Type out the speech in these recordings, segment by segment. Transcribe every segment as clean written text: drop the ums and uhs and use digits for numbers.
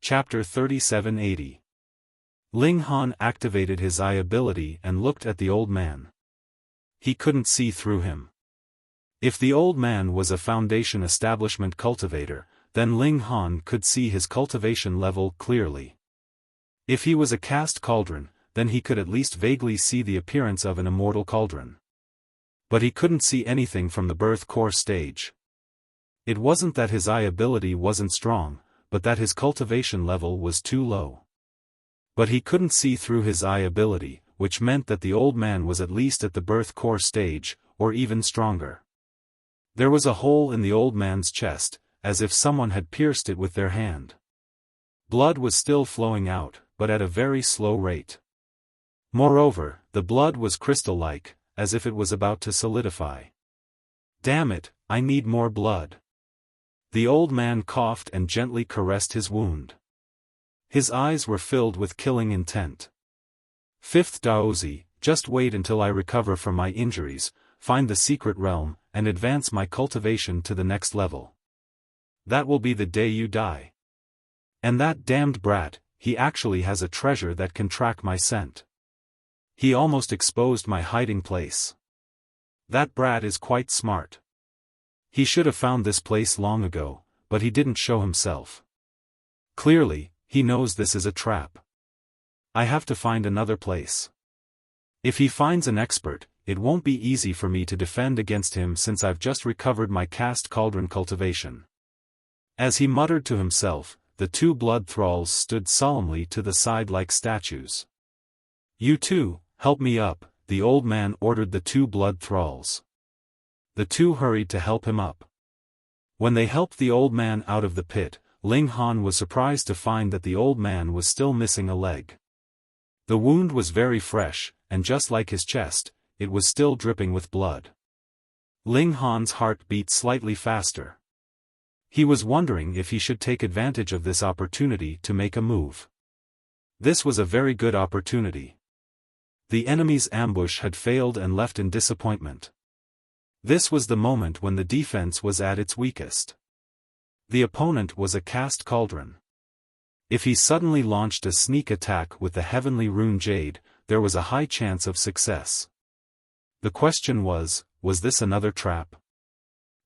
Chapter 3780. Ling Han activated his eye ability and looked at the old man. He couldn't see through him. If the old man was a Foundation establishment cultivator, then Ling Han could see his cultivation level clearly. If he was a caste cauldron, then he could at least vaguely see the appearance of an immortal cauldron. But he couldn't see anything from the birth core stage. It wasn't that his eye ability wasn't strong, but that his cultivation level was too low. But he couldn't see through his eye ability, which meant that the old man was at least at the birth core stage, or even stronger. There was a hole in the old man's chest, as if someone had pierced it with their hand. Blood was still flowing out, but at a very slow rate. Moreover, the blood was crystal-like, as if it was about to solidify. "Damn it, I need more blood." The old man coughed and gently caressed his wound. His eyes were filled with killing intent. "Fifth Daozi, just wait until I recover from my injuries, find the secret realm, and advance my cultivation to the next level. That will be the day you die. And that damned brat, he actually has a treasure that can track my scent. He almost exposed my hiding place. That brat is quite smart. He should have found this place long ago, but he didn't show himself. Clearly, he knows this is a trap. I have to find another place. If he finds an expert, it won't be easy for me to defend against him since I've just recovered my caste cauldron cultivation." As he muttered to himself, the two blood thralls stood solemnly to the side like statues. "You two, help me up," the old man ordered the two blood thralls. The two hurried to help him up. When they helped the old man out of the pit, Ling Han was surprised to find that the old man was still missing a leg. The wound was very fresh, and just like his chest, it was still dripping with blood. Ling Han's heart beat slightly faster. He was wondering if he should take advantage of this opportunity to make a move. This was a very good opportunity. The enemy's ambush had failed and left in disappointment. This was the moment when the defense was at its weakest. The opponent was a caste cauldron. If he suddenly launched a sneak attack with the heavenly rune jade, there was a high chance of success. The question was this another trap?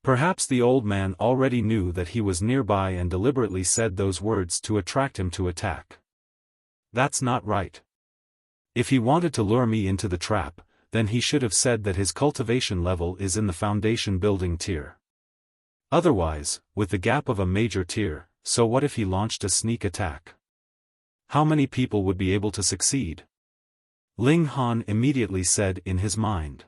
Perhaps the old man already knew that he was nearby and deliberately said those words to attract him to attack. That's not right. If he wanted to lure me into the trap, then he should have said that his cultivation level is in the foundation building tier. Otherwise, with the gap of a major tier, so what if he launched a sneak attack? How many people would be able to succeed? Ling Han immediately said in his mind.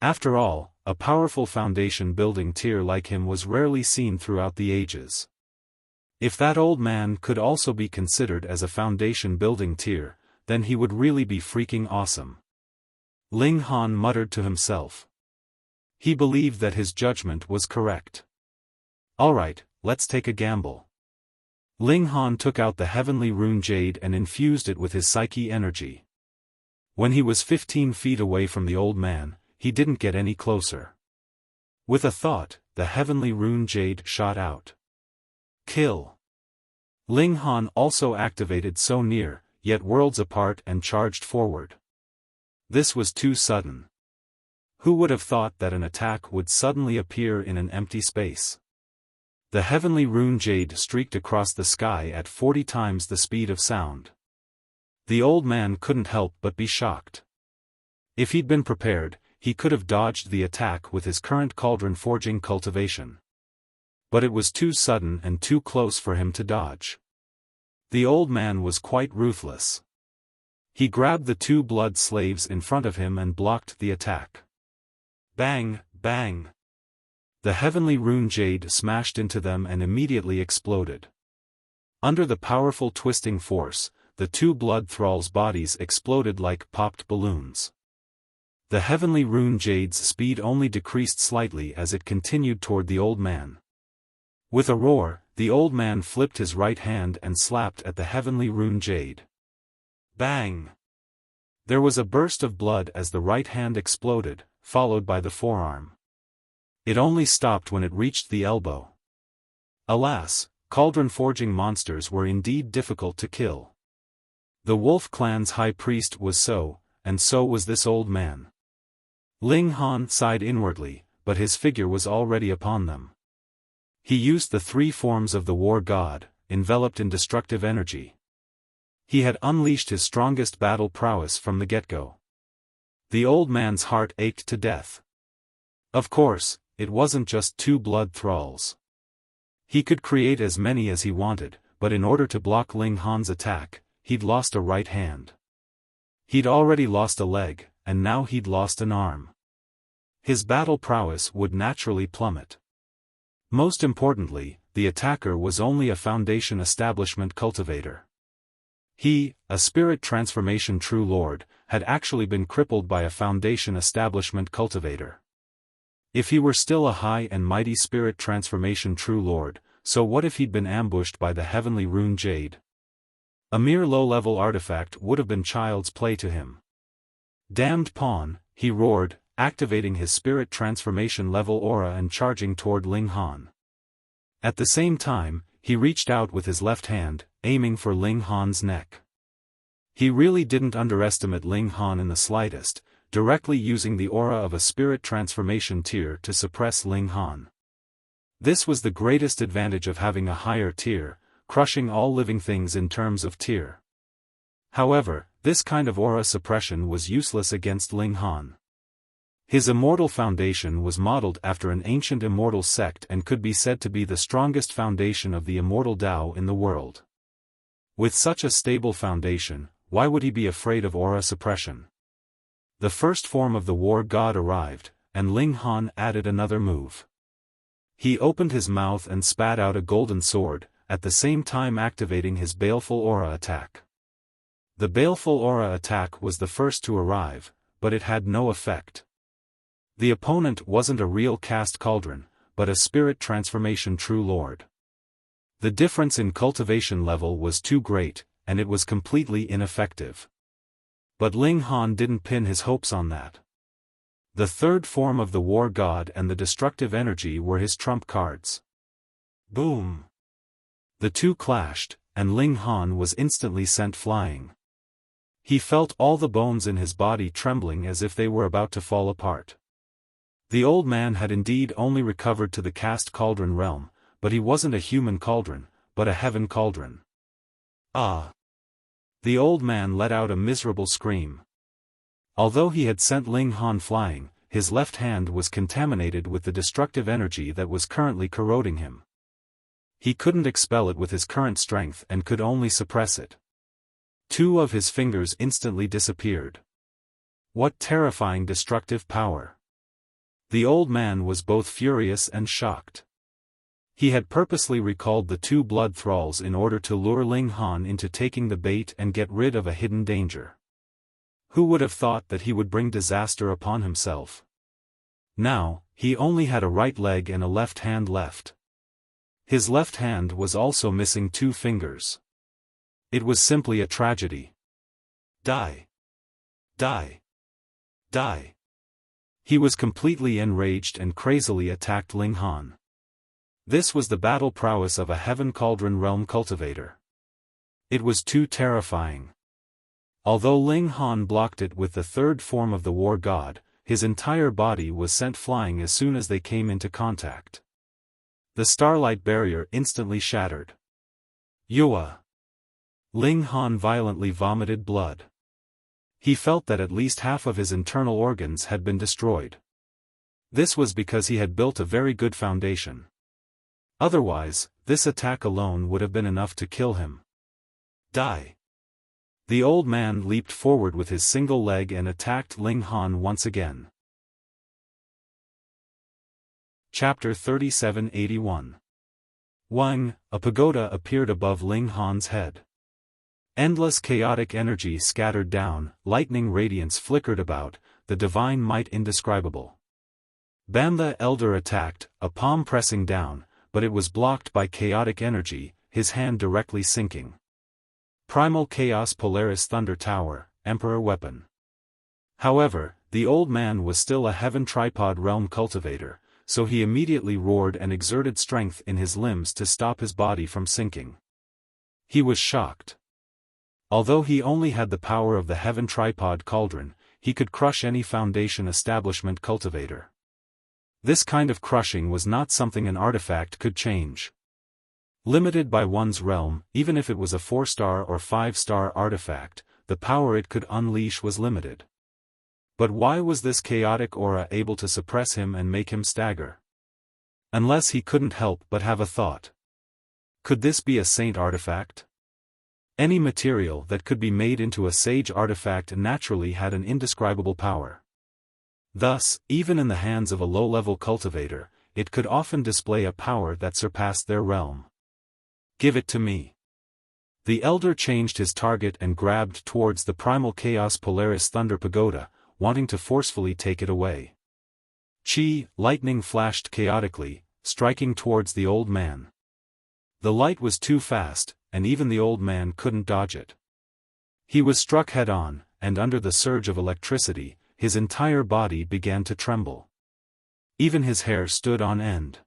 After all, a powerful foundation building tier like him was rarely seen throughout the ages. If that old man could also be considered as a foundation building tier, then he would really be freaking awesome. Ling Han muttered to himself. He believed that his judgment was correct. Alright, let's take a gamble. Ling Han took out the heavenly rune jade and infused it with his psyche energy. When he was 15 feet away from the old man, he didn't get any closer. With a thought, the heavenly rune jade shot out. Kill. Ling Han also activated so near, yet worlds apart and charged forward. This was too sudden. Who would have thought that an attack would suddenly appear in an empty space? The heavenly rune jade streaked across the sky at 40 times the speed of sound. The old man couldn't help but be shocked. If he'd been prepared, he could have dodged the attack with his current cauldron forging cultivation. But it was too sudden and too close for him to dodge. The old man was quite ruthless. He grabbed the two blood slaves in front of him and blocked the attack. Bang, bang. The heavenly rune jade smashed into them and immediately exploded. Under the powerful twisting force, the two blood thralls' bodies exploded like popped balloons. The heavenly rune jade's speed only decreased slightly as it continued toward the old man. With a roar, the old man flipped his right hand and slapped at the heavenly rune jade. Bang! There was a burst of blood as the right hand exploded, followed by the forearm. It only stopped when it reached the elbow. Alas, cauldron-forging monsters were indeed difficult to kill. The Wolf clan's high priest was so, and so was this old man. Ling Han sighed inwardly, but his figure was already upon them. He used the three forms of the war god, enveloped in destructive energy. He had unleashed his strongest battle prowess from the get-go. The old man's heart ached to death. Of course, it wasn't just two blood thralls. He could create as many as he wanted, but in order to block Ling Han's attack, he'd lost a right hand. He'd already lost a leg, and now he'd lost an arm. His battle prowess would naturally plummet. Most importantly, the attacker was only a Foundation establishment cultivator. He, a spirit transformation true lord, had actually been crippled by a Foundation establishment cultivator. If he were still a high and mighty spirit transformation true lord, so what if he'd been ambushed by the heavenly rune jade? A mere low-level artifact would have been child's play to him. Damned pawn, he roared, activating his spirit transformation level aura and charging toward Ling Han. At the same time, he reached out with his left hand, aiming for Ling Han's neck. He really didn't underestimate Ling Han in the slightest, directly using the aura of a spirit transformation tier to suppress Ling Han. This was the greatest advantage of having a higher tier, crushing all living things in terms of tier. However, this kind of aura suppression was useless against Ling Han. His immortal foundation was modeled after an ancient immortal sect and could be said to be the strongest foundation of the immortal Tao in the world. With such a stable foundation, why would he be afraid of aura suppression? The first form of the war god arrived, and Ling Han added another move. He opened his mouth and spat out a golden sword, at the same time activating his baleful aura attack. The baleful aura attack was the first to arrive, but it had no effect. The opponent wasn't a real cast cauldron, but a spirit transformation true lord. The difference in cultivation level was too great, and it was completely ineffective. But Ling Han didn't pin his hopes on that. The third form of the war god and the destructive energy were his trump cards. Boom! The two clashed, and Ling Han was instantly sent flying. He felt all the bones in his body trembling as if they were about to fall apart. The old man had indeed only recovered to the cast cauldron realm, but he wasn't a human cauldron, but a heaven cauldron. Ah! The old man let out a miserable scream. Although he had sent Ling Han flying, his left hand was contaminated with the destructive energy that was currently corroding him. He couldn't expel it with his current strength and could only suppress it. Two of his fingers instantly disappeared. What terrifying destructive power! The old man was both furious and shocked. He had purposely recalled the two blood thralls in order to lure Ling Han into taking the bait and get rid of a hidden danger. Who would have thought that he would bring disaster upon himself? Now, he only had a right leg and a left hand left. His left hand was also missing two fingers. It was simply a tragedy. Die! Die! Die! He was completely enraged and crazily attacked Ling Han. This was the battle prowess of a Heaven Cauldron Realm cultivator. It was too terrifying. Although Ling Han blocked it with the third form of the war god, his entire body was sent flying as soon as they came into contact. The starlight barrier instantly shattered. Yua! Ling Han violently vomited blood. He felt that at least half of his internal organs had been destroyed. This was because he had built a very good foundation. Otherwise, this attack alone would have been enough to kill him. Die! The old man leaped forward with his single leg and attacked Ling Han once again. Chapter 3781. Wang, a pagoda appeared above Ling Han's head. Endless chaotic energy scattered down, lightning radiance flickered about, the divine might indescribable. Ban the Elder attacked, a palm pressing down, but it was blocked by chaotic energy, his hand directly sinking. Primal Chaos Polaris Thunder Tower, Emperor Weapon. However, the old man was still a Heaven Tripod Realm cultivator, so he immediately roared and exerted strength in his limbs to stop his body from sinking. He was shocked. Although he only had the power of the Heaven Tripod Cauldron, he could crush any Foundation Establishment cultivator. This kind of crushing was not something an artifact could change. Limited by one's realm, even if it was a 4-star or 5-star artifact, the power it could unleash was limited. But why was this chaotic aura able to suppress him and make him stagger? Unless he couldn't help but have a thought. Could this be a saint artifact? Any material that could be made into a sage artifact naturally had an indescribable power. Thus, even in the hands of a low-level cultivator, it could often display a power that surpassed their realm. Give it to me. The elder changed his target and grabbed towards the primal chaos Polaris Thunder Pagoda, wanting to forcefully take it away. Chi, lightning flashed chaotically, striking towards the old man. The light was too fast, and even the old man couldn't dodge it. He was struck head-on, and under the surge of electricity, his entire body began to tremble. Even his hair stood on end.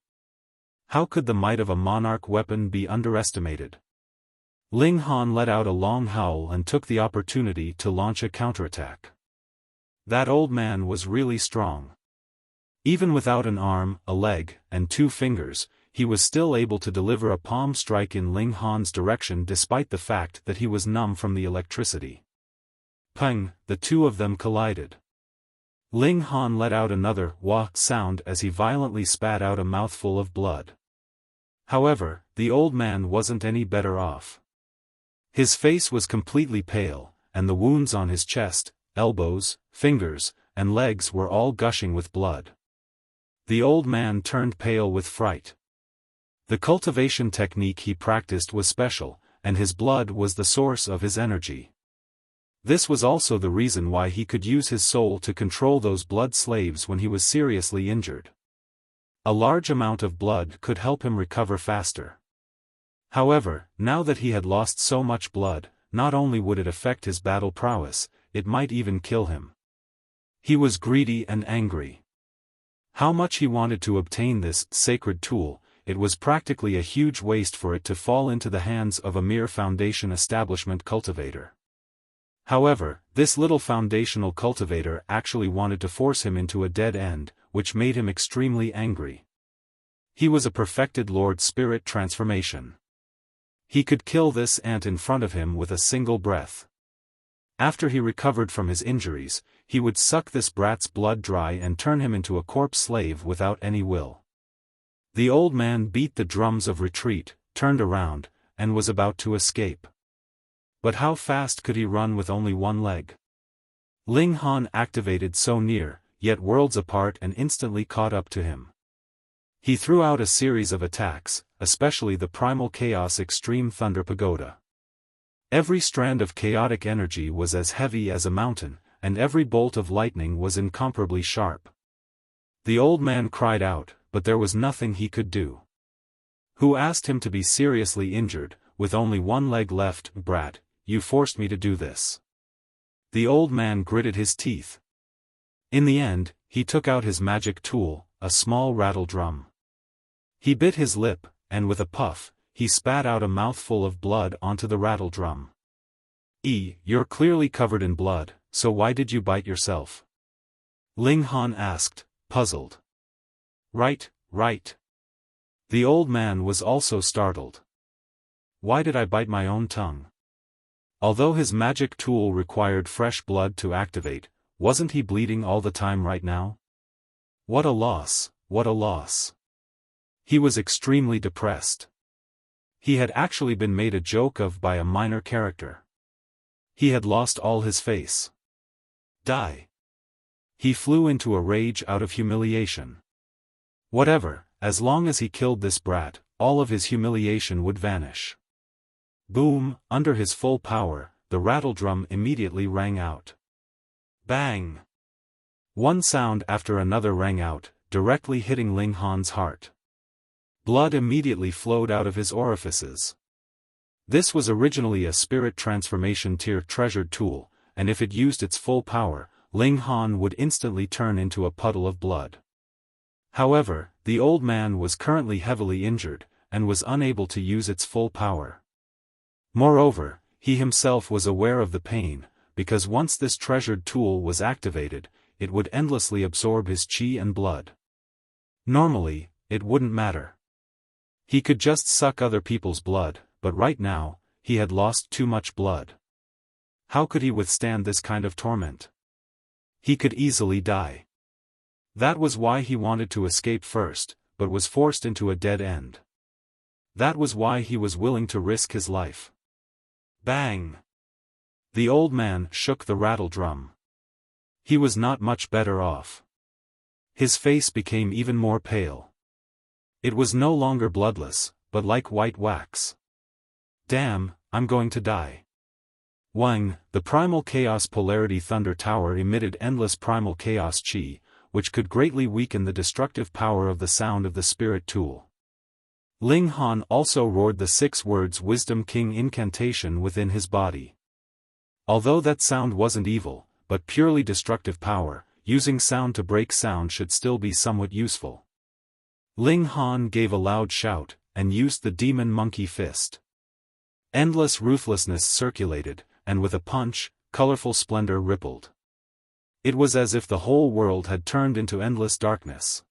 How could the might of a monarch weapon be underestimated? Ling Han let out a long howl and took the opportunity to launch a counterattack. That old man was really strong. Even without an arm, a leg, and 2 fingers, he was still able to deliver a palm strike in Ling Han's direction despite the fact that he was numb from the electricity. Peng, the two of them collided. Ling Han let out another wah sound as he violently spat out a mouthful of blood. However, the old man wasn't any better off. His face was completely pale, and the wounds on his chest, elbows, fingers, and legs were all gushing with blood. The old man turned pale with fright. The cultivation technique he practiced was special, and his blood was the source of his energy. This was also the reason why he could use his soul to control those blood slaves when he was seriously injured. A large amount of blood could help him recover faster. However, now that he had lost so much blood, not only would it affect his battle prowess, it might even kill him. He was greedy and angry. How much he wanted to obtain this sacred tool, it was practically a huge waste for it to fall into the hands of a mere Foundation Establishment cultivator. However, this little foundational cultivator actually wanted to force him into a dead end, which made him extremely angry. He was a perfected Lord Spirit transformation. He could kill this ant in front of him with a single breath. After he recovered from his injuries, he would suck this brat's blood dry and turn him into a corpse slave without any will. The old man beat the drums of retreat, turned around, and was about to escape. But how fast could he run with only one leg? Ling Han activated so near, yet worlds apart, and instantly caught up to him. He threw out a series of attacks, especially the Primal Chaos Extreme Thunder Pagoda. Every strand of chaotic energy was as heavy as a mountain, and every bolt of lightning was incomparably sharp. The old man cried out, but there was nothing he could do. Who asked him to be seriously injured, with only one leg left? Brat, you forced me to do this. The old man gritted his teeth. In the end, he took out his magic tool, a small rattle drum. He bit his lip, and with a puff, he spat out a mouthful of blood onto the rattle drum. You're clearly covered in blood, so why did you bite yourself? Ling Han asked, puzzled. Right. The old man was also startled. Why did I bite my own tongue? Although his magic tool required fresh blood to activate, wasn't he bleeding all the time right now? What a loss, what a loss. He was extremely depressed. He had actually been made a joke of by a minor character. He had lost all his face. Die. He flew into a rage out of humiliation. Whatever, as long as he killed this brat, all of his humiliation would vanish. Boom, under his full power, the rattle drum immediately rang out. Bang! One sound after another rang out, directly hitting Ling Han's heart. Blood immediately flowed out of his orifices. This was originally a spirit transformation tier treasured tool, and if it used its full power, Ling Han would instantly turn into a puddle of blood. However, the old man was currently heavily injured, and was unable to use its full power. Moreover, he himself was aware of the pain, because once this treasured tool was activated, it would endlessly absorb his qi and blood. Normally, it wouldn't matter. He could just suck other people's blood, but right now, he had lost too much blood. How could he withstand this kind of torment? He could easily die. That was why he wanted to escape first, but was forced into a dead end. That was why he was willing to risk his life. Bang! The old man shook the rattle drum. He was not much better off. His face became even more pale. It was no longer bloodless, but like white wax. Damn, I'm going to die. Wang, the primal chaos polarity thunder tower emitted endless primal chaos chi, which could greatly weaken the destructive power of the sound of the spirit tool. Ling Han also roared the 6 words Wisdom King incantation within his body. Although that sound wasn't evil, but purely destructive power, using sound to break sound should still be somewhat useful. Ling Han gave a loud shout, and used the demon monkey fist. Endless ruthlessness circulated, and with a punch, colorful splendor rippled. It was as if the whole world had turned into endless darkness.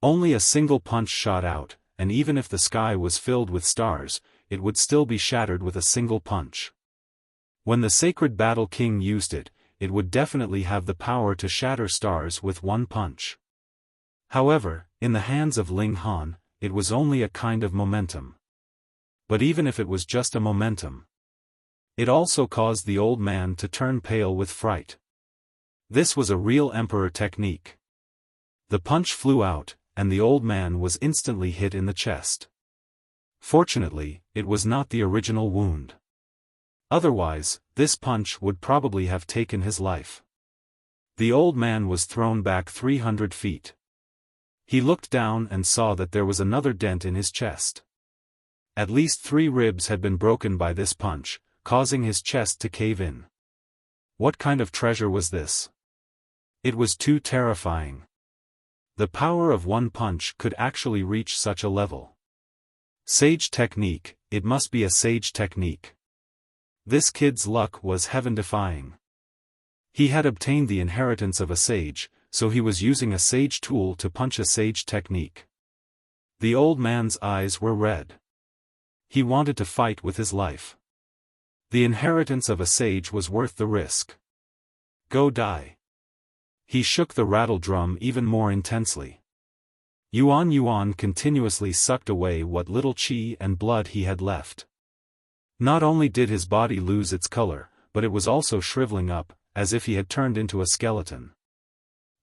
Only a single punch shot out, and even if the sky was filled with stars, it would still be shattered with a single punch. When the sacred battle king used it, it would definitely have the power to shatter stars with one punch. However, in the hands of Ling Han, it was only a kind of momentum. But even if it was just a momentum, it also caused the old man to turn pale with fright. This was a real emperor technique. The punch flew out, and the old man was instantly hit in the chest. Fortunately, it was not the original wound. Otherwise, this punch would probably have taken his life. The old man was thrown back 300 feet. He looked down and saw that there was another dent in his chest. At least 3 ribs had been broken by this punch, causing his chest to cave in. What kind of treasure was this? It was too terrifying. The power of one punch could actually reach such a level. Sage technique, it must be a sage technique. This kid's luck was heaven-defying. He had obtained the inheritance of a sage, so he was using a sage tool to punch a sage technique. The old man's eyes were red. He wanted to fight with his life. The inheritance of a sage was worth the risk. Go die. He shook the rattle drum even more intensely. Yuan continuously sucked away what little qi and blood he had left. Not only did his body lose its color, but it was also shriveling up, as if he had turned into a skeleton.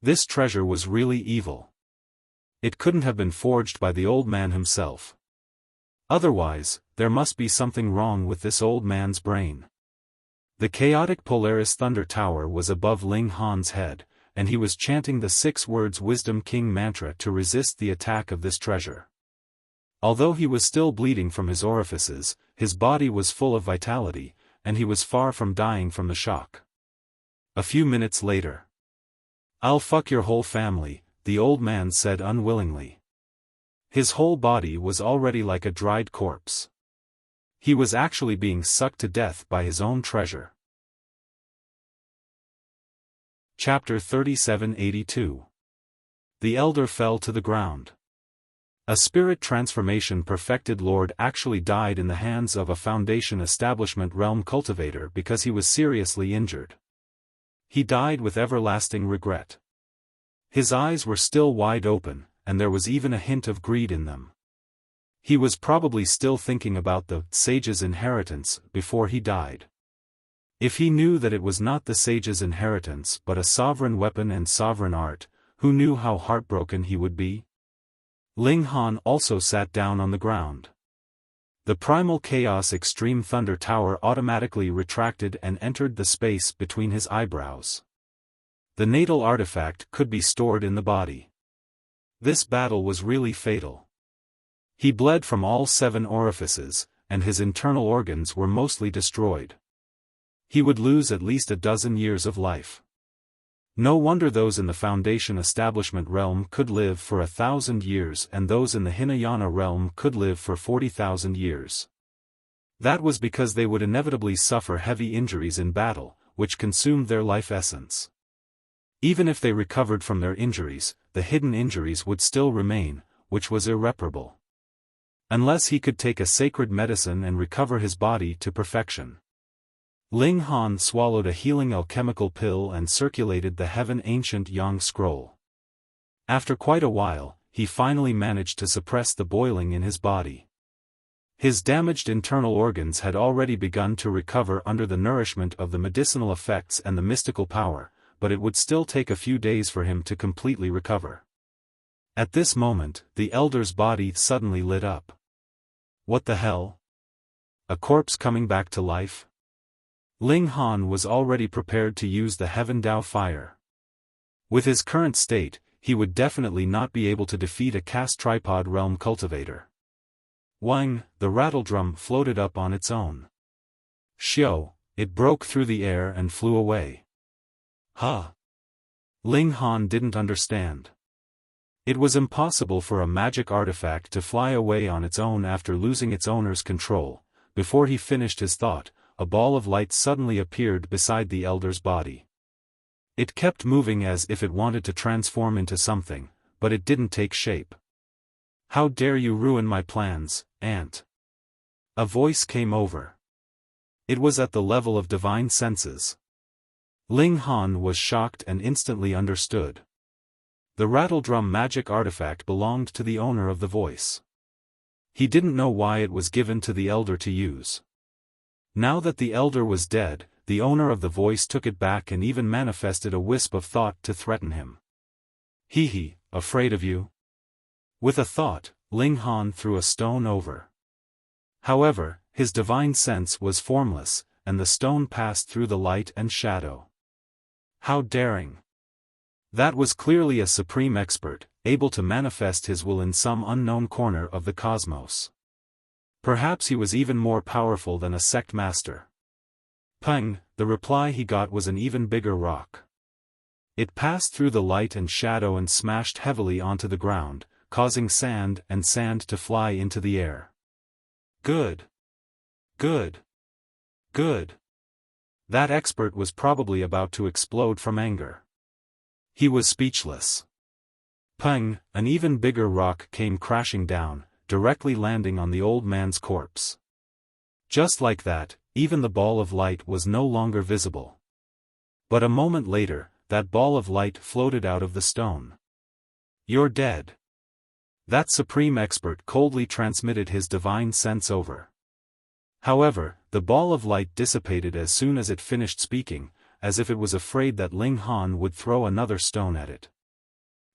This treasure was really evil. It couldn't have been forged by the old man himself. Otherwise, there must be something wrong with this old man's brain. The chaotic Polaris Thunder Tower was above Ling Han's head, and he was chanting the 6 words Wisdom King mantra to resist the attack of this treasure. Although he was still bleeding from his orifices, his body was full of vitality, and he was far from dying from the shock. A few minutes later. "I'll fuck your whole family," the old man said unwillingly. His whole body was already like a dried corpse. He was actually being sucked to death by his own treasure. Chapter 3782. The elder fell to the ground. A spirit transformation perfected lord actually died in the hands of a Foundation Establishment realm cultivator because he was seriously injured. He died with everlasting regret. His eyes were still wide open, and there was even a hint of greed in them. He was probably still thinking about the sage's inheritance before he died. If he knew that it was not the sage's inheritance but a sovereign weapon and sovereign art, who knew how heartbroken he would be? Ling Han also sat down on the ground. The primal chaos extreme thunder tower automatically retracted and entered the space between his eyebrows. The natal artifact could be stored in the body. This battle was really fatal. He bled from all 7 orifices, and his internal organs were mostly destroyed. He would lose at least a dozen years of life. No wonder those in the Foundation Establishment realm could live for 1,000 years and those in the Hinayana realm could live for 40,000 years. That was because they would inevitably suffer heavy injuries in battle, which consumed their life essence. Even if they recovered from their injuries, the hidden injuries would still remain, which was irreparable. Unless he could take a sacred medicine and recover his body to perfection. Ling Han swallowed a healing alchemical pill and circulated the Heaven Ancient Yang scroll. After quite a while, he finally managed to suppress the boiling in his body. His damaged internal organs had already begun to recover under the nourishment of the medicinal effects and the mystical power, but it would still take a few days for him to completely recover. At this moment, the elder's body suddenly lit up. What the hell? A corpse coming back to life? Ling Han was already prepared to use the Heaven Dao fire. With his current state, he would definitely not be able to defeat a caste tripod realm cultivator. Wang, the rattledrum floated up on its own. Xiao, it broke through the air and flew away. Huh? Ling Han didn't understand. It was impossible for a magic artifact to fly away on its own after losing its owner's control. Before he finished his thought, a ball of light suddenly appeared beside the elder's body. It kept moving as if it wanted to transform into something, but it didn't take shape. How dare you ruin my plans, Aunt? A voice came over. It was at the level of divine senses. Ling Han was shocked and instantly understood. The rattledrum magic artifact belonged to the owner of the voice. He didn't know why it was given to the elder to use. Now that the elder was dead, the owner of the voice took it back and even manifested a wisp of thought to threaten him. Hee, afraid of you? With a thought, Ling Han threw a stone over. However, his divine sense was formless, and the stone passed through the light and shadow. How daring! That was clearly a supreme expert, able to manifest his will in some unknown corner of the cosmos. Perhaps he was even more powerful than a sect master. Peng, the reply he got was an even bigger rock. It passed through the light and shadow and smashed heavily onto the ground, causing sand to fly into the air. Good. Good. Good. That expert was probably about to explode from anger. He was speechless. Peng, an even bigger rock came crashing down, directly landing on the old man's corpse. Just like that, even the ball of light was no longer visible. But a moment later, that ball of light floated out of the stone. You're dead. That supreme expert coldly transmitted his divine sense over. However, the ball of light dissipated as soon as it finished speaking, as if it was afraid that Ling Han would throw another stone at it.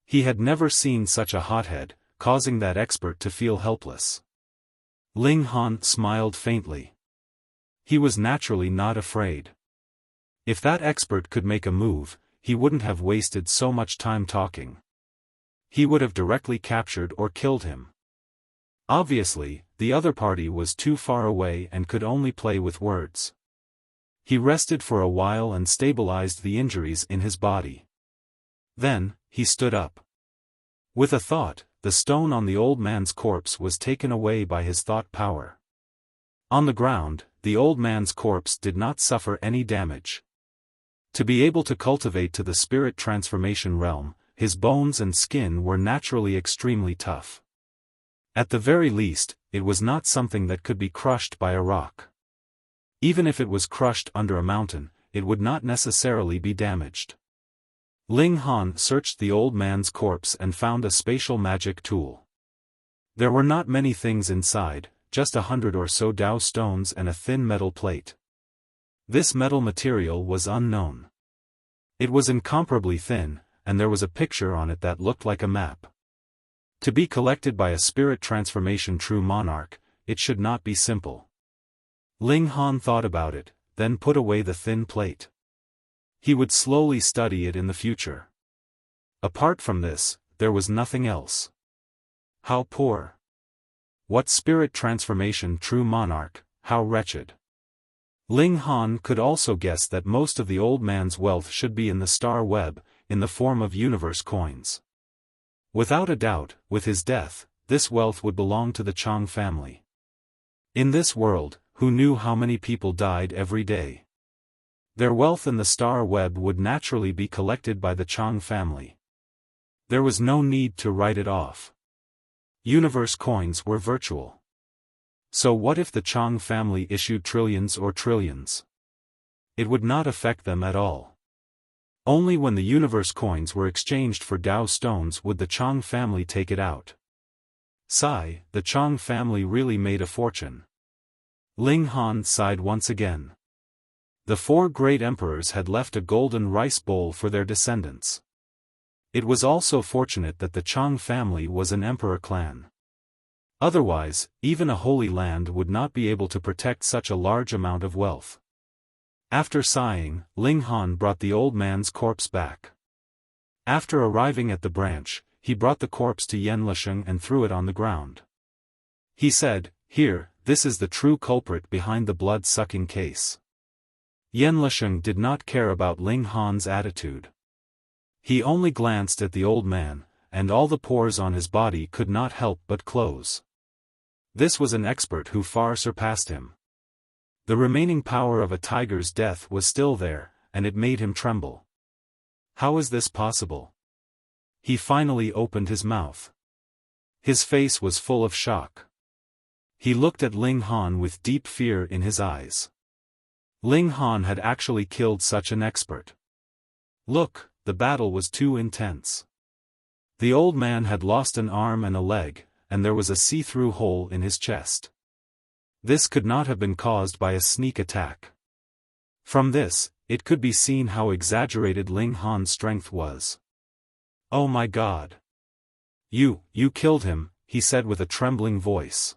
He had never seen such a hothead, causing that expert to feel helpless. Ling Han smiled faintly. He was naturally not afraid. If that expert could make a move, he wouldn't have wasted so much time talking. He would have directly captured or killed him. Obviously, the other party was too far away and could only play with words. He rested for a while and stabilized the injuries in his body. Then, he stood up. With a thought, the stone on the old man's corpse was taken away by his thought power. On the ground, the old man's corpse did not suffer any damage. To be able to cultivate to the spirit transformation realm, his bones and skin were naturally extremely tough. At the very least, it was not something that could be crushed by a rock. Even if it was crushed under a mountain, it would not necessarily be damaged. Ling Han searched the old man's corpse and found a spatial magic tool. There were not many things inside, just 100 or so Dao stones and a thin metal plate. This metal material was unknown. It was incomparably thin, and there was a picture on it that looked like a map. To be collected by a spirit transformation true monarch, it should not be simple. Ling Han thought about it, then put away the thin plate. He would slowly study it in the future. Apart from this, there was nothing else. How poor. What spirit transformation true monarch, how wretched. Ling Han could also guess that most of the old man's wealth should be in the star web, in the form of universe coins. Without a doubt, with his death, this wealth would belong to the Chang family. In this world, who knew how many people died every day? Their wealth in the star web would naturally be collected by the Chang family. There was no need to write it off. Universe coins were virtual. So what if the Chang family issued trillions or trillions? It would not affect them at all. Only when the universe coins were exchanged for Dao stones would the Chang family take it out. Sigh, the Chang family really made a fortune. Ling Han sighed once again. The 4 great emperors had left a golden rice bowl for their descendants. It was also fortunate that the Chang family was an emperor clan. Otherwise, even a holy land would not be able to protect such a large amount of wealth. After sighing, Ling Han brought the old man's corpse back. After arriving at the branch, he brought the corpse to Yan Lisheng and threw it on the ground. He said, "Here, this is the true culprit behind the blood-sucking case." Yan Lisheng did not care about Ling Han's attitude. He only glanced at the old man, and all the pores on his body could not help but close. This was an expert who far surpassed him. The remaining power of a tiger's death was still there, and it made him tremble. How is this possible? He finally opened his mouth. His face was full of shock. He looked at Ling Han with deep fear in his eyes. Ling Han had actually killed such an expert. Look, the battle was too intense. The old man had lost an arm and a leg, and there was a see-through hole in his chest. This could not have been caused by a sneak attack. From this, it could be seen how exaggerated Ling Han's strength was. "Oh my God! You killed him," he said with a trembling voice.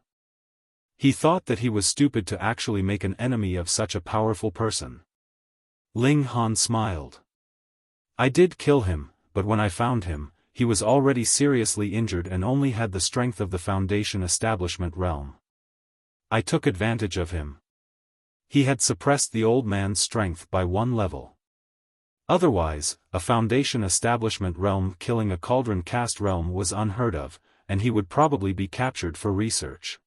He thought that he was stupid to actually make an enemy of such a powerful person. Ling Han smiled. "I did kill him, but when I found him, he was already seriously injured and only had the strength of the Foundation Establishment realm. I took advantage of him. He had suppressed the old man's strength by 1 level. Otherwise, a Foundation Establishment realm killing a Cauldron caste realm was unheard of, and he would probably be captured for research.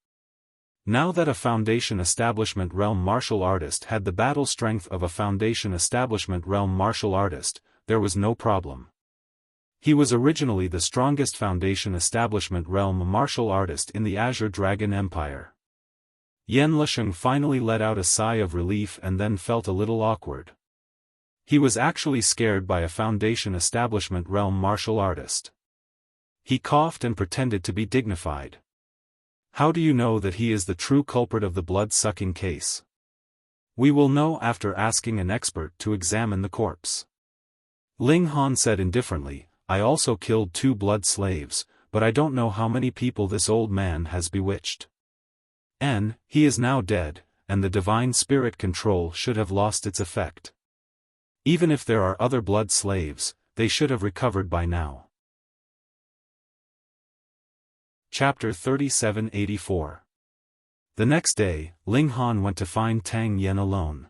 Now that a Foundation Establishment realm martial artist had the battle strength of a Foundation Establishment realm martial artist, there was no problem. He was originally the strongest Foundation Establishment realm martial artist in the Azure Dragon Empire. Yan Lisheng finally let out a sigh of relief and then felt a little awkward. He was actually scared by a Foundation Establishment realm martial artist. He coughed and pretended to be dignified. "How do you know that he is the true culprit of the blood-sucking case?" "We will know after asking an expert to examine the corpse." Ling Han said indifferently, "I also killed 2 blood slaves, but I don't know how many people this old man has bewitched. He is now dead, and the divine spirit control should have lost its effect. Even if there are other blood slaves, they should have recovered by now." Chapter 3784. The next day, Ling Han went to find Tang Yen alone.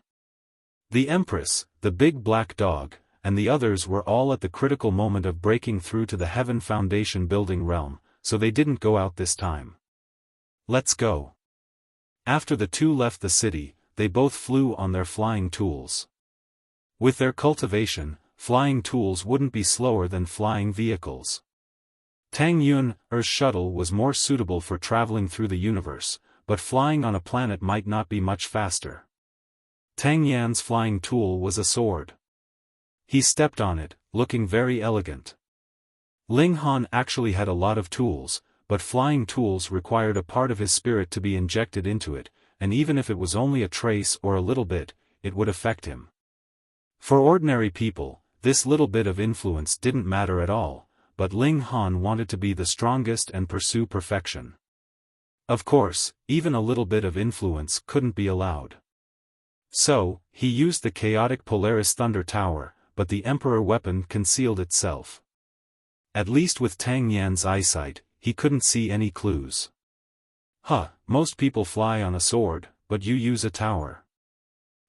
The Empress, the big black dog, and the others were all at the critical moment of breaking through to the Heaven Foundation building realm, so they didn't go out this time. "Let's go." After the 2 left the city, they both flew on their flying tools. With their cultivation, flying tools wouldn't be slower than flying vehicles. Tang Yun's shuttle was more suitable for traveling through the universe, but flying on a planet might not be much faster. Tang Yan's flying tool was a sword. He stepped on it, looking very elegant. Ling Han actually had a lot of tools, but flying tools required a part of his spirit to be injected into it, and even if it was only a trace or a little bit, it would affect him. For ordinary people, this little bit of influence didn't matter at all, but Ling Han wanted to be the strongest and pursue perfection. Of course, even a little bit of influence couldn't be allowed. So, he used the chaotic Polaris Thunder Tower, but the Emperor weapon concealed itself. At least with Tang Yan's eyesight, he couldn't see any clues. Most people fly on a sword, but you use a tower.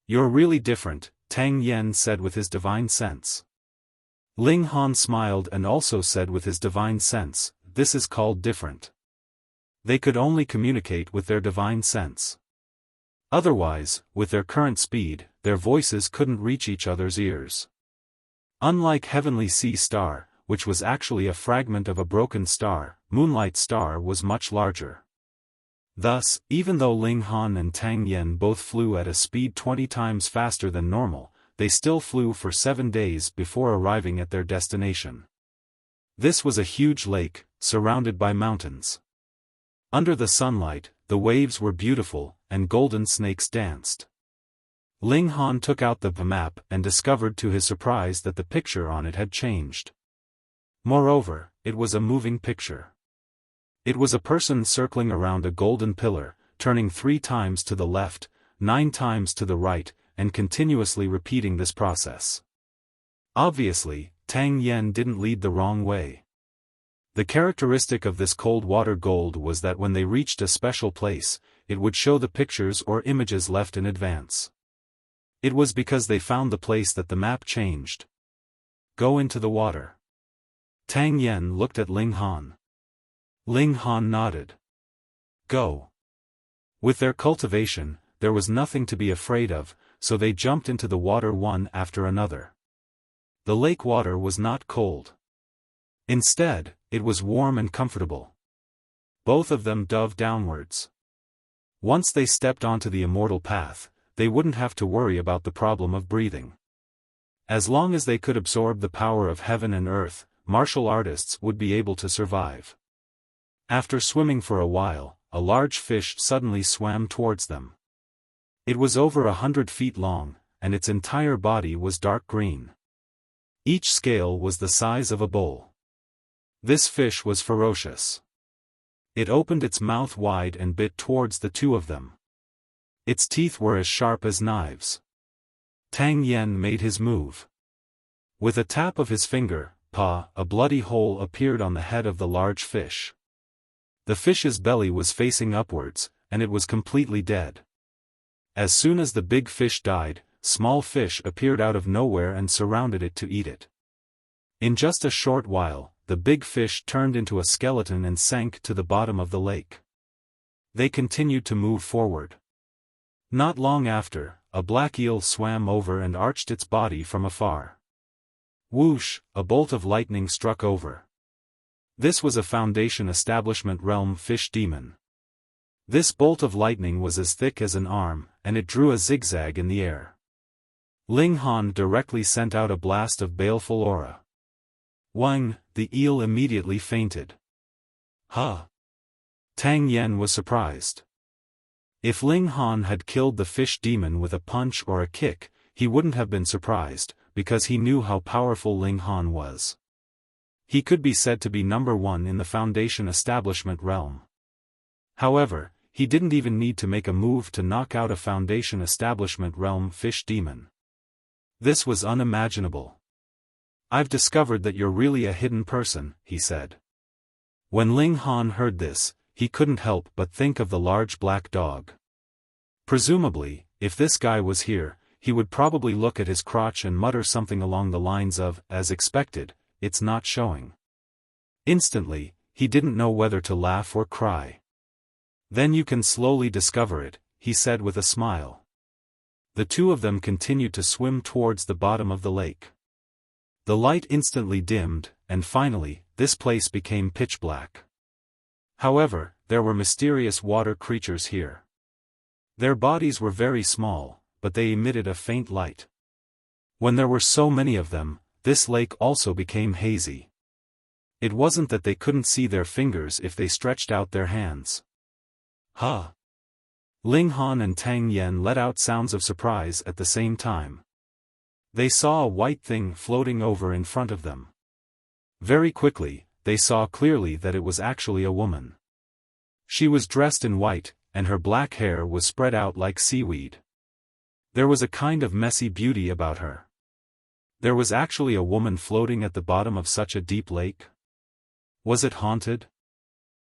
You're really different, Tang Yan said with his divine sense. Ling Han smiled and also said with his divine sense, "This is called different." They could only communicate with their divine sense. Otherwise, with their current speed, their voices couldn't reach each other's ears. Unlike Heavenly Sea Star, which was actually a fragment of a broken star, Moonlight Star was much larger. Thus, even though Ling Han and Tang Yen both flew at a speed 20 times faster than normal, they still flew for 7 days before arriving at their destination. This was a huge lake, surrounded by mountains. Under the sunlight, the waves were beautiful, and golden snakes danced. Ling Han took out the map and discovered to his surprise that the picture on it had changed. Moreover, it was a moving picture. It was a person circling around a golden pillar, turning 3 times to the left, 9 times to the right, and continuously repeating this process. Obviously, Tang Yen didn't lead the wrong way. The characteristic of this cold water gold was that when they reached a special place, it would show the pictures or images left in advance. It was because they found the place that the map changed. Go into the water. Tang Yen looked at Ling Han. Ling Han nodded. Go. With their cultivation, there was nothing to be afraid of, so they jumped into the water one after another. The lake water was not cold. Instead, it was warm and comfortable. Both of them dove downwards. Once they stepped onto the immortal path, they wouldn't have to worry about the problem of breathing. As long as they could absorb the power of heaven and earth, martial artists would be able to survive. After swimming for a while, a large fish suddenly swam towards them. It was over 100 feet long, and its entire body was dark green. Each scale was the size of a bowl. This fish was ferocious. It opened its mouth wide and bit towards the two of them. Its teeth were as sharp as knives. Tang Yen made his move. With a tap of his finger, a bloody hole appeared on the head of the large fish. The fish's belly was facing upwards, and it was completely dead. As soon as the big fish died, small fish appeared out of nowhere and surrounded it to eat it. In just a short while, the big fish turned into a skeleton and sank to the bottom of the lake. They continued to move forward. Not long after, a black eel swam over and arched its body from afar. Whoosh, a bolt of lightning struck over. This was a Foundation Establishment Realm fish demon. This bolt of lightning was as thick as an arm, and it drew a zigzag in the air. Ling Han directly sent out a blast of baleful aura. Wang, the eel immediately fainted. Huh! Tang Yen was surprised. If Ling Han had killed the fish demon with a punch or a kick, he wouldn't have been surprised, because he knew how powerful Ling Han was. He could be said to be number 1 in the Foundation Establishment realm. However, he didn't even need to make a move to knock out a Foundation Establishment realm fish demon. This was unimaginable. I've discovered that you're really a hidden person, he said. When Ling Han heard this, he couldn't help but think of the large black dog. Presumably, if this guy was here, he would probably look at his crotch and mutter something along the lines of, as expected, it's not showing. Instantly, he didn't know whether to laugh or cry. Then you can slowly discover it, he said with a smile. The two of them continued to swim towards the bottom of the lake. The light instantly dimmed, and finally, this place became pitch black. However, there were mysterious water creatures here. Their bodies were very small, but they emitted a faint light. When there were so many of them, this lake also became hazy. It wasn't that they couldn't see their fingers if they stretched out their hands. Huh! Ling Han and Tang Yen let out sounds of surprise at the same time. They saw a white thing floating over in front of them. Very quickly, they saw clearly that it was actually a woman. She was dressed in white, and her black hair was spread out like seaweed. There was a kind of messy beauty about her. There was actually a woman floating at the bottom of such a deep lake? Was it haunted?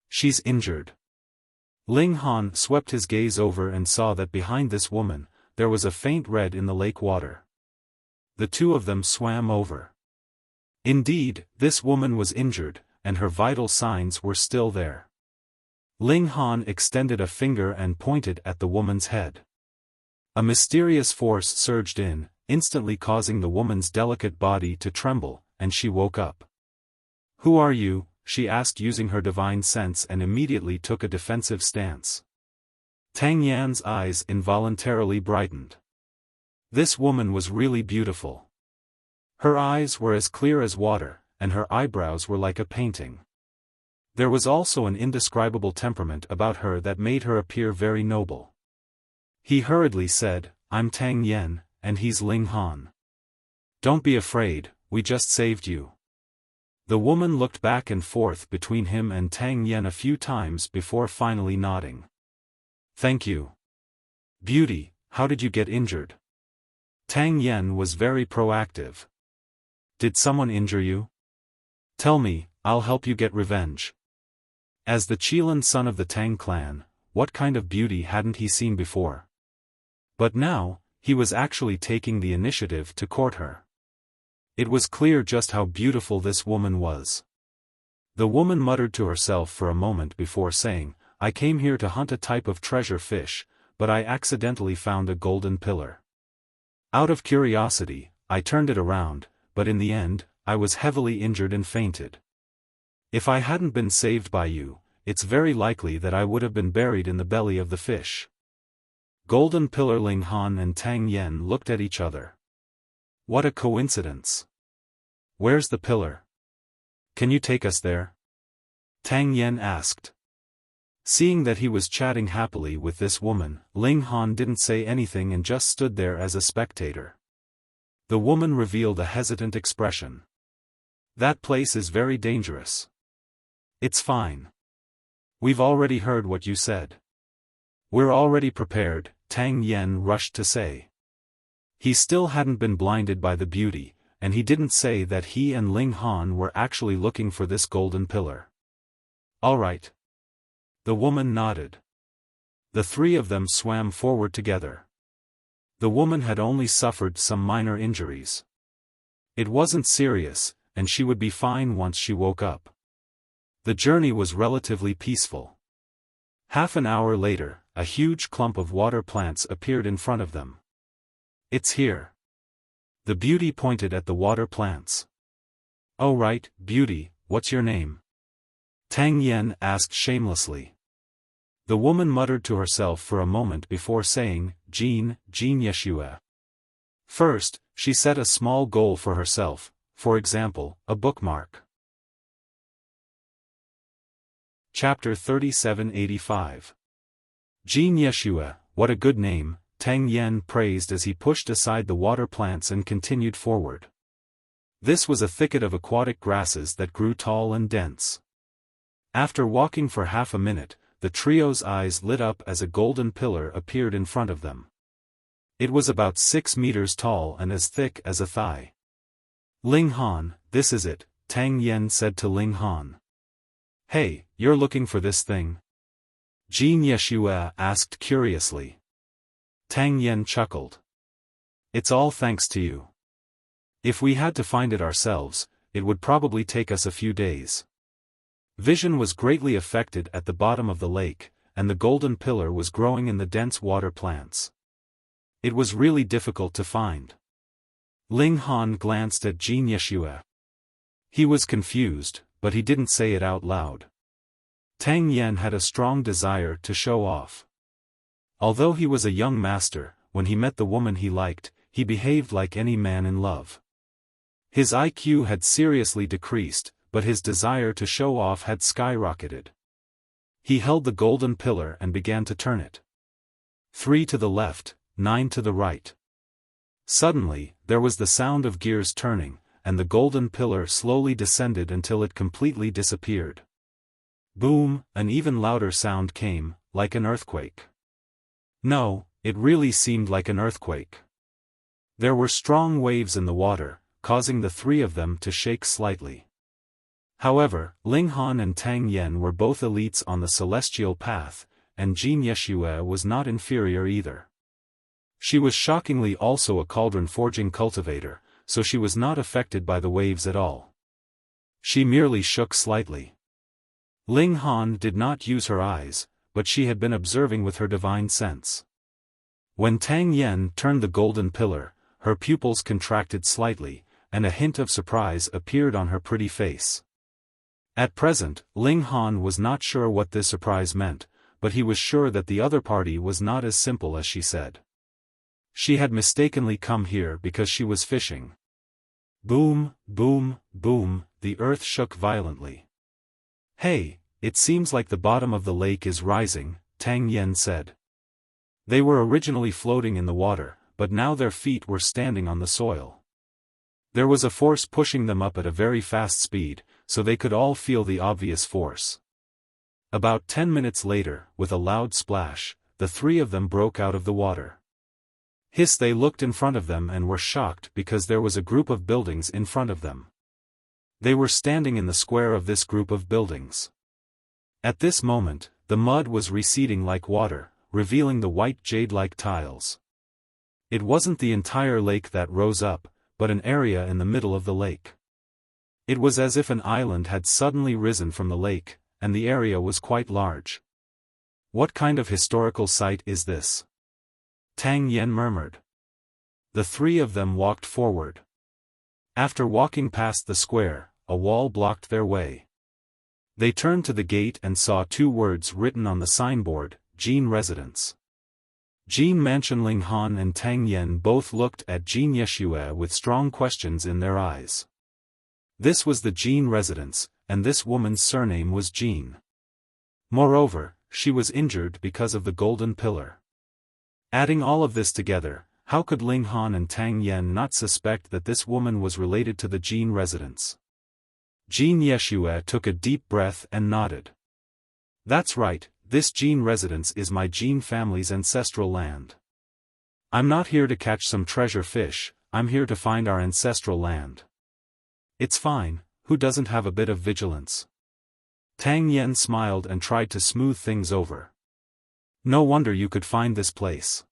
She's injured. Ling Han swept his gaze over and saw that behind this woman, there was a faint red in the lake water. The two of them swam over. Indeed, this woman was injured, and her vital signs were still there. Ling Han extended a finger and pointed at the woman's head. A mysterious force surged in, instantly causing the woman's delicate body to tremble, and she woke up. "Who are you?" she asked using her divine sense, and immediately took a defensive stance. Tang Yan's eyes involuntarily brightened. This woman was really beautiful. Her eyes were as clear as water, and her eyebrows were like a painting. There was also an indescribable temperament about her that made her appear very noble. He hurriedly said, "I'm Tang Yan, and he's Ling Han. Don't be afraid, we just saved you." The woman looked back and forth between him and Tang Yan a few times before finally nodding. "Thank you. Beauty, how did you get injured?" Tang Yan was very proactive. "Did someone injure you? Tell me, I'll help you get revenge." As the Qilin son of the Tang clan, what kind of beauty hadn't he seen before? But now, he was actually taking the initiative to court her. It was clear just how beautiful this woman was. The woman muttered to herself for a moment before saying, "I came here to hunt a type of treasure fish, but I accidentally found a golden pillar. Out of curiosity, I turned it around, but in the end, I was heavily injured and fainted. If I hadn't been saved by you, it's very likely that I would have been buried in the belly of the fish." Golden Pillar. Ling Han and Tang Yan looked at each other. What a coincidence. "Where's the pillar? Can you take us there?" Tang Yan asked. Seeing that he was chatting happily with this woman, Ling Han didn't say anything and just stood there as a spectator. The woman revealed a hesitant expression. "That place is very dangerous." "It's fine. We've already heard what you said. We're already prepared," Tang Yan rushed to say. He still hadn't been blinded by the beauty, and he didn't say that he and Ling Han were actually looking for this golden pillar. "All right." The woman nodded. The three of them swam forward together. The woman had only suffered some minor injuries. It wasn't serious, and she would be fine once she woke up. The journey was relatively peaceful. Half an hour later, a huge clump of water plants appeared in front of them. "It's here." The beauty pointed at the water plants. "Oh right, beauty, what's your name?" Tang Yan asked shamelessly. The woman muttered to herself for a moment before saying, Jean Yeshua. First, she set a small goal for herself, for example, a bookmark. Chapter 3785. Jean Yeshua, what a good name, Tang Yan praised as he pushed aside the water plants and continued forward. This was a thicket of aquatic grasses that grew tall and dense. After walking for half a minute, the trio's eyes lit up as a golden pillar appeared in front of them. It was about 6 meters tall and as thick as a thigh. "Ling Han, this is it," Tang Yan said to Ling Han. "Hey, you're looking for this thing?" Jean Yeshua asked curiously. Tang Yan chuckled. "It's all thanks to you. If we had to find it ourselves, it would probably take us a few days." Vision was greatly affected at the bottom of the lake, and the golden pillar was growing in the dense water plants. It was really difficult to find. Ling Han glanced at Jean Yeshua. He was confused, but he didn't say it out loud. Tang Yan had a strong desire to show off. Although he was a young master, when he met the woman he liked, he behaved like any man in love. His IQ had seriously decreased, but his desire to show off had skyrocketed. He held the golden pillar and began to turn it. 3 to the left, 9 to the right. Suddenly, there was the sound of gears turning, and the golden pillar slowly descended until it completely disappeared. Boom, an even louder sound came, like an earthquake. No, it really seemed like an earthquake. There were strong waves in the water, causing the three of them to shake slightly. However, Ling Han and Tang Yan were both elites on the celestial path, and Jean Yeshua was not inferior either. She was shockingly also a cauldron forging cultivator, so she was not affected by the waves at all. She merely shook slightly. Ling Han did not use her eyes, but she had been observing with her divine sense. When Tang Yen turned the golden pillar, her pupils contracted slightly, and a hint of surprise appeared on her pretty face. At present, Ling Han was not sure what this surprise meant, but he was sure that the other party was not as simple as she said. She had mistakenly come here because she was fishing. Boom, boom, boom, the earth shook violently. "Hey, it seems like the bottom of the lake is rising," Tang Yen said. They were originally floating in the water, but now their feet were standing on the soil. There was a force pushing them up at a very fast speed, so they could all feel the obvious force. About 10 minutes later, with a loud splash, the three of them broke out of the water. Hiss! They looked in front of them and were shocked because there was a group of buildings in front of them. They were standing in the square of this group of buildings. At this moment, the mud was receding like water, revealing the white jade-like tiles. It wasn't the entire lake that rose up, but an area in the middle of the lake. It was as if an island had suddenly risen from the lake, and the area was quite large. "What kind of historical site is this?" Tang Yen murmured. The three of them walked forward. After walking past the square, a wall blocked their way. They turned to the gate and saw two words written on the signboard, Jin Residence. Jin Mansion. Ling Han and Tang Yen both looked at Jin Yeshua with strong questions in their eyes. This was the Jin residence, and this woman's surname was Jin. Moreover, she was injured because of the golden pillar. Adding all of this together, how could Ling Han and Tang Yen not suspect that this woman was related to the Jin residence? Jin Yeshua took a deep breath and nodded. "That's right. This Jin residence is my Jin family's ancestral land. I'm not here to catch some treasure fish, I'm here to find our ancestral land. It's fine, who doesn't have a bit of vigilance?" Tang Yen smiled and tried to smooth things over. "No wonder you could find this place.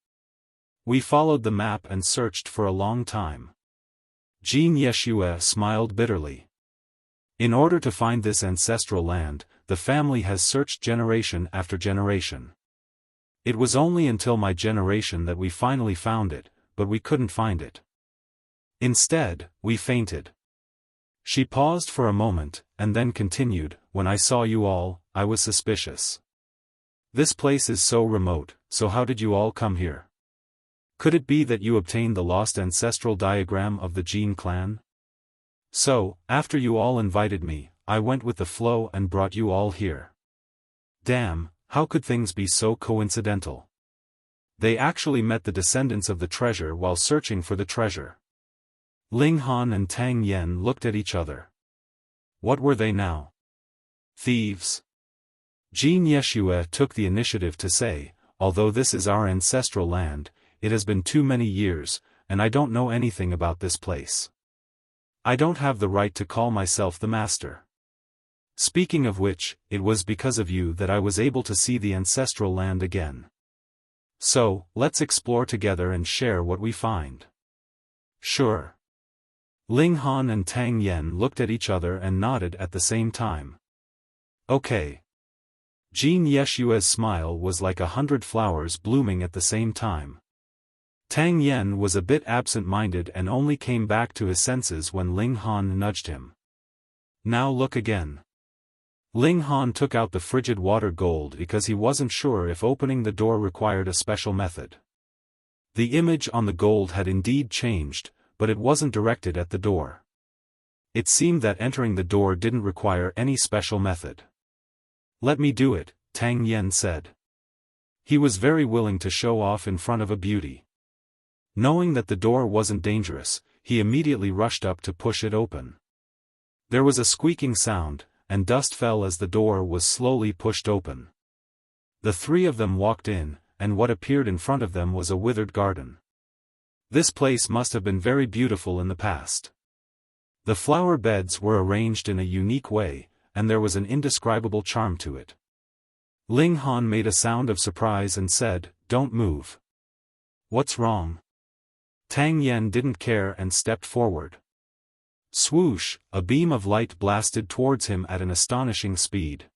We followed the map and searched for a long time." Jin Yeshua smiled bitterly. "In order to find this ancestral land, the family has searched generation after generation. It was only until my generation that we finally found it, but we couldn't find it. Instead, we fainted." She paused for a moment, and then continued, "When I saw you all, I was suspicious. This place is so remote, so how did you all come here? Could it be that you obtained the lost ancestral diagram of the Jin clan? So, after you all invited me, I went with the flow and brought you all here. Damn, how could things be so coincidental? They actually met the descendants of the treasure while searching for the treasure." Ling Han and Tang Yen looked at each other. What were they now? Thieves? Jin Yeshua took the initiative to say, "Although this is our ancestral land, it has been too many years, and I don't know anything about this place. I don't have the right to call myself the master. Speaking of which, it was because of you that I was able to see the ancestral land again. So, let's explore together and share what we find." "Sure." Ling Han and Tang Yen looked at each other and nodded at the same time. "Okay." Jin Yeshua's smile was like 100 flowers blooming at the same time. Tang Yen was a bit absent-minded and only came back to his senses when Ling Han nudged him. "Now look again." Ling Han took out the frigid water gold because he wasn't sure if opening the door required a special method. The image on the gold had indeed changed, but it wasn't directed at the door. It seemed that entering the door didn't require any special method. "Let me do it," Tang Yen said. He was very willing to show off in front of a beauty. Knowing that the door wasn't dangerous, he immediately rushed up to push it open. There was a squeaking sound, and dust fell as the door was slowly pushed open. The three of them walked in, and what appeared in front of them was a withered garden. This place must have been very beautiful in the past. The flower beds were arranged in a unique way, and there was an indescribable charm to it. Ling Han made a sound of surprise and said, "Don't move." "What's wrong?" Tang Yen didn't care and stepped forward. Swoosh, a beam of light blasted towards him at an astonishing speed.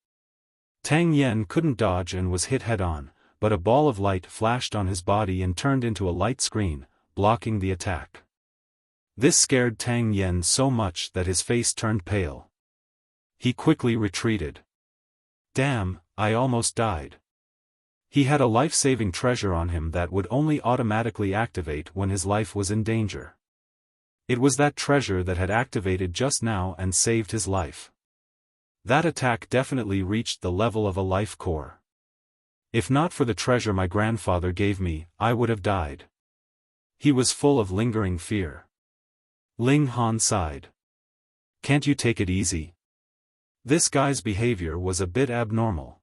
Tang Yen couldn't dodge and was hit head-on, but a ball of light flashed on his body and turned into a light screen, blocking the attack. This scared Tang Yen so much that his face turned pale. He quickly retreated. Damn, I almost died. He had a life-saving treasure on him that would only automatically activate when his life was in danger. It was that treasure that had activated just now and saved his life. That attack definitely reached the level of a life core. If not for the treasure my grandfather gave me, I would have died. He was full of lingering fear. Ling Han sighed. Can't you take it easy? This guy's behavior was a bit abnormal.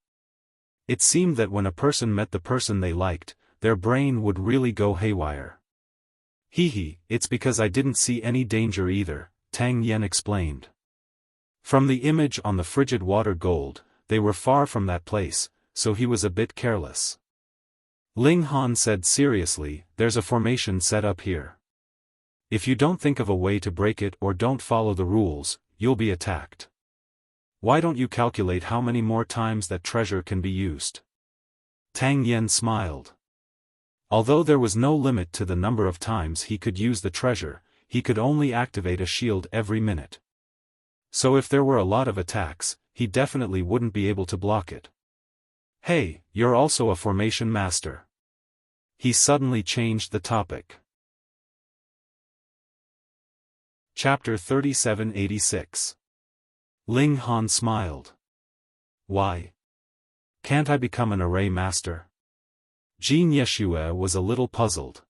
It seemed that when a person met the person they liked, their brain would really go haywire. Hee, it's because I didn't see any danger either, Tang Yen explained. From the image on the frigid water gold, they were far from that place, so he was a bit careless. Ling Han said seriously, there's a formation set up here. If you don't think of a way to break it or don't follow the rules, you'll be attacked. Why don't you calculate how many more times that treasure can be used? Tang Yen smiled. Although there was no limit to the number of times he could use the treasure, he could only activate a shield every minute. So if there were a lot of attacks, he definitely wouldn't be able to block it. Hey, you're also a formation master. He suddenly changed the topic. Chapter 3786. Ling Han smiled. Why? Can't I become an array master? Jin Yeshua was a little puzzled.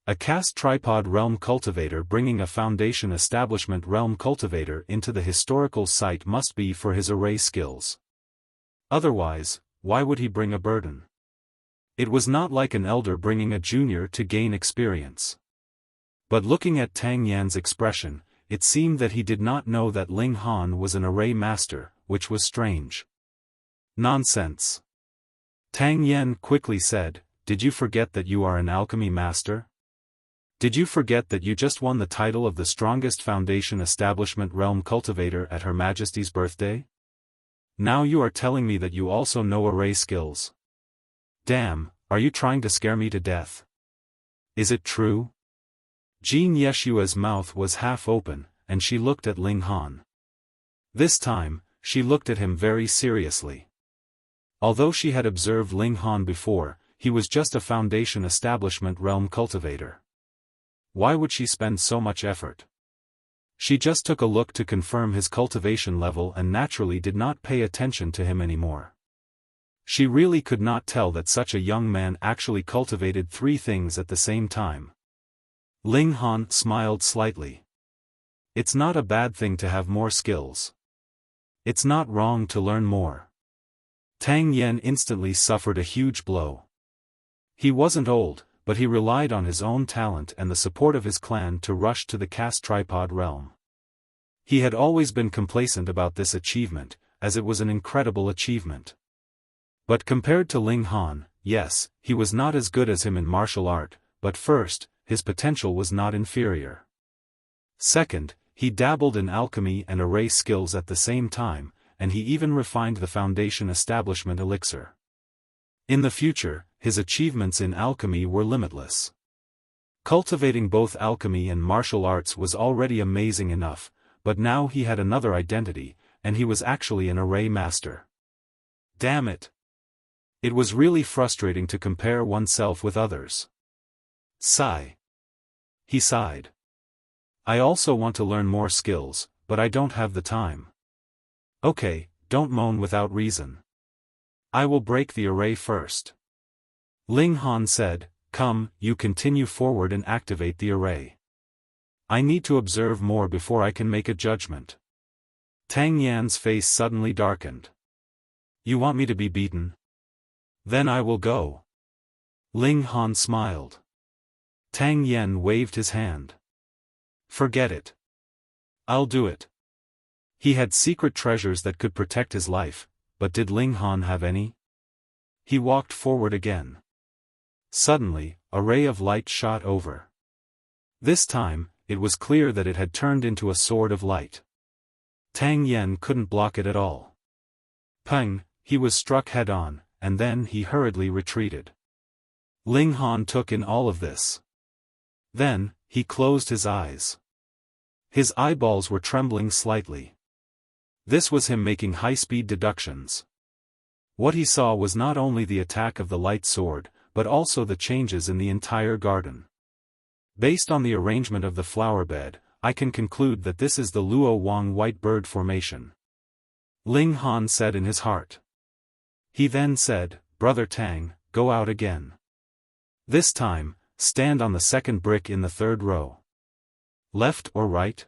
A caste tripod realm cultivator bringing a foundation establishment realm cultivator into the historical site must be for his array skills. Otherwise, why would he bring a burden? It was not like an elder bringing a junior to gain experience. But looking at Tang Yan's expression, it seemed that he did not know that Ling Han was an array master, which was strange. Nonsense. Tang Yan quickly said, did you forget that you are an alchemy master? Did you forget that you just won the title of the strongest foundation establishment realm cultivator at Her Majesty's birthday? Now you are telling me that you also know array skills. Damn, are you trying to scare me to death? Is it true? Jin Yeshua's mouth was half open, and she looked at Ling Han. This time, she looked at him very seriously. Although she had observed Ling Han before, he was just a foundation establishment realm cultivator. Why would she spend so much effort? She just took a look to confirm his cultivation level and naturally did not pay attention to him anymore. She really could not tell that such a young man actually cultivated 3 things at the same time. Ling Han smiled slightly. It's not a bad thing to have more skills. It's not wrong to learn more. Tang Yen instantly suffered a huge blow. He wasn't old, but he relied on his own talent and the support of his clan to rush to the caste tripod realm. He had always been complacent about this achievement, as it was an incredible achievement. But compared to Ling Han, yes, he was not as good as him in martial art, but first, his potential was not inferior. Second, he dabbled in alchemy and array skills at the same time, and he even refined the foundation establishment elixir. In the future, his achievements in alchemy were limitless. Cultivating both alchemy and martial arts was already amazing enough, but now he had another identity, and he was actually an array master. Damn it! It was really frustrating to compare oneself with others. Sigh. He sighed. I also want to learn more skills, but I don't have the time. Okay, don't moan without reason. I will break the array first. Ling Han said, come, you continue forward and activate the array. I need to observe more before I can make a judgment. Tang Yan's face suddenly darkened. You want me to be beaten? Then I will go. Ling Han smiled. Tang Yan waved his hand. Forget it. I'll do it. He had secret treasures that could protect his life, but did Ling Han have any? He walked forward again. Suddenly, a ray of light shot over. This time, it was clear that it had turned into a sword of light. Tang Yen couldn't block it at all. Peng, he was struck head-on, and then he hurriedly retreated. Ling Han took in all of this. Then, he closed his eyes. His eyeballs were trembling slightly. This was him making high-speed deductions. What he saw was not only the attack of the light sword, but also the changes in the entire garden. Based on the arrangement of the flower bed, I can conclude that this is the Luo Wang White Bird Formation. Ling Han said in his heart. He then said, Brother Tang, go out again. This time, stand on the second brick in the third row. Left or right?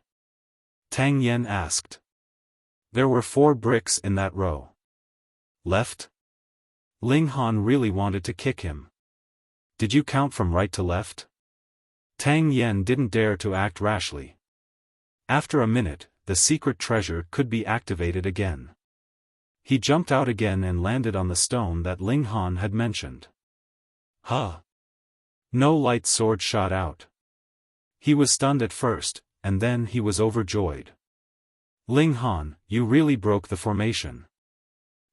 Tang Yen asked. There were 4 bricks in that row. Left? Ling Han really wanted to kick him. Did you count from right to left? Tang Yen didn't dare to act rashly. After a minute, the secret treasure could be activated again. He jumped out again and landed on the stone that Ling Han had mentioned. Huh! No light sword shot out. He was stunned at first, and then he was overjoyed. Ling Han, you really broke the formation.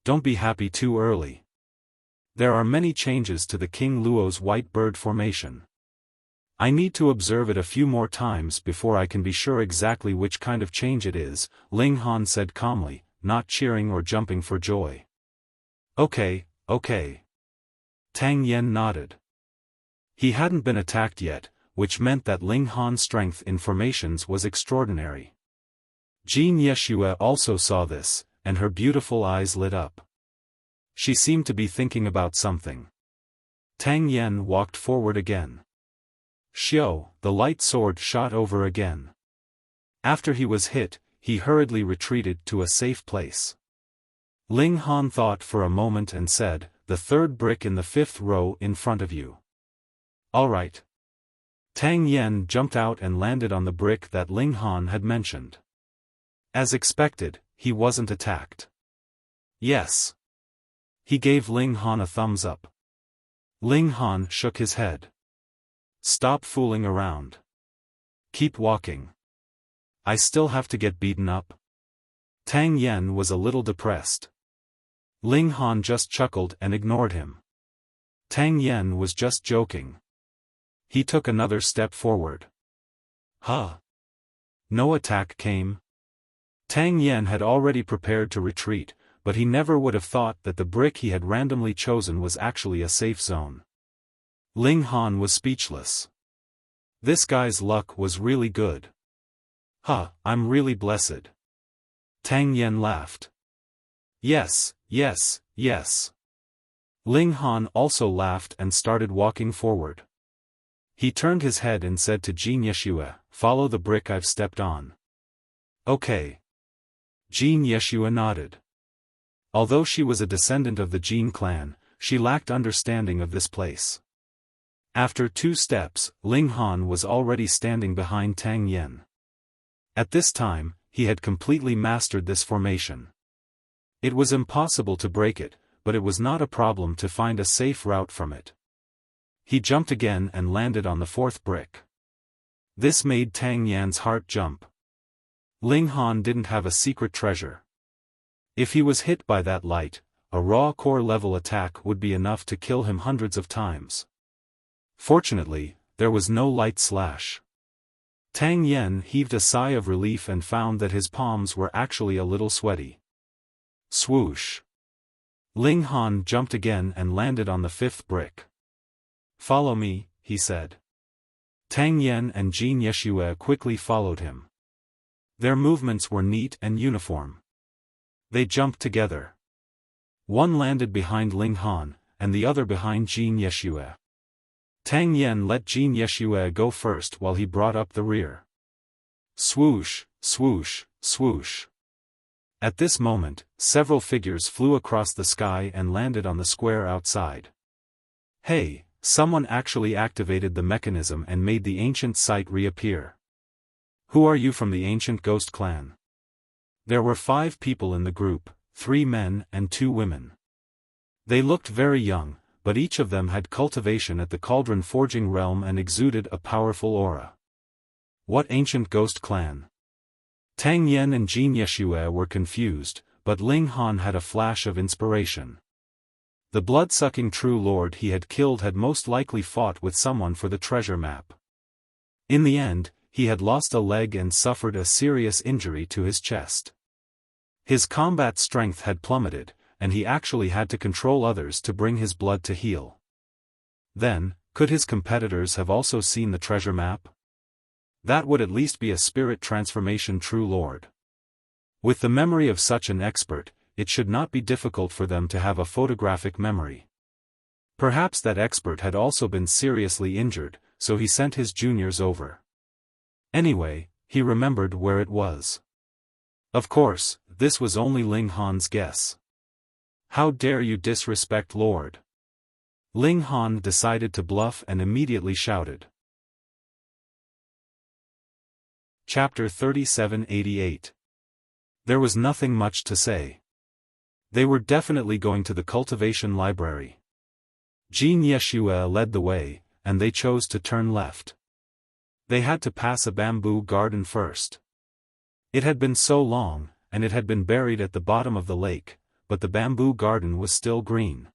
Don't be happy too early. There are many changes to the King Luo's White Bird Formation. I need to observe it a few more times before I can be sure exactly which kind of change it is, Ling Han said calmly, not cheering or jumping for joy. Okay. Tang Yen nodded. He hadn't been attacked yet, which meant that Ling Han's strength in formations was extraordinary. Jin Yeshua also saw this, and her beautiful eyes lit up. She seemed to be thinking about something. Tang Yen walked forward again. Xiao, the light sword shot over again. After he was hit, he hurriedly retreated to a safe place. Ling Han thought for a moment and said, the third brick in the 5th row in front of you. All right. Tang Yen jumped out and landed on the brick that Ling Han had mentioned. As expected, he wasn't attacked. Yes. He gave Ling Han a thumbs up. Ling Han shook his head. Stop fooling around. Keep walking. I still have to get beaten up. Tang Yen was a little depressed. Ling Han just chuckled and ignored him. Tang Yen was just joking. He took another step forward. Huh? No attack came. Tang Yen had already prepared to retreat, but he never would have thought that the brick he had randomly chosen was actually a safe zone. Ling Han was speechless. This guy's luck was really good. Huh, I'm really blessed. Tang Yen laughed. Yes. Ling Han also laughed and started walking forward. He turned his head and said to Jin Yeshua, follow the brick I've stepped on. Okay. Jin Yeshua nodded. Although she was a descendant of the Jin clan, she lacked understanding of this place. After 2 steps, Ling Han was already standing behind Tang Yen. At this time, he had completely mastered this formation. It was impossible to break it, but it was not a problem to find a safe route from it. He jumped again and landed on the 4th brick. This made Tang Yan's heart jump. Ling Han didn't have a secret treasure. If he was hit by that light, a raw core level attack would be enough to kill him hundreds of times. Fortunately, there was no light slash. Tang Yen heaved a sigh of relief and found that his palms were actually a little sweaty. Swoosh. Ling Han jumped again and landed on the 5th brick. Follow me, he said. Tang Yen and Jin Yeshua quickly followed him. Their movements were neat and uniform. They jumped together. One landed behind Ling Han, and the other behind Jin Yeshua. Tang Yen let Jin Yeshua go first while he brought up the rear. Swoosh, swoosh, swoosh. At this moment, several figures flew across the sky and landed on the square outside. Hey, someone actually activated the mechanism and made the ancient site reappear. Who are you from the ancient ghost clan? There were 5 people in the group, 3 men and 2 women. They looked very young, but each of them had cultivation at the cauldron forging realm and exuded a powerful aura. What ancient ghost clan? Tang Yen and Jin Yeshue were confused, but Ling Han had a flash of inspiration. The blood-sucking true lord he had killed had most likely fought with someone for the treasure map. In the end, he had lost a leg and suffered a serious injury to his chest. His combat strength had plummeted, and he actually had to control others to bring his blood to heal. Then, could his competitors have also seen the treasure map? That would at least be a spirit transformation true lord. With the memory of such an expert, it should not be difficult for them to have a photographic memory. Perhaps that expert had also been seriously injured, so he sent his juniors over. Anyway, he remembered where it was. Of course, this was only Ling Han's guess. How dare you disrespect Lord? Ling Han decided to bluff and immediately shouted. Chapter 3788. There was nothing much to say. They were definitely going to the cultivation library. Jin Yeshue led the way, and they chose to turn left. They had to pass a bamboo garden first. It had been so long, and it had been buried at the bottom of the lake, but the bamboo garden was still green.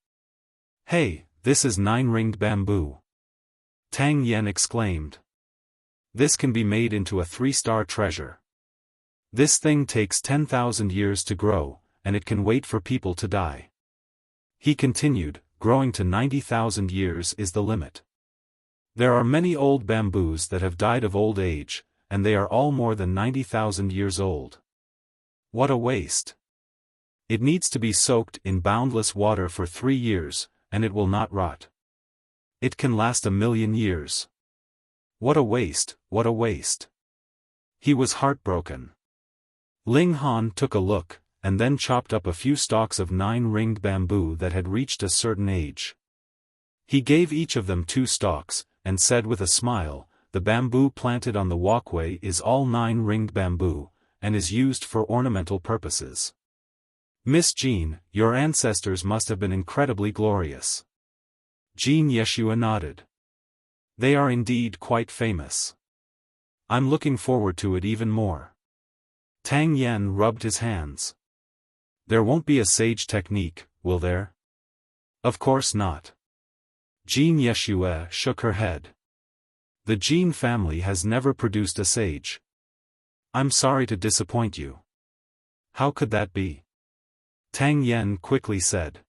Hey, this is 9-ringed bamboo! Tang Yen exclaimed. This can be made into a 3-star treasure. This thing takes 10,000 years to grow, and it can wait for people to die. He continued, growing to 90,000 years is the limit. There are many old bamboos that have died of old age, and they are all more than 90,000 years old. What a waste! It needs to be soaked in boundless water for 3 years, and it will not rot. It can last 1,000,000 years. What a waste, what a waste! He was heartbroken. Ling Han took a look, and then chopped up a few stalks of 9-ringed bamboo that had reached a certain age. He gave each of them 2 stalks, and said with a smile, the bamboo planted on the walkway is all 9-ringed bamboo, and is used for ornamental purposes. Miss Jean, your ancestors must have been incredibly glorious. Jin Yeshue nodded. They are indeed quite famous. I'm looking forward to it even more. Tang Yen rubbed his hands. There won't be a sage technique, will there? Of course not. Jin Yeshue shook her head. The Jin family has never produced a sage. I'm sorry to disappoint you. How could that be? Tang Yen quickly said.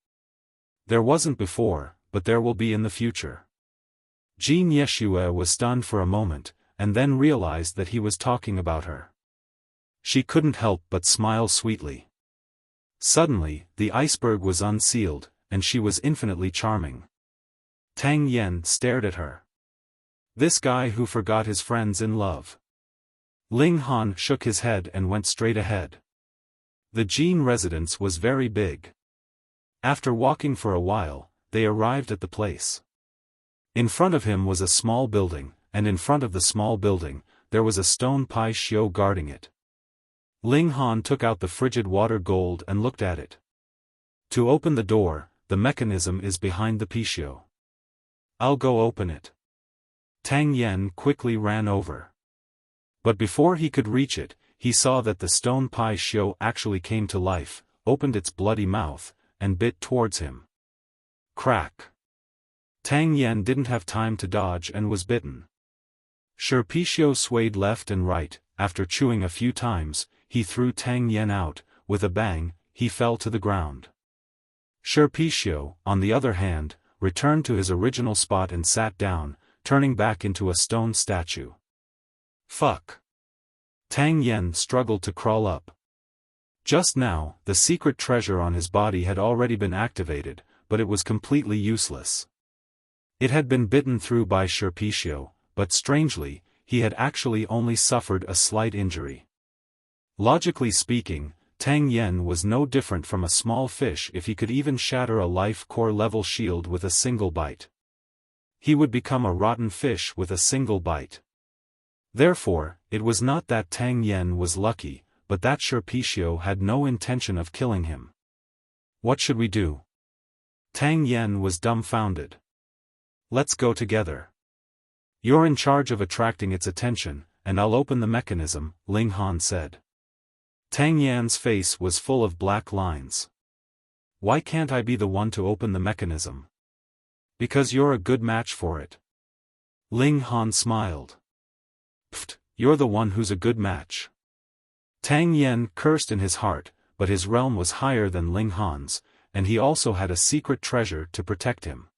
There wasn't before, but there will be in the future. Jin Yeshue was stunned for a moment, and then realized that he was talking about her. She couldn't help but smile sweetly. Suddenly, the iceberg was unsealed, and she was infinitely charming. Tang Yen stared at her. This guy who forgot his friends in love. Ling Han shook his head and went straight ahead. The Jin residence was very big. After walking for a while, they arrived at the place. In front of him was a small building, and in front of the small building, there was a stone pai shio guarding it. Ling Han took out the frigid water gold and looked at it. To open the door, the mechanism is behind the pishio. I'll go open it. Tang Yen quickly ran over. But before he could reach it, he saw that the stone pai shio actually came to life, opened its bloody mouth, and bit towards him. Crack! Tang Yen didn't have time to dodge and was bitten. Pishio swayed left and right. After chewing a few times, he threw Tang Yen out. With a bang, he fell to the ground. Pishio, on the other hand, returned to his original spot and sat down, turning back into a stone statue. Fuck! Tang Yen struggled to crawl up. Just now, the secret treasure on his body had already been activated, but it was completely useless. It had been bitten through by Pishio, but strangely, he had actually only suffered a slight injury. Logically speaking, Tang Yen was no different from a small fish if he could even shatter a life core level shield with a single bite. He would become a rotten fish with a single bite. Therefore, it was not that Tang Yen was lucky, but that Pishio had no intention of killing him. What should we do? Tang Yen was dumbfounded. Let's go together. You're in charge of attracting its attention, and I'll open the mechanism," Ling Han said. Tang Yan's face was full of black lines. "Why can't I be the one to open the mechanism?" "Because you're a good match for it." Ling Han smiled. "Pfft, you're the one who's a good match." Tang Yan cursed in his heart, but his realm was higher than Ling Han's, and he also had a secret treasure to protect him.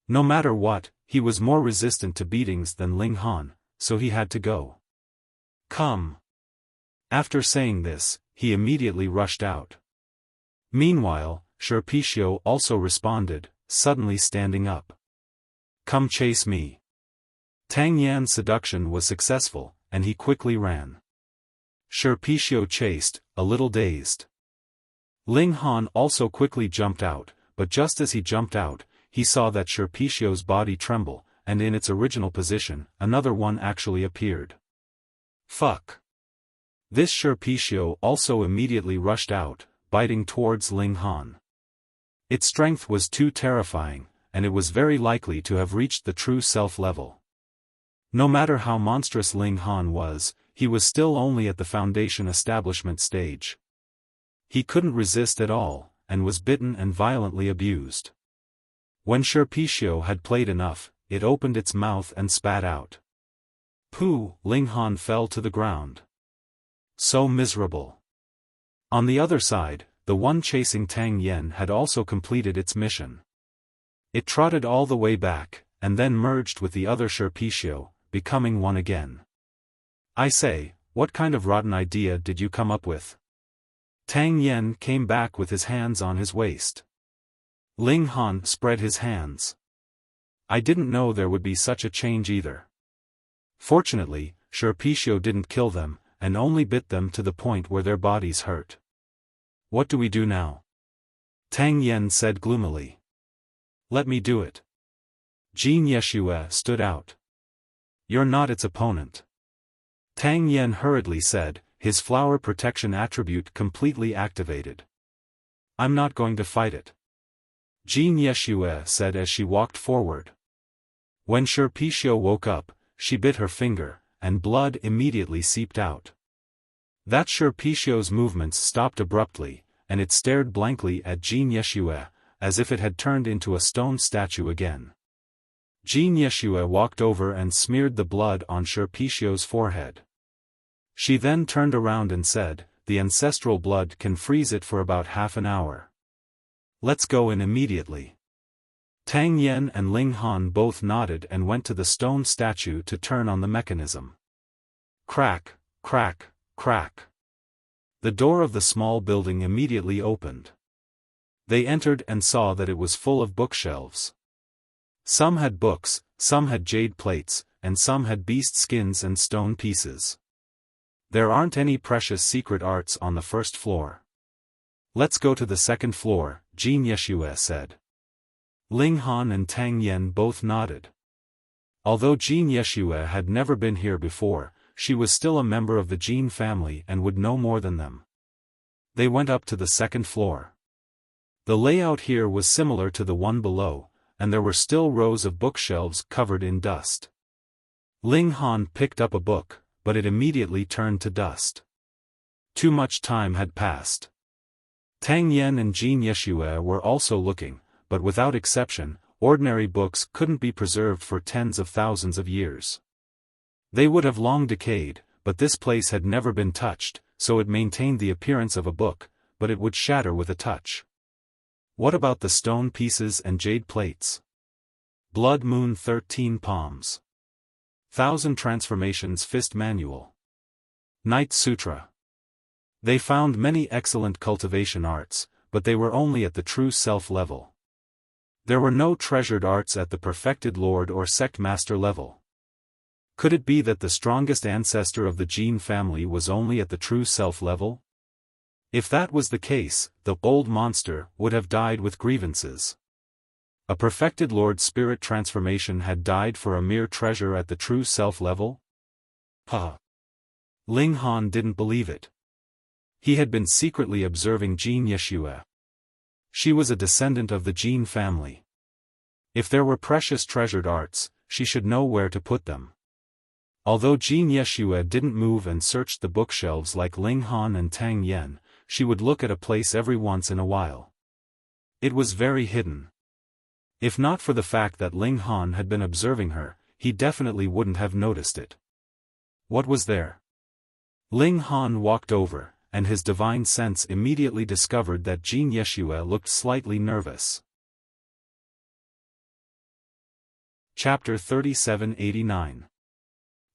No matter what, he was more resistant to beatings than Ling Han, so he had to go. "Come." After saying this, he immediately rushed out. Meanwhile, Xiaofan also responded, suddenly standing up. "Come chase me." Tang Yan's seduction was successful, and he quickly ran. Xiaofan chased, a little dazed. Ling Han also quickly jumped out, but just as he jumped out, he saw that Xiaofan's body tremble, and in its original position, another one actually appeared. "Fuck." This Xiaofan also immediately rushed out, biting towards Ling Han. Its strength was too terrifying, and it was very likely to have reached the true self level. No matter how monstrous Ling Han was, he was still only at the foundation establishment stage. He couldn't resist at all, and was bitten and violently abused. When Xiaofan had played enough, it opened its mouth and spat out. "Pooh!" Ling Han fell to the ground. So miserable. On the other side, the one chasing Tang Yan had also completed its mission. It trotted all the way back, and then merged with the other Xiaofan, becoming one again. "I say, what kind of rotten idea did you come up with?" Tang Yan came back with his hands on his waist. Ling Han spread his hands. "I didn't know there would be such a change either." Fortunately, Xiaofan didn't kill them, and only bit them to the point where their bodies hurt. "What do we do now?" Tang Yan said gloomily. "Let me do it." Jin Yeshua stood out. "You're not its opponent." Tang Yan hurriedly said, his flower protection attribute completely activated. "I'm not going to fight it." Jin Yeshua said as she walked forward. When Xiaofan woke up, she bit her finger, and blood immediately seeped out. That Xiaofan's movements stopped abruptly, and it stared blankly at Jin Yeshua, as if it had turned into a stone statue again. Jin Yeshua walked over and smeared the blood on Xiaofan's forehead. She then turned around and said, "The ancestral blood can freeze it for about half an hour. Let's go in immediately." Tang Yan and Ling Han both nodded and went to the stone statue to turn on the mechanism. Crack, crack, crack. The door of the small building immediately opened. They entered and saw that it was full of bookshelves. Some had books, some had jade plates, and some had beast skins and stone pieces. "There aren't any precious secret arts on the first floor. Let's go to the second floor," Jin Yeshua said. Ling Han and Tang Yan both nodded. Although Jin Yeshua had never been here before, she was still a member of the Jin family and would know more than them. They went up to the second floor. The layout here was similar to the one below, and there were still rows of bookshelves covered in dust. Ling Han picked up a book, but it immediately turned to dust. Too much time had passed. Tang Yan and Jin Yeshua were also looking, but without exception, ordinary books couldn't be preserved for tens of thousands of years. They would have long decayed, but this place had never been touched, so it maintained the appearance of a book, but it would shatter with a touch. What about the stone pieces and jade plates? Blood Moon 13 Palms. 1000 Transformations Fist Manual. Night Sutra. They found many excellent cultivation arts, but they were only at the true self level. There were no treasured arts at the perfected lord or sect master level. Could it be that the strongest ancestor of the Jin family was only at the true self level? If that was the case, the old monster would have died with grievances. A perfected lord spirit transformation had died for a mere treasure at the true self level? Ling Han didn't believe it. He had been secretly observing Jin Yeshua. She was a descendant of the Jin family. If there were precious treasured arts, she should know where to put them. Although Jin Yeshua didn't move and searched the bookshelves like Ling Han and Tang Yen, she would look at a place every once in a while. It was very hidden. If not for the fact that Ling Han had been observing her, he definitely wouldn't have noticed it. What was there? Ling Han walked over, and his divine sense immediately discovered that Jin Yeshua looked slightly nervous. Chapter 3789.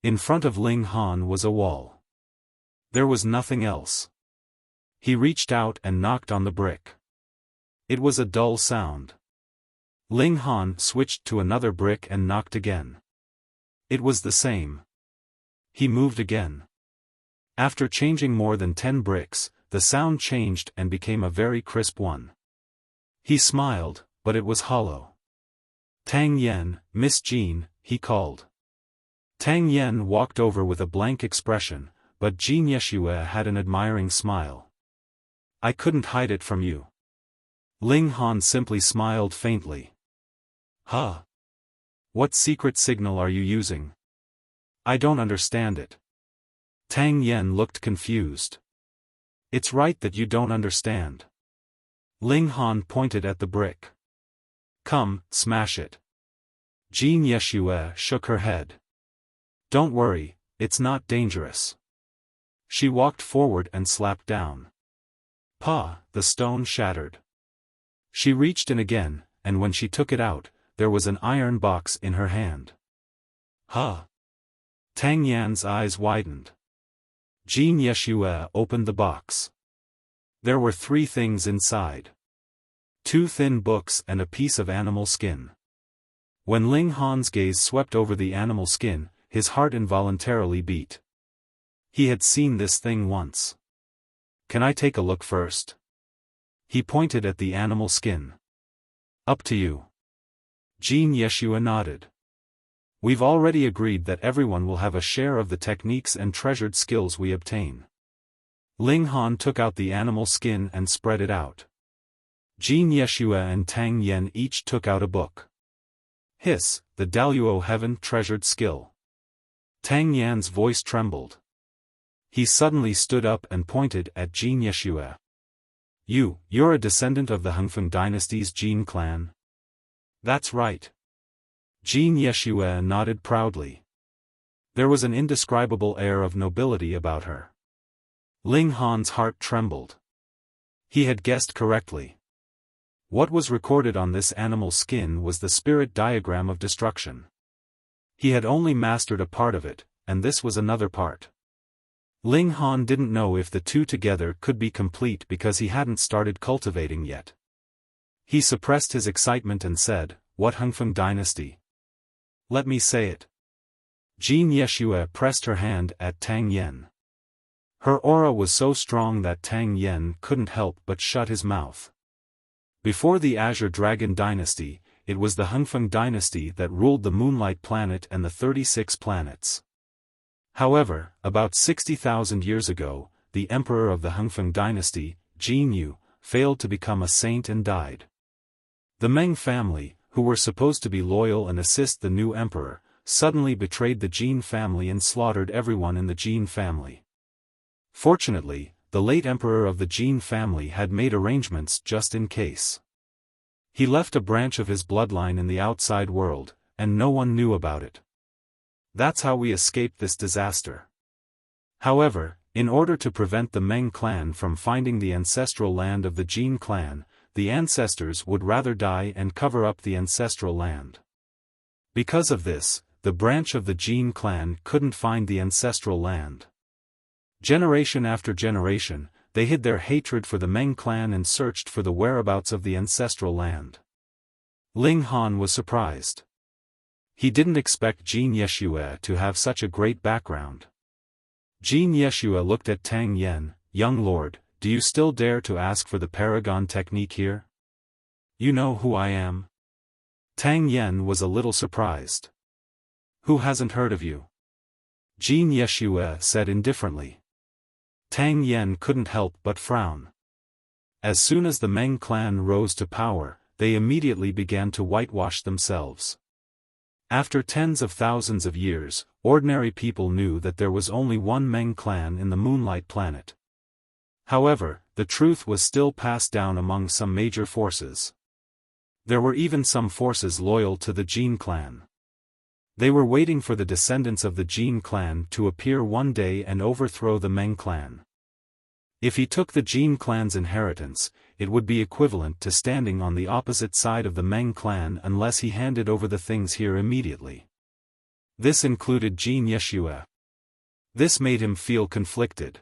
In front of Ling Han was a wall. There was nothing else. He reached out and knocked on the brick. It was a dull sound. Ling Han switched to another brick and knocked again. It was the same. He moved again. After changing more than 10 bricks, the sound changed and became a very crisp one. He smiled, but it was hollow. "Tang Yen, Miss Jean," he called. Tang Yen walked over with a blank expression, but Jin Yeshua had an admiring smile. "I couldn't hide it from you." Ling Han simply smiled faintly. "Huh? What secret signal are you using? I don't understand it." Tang Yen looked confused. "It's right that you don't understand." Ling Han pointed at the brick. "Come, smash it." Jin Yeshua shook her head. "Don't worry, it's not dangerous." She walked forward and slapped down. Pa! The stone shattered. She reached in again, and when she took it out, there was an iron box in her hand. "Huh?" Tang Yan's eyes widened. Jin Yeshua opened the box. There were 3 things inside. 2 thin books and a piece of animal skin. When Ling Han's gaze swept over the animal skin, his heart involuntarily beat. He had seen this thing once. "Can I take a look first?" He pointed at the animal skin. "Up to you." Jin Yeshua nodded. "We've already agreed that everyone will have a share of the techniques and treasured skills we obtain." Ling Han took out the animal skin and spread it out. Jin Yeshua and Tang Yen each took out a book. "Hiss, the Daluo Heaven treasured skill." Tang Yan's voice trembled. He suddenly stood up and pointed at Jin Yeshua. You're a descendant of the Hengfeng dynasty's Jin clan?" "That's right." Jin Yeshua nodded proudly. There was an indescribable air of nobility about her. Ling Han's heart trembled. He had guessed correctly. What was recorded on this animal skin was the spirit diagram of destruction. He had only mastered a part of it, and this was another part. Ling Han didn't know if the 2 together could be complete because he hadn't started cultivating yet. He suppressed his excitement and said, "What Hengfeng dynasty?" "Let me say it." Jin Yeshua pressed her hand at Tang Yen. Her aura was so strong that Tang Yen couldn't help but shut his mouth. Before the Azure Dragon dynasty, it was the Hengfeng dynasty that ruled the Moonlight planet and the 36 planets. However, about 60,000 years ago, the emperor of the Hengfeng dynasty, Jin Yu, failed to become a saint and died. The Meng family, who were supposed to be loyal and assist the new emperor, suddenly betrayed the Jin family and slaughtered everyone in the Jin family. Fortunately, the late emperor of the Jin family had made arrangements just in case. He left a branch of his bloodline in the outside world, and no one knew about it. That's how we escaped this disaster. However, in order to prevent the Meng clan from finding the ancestral land of the Jin clan, the ancestors would rather die and cover up the ancestral land. Because of this, the branch of the Jin clan couldn't find the ancestral land. Generation after generation, they hid their hatred for the Meng clan and searched for the whereabouts of the ancestral land. Ling Han was surprised. He didn't expect Jin Yeshua to have such a great background. Jin Yeshua looked at Tang Yen. "Young lord, do you still dare to ask for the paragon technique here? You know who I am?" Tang Yen was a little surprised. "Who hasn't heard of you?" Jin Yeshua said indifferently. Tang Yen couldn't help but frown. As soon as the Meng clan rose to power, they immediately began to whitewash themselves. After tens of thousands of years, ordinary people knew that there was only one Meng clan in the Moonlight Planet. However, the truth was still passed down among some major forces. There were even some forces loyal to the Jin clan. They were waiting for the descendants of the Jin clan to appear one day and overthrow the Meng clan. If he took the Jin clan's inheritance, it would be equivalent to standing on the opposite side of the Meng clan unless he handed over the things here immediately. This included Jin Yeshua. This made him feel conflicted.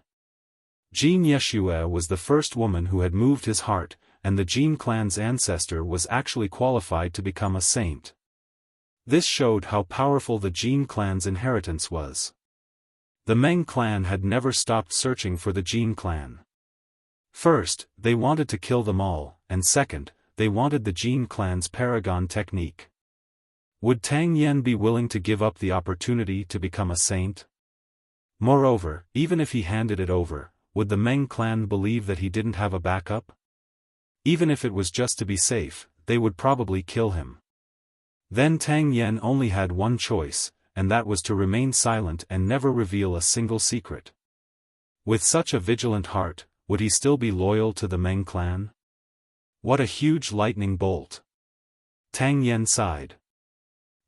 Jin Yeshua was the first woman who had moved his heart, and the Jin clan's ancestor was actually qualified to become a saint. This showed how powerful the Jin clan's inheritance was. The Meng clan had never stopped searching for the Jin clan. First, they wanted to kill them all, and second, they wanted the Jin clan's paragon technique. Would Tang Yen be willing to give up the opportunity to become a saint? Moreover, even if he handed it over, would the Meng clan believe that he didn't have a backup? Even if it was just to be safe, they would probably kill him. Then Tang Yen only had one choice, and that was to remain silent and never reveal a single secret. With such a vigilant heart, would he still be loyal to the Meng clan? What a huge lightning bolt! Tang Yen sighed.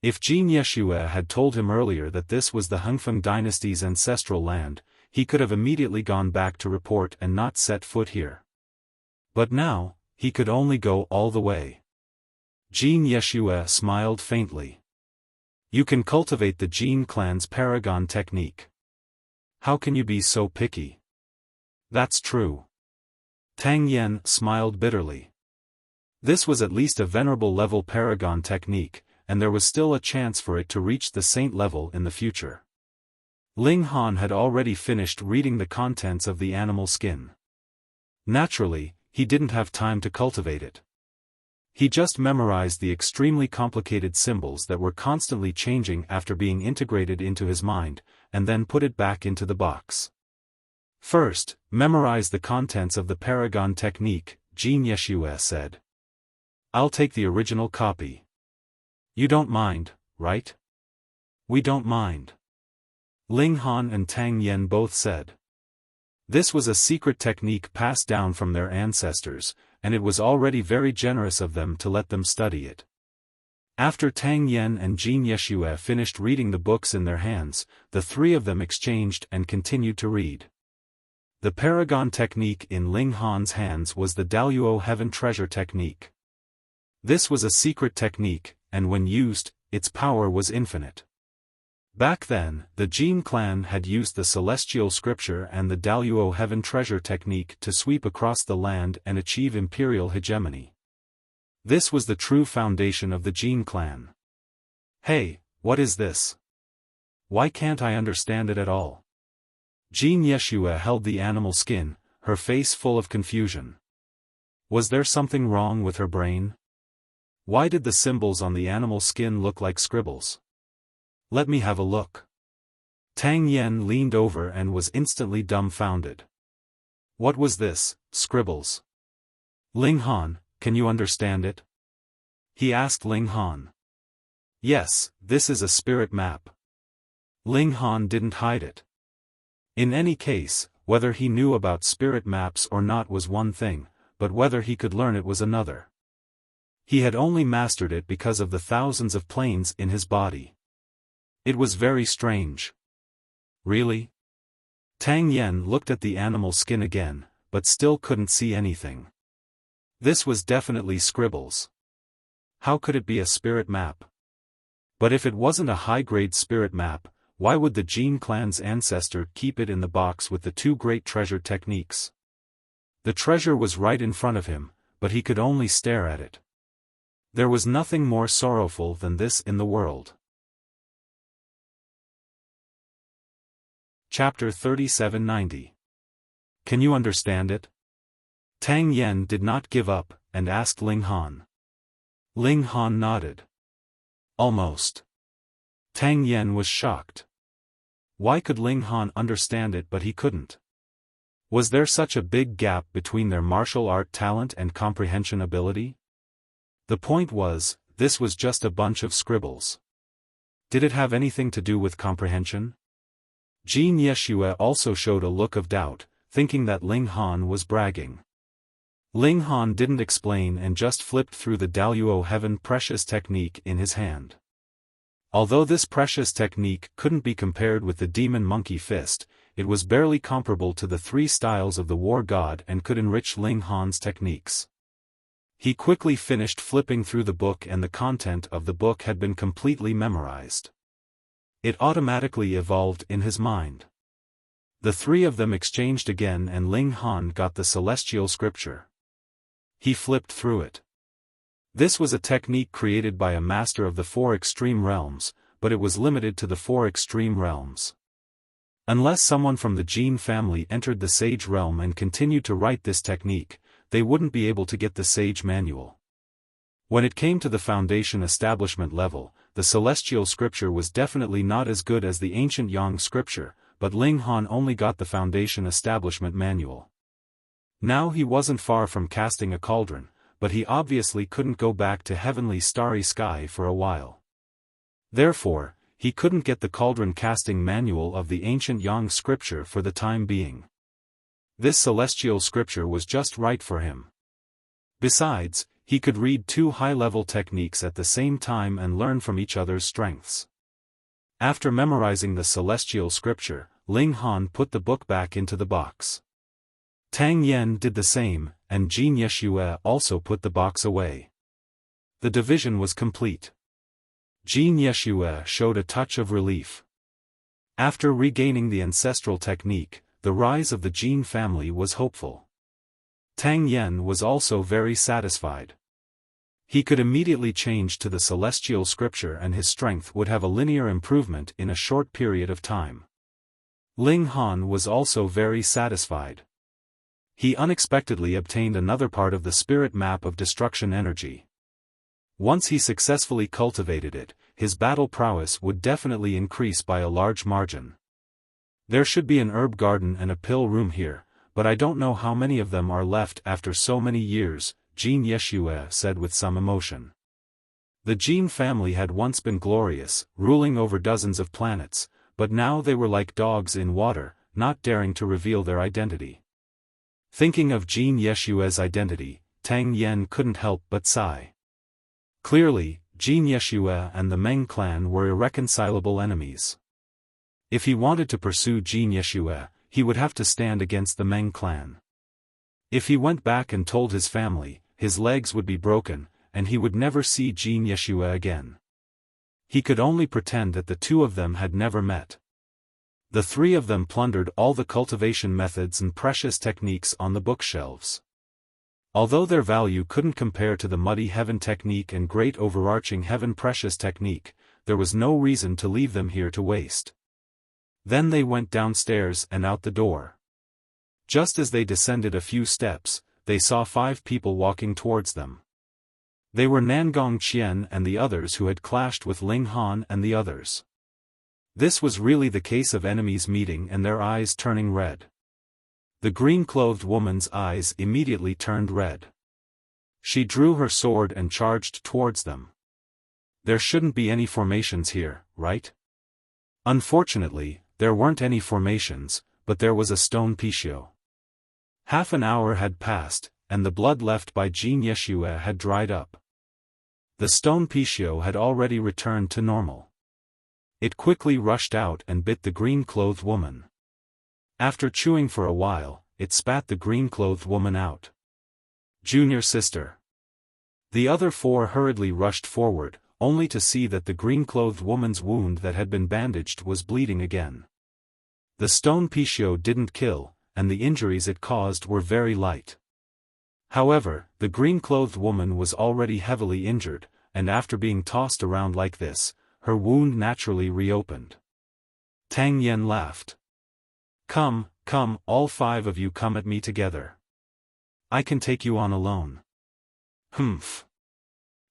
If Jin Yeshua had told him earlier that this was the Hengfeng dynasty's ancestral land, he could have immediately gone back to report and not set foot here. But now, he could only go all the way. Jin Yeshua smiled faintly. You can cultivate the Jin clan's paragon technique. How can you be so picky? That's true. Tang Yen smiled bitterly. This was at least a venerable level paragon technique, and there was still a chance for it to reach the saint level in the future. Ling Han had already finished reading the contents of the animal skin. Naturally, he didn't have time to cultivate it. He just memorized the extremely complicated symbols that were constantly changing after being integrated into his mind, and then put it back into the box. First, memorize the contents of the paragon technique, Jin Yeshua said. I'll take the original copy. You don't mind, right? We don't mind. Ling Han and Tang Yen both said. This was a secret technique passed down from their ancestors, and it was already very generous of them to let them study it. After Tang Yen and Jin Yeshua finished reading the books in their hands, the three of them exchanged and continued to read. The paragon technique in Ling Han's hands was the Daluo Heaven Treasure technique. This was a secret technique, and when used, its power was infinite. Back then, the Jin clan had used the Celestial Scripture and the Daluo Heaven Treasure technique to sweep across the land and achieve imperial hegemony. This was the true foundation of the Jin clan. Hey, what is this? Why can't I understand it at all? Jin Yeshua held the animal skin, her face full of confusion. Was there something wrong with her brain? Why did the symbols on the animal skin look like scribbles? Let me have a look. Tang Yen leaned over and was instantly dumbfounded. What was this, scribbles? Ling Han, can you understand it? He asked Ling Han. Yes, this is a spirit map. Ling Han didn't hide it. In any case, whether he knew about spirit maps or not was one thing, but whether he could learn it was another. He had only mastered it because of the thousands of planes in his body. It was very strange. Really? Tang Yen looked at the animal skin again, but still couldn't see anything. This was definitely scribbles. How could it be a spirit map? But if it wasn't a high-grade spirit map, why would the Jin clan's ancestor keep it in the box with the two great treasure techniques? The treasure was right in front of him, but he could only stare at it. There was nothing more sorrowful than this in the world. Chapter 3790. Can you understand it? Tang Yen did not give up, and asked Ling Han. Ling Han nodded. Almost. Tang Yen was shocked. Why could Ling Han understand it but he couldn't? Was there such a big gap between their martial art talent and comprehension ability? The point was, this was just a bunch of scribbles. Did it have anything to do with comprehension? Jin Yeshua also showed a look of doubt, thinking that Ling Han was bragging. Ling Han didn't explain and just flipped through the Daluo Heaven Precious technique in his hand. Although this precious technique couldn't be compared with the Demon Monkey Fist, it was barely comparable to the 3 styles of the War God and could enrich Ling Han's techniques. He quickly finished flipping through the book and the content of the book had been completely memorized. It automatically evolved in his mind. The 3 of them exchanged again and Ling Han got the celestial scripture. He flipped through it. This was a technique created by a master of the 4 extreme realms, but it was limited to the 4 extreme realms. Unless someone from the Jin family entered the Sage realm and continued to write this technique, they wouldn't be able to get the Sage manual. When it came to the foundation establishment level, the celestial scripture was definitely not as good as the ancient Yang scripture, but Ling Han only got the foundation establishment manual. Now he wasn't far from casting a cauldron, but he obviously couldn't go back to heavenly starry sky for a while. Therefore, he couldn't get the cauldron casting manual of the ancient Yang scripture for the time being. This celestial scripture was just right for him. Besides, he could read 2 high-level techniques at the same time and learn from each other's strengths. After memorizing the celestial scripture, Ling Han put the book back into the box. Tang Yen did the same, and Jin Yeshua also put the box away. The division was complete. Jin Yeshua showed a touch of relief. After regaining the ancestral technique, the rise of the Jin family was hopeful. Tang Yen was also very satisfied. He could immediately change to the celestial scripture and his strength would have a linear improvement in a short period of time. Ling Han was also very satisfied. He unexpectedly obtained another part of the spirit map of destruction energy. Once he successfully cultivated it, his battle prowess would definitely increase by a large margin. There should be an herb garden and a pill room here, but I don't know how many of them are left after so many years, Jin Yeshua said with some emotion. The Jin family had once been glorious, ruling over dozens of planets, but now they were like dogs in water, not daring to reveal their identity. Thinking of Jin Yeshua's identity, Tang Yen couldn't help but sigh. Clearly, Jin Yeshua and the Meng clan were irreconcilable enemies. If he wanted to pursue Jin Yeshua, he would have to stand against the Meng clan. If he went back and told his family, his legs would be broken, and he would never see Jin Yeshua again. He could only pretend that the 2 of them had never met. The 3 of them plundered all the cultivation methods and precious techniques on the bookshelves. Although their value couldn't compare to the Muddy Heaven technique and Great Overarching Heaven Precious technique, there was no reason to leave them here to waste. Then they went downstairs and out the door. Just as they descended a few steps, they saw 5 people walking towards them. They were Nangong Qian and the others who had clashed with Ling Han and the others. This was really the case of enemies meeting and their eyes turning red. The green-clothed woman's eyes immediately turned red. She drew her sword and charged towards them. There shouldn't be any formations here, right? Unfortunately, there weren't any formations, but there was a stone Pishio. Half an hour had passed, and the blood left by Jin Yeshua had dried up. The stone Pishio had already returned to normal. It quickly rushed out and bit the green-clothed woman. After chewing for a while, it spat the green-clothed woman out. Junior sister. The other 4 hurriedly rushed forward, only to see that the green-clothed woman's wound that had been bandaged was bleeding again. The stone Pishio didn't kill, and the injuries it caused were very light. However, the green-clothed woman was already heavily injured, and after being tossed around like this, her wound naturally reopened. Tang Yen laughed. Come, all 5 of you come at me together. I can take you on alone. Humph.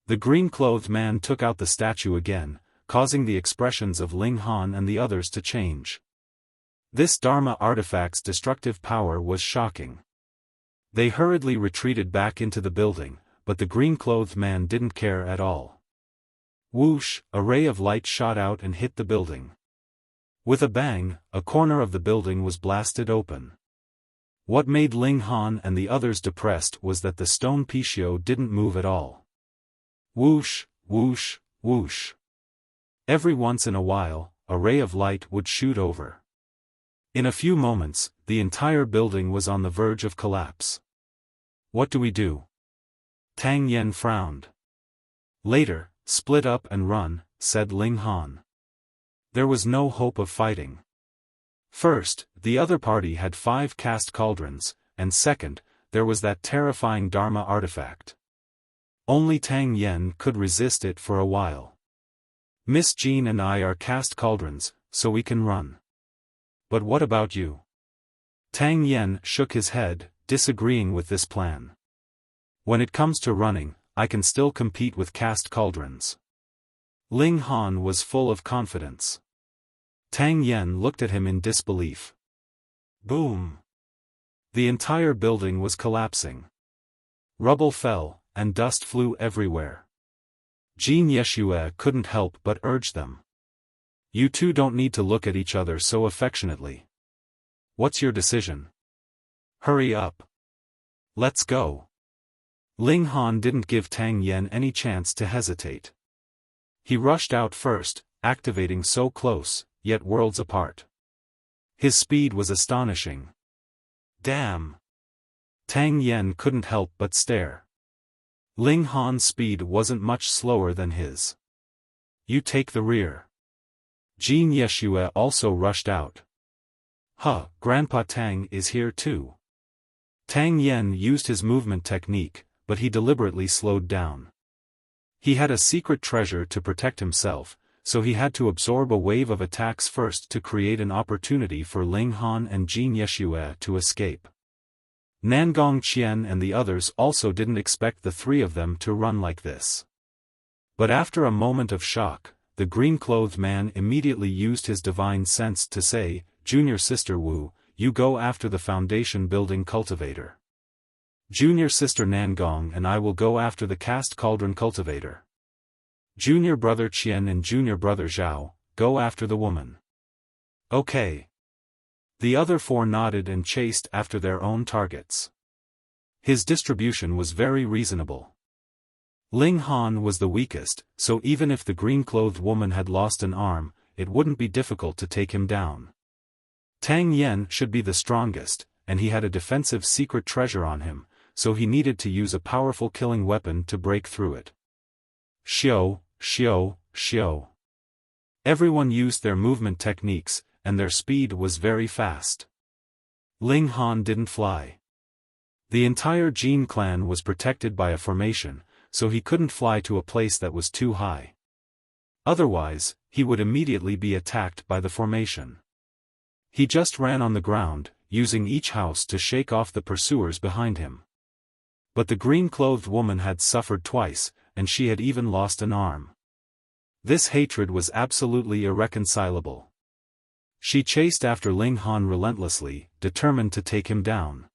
The green-clothed man took out the statue again, causing the expressions of Ling Han and the others to change. This Dharma artifact's destructive power was shocking. They hurriedly retreated back into the building, but the green-clothed man didn't care at all. Whoosh, a ray of light shot out and hit the building. With a bang, a corner of the building was blasted open. What made Ling Han and the others depressed was that the stone Pixiu didn't move at all. Whoosh, whoosh, whoosh. Every once in a while, a ray of light would shoot over. In a few moments, the entire building was on the verge of collapse. What do we do? Tang Yen frowned. Later, split up and run, said Ling Han. There was no hope of fighting. First, the other party had 5 cast cauldrons, and second, there was that terrifying Dharma artifact. Only Tang Yen could resist it for a while. Miss Jean and I are cast cauldrons, so we can run. But what about you? Tang Yen shook his head, disagreeing with this plan. When it comes to running, I can still compete with cast cauldrons. Ling Han was full of confidence. Tang Yen looked at him in disbelief. Boom! The entire building was collapsing. Rubble fell, and dust flew everywhere. Jin Yeshua couldn't help but urge them. You two don't need to look at each other so affectionately. What's your decision? Hurry up. Let's go. Ling Han didn't give Tang Yen any chance to hesitate. He rushed out first, activating so close, yet worlds apart. His speed was astonishing. Damn! Tang Yen couldn't help but stare. Ling Han's speed wasn't much slower than his. You take the rear. Jin Yeshua also rushed out. Huh, Grandpa Tang is here too. Tang Yen used his movement technique, but he deliberately slowed down. He had a secret treasure to protect himself, so he had to absorb a wave of attacks first to create an opportunity for Ling Han and Jin Yeshua to escape. Nangong Qian and the others also didn't expect the 3 of them to run like this. But after a moment of shock, the green-clothed man immediately used his divine sense to say, Junior Sister Wu, you go after the foundation building cultivator. Junior Sister Nangong and I will go after the cast cauldron cultivator. Junior Brother Qian and Junior Brother Zhao, go after the woman. Okay. The other 4 nodded and chased after their own targets. His distribution was very reasonable. Ling Han was the weakest, so even if the green-clothed woman had lost an arm, it wouldn't be difficult to take him down. Tang Yen should be the strongest, and he had a defensive secret treasure on him, so he needed to use a powerful killing weapon to break through it. Xiao, Xiao, Xiao. Everyone used their movement techniques, and their speed was very fast. Ling Han didn't fly. The entire Jin clan was protected by a formation, so he couldn't fly to a place that was too high. Otherwise, he would immediately be attacked by the formation. He just ran on the ground, using each house to shake off the pursuers behind him. But the green-clothed woman had suffered twice, and she had even lost an arm. This hatred was absolutely irreconcilable. She chased after Ling Han relentlessly, determined to take him down.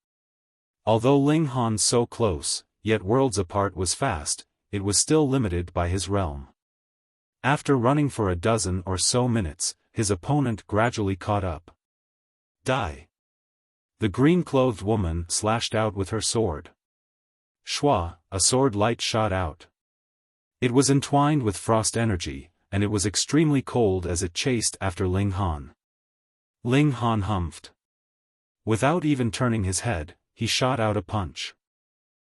Although Ling Han so close, yet worlds apart was fast, it was still limited by his realm. After running for a dozen or so minutes, his opponent gradually caught up. Die! The green-clothed woman slashed out with her sword. Shua, a sword light shot out. It was entwined with frost energy, and it was extremely cold as it chased after Ling Han. Ling Han humphed. Without even turning his head, he shot out a punch.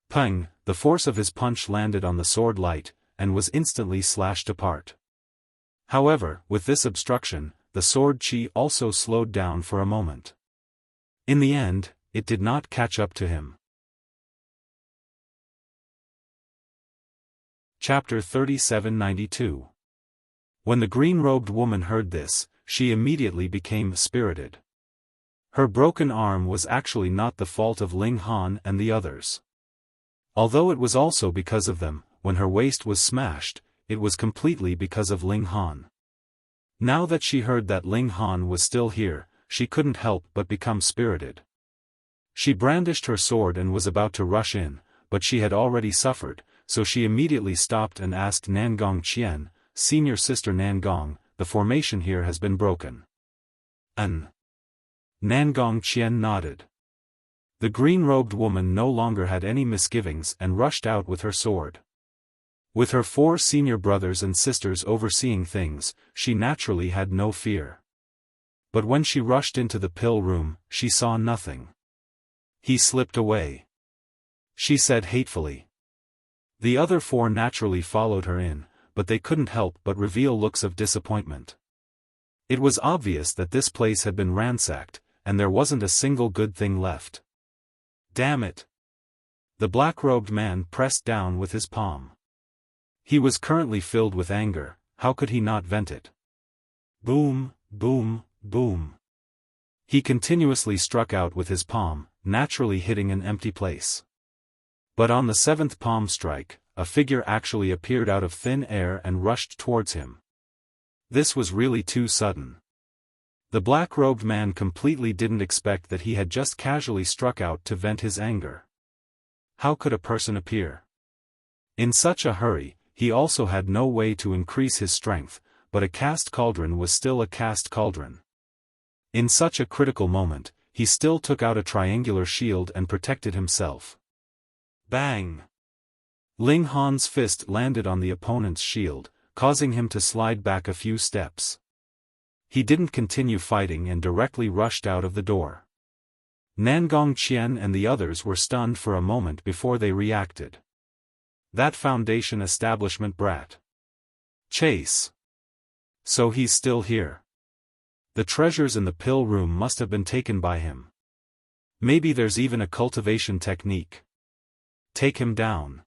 Peng, the force of his punch landed on the sword light, and was instantly slashed apart. However, with this obstruction, the sword chi also slowed down for a moment. In the end, it did not catch up to him. Chapter 3792. When the green-robed woman heard this, she immediately became spirited. Her broken arm was actually not the fault of Ling Han and the others. Although it was also because of them, when her waist was smashed, it was completely because of Ling Han. Now that she heard that Ling Han was still here, she couldn't help but become spirited. She brandished her sword and was about to rush in, but she had already suffered, so she immediately stopped and asked Nangong Qian, Senior Sister Nangong, the formation here has been broken. Nangong Qian nodded. The green-robed woman no longer had any misgivings and rushed out with her sword. With her 4 senior brothers and sisters overseeing things, she naturally had no fear. But when she rushed into the pill room, she saw nothing. He slipped away, she said hatefully. The other 4 naturally followed her in, but they couldn't help but reveal looks of disappointment. It was obvious that this place had been ransacked, and there wasn't a single good thing left. Damn it! The black-robed man pressed down with his palm. He was currently filled with anger, how could he not vent it? Boom, boom, boom. He continuously struck out with his palm, naturally hitting an empty place. But on the 7th palm strike, a figure actually appeared out of thin air and rushed towards him. This was really too sudden. The black-robed man completely didn't expect that he had just casually struck out to vent his anger. How could a person appear in such a hurry? He also had no way to increase his strength, but a cast cauldron was still a cast cauldron. In such a critical moment, he still took out a triangular shield and protected himself. Bang! Ling Han's fist landed on the opponent's shield, causing him to slide back a few steps. He didn't continue fighting and directly rushed out of the door. Nangong Qian and the others were stunned for a moment before they reacted. That Foundation establishment brat. Chase. So he's still here. The treasures in the pill room must have been taken by him. Maybe there's even a cultivation technique. Take him down.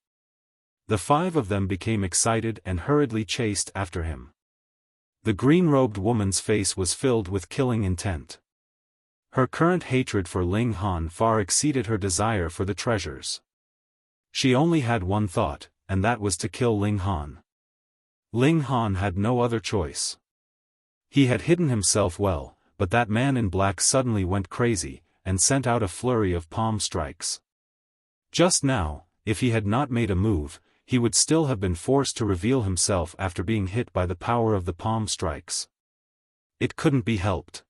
The 5 of them became excited and hurriedly chased after him. The green-robed woman's face was filled with killing intent. Her current hatred for Ling Han far exceeded her desire for the treasures. She only had one thought, and that was to kill Ling Han. Ling Han had no other choice. He had hidden himself well, but that man in black suddenly went crazy, and sent out a flurry of palm strikes. Just now, if he had not made a move, he would still have been forced to reveal himself after being hit by the power of the palm strikes. It couldn't be helped.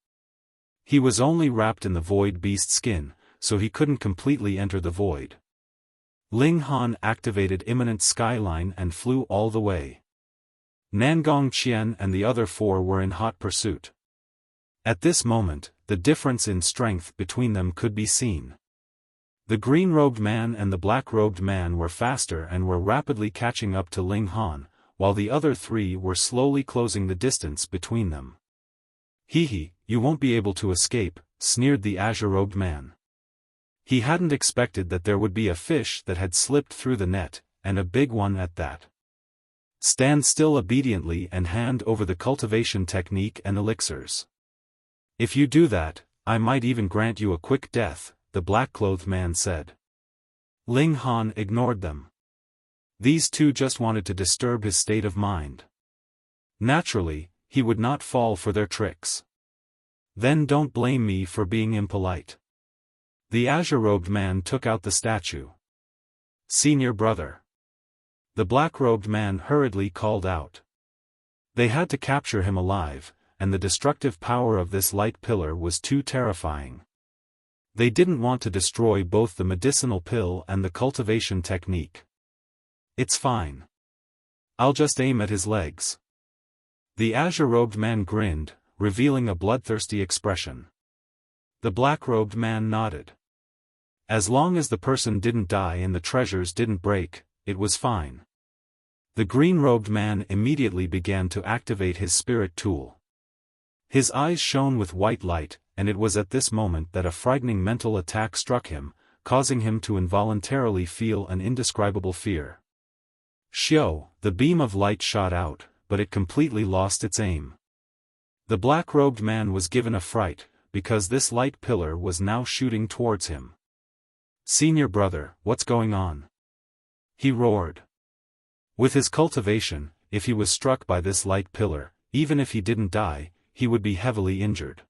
He was only wrapped in the void beast skin, so he couldn't completely enter the void. Ling Han activated Imminent Skyline and flew all the way. Nangong Qian and the other 4 were in hot pursuit. At this moment, the difference in strength between them could be seen. The green-robed man and the black-robed man were faster and were rapidly catching up to Ling Han, while the other 3 were slowly closing the distance between them. Hee, you won't be able to escape, sneered the azure-robed man. He hadn't expected that there would be a fish that had slipped through the net, and a big one at that. Stand still obediently and hand over the cultivation technique and elixirs. If you do that, I might even grant you a quick death, the black-clothed man said. Ling Han ignored them. These 2 just wanted to disturb his state of mind. Naturally, he would not fall for their tricks. Then don't blame me for being impolite. The azure-robed man took out the statue. Senior brother. The black-robed man hurriedly called out. They had to capture him alive, and the destructive power of this light pillar was too terrifying. They didn't want to destroy both the medicinal pill and the cultivation technique. It's fine. I'll just aim at his legs. The azure-robed man grinned, revealing a bloodthirsty expression. The black-robed man nodded. As long as the person didn't die and the treasures didn't break, it was fine. The green-robed man immediately began to activate his spirit tool. His eyes shone with white light, and it was at this moment that a frightening mental attack struck him, causing him to involuntarily feel an indescribable fear. Xiao, the beam of light shot out, but it completely lost its aim. The black-robed man was given a fright, because this light pillar was now shooting towards him. Senior brother, what's going on? He roared. With his cultivation, if he was struck by this light pillar, even if he didn't die, he would be heavily injured.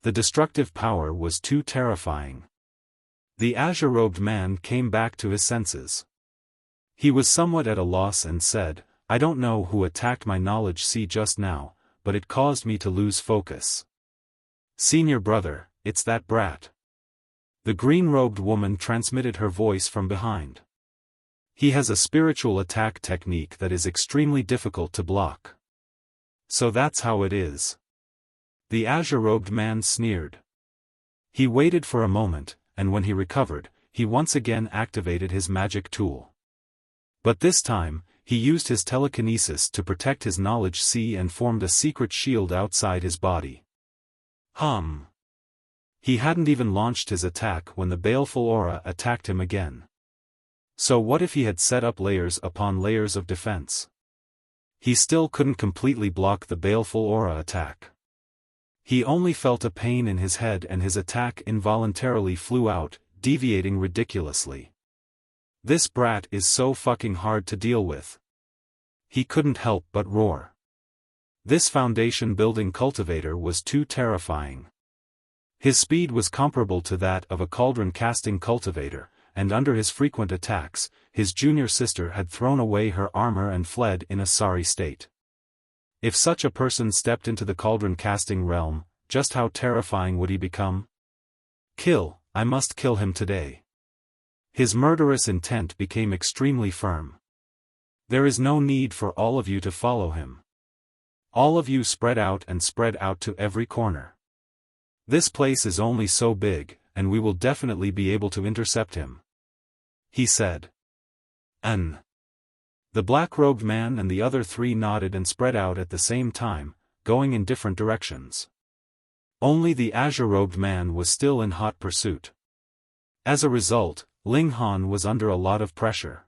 The destructive power was too terrifying. The azure-robed man came back to his senses. He was somewhat at a loss and said, I don't know who attacked my knowledge sea just now, but it caused me to lose focus. Senior brother, it's that brat. The green-robed woman transmitted her voice from behind. He has a spiritual attack technique that is extremely difficult to block. So that's how it is. The azure-robed man sneered. He waited for a moment, and when he recovered, he once again activated his magic tool. But this time, he used his telekinesis to protect his knowledge sea and formed a secret shield outside his body. He hadn't even launched his attack when the baleful aura attacked him again. So what if he had set up layers upon layers of defense? He still couldn't completely block the baleful aura attack. He only felt a pain in his head and his attack involuntarily flew out, deviating ridiculously. This brat is so fucking hard to deal with. He couldn't help but roar. This foundation-building cultivator was too terrifying. His speed was comparable to that of a cauldron-casting cultivator, and under his frequent attacks, his junior sister had thrown away her armor and fled in a sorry state. If such a person stepped into the cauldron-casting realm, just how terrifying would he become? Kill, I must kill him today. His murderous intent became extremely firm. There is no need for all of you to follow him. All of you spread out to every corner. This place is only so big, and we will definitely be able to intercept him. He said. The black-robed man and the other three nodded and spread out at the same time, going in different directions. Only the azure-robed man was still in hot pursuit. As a result, Ling Han was under a lot of pressure.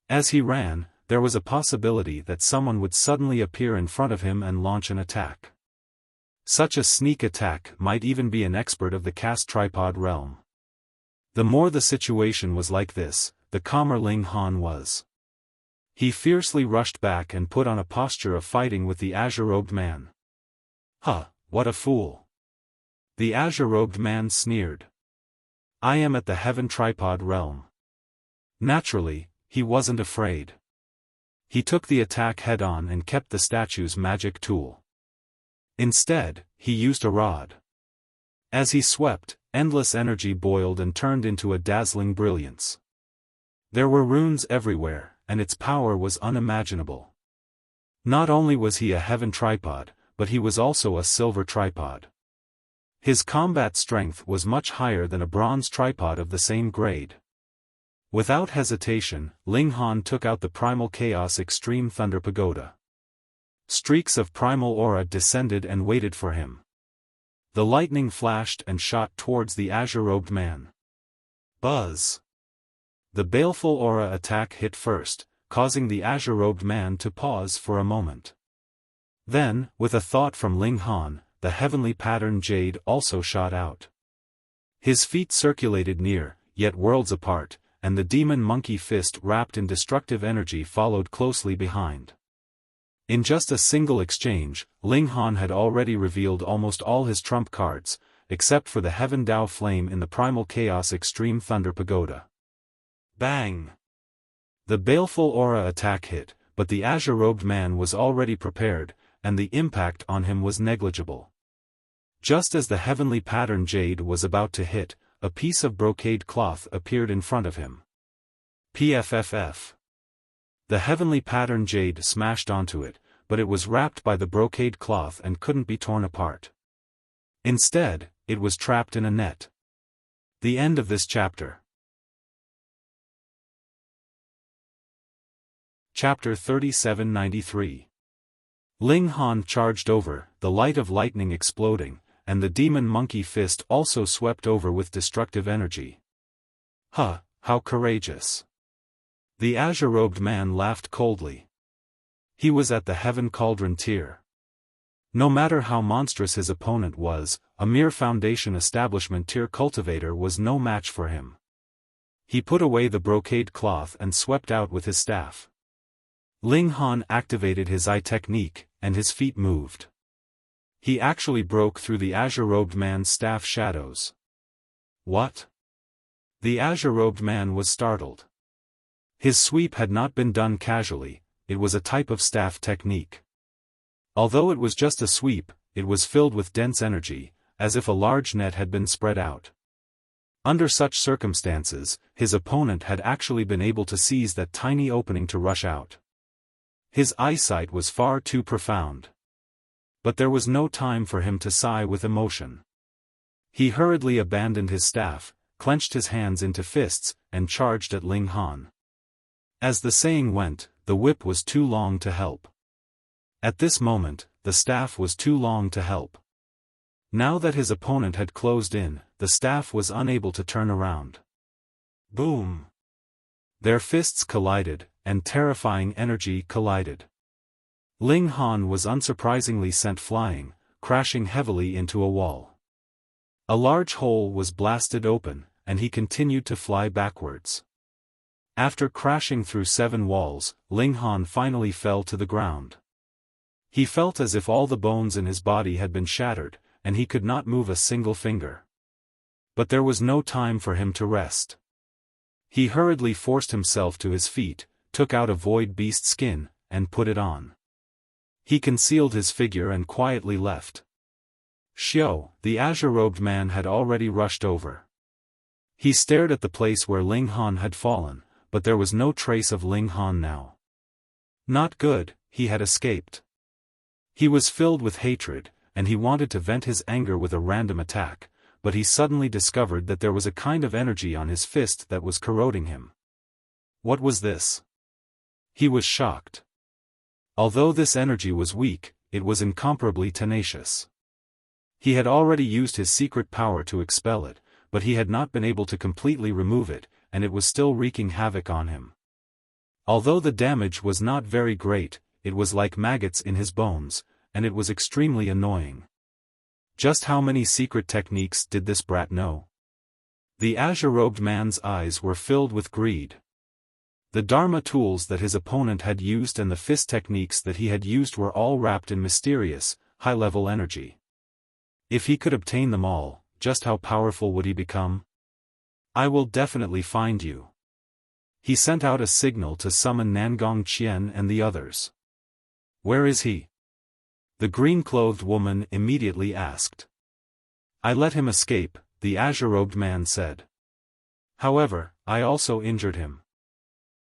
As he ran, there was a possibility that someone would suddenly appear in front of him and launch an attack. Such a sneak attack might even be an expert of the cast tripod realm. The more the situation was like this, the calmer Ling Han was. He fiercely rushed back and put on a posture of fighting with the azure-robed man. What a fool. The azure-robed man sneered. I am at the heaven tripod realm. Naturally, he wasn't afraid. He took the attack head-on and kept the statue's magic tool. Instead, he used a rod. As he swept, endless energy boiled and turned into a dazzling brilliance. There were runes everywhere, and its power was unimaginable. Not only was he a heaven tripod, but he was also a silver tripod. His combat strength was much higher than a bronze tripod of the same grade. Without hesitation, Ling Han took out the Primal Chaos Extreme Thunder Pagoda. Streaks of primal aura descended and waited for him. The lightning flashed and shot towards the azure-robed man. Buzz! The baleful aura attack hit first, causing the azure-robed man to pause for a moment. Then, with a thought from Ling Han, the heavenly pattern jade also shot out. His feet circulated near, yet worlds apart, and the demon monkey fist wrapped in destructive energy followed closely behind. In just a single exchange, Ling Han had already revealed almost all his trump cards, except for the Heaven Dao Flame in the Primal Chaos Extreme Thunder Pagoda. Bang! The baleful aura attack hit, but the azure-robed man was already prepared, and the impact on him was negligible. Just as the heavenly pattern jade was about to hit, a piece of brocade cloth appeared in front of him. PFFF. The heavenly pattern jade smashed onto it, but it was wrapped by the brocade cloth and couldn't be torn apart. Instead, it was trapped in a net. The end of this chapter. Chapter 3793. Ling Han charged over, the light of lightning exploding, and the demon monkey fist also swept over with destructive energy. How courageous. The azure-robed man laughed coldly. He was at the heaven cauldron tier. No matter how monstrous his opponent was, a mere foundation establishment tier cultivator was no match for him. He put away the brocade cloth and swept out with his staff. Ling Han activated his eye technique, and his feet moved. He actually broke through the azure-robed man's staff shadows. What? The azure-robed man was startled. His sweep had not been done casually, it was a type of staff technique. Although it was just a sweep, it was filled with dense energy, as if a large net had been spread out. Under such circumstances, his opponent had actually been able to seize that tiny opening to rush out. His eyesight was far too profound. But there was no time for him to sigh with emotion. He hurriedly abandoned his staff, clenched his hands into fists, and charged at Ling Han. As the saying went, the whip was too long to help. At this moment, the staff was too long to help. Now that his opponent had closed in, the staff was unable to turn around. Boom! Their fists collided, and terrifying energy collided. Ling Han was unsurprisingly sent flying, crashing heavily into a wall. A large hole was blasted open, and he continued to fly backwards. After crashing through 7 walls, Ling Han finally fell to the ground. He felt as if all the bones in his body had been shattered, and he could not move a single finger. But there was no time for him to rest. He hurriedly forced himself to his feet, took out a void beast skin, and put it on. He concealed his figure and quietly left. Xiao, the azure-robed man, had already rushed over. He stared at the place where Ling Han had fallen, but there was no trace of Ling Han now. Not good, he had escaped. He was filled with hatred, and he wanted to vent his anger with a random attack, but he suddenly discovered that there was a kind of energy on his fist that was corroding him. What was this? He was shocked. Although this energy was weak, it was incomparably tenacious. He had already used his secret power to expel it, but he had not been able to completely remove it, and it was still wreaking havoc on him. Although the damage was not very great, it was like maggots in his bones, and it was extremely annoying. Just how many secret techniques did this brat know? The azure-robed man's eyes were filled with greed. The Dharma tools that his opponent had used and the fist techniques that he had used were all wrapped in mysterious, high-level energy. If he could obtain them all, just how powerful would he become? I will definitely find you. He sent out a signal to summon Nangong Qian and the others. Where is he? The green-clothed woman immediately asked. I let him escape, the azure-robed man said. However, I also injured him.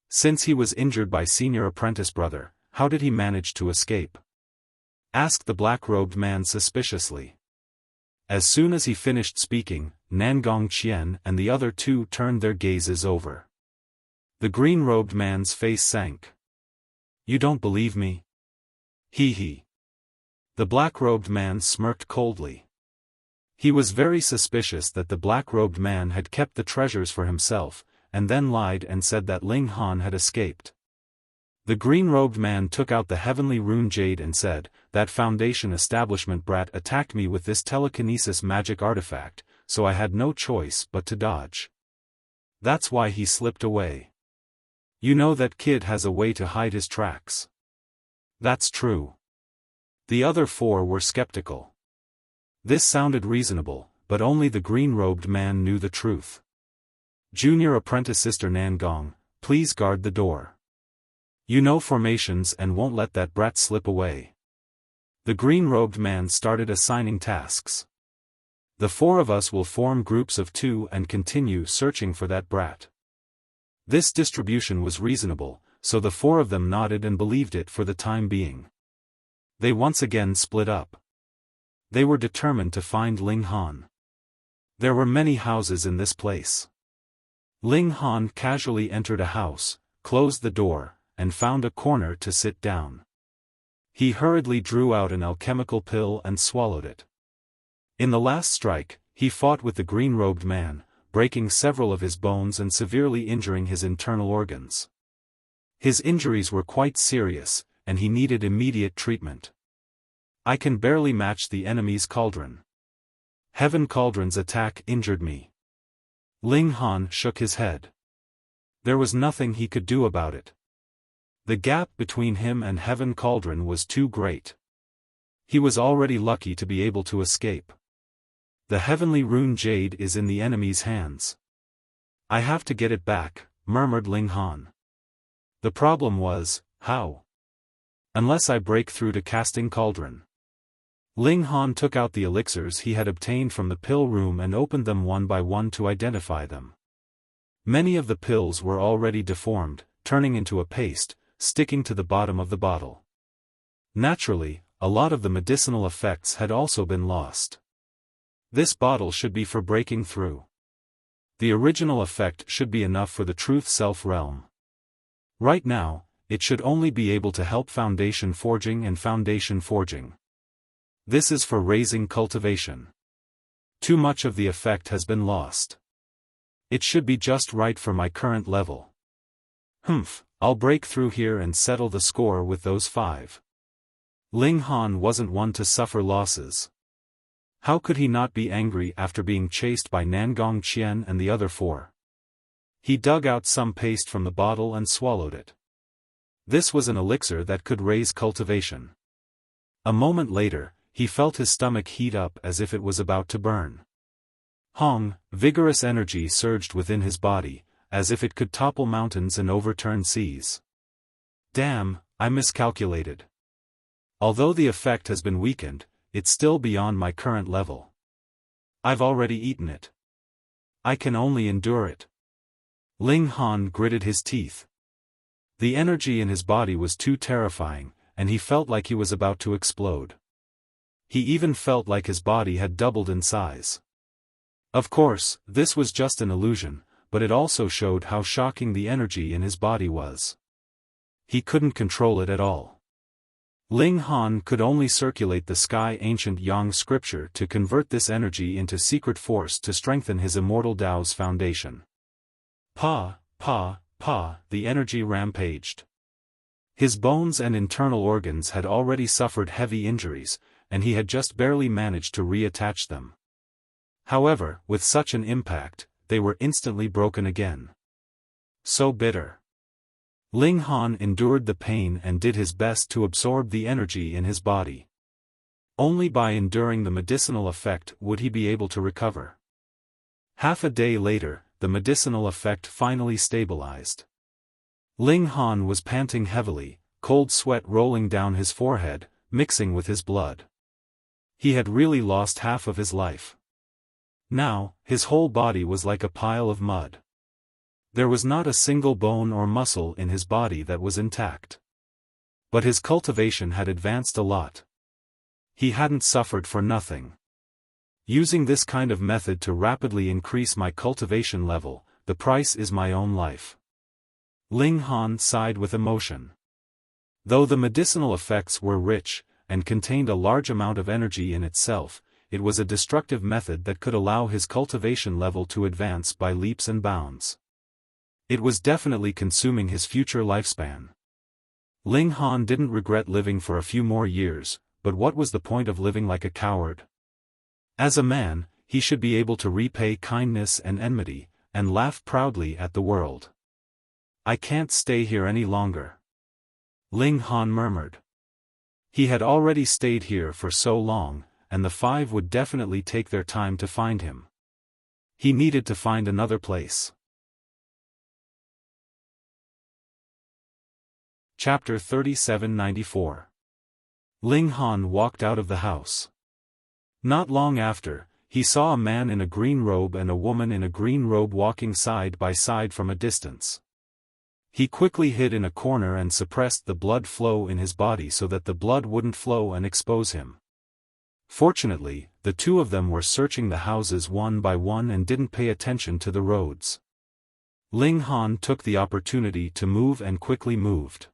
Since he was injured by senior apprentice brother, how did he manage to escape? Asked the black-robed man suspiciously. As soon as he finished speaking, Nangong Qian and the other 2 turned their gazes over. The green-robed man's face sank. You don't believe me? He. The black-robed man smirked coldly. He was very suspicious that the black-robed man had kept the treasures for himself, and then lied and said that Ling Han had escaped. The green-robed man took out the heavenly rune jade and said, that Foundation establishment brat attacked me with this telekinesis magic artifact, so I had no choice but to dodge. That's why he slipped away. You know that kid has a way to hide his tracks. That's true. The other 4 were skeptical. This sounded reasonable, but only the green-robed man knew the truth. Junior apprentice Sister Nangong, please guard the door. You know formations and won't let that brat slip away. The green-robed man started assigning tasks. The 4 of us will form groups of 2 and continue searching for that brat. This distribution was reasonable, so the 4 of them nodded and believed it for the time being. They once again split up. They were determined to find Ling Han. There were many houses in this place. Ling Han casually entered a house, closed the door, and found a corner to sit down. He hurriedly drew out an alchemical pill and swallowed it. In the last strike, he fought with the green-robed man, breaking several of his bones and severely injuring his internal organs. His injuries were quite serious, and he needed immediate treatment. I can barely match the enemy's cauldron. Heaven Cauldron's attack injured me. Ling Han shook his head. There was nothing he could do about it. The gap between him and Heaven Cauldron was too great. He was already lucky to be able to escape. The heavenly rune jade is in the enemy's hands. I have to get it back, murmured Ling Han. The problem was, how? Unless I break through to Casting Cauldron. Ling Han took out the elixirs he had obtained from the pill room and opened them one by one to identify them. Many of the pills were already deformed, turning into a paste, sticking to the bottom of the bottle. Naturally, a lot of the medicinal effects had also been lost. This bottle should be for breaking through. The original effect should be enough for the Truth Self realm. Right now, it should only be able to help foundation forging and foundation forging. This is for raising cultivation. Too much of the effect has been lost. It should be just right for my current level. I'll break through here and settle the score with those 5. Ling Han wasn't one to suffer losses. How could he not be angry after being chased by Nangong Qian and the other 4? He dug out some paste from the bottle and swallowed it. This was an elixir that could raise cultivation. A moment later, he felt his stomach heat up as if it was about to burn. Vigorous energy surged within his body, as if it could topple mountains and overturn seas. Damn, I miscalculated. Although the effect has been weakened, it's still beyond my current level. I've already eaten it. I can only endure it. Ling Han gritted his teeth. The energy in his body was too terrifying, and he felt like he was about to explode. He even felt like his body had doubled in size. Of course, this was just an illusion, but it also showed how shocking the energy in his body was. He couldn't control it at all. Ling Han could only circulate the Sky Ancient Yang scripture to convert this energy into secret force to strengthen his immortal Tao's foundation. The energy rampaged. His bones and internal organs had already suffered heavy injuries, and he had just barely managed to reattach them. However, with such an impact, they were instantly broken again. So bitter. Ling Han endured the pain and did his best to absorb the energy in his body. Only by enduring the medicinal effect would he be able to recover. Half a day later, the medicinal effect finally stabilized. Ling Han was panting heavily, cold sweat rolling down his forehead, mixing with his blood. He had really lost half of his life. Now, his whole body was like a pile of mud. There was not a single bone or muscle in his body that was intact. But his cultivation had advanced a lot. He hadn't suffered for nothing. Using this kind of method to rapidly increase my cultivation level, the price is my own life. Ling Han sighed with emotion. Though the medicinal effects were rich, and contained a large amount of energy in itself, it was a destructive method that could allow his cultivation level to advance by leaps and bounds. It was definitely consuming his future lifespan. Ling Han didn't regret living for a few more years, but what was the point of living like a coward? As a man, he should be able to repay kindness and enmity, and laugh proudly at the world. I can't stay here any longer. Ling Han murmured. He had already stayed here for so long, and the 5 would definitely take their time to find him. He needed to find another place. Chapter 3794. Ling Han walked out of the house. Not long after, he saw a man in a green robe and a woman in a green robe walking side by side from a distance. He quickly hid in a corner and suppressed the blood flow in his body so that the blood wouldn't flow and expose him. Fortunately, the 2 of them were searching the houses one by one and didn't pay attention to the roads. Ling Han took the opportunity to move and quickly moved.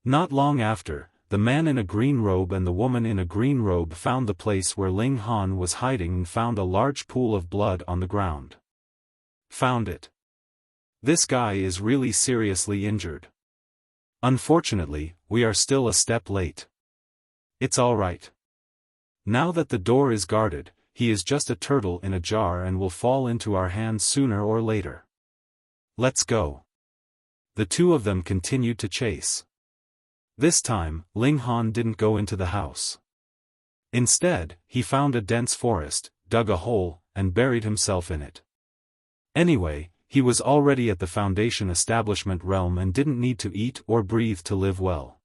Not long after, the man in a green robe and the woman in a green robe found the place where Ling Han was hiding and found a large pool of blood on the ground. Found it. This guy is really seriously injured. Unfortunately, we are still a step late. It's all right. Now that the door is guarded, he is just a turtle in a jar and will fall into our hands sooner or later. Let's go. The 2 of them continued to chase. This time, Ling Han didn't go into the house. Instead, he found a dense forest, dug a hole, and buried himself in it. Anyway, he was already at the foundation establishment realm and didn't need to eat or breathe to live well.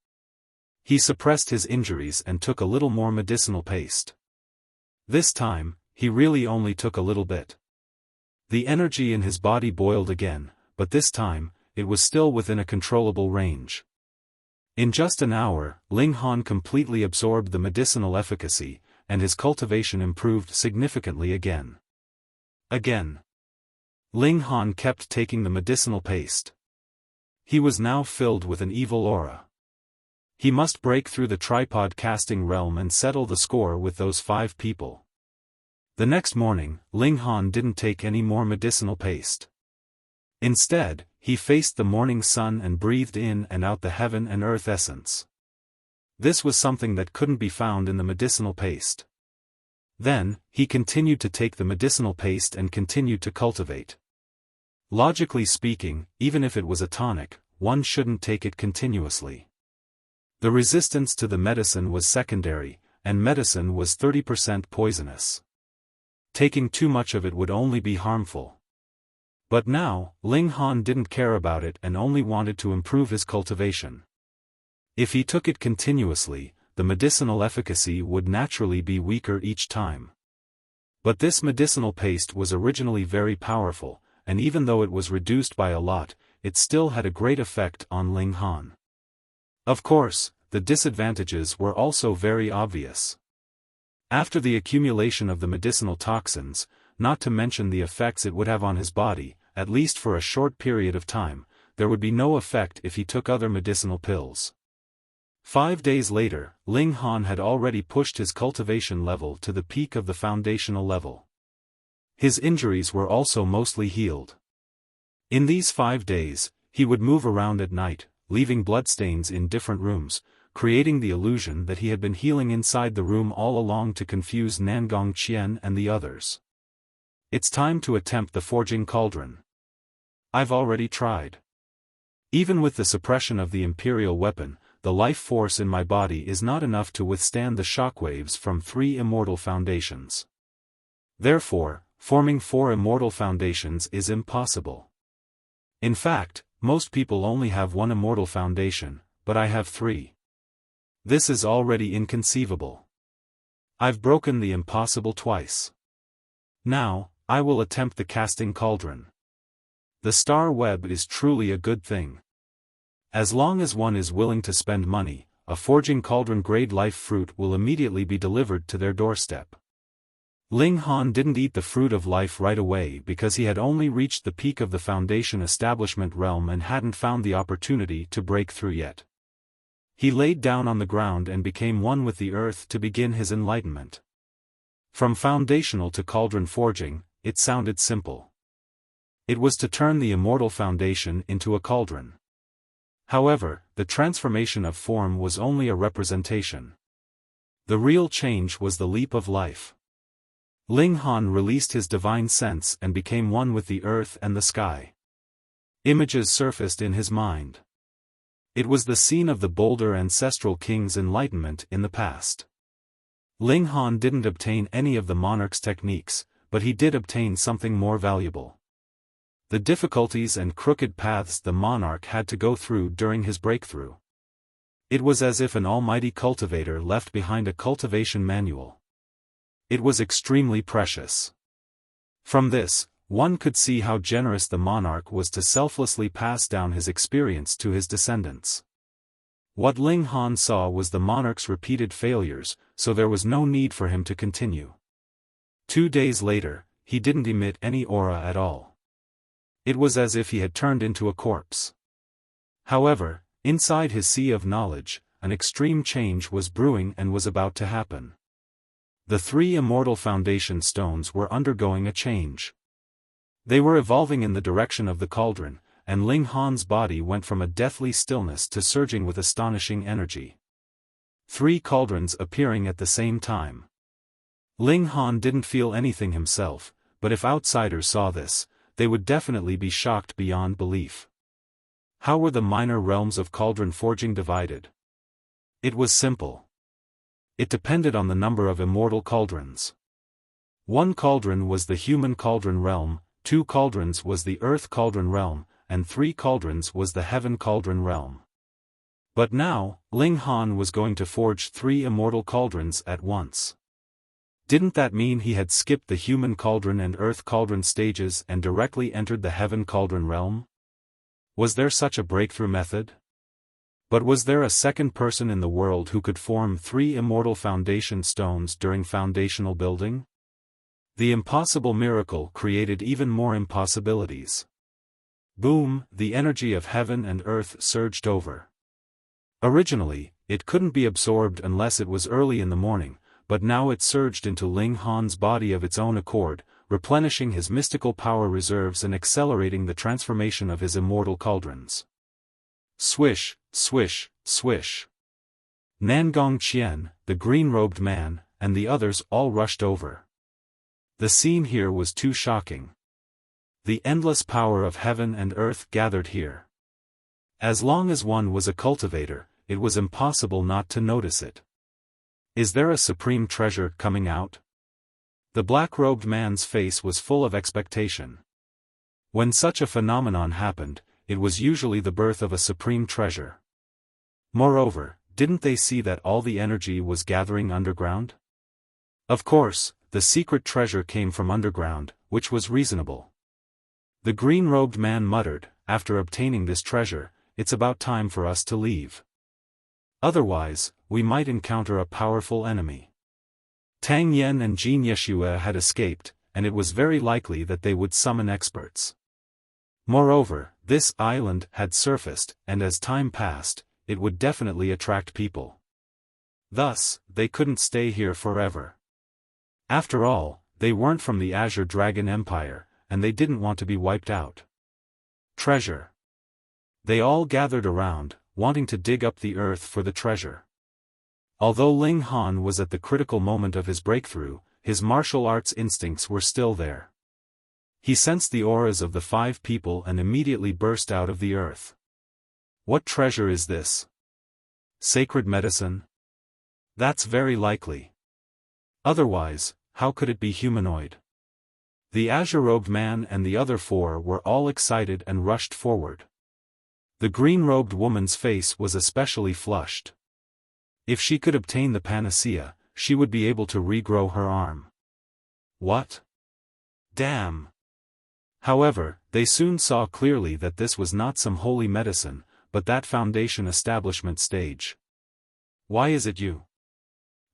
He suppressed his injuries and took a little more medicinal paste. This time, he really only took a little bit. The energy in his body boiled again, but this time, it was still within a controllable range. In just an hour, Ling Han completely absorbed the medicinal efficacy, and his cultivation improved significantly again. Ling Han kept taking the medicinal paste. He was now filled with an evil aura. He must break through the tripod casting realm and settle the score with those 5 people. The next morning, Ling Han didn't take any more medicinal paste. Instead, he faced the morning sun and breathed in and out the heaven and earth essence. This was something that couldn't be found in the medicinal paste. Then, he continued to take the medicinal paste and continued to cultivate. Logically speaking, even if it was a tonic, one shouldn't take it continuously. The resistance to the medicine was secondary, and medicine was 30% poisonous. Taking too much of it would only be harmful. But now, Ling Han didn't care about it and only wanted to improve his cultivation. If he took it continuously, the medicinal efficacy would naturally be weaker each time. But this medicinal paste was originally very powerful, and even though it was reduced by a lot, it still had a great effect on Ling Han. Of course, the disadvantages were also very obvious. After the accumulation of the medicinal toxins, not to mention the effects it would have on his body, at least for a short period of time, there would be no effect if he took other medicinal pills. 5 days later, Ling Han had already pushed his cultivation level to the peak of the foundational level. His injuries were also mostly healed. In these 5 days, he would move around at night, leaving bloodstains in different rooms, creating the illusion that he had been healing inside the room all along to confuse Nangong Qian and the others. It's time to attempt the forging cauldron. I've already tried. Even with the suppression of the imperial weapon, the life force in my body is not enough to withstand the shockwaves from 3 immortal foundations. Therefore, forming 4 immortal foundations is impossible. In fact, most people only have 1 immortal foundation, but I have 3. This is already inconceivable. I've broken the impossible twice. Now, I will attempt the casting cauldron. The star web is truly a good thing. As long as one is willing to spend money, a forging cauldron grade life fruit will immediately be delivered to their doorstep. Ling Han didn't eat the fruit of life right away because he had only reached the peak of the foundation establishment realm and hadn't found the opportunity to break through yet. He laid down on the ground and became one with the earth to begin his enlightenment. From foundational to cauldron forging, it sounded simple. It was to turn the immortal foundation into a cauldron. However, the transformation of form was only a representation. The real change was the leap of life. Ling Han released his divine sense and became one with the earth and the sky. Images surfaced in his mind. It was the scene of the bolder ancestral king's enlightenment in the past. Ling Han didn't obtain any of the monarch's techniques, but he did obtain something more valuable. The difficulties and crooked paths the monarch had to go through during his breakthrough. It was as if an almighty cultivator left behind a cultivation manual. It was extremely precious. From this, one could see how generous the monarch was to selflessly pass down his experience to his descendants. What Ling Han saw was the monarch's repeated failures, so there was no need for him to continue. 2 days later, he didn't emit any aura at all. It was as if he had turned into a corpse. However, inside his sea of knowledge, an extreme change was brewing and was about to happen. The 3 immortal foundation stones were undergoing a change. They were evolving in the direction of the cauldron, and Ling Han's body went from a deathly stillness to surging with astonishing energy. 3 cauldrons appearing at the same time. Ling Han didn't feel anything himself, but if outsiders saw this, they would definitely be shocked beyond belief. How were the minor realms of cauldron forging divided? It was simple. It depended on the number of immortal cauldrons. 1 cauldron was the human cauldron realm, 2 cauldrons was the earth cauldron realm, and 3 cauldrons was the heaven cauldron realm. But now, Ling Han was going to forge 3 immortal cauldrons at once. Didn't that mean he had skipped the human cauldron and earth cauldron stages and directly entered the heaven cauldron realm? Was there such a breakthrough method? But was there a second person in the world who could form 3 immortal foundation stones during foundational building? The impossible miracle created even more impossibilities. Boom, the energy of heaven and earth surged over. Originally, it couldn't be absorbed unless it was early in the morning, but now it surged into Ling Han's body of its own accord, replenishing his mystical power reserves and accelerating the transformation of his immortal cauldrons. Swish, swish, swish. Nangong Qian, the green-robed man, and the others all rushed over. The scene here was too shocking. The endless power of heaven and earth gathered here. As long as one was a cultivator, it was impossible not to notice it. Is there a supreme treasure coming out? The black-robed man's face was full of expectation. When such a phenomenon happened, it was usually the birth of a supreme treasure. Moreover, didn't they see that all the energy was gathering underground? Of course, the secret treasure came from underground, which was reasonable. The green-robed man muttered, after obtaining this treasure, "It's about time for us to leave. Otherwise, we might encounter a powerful enemy." Tang Yen and Jin Yeshua had escaped, and it was very likely that they would summon experts. Moreover, this island had surfaced, and as time passed, it would definitely attract people. Thus, they couldn't stay here forever. After all, they weren't from the Azure Dragon Empire, and they didn't want to be wiped out. Treasure. They all gathered around, wanting to dig up the earth for the treasure. Although Ling Han was at the critical moment of his breakthrough, his martial arts instincts were still there. He sensed the auras of the 5 people and immediately burst out of the earth. What treasure is this? Sacred medicine? That's very likely. Otherwise, how could it be humanoid? The azure-robed man and the other 4 were all excited and rushed forward. The green-robed woman's face was especially flushed. If she could obtain the panacea, she would be able to regrow her arm. What? Damn! However, they soon saw clearly that this was not some holy medicine, but that foundation establishment stage. Why is it you?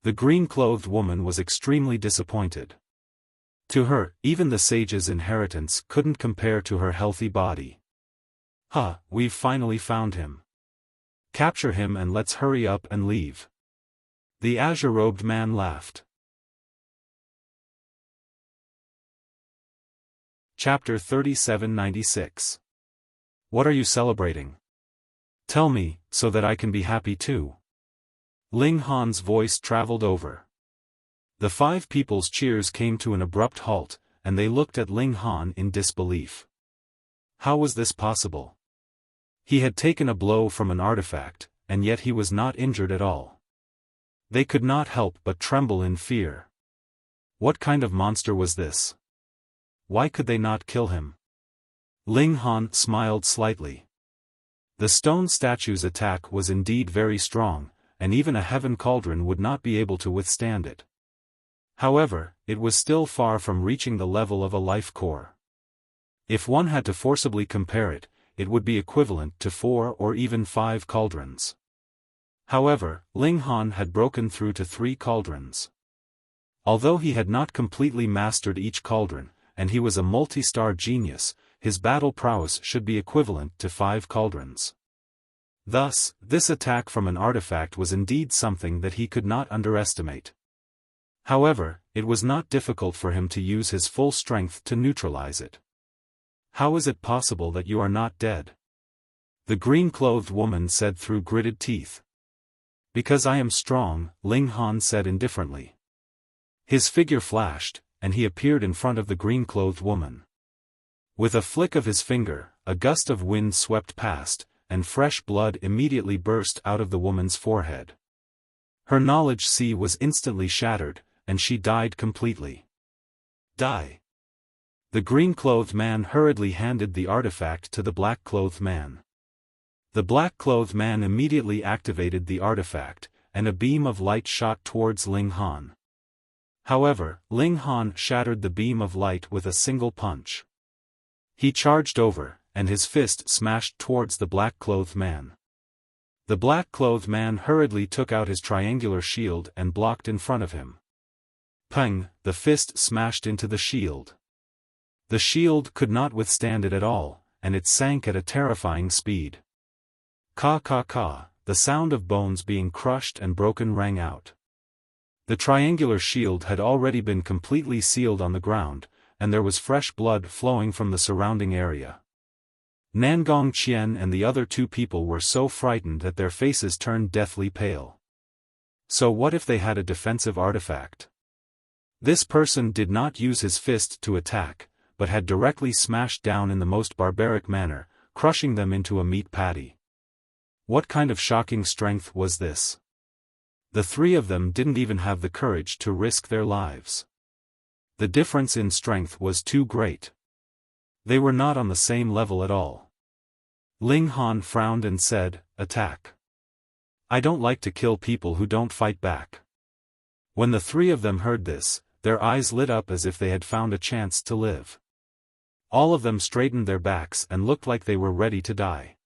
The green-clothed woman was extremely disappointed. To her, even the sage's inheritance couldn't compare to her healthy body. We've finally found him. Capture him and let's hurry up and leave. The azure-robed man laughed. Chapter 3796. What are you celebrating? Tell me, so that I can be happy too. Ling Han's voice traveled over. The 5 people's cheers came to an abrupt halt, and they looked at Ling Han in disbelief. How was this possible? He had taken a blow from an artifact, and yet he was not injured at all. They could not help but tremble in fear. What kind of monster was this? Why could they not kill him? Ling Han smiled slightly. The stone statue's attack was indeed very strong, and even a heaven cauldron would not be able to withstand it. However, it was still far from reaching the level of a life core. If one had to forcibly compare it, it would be equivalent to 4 or even 5 cauldrons. However, Ling Han had broken through to 3 cauldrons. Although he had not completely mastered each cauldron, and he was a multi-star genius, his battle prowess should be equivalent to 5 cauldrons. Thus, this attack from an artifact was indeed something that he could not underestimate. However, it was not difficult for him to use his full strength to neutralize it. How is it possible that you are not dead? The green-clothed woman said through gritted teeth. Because I am strong, Ling Han said indifferently. His figure flashed, and he appeared in front of the green-clothed woman. With a flick of his finger, a gust of wind swept past, and fresh blood immediately burst out of the woman's forehead. Her knowledge sea was instantly shattered, and she died completely. Die. The green-clothed man hurriedly handed the artifact to the black-clothed man. The black-clothed man immediately activated the artifact, and a beam of light shot towards Ling Han. However, Ling Han shattered the beam of light with a single punch. He charged over, and his fist smashed towards the black-clothed man. The black-clothed man hurriedly took out his triangular shield and blocked in front of him. Pang! The fist smashed into the shield. The shield could not withstand it at all, and it sank at a terrifying speed. Ka ka ka, the sound of bones being crushed and broken rang out. The triangular shield had already been completely sealed on the ground, and there was fresh blood flowing from the surrounding area. Nangong Qian and the other two people were so frightened that their faces turned deathly pale. So what if they had a defensive artifact? This person did not use his fist to attack, but had directly smashed down in the most barbaric manner, crushing them into a meat patty. What kind of shocking strength was this? The three of them didn't even have the courage to risk their lives. The difference in strength was too great. They were not on the same level at all. Ling Han frowned and said, "Attack. I don't like to kill people who don't fight back." When the three of them heard this, their eyes lit up as if they had found a chance to live. All of them straightened their backs and looked like they were ready to die.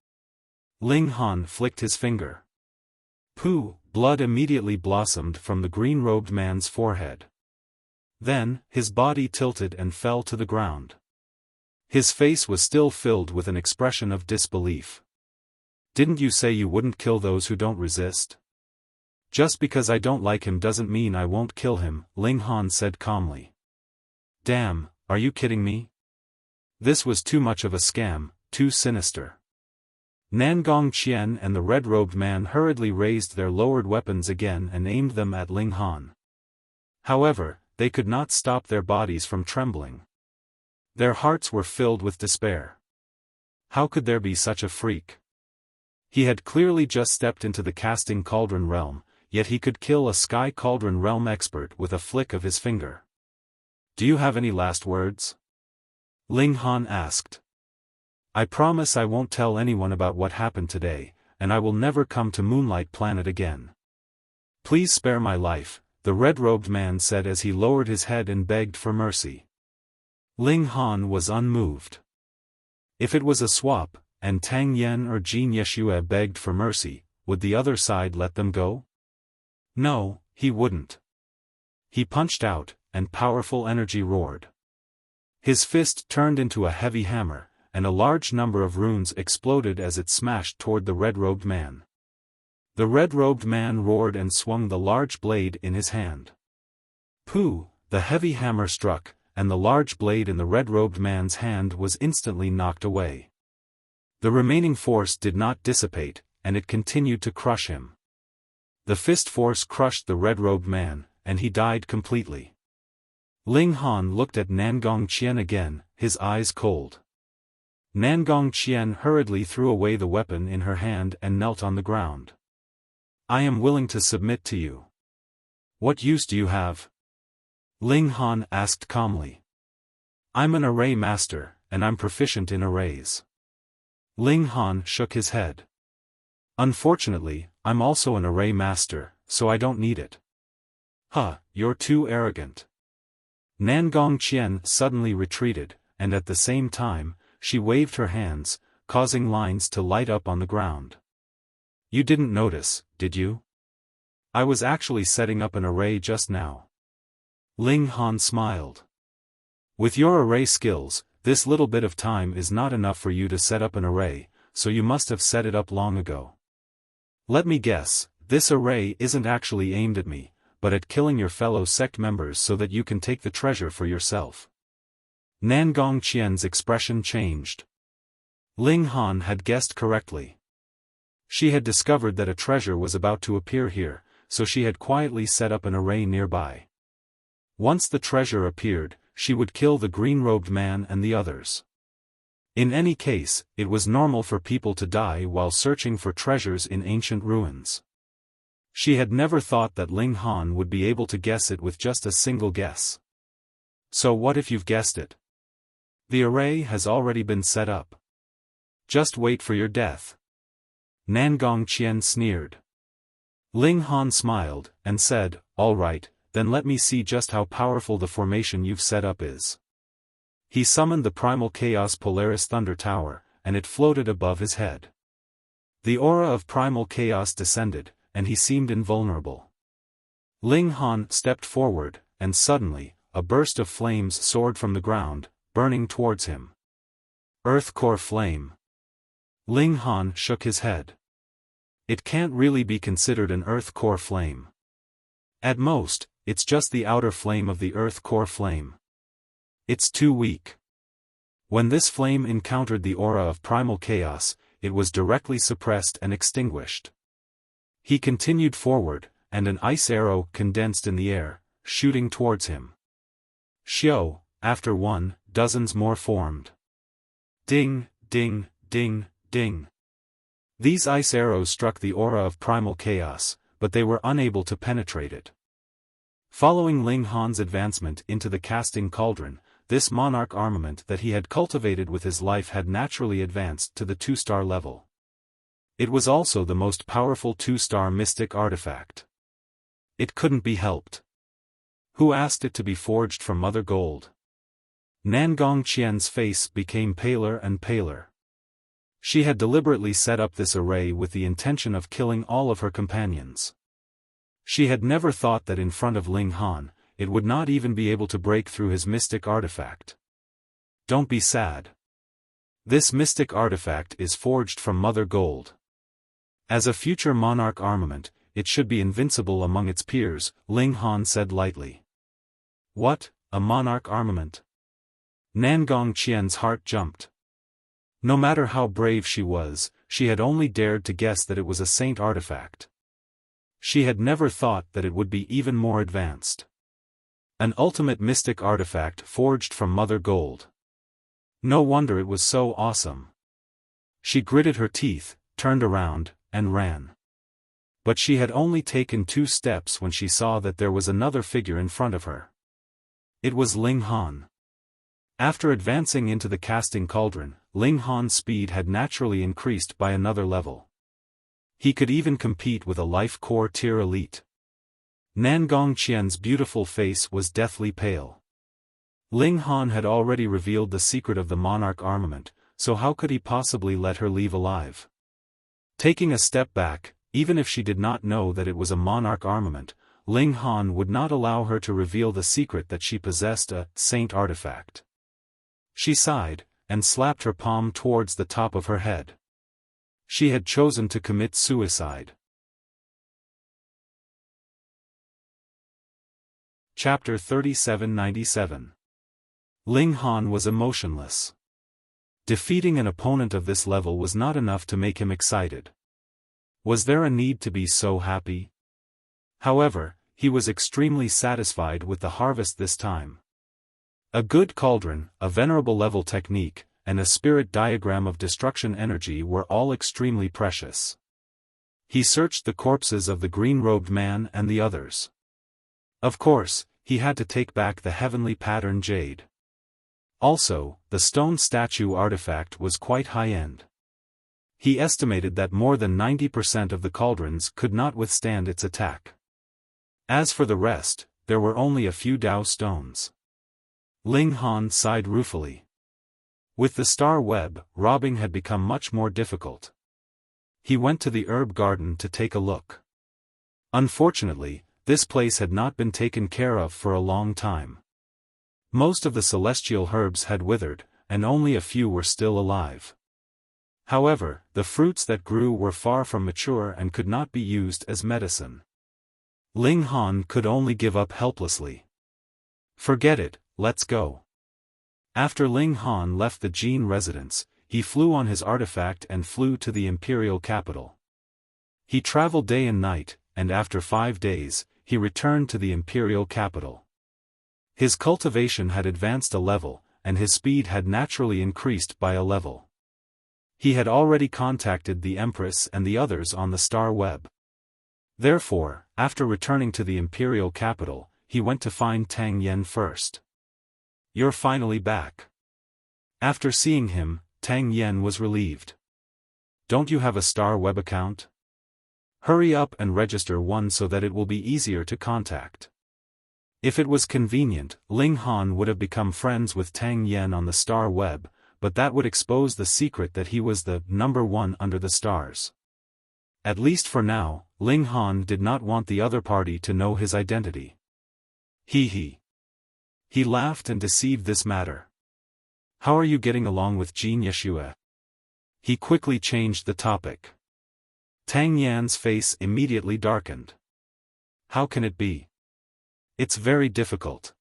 Ling Han flicked his finger. Pooh! Blood immediately blossomed from the green-robed man's forehead. Then, his body tilted and fell to the ground. His face was still filled with an expression of disbelief. "Didn't you say you wouldn't kill those who don't resist?" "Just because I don't like him doesn't mean I won't kill him," Ling Han said calmly. "Damn, are you kidding me? This was too much of a scam, too sinister." Nangong Qian and the red-robed man hurriedly raised their lowered weapons again and aimed them at Ling Han. However, they could not stop their bodies from trembling. Their hearts were filled with despair. How could there be such a freak? He had clearly just stepped into the casting cauldron realm, yet he could kill a sky cauldron realm expert with a flick of his finger. "Do you have any last words?" Ling Han asked. "I promise I won't tell anyone about what happened today, and I will never come to Moonlight Planet again. Please spare my life," the red-robed man said as he lowered his head and begged for mercy. Ling Han was unmoved. If it was a swap, and Tang Yen or Jin Yeshua begged for mercy, would the other side let them go? No, he wouldn't. He punched out, and powerful energy roared. His fist turned into a heavy hammer, and a large number of runes exploded as it smashed toward the red-robed man. The red-robed man roared and swung the large blade in his hand. Pooh! The heavy hammer struck, and the large blade in the red-robed man's hand was instantly knocked away. The remaining force did not dissipate, and it continued to crush him. The fist force crushed the red-robed man, and he died completely. Ling Han looked at Nangong Qian again, his eyes cold. Nangong Qian hurriedly threw away the weapon in her hand and knelt on the ground. "I am willing to submit to you." "What use do you have?" Ling Han asked calmly. "I'm an array master, and I'm proficient in arrays." Ling Han shook his head. "Unfortunately, I'm also an array master, so I don't need it." "Huh, you're too arrogant." Nangong Qian suddenly retreated, and at the same time, she waved her hands, causing lines to light up on the ground. "You didn't notice, did you? I was actually setting up an array just now." Ling Han smiled. "With your array skills, this little bit of time is not enough for you to set up an array, so you must have set it up long ago. Let me guess, this array isn't actually aimed at me, but at killing your fellow sect members so that you can take the treasure for yourself." Nangong Qian's expression changed. Ling Han had guessed correctly. She had discovered that a treasure was about to appear here, so she had quietly set up an array nearby. Once the treasure appeared, she would kill the green-robed man and the others. In any case, it was normal for people to die while searching for treasures in ancient ruins. She had never thought that Ling Han would be able to guess it with just a single guess. "So what if you've guessed it? The array has already been set up. Just wait for your death." Nangong Qian sneered. Ling Han smiled, and said, "All right, then let me see just how powerful the formation you've set up is." He summoned the primal chaos Polaris Thunder Tower, and it floated above his head. The aura of primal chaos descended, and he seemed invulnerable. Ling Han stepped forward, and suddenly, a burst of flames soared from the ground, burning towards him. Earth core flame. Ling Han shook his head. It can't really be considered an earth core flame. At most, it's just the outer flame of the earth core flame. It's too weak. When this flame encountered the aura of primal chaos, it was directly suppressed and extinguished. He continued forward, and an ice arrow condensed in the air, shooting towards him. Xiao, after one, dozens more formed. Ding, ding, ding, ding. These ice arrows struck the aura of primal chaos, but they were unable to penetrate it. Following Ling Han's advancement into the casting cauldron, this monarch armament that he had cultivated with his life had naturally advanced to the 2-star level. It was also the most powerful 2-star mystic artifact. It couldn't be helped. Who asked it to be forged from mother gold? Nangong Qian's face became paler and paler. She had deliberately set up this array with the intention of killing all of her companions. She had never thought that in front of Ling Han, it would not even be able to break through his mystic artifact. Don't be sad. This mystic artifact is forged from mother gold. As a future monarch armament, it should be invincible among its peers, Ling Han said lightly. What, a monarch armament? Nangong Qian's heart jumped. No matter how brave she was, she had only dared to guess that it was a saint artifact. She had never thought that it would be even more advanced. An ultimate mystic artifact forged from mother gold. No wonder it was so awesome. She gritted her teeth, turned around, and ran. But she had only taken 2 steps when she saw that there was another figure in front of her. It was Ling Han. After advancing into the casting cauldron, Ling Han's speed had naturally increased by another level. He could even compete with a life core tier elite. Nangong Qian's beautiful face was deathly pale. Ling Han had already revealed the secret of the monarch armament, so how could he possibly let her leave alive? Taking a step back, even if she did not know that it was a monarch armament, Ling Han would not allow her to reveal the secret that she possessed a saint artifact. She sighed, and slapped her palm towards the top of her head. She had chosen to commit suicide. Chapter 3797. Ling Han was emotionless. Defeating an opponent of this level was not enough to make him excited. Was there a need to be so happy? However, he was extremely satisfied with the harvest this time. A good cauldron, a venerable level technique, and a spirit diagram of destruction energy were all extremely precious. He searched the corpses of the green-robed man and the others. Of course, he had to take back the heavenly pattern jade. Also, the stone statue artifact was quite high-end. He estimated that more than 90% of the cauldrons could not withstand its attack. As for the rest, there were only a few Dao stones. Ling Han sighed ruefully. With the star web, robbing had become much more difficult. He went to the herb garden to take a look. Unfortunately, this place had not been taken care of for a long time. Most of the celestial herbs had withered, and only a few were still alive. However, the fruits that grew were far from mature and could not be used as medicine. Ling Han could only give up helplessly. Forget it, let's go. After Ling Han left the Jin residence, he flew on his artifact and flew to the imperial capital. He traveled day and night, and after 5 days, he returned to the imperial capital. His cultivation had advanced a level, and his speed had naturally increased by a level. He had already contacted the Empress and the others on the star web. Therefore, after returning to the imperial capital, he went to find Tang Yen first. "You're finally back." After seeing him, Tang Yen was relieved. don't you have a Star Web account? Hurry up and register one so that it will be easier to contact. If it was convenient, Ling Han would have become friends with Tang Yen on the Star Web, but that would expose the secret that he was the #1 under the stars. At least for now, Ling Han did not want the other party to know his identity. He laughed and deceived this matter. How are you getting along with Jean Yeshua? He quickly changed the topic. Tang Yan's face immediately darkened. How can it be? It's very difficult.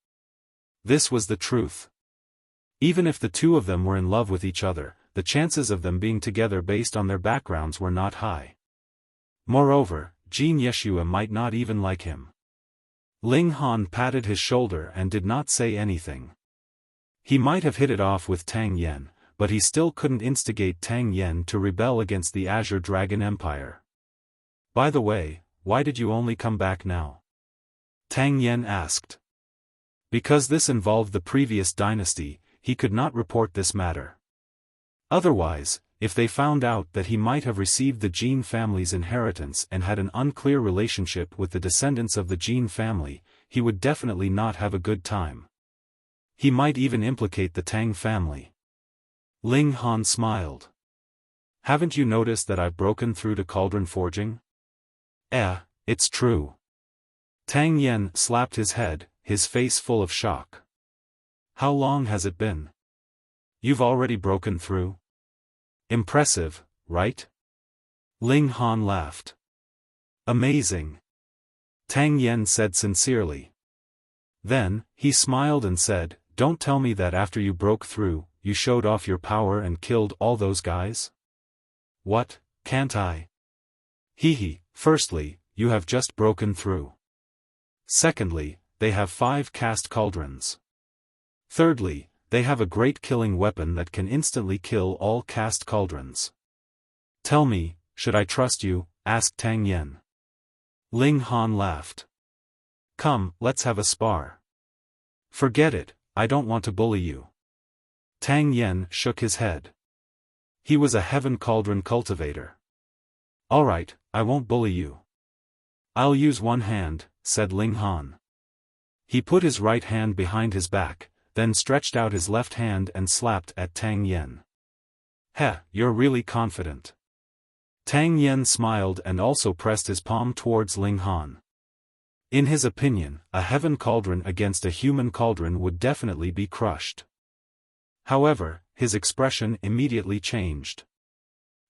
This was the truth. Even if the two of them were in love with each other, the chances of them being together based on their backgrounds were not high. Moreover, Jean Yeshua might not even like him. Ling Han patted his shoulder and did not say anything. He might have hit it off with Tang Yen, but he still couldn't instigate Tang Yen to rebel against the Azure Dragon Empire. By the way, why did you only come back now? Tang Yen asked. Because this involved the previous dynasty, he could not report this matter. Otherwise, if they found out that he might have received the Jin family's inheritance and had an unclear relationship with the descendants of the Jin family, he would definitely not have a good time. He might even implicate the Tang family. Ling Han smiled. Haven't you noticed that I've broken through to cauldron forging? It's true. Tang Yen slapped his head, his face full of shock. How long has it been? You've already broken through? Impressive, right? Ling Han laughed. Amazing. Tang Yen said sincerely. Then, he smiled and said, don't tell me that after you broke through, you showed off your power and killed all those guys? What, can't I? Firstly, you have just broken through. Secondly, they have 5 cast cauldrons. Thirdly, they have a great killing weapon that can instantly kill all cast cauldrons. Tell me, should I trust you? Asked Tang Yen. Ling Han laughed. Come, let's have a spar. Forget it, I don't want to bully you. Tang Yen shook his head. He was a heaven cauldron cultivator. Alright, I won't bully you. I'll use one hand, said Ling Han. He put his right hand behind his back, then stretched out his left hand and slapped at Tang Yen. You're really confident. Tang Yen smiled and also pressed his palm towards Ling Han. In his opinion, a heaven cauldron against a human cauldron would definitely be crushed. However, his expression immediately changed.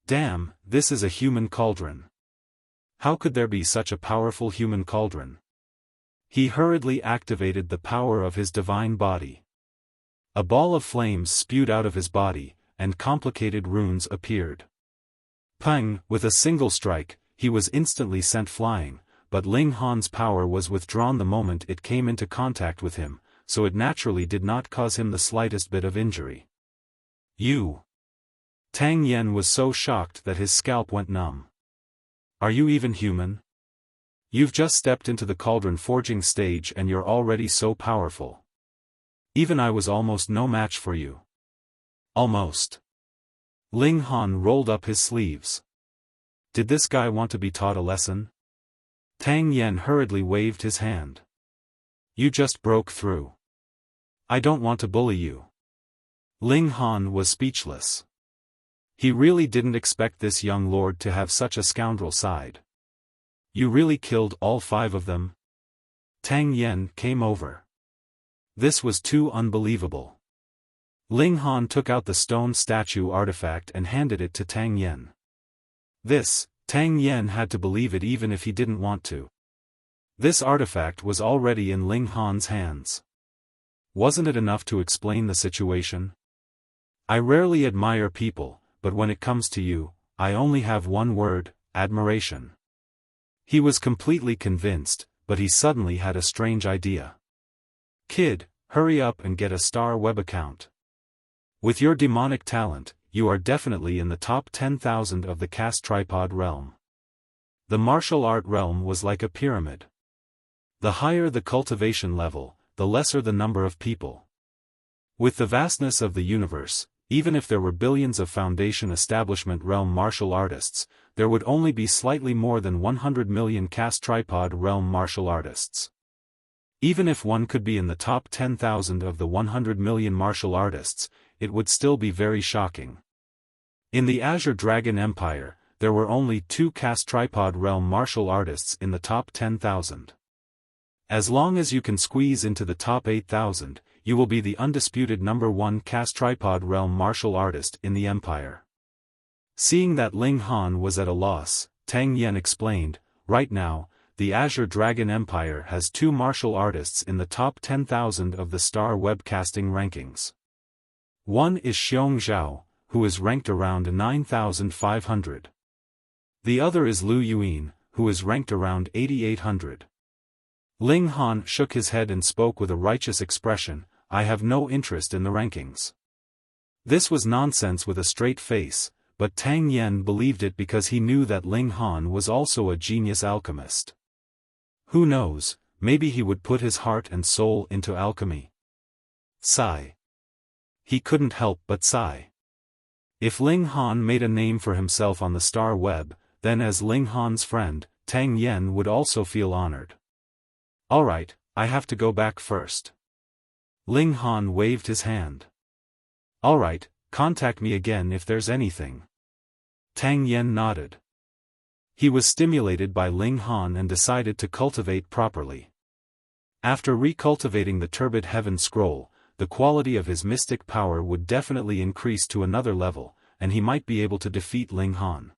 Damn, this is a human cauldron. How could there be such a powerful human cauldron? He hurriedly activated the power of his divine body. A ball of flames spewed out of his body, and complicated runes appeared. Pang, with a single strike, he was instantly sent flying, but Ling Han's power was withdrawn the moment it came into contact with him, so it naturally did not cause him the slightest bit of injury. You! Tang Yen was so shocked that his scalp went numb. Are you even human? You've just stepped into the cauldron forging stage and you're already so powerful. Even I was almost no match for you. Almost. Ling Han rolled up his sleeves. Did this guy want to be taught a lesson? Tang Yen hurriedly waved his hand. You just broke through. I don't want to bully you. Ling Han was speechless. He really didn't expect this young lord to have such a scoundrel side. You really killed all 5 of them? Tang Yen came over. This was too unbelievable. Ling Han took out the stone statue artifact and handed it to Tang Yen. This, Tang Yen had to believe it even if he didn't want to. This artifact was already in Ling Han's hands. Wasn't it enough to explain the situation? I rarely admire people, but when it comes to you, I only have one word, admiration. He was completely convinced, but he suddenly had a strange idea. Kid, hurry up and get a Star Web account. With your demonic talent, you are definitely in the top 10,000 of the cast tripod realm. The martial art realm was like a pyramid. The higher the cultivation level, the lesser the number of people. With the vastness of the universe, Even if there were billions of Foundation Establishment Realm martial artists, there would only be slightly more than 100 million Caste Tripod Realm martial artists. Even if one could be in the top 10,000 of the 100 million martial artists, it would still be very shocking. In the Azure Dragon Empire, there were only 2 Caste Tripod Realm martial artists in the top 10,000. As long as you can squeeze into the top 8,000, you will be the undisputed number 1 Caste Tripod Realm martial artist in the empire. Seeing that Ling Han was at a loss, Tang Yen explained, "Right now, the Azure Dragon Empire has 2 martial artists in the top 10,000 of the Star Webcasting rankings. One is Xiong Zhao, who is ranked around 9,500. The other is Lu Yuan, who is ranked around 8,800. Ling Han shook his head and spoke with a righteous expression, "I have no interest in the rankings." This was nonsense with a straight face, but Tang Yen believed it because he knew that Ling Han was also a genius alchemist. Who knows, maybe he would put his heart and soul into alchemy. Sigh. He couldn't help but sigh. If Ling Han made a name for himself on the Star Web, then as Ling Han's friend, Tang Yen would also feel honored. "Alright, I have to go back first." Ling Han waved his hand. "Alright, contact me again if there's anything." Tang Yen nodded. He was stimulated by Ling Han and decided to cultivate properly. After recultivating the Turbid Heaven Scroll, the quality of his mystic power would definitely increase to another level, and he might be able to defeat Ling Han.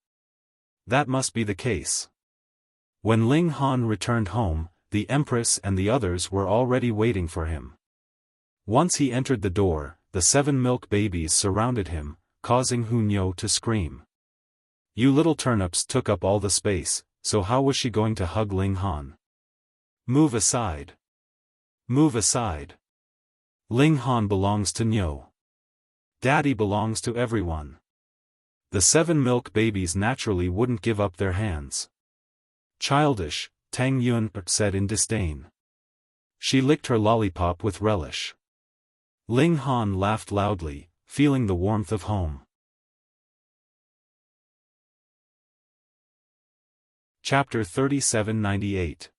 That must be the case. When Ling Han returned home, the Empress and the others were already waiting for him. Once he entered the door, the 7 milk babies surrounded him, causing Hunyo to scream. "You little turnips took up all the space, so how was she going to hug Ling Han? Move aside. Move aside. Ling Han belongs to Nyo. Daddy belongs to everyone." The 7 milk babies naturally wouldn't give up their hands. "Childish," Tang Yun said in disdain. She licked her lollipop with relish. Ling Han laughed loudly, feeling the warmth of home. Chapter 3798.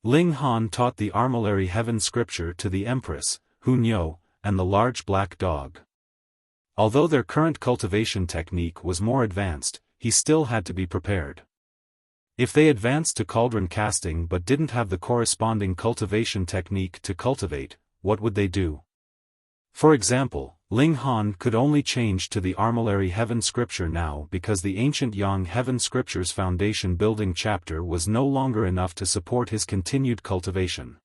Ling Han taught the Armillary Heaven Scripture to the Empress, Hunyo, and the large black dog. Although their current cultivation technique was more advanced, he still had to be prepared. If they advanced to cauldron casting but didn't have the corresponding cultivation technique to cultivate, what would they do? For example, Ling Han could only change to the Armillary Heaven Scripture now because the ancient Yang Heaven Scripture's foundation building chapter was no longer enough to support his continued cultivation.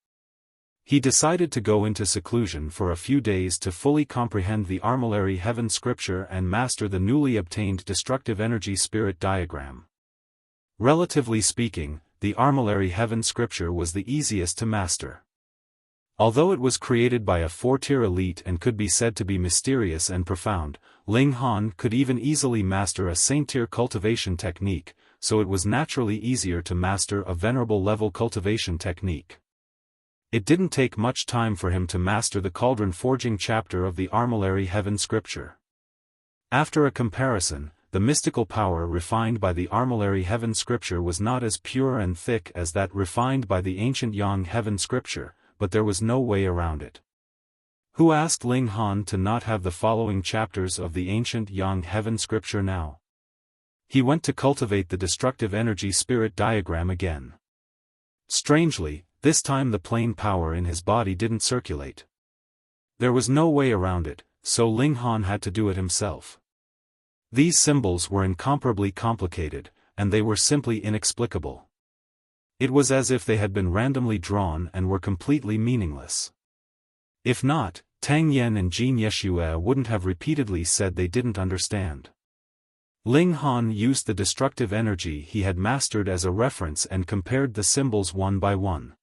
He decided to go into seclusion for a few days to fully comprehend the Armillary Heaven Scripture and master the newly obtained Destructive Energy Spirit diagram. Relatively speaking, the Armillary Heaven Scripture was the easiest to master. Although it was created by a 4-tier elite and could be said to be mysterious and profound, Ling Han could even easily master a Saint-tier cultivation technique, so it was naturally easier to master a venerable level cultivation technique. It didn't take much time for him to master the cauldron forging chapter of the Armillary Heaven Scripture. After a comparison, the mystical power refined by the Armillary Heaven Scripture was not as pure and thick as that refined by the ancient Yang Heaven Scripture, but there was no way around it. Who asked Ling Han to not have the following chapters of the ancient Yang Heaven Scripture now? He went to cultivate the Destructive Energy Spirit diagram again. Strangely, this time the plane power in his body didn't circulate. There was no way around it, so Ling Han had to do it himself. These symbols were incomparably complicated, and they were simply inexplicable. It was as if they had been randomly drawn and were completely meaningless. If not, Tang Yen and Jin Yeshua wouldn't have repeatedly said they didn't understand. Ling Han used the destructive energy he had mastered as a reference and compared the symbols one by one.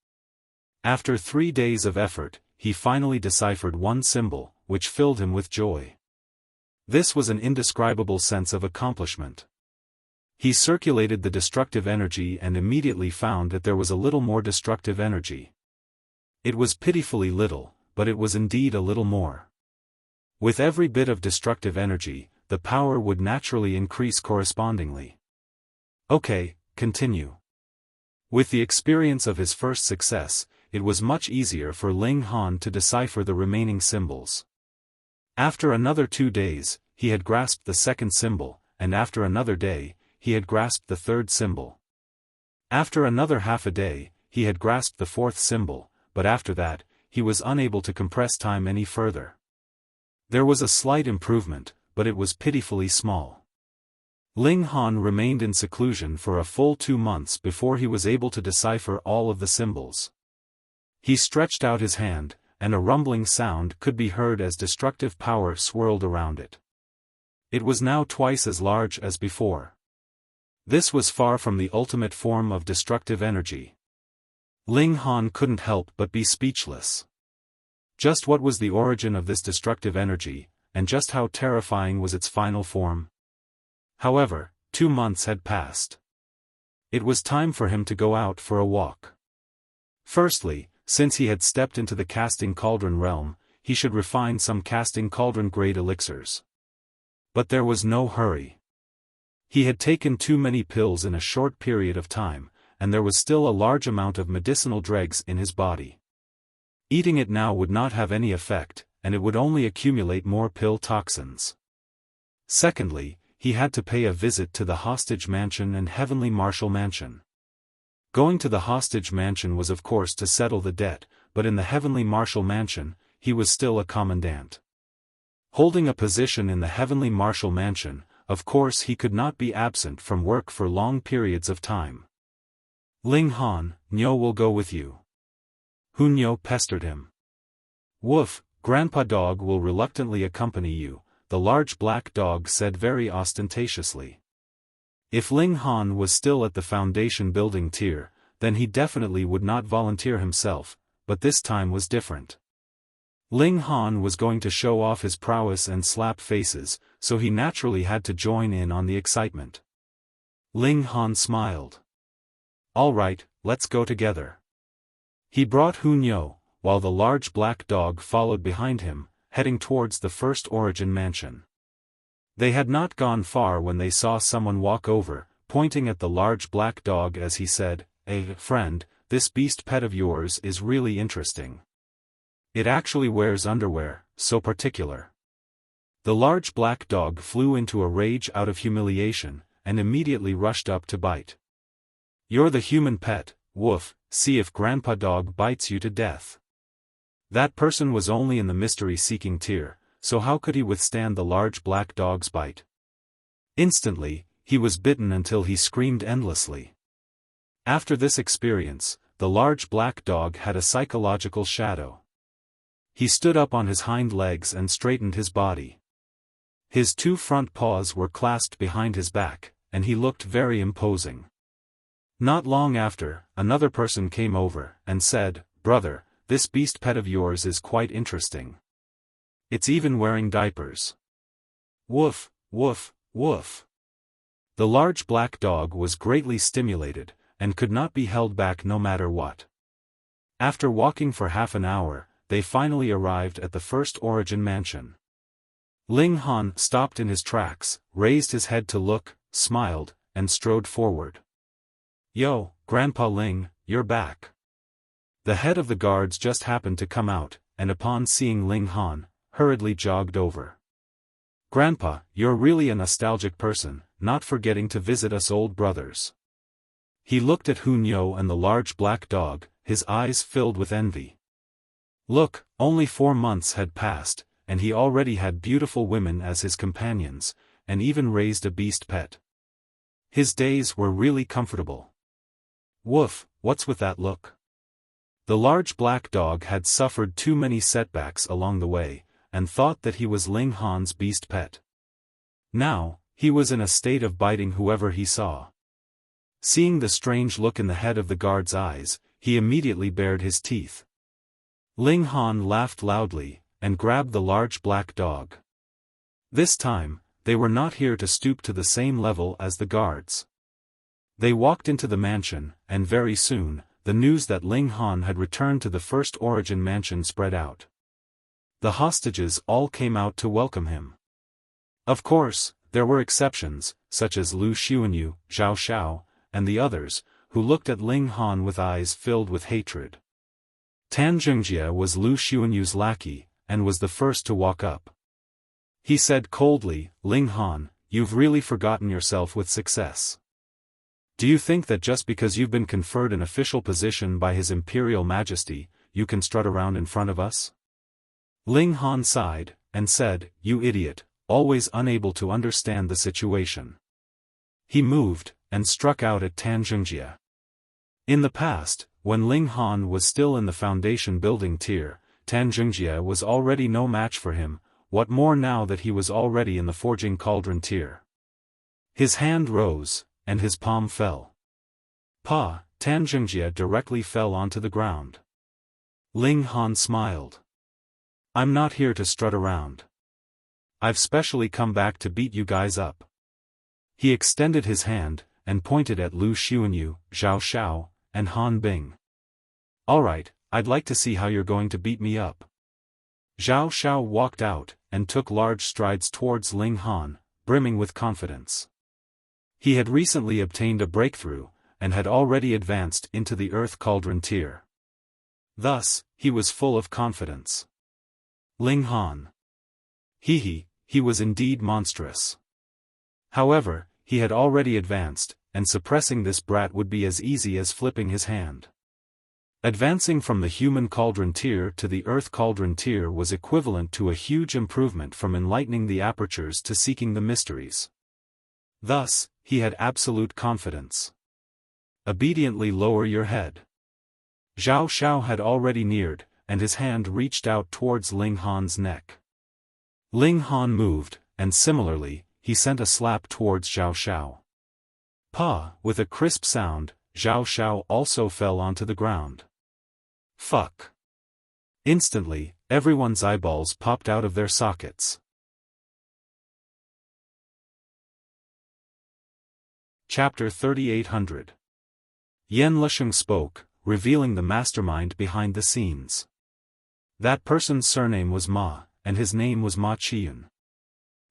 After 3 days of effort, he finally deciphered one symbol, which filled him with joy. This was an indescribable sense of accomplishment. He circulated the destructive energy and immediately found that there was a little more destructive energy. It was pitifully little, but it was indeed a little more. With every bit of destructive energy, the power would naturally increase correspondingly. Okay, continue. With the experience of his first success, it was much easier for Ling Han to decipher the remaining symbols. After another 2 days, he had grasped the second symbol, and after another day, he had grasped the third symbol. After another half a day, he had grasped the fourth symbol, but after that, he was unable to compress time any further. There was a slight improvement, but it was pitifully small. Ling Han remained in seclusion for a full 2 months before he was able to decipher all of the symbols. He stretched out his hand, and a rumbling sound could be heard as destructive power swirled around it. It was now twice as large as before. This was far from the ultimate form of destructive energy. Ling Han couldn't help but be speechless. Just what was the origin of this destructive energy, and just how terrifying was its final form? However, 2 months had passed. It was time for him to go out for a walk. Firstly, since he had stepped into the casting cauldron realm, he should refine some casting cauldron-grade elixirs. But there was no hurry. He had taken too many pills in a short period of time, and there was still a large amount of medicinal dregs in his body. Eating it now would not have any effect, and it would only accumulate more pill toxins. Secondly, he had to pay a visit to the Hostage Mansion and Heavenly Marshal Mansion. Going to the Hostage Mansion was of course to settle the debt, but in the Heavenly Marshal Mansion, he was still a commandant. Holding a position in the Heavenly Marshal Mansion, of course he could not be absent from work for long periods of time. Ling Han, Nyo will go with you. Hu Nyo pestered him. Woof, Grandpa Dog will reluctantly accompany you, the large black dog said very ostentatiously. If Ling Han was still at the foundation building tier, then he definitely would not volunteer himself, but this time was different. Ling Han was going to show off his prowess and slap faces, so he naturally had to join in on the excitement. Ling Han smiled. All right, let's go together. He brought Hu Nyo, while the large black dog followed behind him, heading towards the First Origin Mansion. They had not gone far when they saw someone walk over, pointing at the large black dog as he said, "Hey, friend, this beast pet of yours is really interesting. It actually wears underwear, so particular." The large black dog flew into a rage out of humiliation, and immediately rushed up to bite. "You're the human pet, woof, see if Grandpa Dog bites you to death." That person was only in the mystery-seeking tier, so how could he withstand the large black dog's bite? Instantly, he was bitten until he screamed endlessly. After this experience, the large black dog had a psychological shadow. He stood up on his hind legs and straightened his body. His 2 front paws were clasped behind his back, and he looked very imposing. Not long after, another person came over, and said, "Brother, this beast pet of yours is quite interesting. It's even wearing diapers." Woof, woof, woof. The large black dog was greatly stimulated, and could not be held back no matter what. After walking for half an hour, they finally arrived at the First Origin Mansion. Ling Han stopped in his tracks, raised his head to look, smiled, and strode forward. "Yo, Grandpa Ling, you're back." The head of the guards just happened to come out, and upon seeing Ling Han, hurriedly jogged over. "Grandpa, you're really a nostalgic person, not forgetting to visit us old brothers." He looked at Hu Nyo and the large black dog, his eyes filled with envy. Look, only 4 months had passed, and he already had beautiful women as his companions, and even raised a beast pet. His days were really comfortable. Woof, what's with that look? The large black dog had suffered too many setbacks along the way, and thought that he was Ling Han's beast pet. Now, he was in a state of biting whoever he saw. Seeing the strange look in the head of the guard's eyes, he immediately bared his teeth. Ling Han laughed loudly, and grabbed the large black dog. This time, they were not here to stoop to the same level as the guards. They walked into the mansion, and very soon, the news that Ling Han had returned to the First Origin Mansion spread out. The hostages all came out to welcome him. Of course, there were exceptions, such as Lu Xuanyu, Zhao Xiao, and the others, who looked at Ling Han with eyes filled with hatred. Tan Zhengjie was Lu Xuanyu's lackey, and was the first to walk up. He said coldly, "Ling Han, you've really forgotten yourself with success. Do you think that just because you've been conferred an official position by His Imperial Majesty, you can strut around in front of us?" Ling Han sighed, and said, "You idiot, always unable to understand the situation." He moved, and struck out at Tan Zhengjie. In the past, when Ling Han was still in the foundation building tier, Tan Zhengjie was already no match for him, what more now that he was already in the forging cauldron tier. His hand rose, and his palm fell. Pa, Tan Zhengjie directly fell onto the ground. Ling Han smiled. "I'm not here to strut around. I've specially come back to beat you guys up." He extended his hand, and pointed at Lu Xuanyu, Zhao Xiao, and Han Bing. "Alright, I'd like to see how you're going to beat me up." Zhao Xiao walked out, and took large strides towards Ling Han, brimming with confidence. He had recently obtained a breakthrough, and had already advanced into the Earth Cauldron tier. Thus, he was full of confidence. Ling Han. He was indeed monstrous. However, he had already advanced, and suppressing this brat would be as easy as flipping his hand. Advancing from the human cauldron tier to the Earth Cauldron tier was equivalent to a huge improvement from enlightening the apertures to seeking the mysteries. Thus, he had absolute confidence. "Obediently lower your head." Zhao Xiao had already neared, and his hand reached out towards Ling Han's neck. Ling Han moved, and similarly, he sent a slap towards Zhao Xiao. Pa! With a crisp sound, Zhao Xiao also fell onto the ground. Fuck! Instantly, everyone's eyeballs popped out of their sockets. Chapter 3800. Yan Lesheng spoke, revealing the mastermind behind the scenes. That person's surname was Ma, and his name was Ma Qiyun.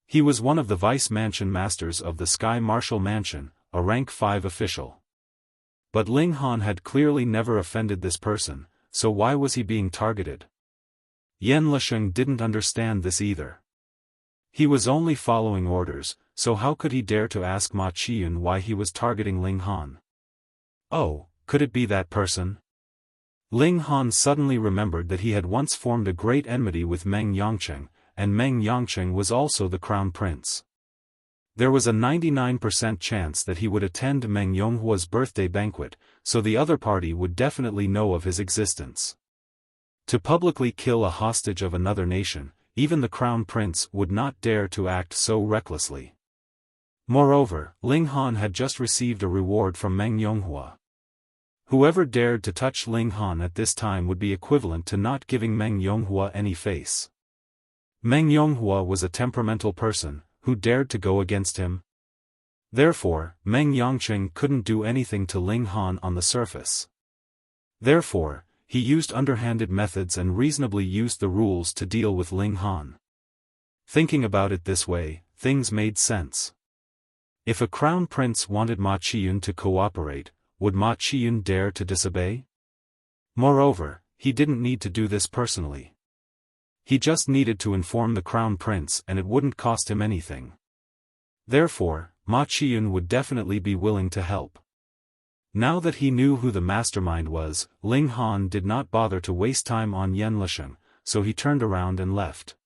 He was one of the vice-mansion masters of the Sky Marshal Mansion, a rank 5 official. But Ling Han had clearly never offended this person, so why was he being targeted? Yan Lesheng didn't understand this either. He was only following orders, so how could he dare to ask Ma Qiyun why he was targeting Ling Han? Oh, could it be that person? Ling Han suddenly remembered that he had once formed a great enmity with Meng Yongqing, and Meng Yongqing was also the crown prince. There was a 99% chance that he would attend Meng Yonghua's birthday banquet, so the other party would definitely know of his existence. To publicly kill a hostage of another nation, even the crown prince would not dare to act so recklessly. Moreover, Ling Han had just received a reward from Meng Yonghua. Whoever dared to touch Ling Han at this time would be equivalent to not giving Meng Yonghua any face. Meng Yonghua was a temperamental person, who dared to go against him? Therefore, Meng Yongqing couldn't do anything to Ling Han on the surface. Therefore, he used underhanded methods and reasonably used the rules to deal with Ling Han. Thinking about it this way, things made sense. If a crown prince wanted Ma Qiyun to cooperate, would Ma Qiyun dare to disobey? Moreover, he didn't need to do this personally. He just needed to inform the crown prince and it wouldn't cost him anything. Therefore, Ma Qiyun would definitely be willing to help. Now that he knew who the mastermind was, Ling Han did not bother to waste time on Yan Lesheng, so he turned around and left.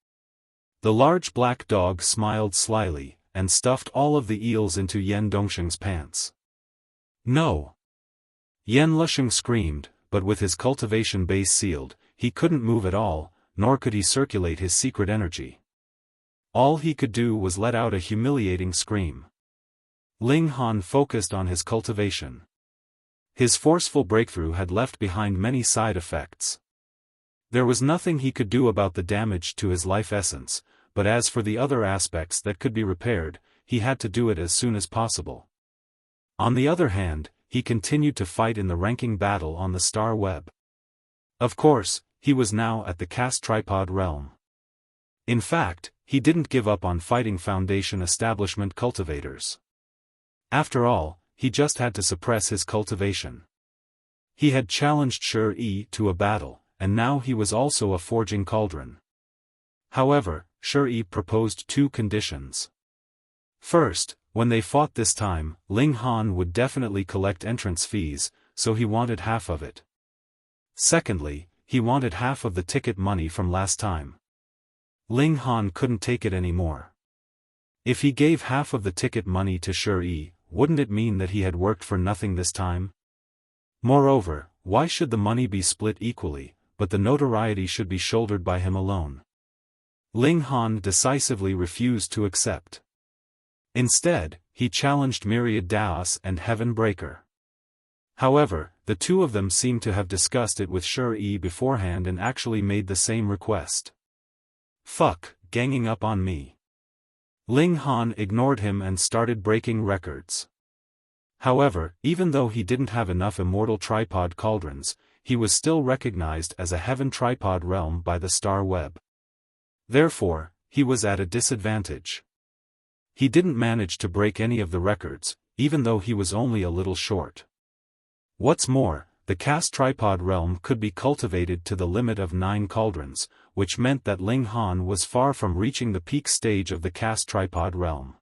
The large black dog smiled slyly, and stuffed all of the eels into Yan Dongsheng's pants. No! Yan Lesheng screamed, but with his cultivation base sealed, he couldn't move at all, nor could he circulate his secret energy. All he could do was let out a humiliating scream. Ling Han focused on his cultivation. His forceful breakthrough had left behind many side effects. There was nothing he could do about the damage to his life essence, but as for the other aspects that could be repaired, he had to do it as soon as possible. On the other hand, he continued to fight in the ranking battle on the star web. Of course, he was now at the cast tripod realm. In fact, he didn't give up on fighting Foundation establishment cultivators. After all, he just had to suppress his cultivation. He had challenged Shi to a battle, and now he was also a forging cauldron. However, Shi proposed two conditions. First, when they fought this time, Ling Han would definitely collect entrance fees, so he wanted half of it. Secondly, he wanted half of the ticket money from last time. Ling Han couldn't take it anymore. If he gave half of the ticket money to Shi, wouldn't it mean that he had worked for nothing this time? Moreover, why should the money be split equally, but the notoriety should be shouldered by him alone? Ling Han decisively refused to accept. Instead, he challenged Myriad Daos and Heaven Breaker. However, the two of them seemed to have discussed it with Shi beforehand and actually made the same request. Fuck, ganging up on me. Ling Han ignored him and started breaking records. However, even though he didn't have enough immortal tripod cauldrons, he was still recognized as a heaven tripod realm by the star web. Therefore, he was at a disadvantage. He didn't manage to break any of the records, even though he was only a little short. What's more, the cast tripod realm could be cultivated to the limit of 9 cauldrons, which meant that Ling Han was far from reaching the peak stage of the cast tripod realm.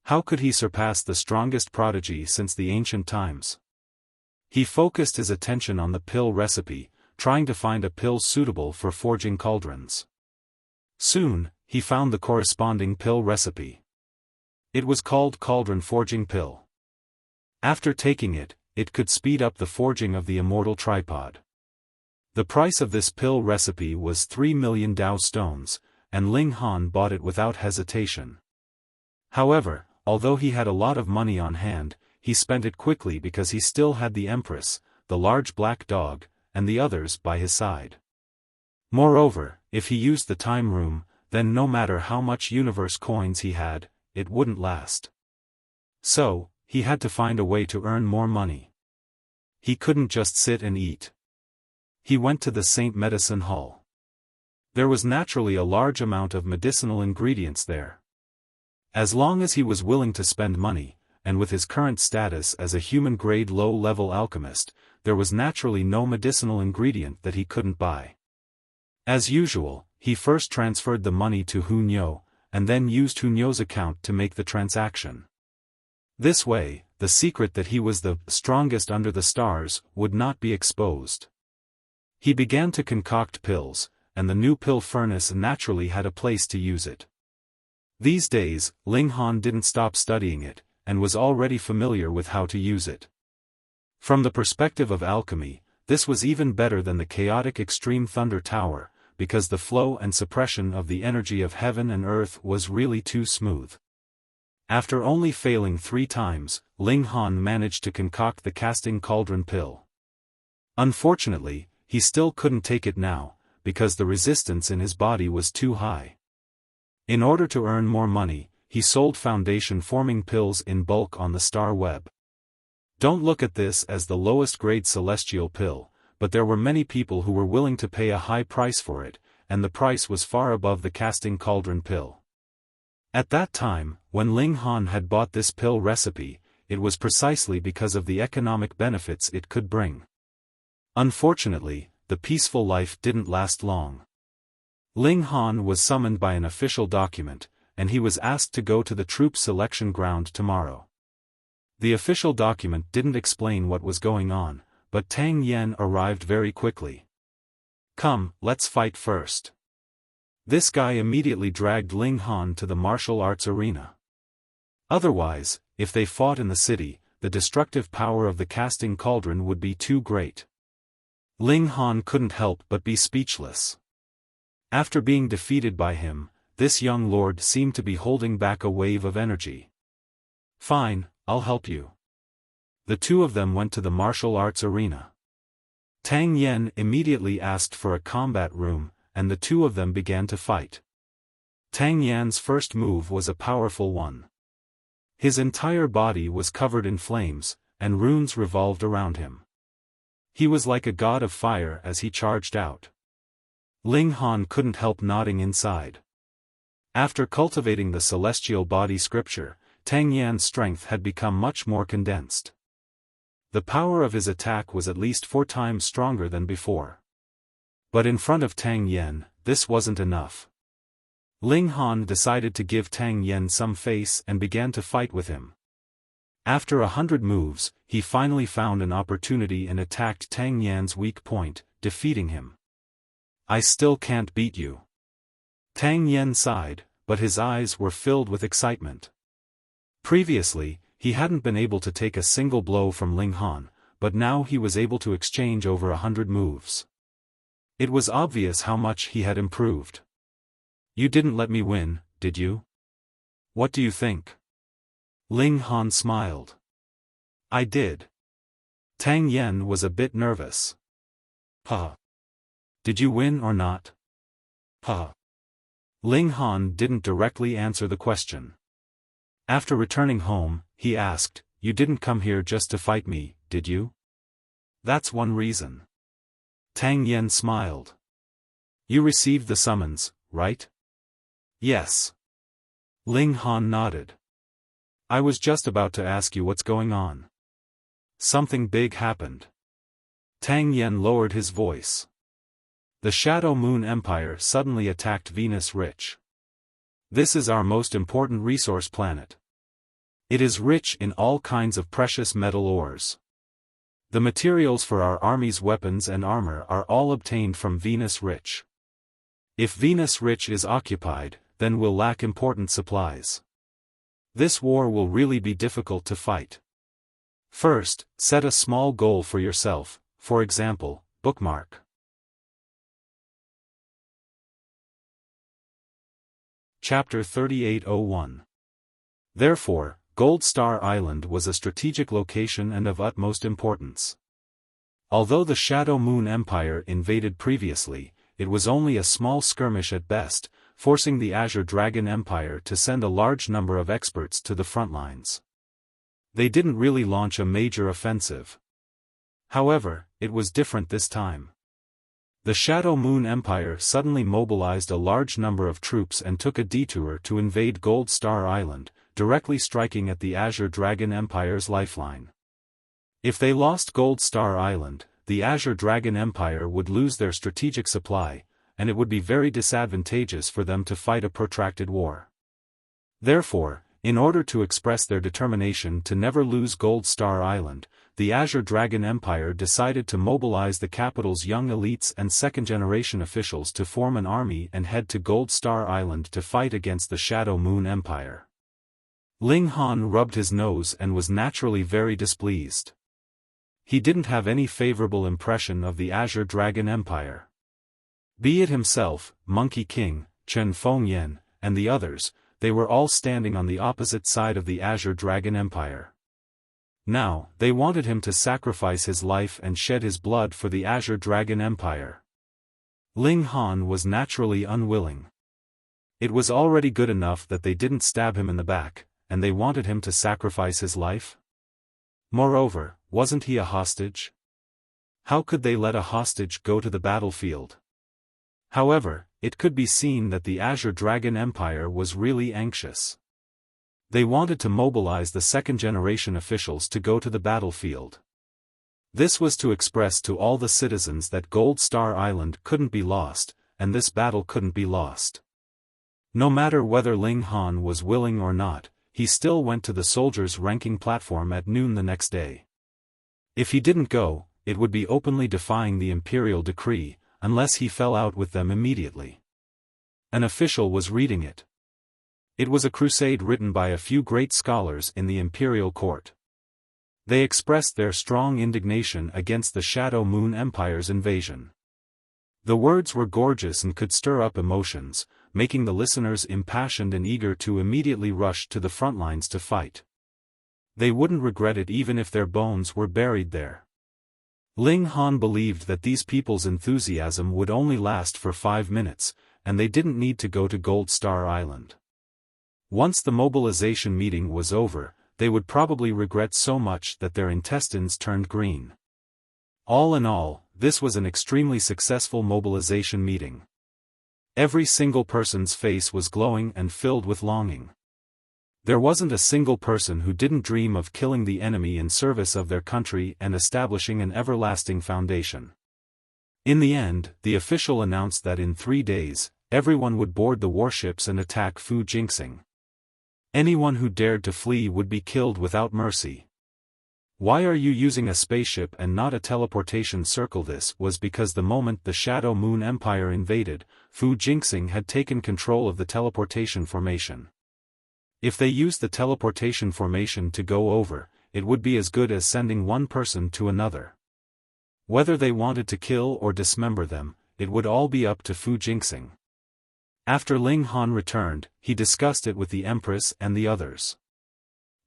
How could he surpass the strongest prodigy since the ancient times? He focused his attention on the pill recipe, trying to find a pill suitable for forging cauldrons. Soon, he found the corresponding pill recipe. It was called Cauldron Forging Pill. After taking it, it could speed up the forging of the immortal tripod. The price of this pill recipe was 3 million Dao stones, and Ling Han bought it without hesitation. However, although he had a lot of money on hand, he spent it quickly because he still had the Empress, the large black dog, and the others by his side. Moreover, if he used the time room, then no matter how much universe coins he had, it wouldn't last. So, he had to find a way to earn more money. He couldn't just sit and eat. He went to the Saint Medicine Hall. There was naturally a large amount of medicinal ingredients there. As long as he was willing to spend money, and with his current status as a human-grade low-level alchemist, there was naturally no medicinal ingredient that he couldn't buy. As usual, he first transferred the money to Hunyo, and then used Hunyo's account to make the transaction. This way, the secret that he was the strongest under the stars would not be exposed. He began to concoct pills, and the new pill furnace naturally had a place to use it. These days, Ling Han didn't stop studying it, and was already familiar with how to use it. From the perspective of alchemy, this was even better than the chaotic extreme thunder tower, because the flow and suppression of the energy of heaven and earth was really too smooth. After only failing 3 times, Ling Han managed to concoct the casting cauldron pill. Unfortunately, he still couldn't take it now, because the resistance in his body was too high. In order to earn more money, he sold foundation-forming pills in bulk on the star web. Don't look at this as the lowest grade celestial pill, but there were many people who were willing to pay a high price for it, and the price was far above the casting cauldron pill. At that time, when Ling Han had bought this pill recipe, it was precisely because of the economic benefits it could bring. Unfortunately, the peaceful life didn't last long. Ling Han was summoned by an official document, and he was asked to go to the troop selection ground tomorrow. The official document didn't explain what was going on, but Tang Yan arrived very quickly. "Come, let's fight first." This guy immediately dragged Ling Han to the martial arts arena. Otherwise, if they fought in the city, the destructive power of the casting cauldron would be too great. Ling Han couldn't help but be speechless. After being defeated by him, this young lord seemed to be holding back a wave of energy. "Fine, I'll help you." The two of them went to the martial arts arena. Tang Yan immediately asked for a combat room, and the two of them began to fight. Tang Yan's first move was a powerful one. His entire body was covered in flames, and runes revolved around him. He was like a god of fire as he charged out. Ling Han couldn't help nodding inside. After cultivating the celestial body scripture, Tang Yan's strength had become much more condensed. The power of his attack was at least 4 times stronger than before. But in front of Tang Yan, this wasn't enough. Ling Han decided to give Tang Yan some face and began to fight with him. After 100 moves, he finally found an opportunity and attacked Tang Yan's weak point, defeating him. "I still can't beat you." Tang Yan sighed, but his eyes were filled with excitement. Previously, he hadn't been able to take a single blow from Ling Han, but now he was able to exchange over 100 moves. It was obvious how much he had improved. "You didn't let me win, did you? What do you think?" Ling Han smiled. "I did." Tang Yan was a bit nervous. "Huh. Did you win or not?" "Huh." Ling Han didn't directly answer the question. After returning home, he asked, "You didn't come here just to fight me, did you?" "That's one reason." Tang Yan smiled. "You received the summons, right?" "Yes." Ling Han nodded. "I was just about to ask you what's going on." "Something big happened." Tang Yan lowered his voice. "The Shadow Moon Empire suddenly attacked Venus Rich. This is our most important resource planet. It is rich in all kinds of precious metal ores. The materials for our army's weapons and armor are all obtained from Venus Rich. If Venus Rich is occupied, then we'll lack important supplies. This war will really be difficult to fight. First, set a small goal for yourself, for example, bookmark." Chapter 3801. Therefore, Gold Star Island was a strategic location and of utmost importance. Although the Shadow Moon Empire invaded previously, it was only a small skirmish at best, forcing the Azure Dragon Empire to send a large number of experts to the front lines. They didn't really launch a major offensive. However, it was different this time. The Shadow Moon Empire suddenly mobilized a large number of troops and took a detour to invade Gold Star Island, directly striking at the Azure Dragon Empire's lifeline. If they lost Gold Star Island, the Azure Dragon Empire would lose their strategic supply, and it would be very disadvantageous for them to fight a protracted war. Therefore, in order to express their determination to never lose Gold Star Island, the Azure Dragon Empire decided to mobilize the capital's young elites and second-generation officials to form an army and head to Gold Star Island to fight against the Shadow Moon Empire. Ling Han rubbed his nose and was naturally very displeased. He didn't have any favorable impression of the Azure Dragon Empire. Be it himself, Monkey King, Chen Fengyan, and the others, they were all standing on the opposite side of the Azure Dragon Empire. Now, they wanted him to sacrifice his life and shed his blood for the Azure Dragon Empire. Ling Han was naturally unwilling. It was already good enough that they didn't stab him in the back, and they wanted him to sacrifice his life? Moreover, wasn't he a hostage? How could they let a hostage go to the battlefield? However, it could be seen that the Azure Dragon Empire was really anxious. They wanted to mobilize the second-generation officials to go to the battlefield. This was to express to all the citizens that Gold Star Island couldn't be lost, and this battle couldn't be lost. No matter whether Ling Han was willing or not, he still went to the soldiers' ranking platform at noon the next day. If he didn't go, it would be openly defying the imperial decree, unless he fell out with them immediately. An official was reading it. It was a crusade written by a few great scholars in the imperial court. They expressed their strong indignation against the Shadow Moon Empire's invasion. The words were gorgeous and could stir up emotions, making the listeners impassioned and eager to immediately rush to the front lines to fight. They wouldn't regret it even if their bones were buried there. Ling Han believed that these people's enthusiasm would only last for 5 minutes, and they didn't need to go to Gold Star Island. Once the mobilization meeting was over, they would probably regret so much that their intestines turned green. All in all, this was an extremely successful mobilization meeting. Every single person's face was glowing and filled with longing. There wasn't a single person who didn't dream of killing the enemy in service of their country and establishing an everlasting foundation. In the end, the official announced that in 3 days, everyone would board the warships and attack Fu Jingxing. Anyone who dared to flee would be killed without mercy. Why are you using a spaceship and not a teleportation circle? This was because the moment the Shadow Moon Empire invaded, Fu Jingxing had taken control of the teleportation formation. If they used the teleportation formation to go over, it would be as good as sending one person to another. Whether they wanted to kill or dismember them, it would all be up to Fu Jingxing. After Ling Han returned, he discussed it with the Empress and the others.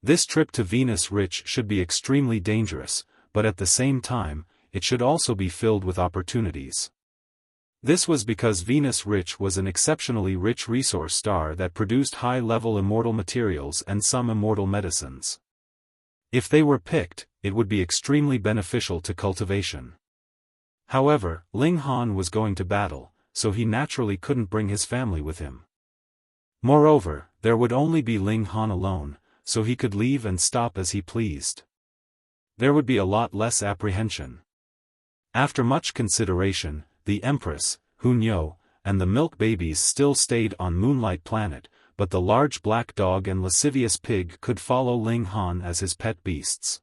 This trip to Venus Rich should be extremely dangerous, but at the same time, it should also be filled with opportunities. This was because Venus Rich was an exceptionally rich resource star that produced high-level immortal materials and some immortal medicines. If they were picked, it would be extremely beneficial to cultivation. However, Ling Han was going to battle, so he naturally couldn't bring his family with him. Moreover, there would only be Ling Han alone, so he could leave and stop as he pleased. There would be a lot less apprehension. After much consideration, the Empress, Hunyo, and the milk babies still stayed on Moonlight Planet, but the large black dog and lascivious pig could follow Ling Han as his pet beasts.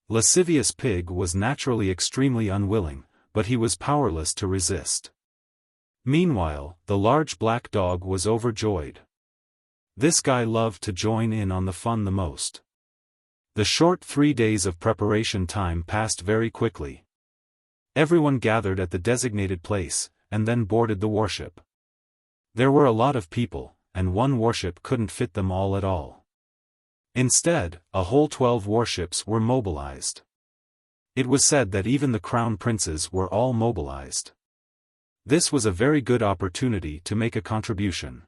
Lascivious pig was naturally extremely unwilling, but he was powerless to resist. Meanwhile, the large black dog was overjoyed. This guy loved to join in on the fun the most. The short 3 days of preparation time passed very quickly. Everyone gathered at the designated place, and then boarded the warship. There were a lot of people, and one warship couldn't fit them all at all. Instead, a whole 12 warships were mobilized. It was said that even the crown princes were all mobilized. This was a very good opportunity to make a contribution.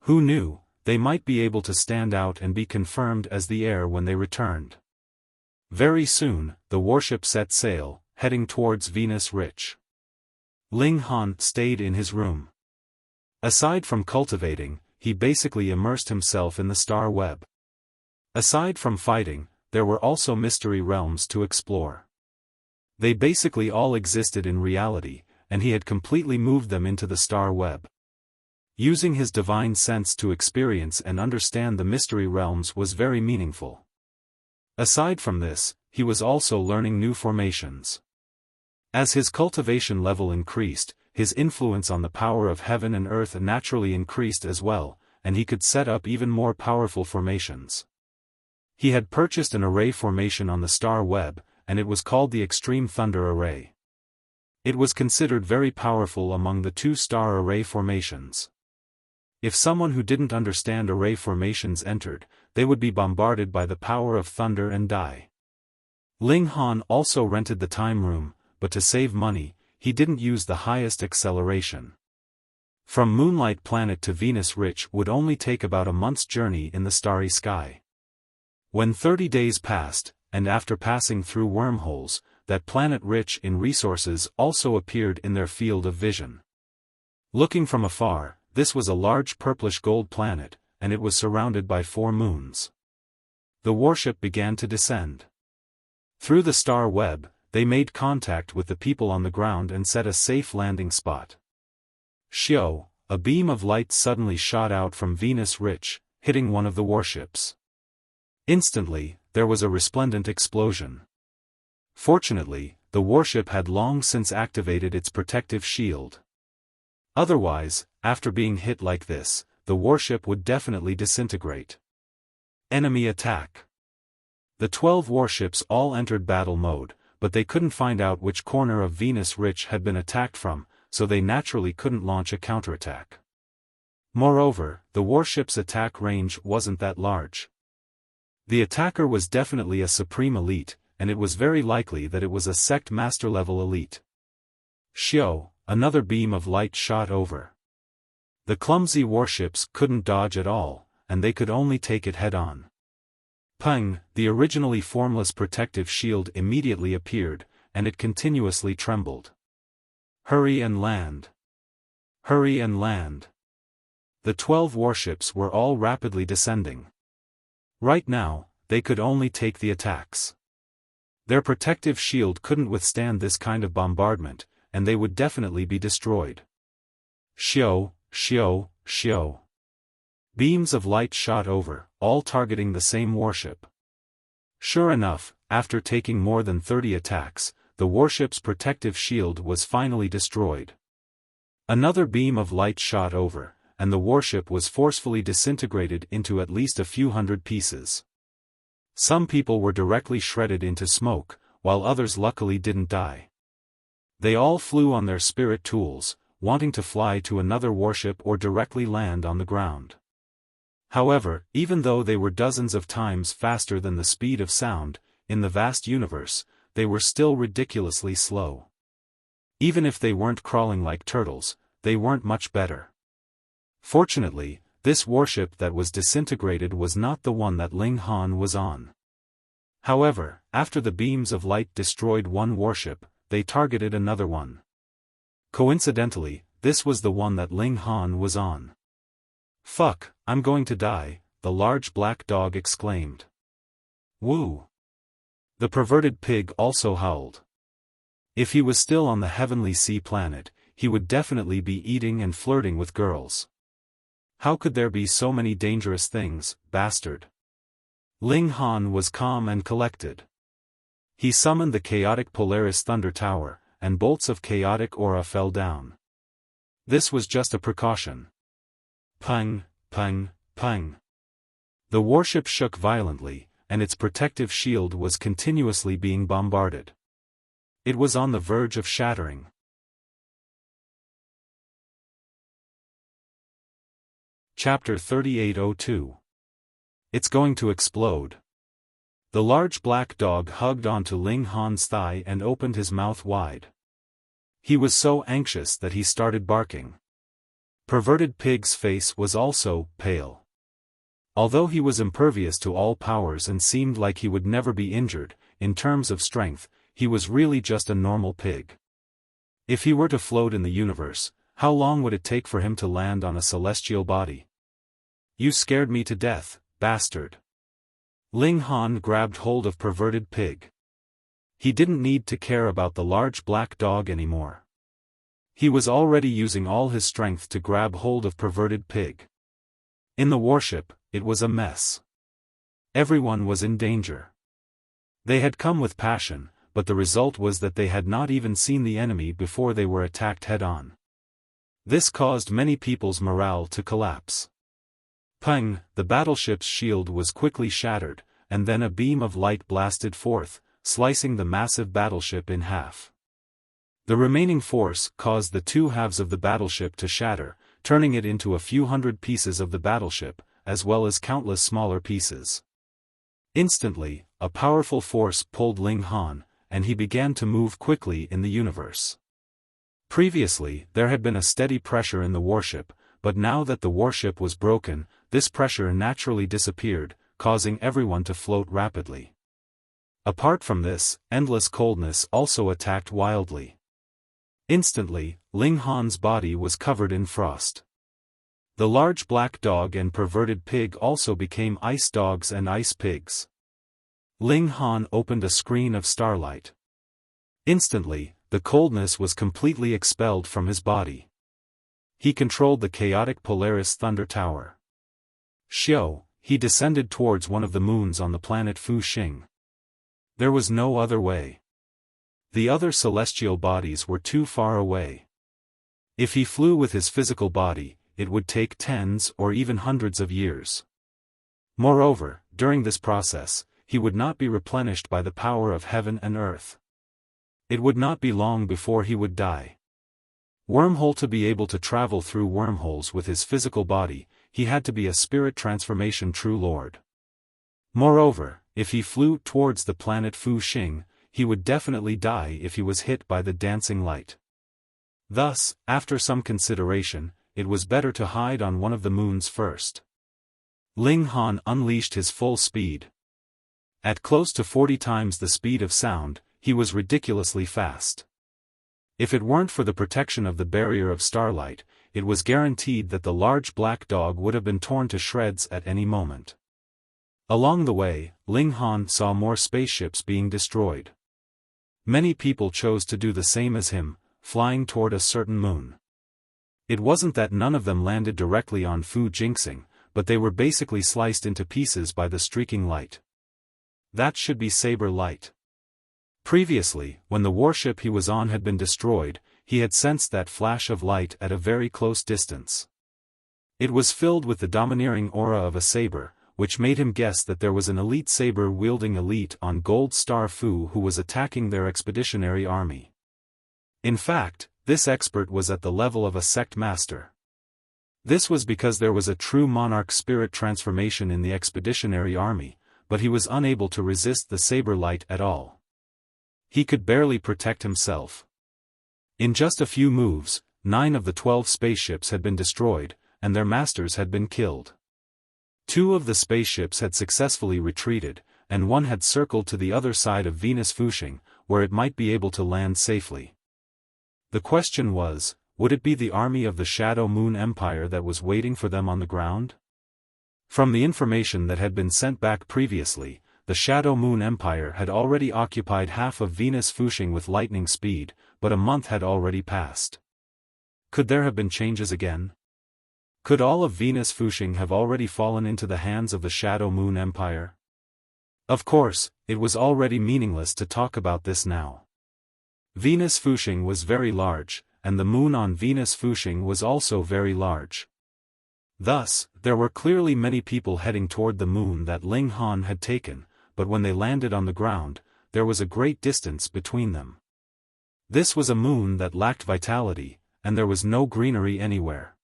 Who knew, they might be able to stand out and be confirmed as the heir when they returned. Very soon, the warship set sail, heading towards Venus Rich. Ling Han stayed in his room. Aside from cultivating, he basically immersed himself in the star web. Aside from fighting, there were also mystery realms to explore. They basically all existed in reality, and he had completely moved them into the star web. Using his divine sense to experience and understand the mystery realms was very meaningful. Aside from this, he was also learning new formations. As his cultivation level increased, his influence on the power of heaven and earth naturally increased as well, and he could set up even more powerful formations. He had purchased an array formation on the star web, and it was called the Extreme Thunder Array. It was considered very powerful among the 2-star array formations. If someone who didn't understand array formations entered, they would be bombarded by the power of thunder and die. Ling Han also rented the time room, but to save money, he didn't use the highest acceleration. From Moonlight Planet to Venus Rich would only take about a month's journey in the starry sky. When 30 days passed, and after passing through wormholes, that planet rich in resources also appeared in their field of vision. Looking from afar, this was a large purplish gold planet, and it was surrounded by 4 moons. The warship began to descend. Through the star web, they made contact with the people on the ground and set a safe landing spot. Xiao, a beam of light suddenly shot out from Venus Rich, hitting one of the warships. Instantly, there was a resplendent explosion. Fortunately, the warship had long since activated its protective shield. Otherwise, after being hit like this, the warship would definitely disintegrate. Enemy attack. The 12 warships all entered battle mode, but they couldn't find out which corner of Venus Rich had been attacked from, so they naturally couldn't launch a counterattack. Moreover, the warship's attack range wasn't that large. The attacker was definitely a supreme elite, and it was very likely that it was a sect master-level elite. Xiao, another beam of light shot over. The clumsy warships couldn't dodge at all, and they could only take it head-on. Peng, the originally formless protective shield immediately appeared, and it continuously trembled. Hurry and land. Hurry and land. The 12 warships were all rapidly descending. Right now, they could only take the attacks. Their protective shield couldn't withstand this kind of bombardment, and they would definitely be destroyed. Xiao, Xiao, Xiao. Beams of light shot over, all targeting the same warship. Sure enough, after taking more than 30 attacks, the warship's protective shield was finally destroyed. Another beam of light shot over, and the warship was forcefully disintegrated into at least a few hundred pieces. Some people were directly shredded into smoke, while others luckily didn't die. They all flew on their spirit tools, wanting to fly to another warship or directly land on the ground. However, even though they were dozens of times faster than the speed of sound, in the vast universe, they were still ridiculously slow. Even if they weren't crawling like turtles, they weren't much better. Fortunately, this warship that was disintegrated was not the one that Ling Han was on. However, after the beams of light destroyed one warship, they targeted another one. Coincidentally, this was the one that Ling Han was on. "Fuck, I'm going to die," the large black dog exclaimed. "Woo!" The perverted pig also howled. If he was still on the heavenly sea planet, he would definitely be eating and flirting with girls. How could there be so many dangerous things, bastard? Ling Han was calm and collected. He summoned the chaotic Polaris Thunder Tower, and bolts of chaotic aura fell down. This was just a precaution. Pang, pang, pang. The warship shook violently, and its protective shield was continuously being bombarded. It was on the verge of shattering. Chapter 3802. It's going to explode. The large black dog hugged onto Ling Han's thigh and opened his mouth wide. He was so anxious that he started barking. Perverted Pig's face was also pale. Although he was impervious to all powers and seemed like he would never be injured, in terms of strength, he was really just a normal pig. If he were to float in the universe, how long would it take for him to land on a celestial body? "You scared me to death, bastard." Ling Han grabbed hold of Perverted Pig. He didn't need to care about the large black dog anymore. He was already using all his strength to grab hold of Perverted Pig. In the warship, it was a mess. Everyone was in danger. They had come with passion, but the result was that they had not even seen the enemy before they were attacked head-on. This caused many people's morale to collapse. Pang, the battleship's shield was quickly shattered, and then a beam of light blasted forth, slicing the massive battleship in half. The remaining force caused the two halves of the battleship to shatter, turning it into a few hundred pieces of the battleship, as well as countless smaller pieces. Instantly, a powerful force pulled Ling Han, and he began to move quickly in the universe. Previously, there had been a steady pressure in the warship, but now that the warship was broken, this pressure naturally disappeared, causing everyone to float rapidly. Apart from this, endless coldness also attacked wildly. Instantly, Ling Han's body was covered in frost. The large black dog and Perverted Pig also became ice dogs and ice pigs. Ling Han opened a screen of starlight. Instantly, the coldness was completely expelled from his body. He controlled the chaotic Polaris Thunder Tower. Xiao, he descended towards one of the moons on the planet Fuxing. There was no other way. The other celestial bodies were too far away. If he flew with his physical body, it would take tens or even hundreds of years. Moreover, during this process, he would not be replenished by the power of heaven and earth. It would not be long before he would die. Wormhole. To be able to travel through wormholes with his physical body, he had to be a spirit transformation true lord. Moreover, if he flew towards the planet Fuxing, he would definitely die if he was hit by the dancing light. Thus, after some consideration, it was better to hide on one of the moons first. Ling Han unleashed his full speed. At close to 40 times the speed of sound, he was ridiculously fast. If it weren't for the protection of the barrier of starlight, it was guaranteed that the large black dog would have been torn to shreds at any moment. Along the way, Ling Han saw more spaceships being destroyed. Many people chose to do the same as him, flying toward a certain moon. It wasn't that none of them landed directly on Fu Jinxing, but they were basically sliced into pieces by the streaking light. That should be Saber Light. Previously, when the warship he was on had been destroyed, he had sensed that flash of light at a very close distance. It was filled with the domineering aura of a saber, which made him guess that there was an elite saber-wielding elite on Gold Star Fu who was attacking their expeditionary army. In fact, this expert was at the level of a sect master. This was because there was a true monarch spirit transformation in the expeditionary army, but he was unable to resist the saber light at all. He could barely protect himself. In just a few moves, 9 of the 12 spaceships had been destroyed, and their masters had been killed. 2 of the spaceships had successfully retreated, and 1 had circled to the other side of Venus Fuxing, where it might be able to land safely. The question was, would it be the army of the Shadow Moon Empire that was waiting for them on the ground? From the information that had been sent back previously, the Shadow Moon Empire had already occupied half of Venus Fuxing with lightning speed, but a month had already passed. Could there have been changes again? Could all of Venus Fuxing have already fallen into the hands of the Shadow Moon Empire? Of course, it was already meaningless to talk about this now. Venus Fuxing was very large, and the moon on Venus Fuxing was also very large. Thus, there were clearly many people heading toward the moon that Ling Han had taken, but when they landed on the ground, there was a great distance between them. This was a moon that lacked vitality, and there was no greenery anywhere.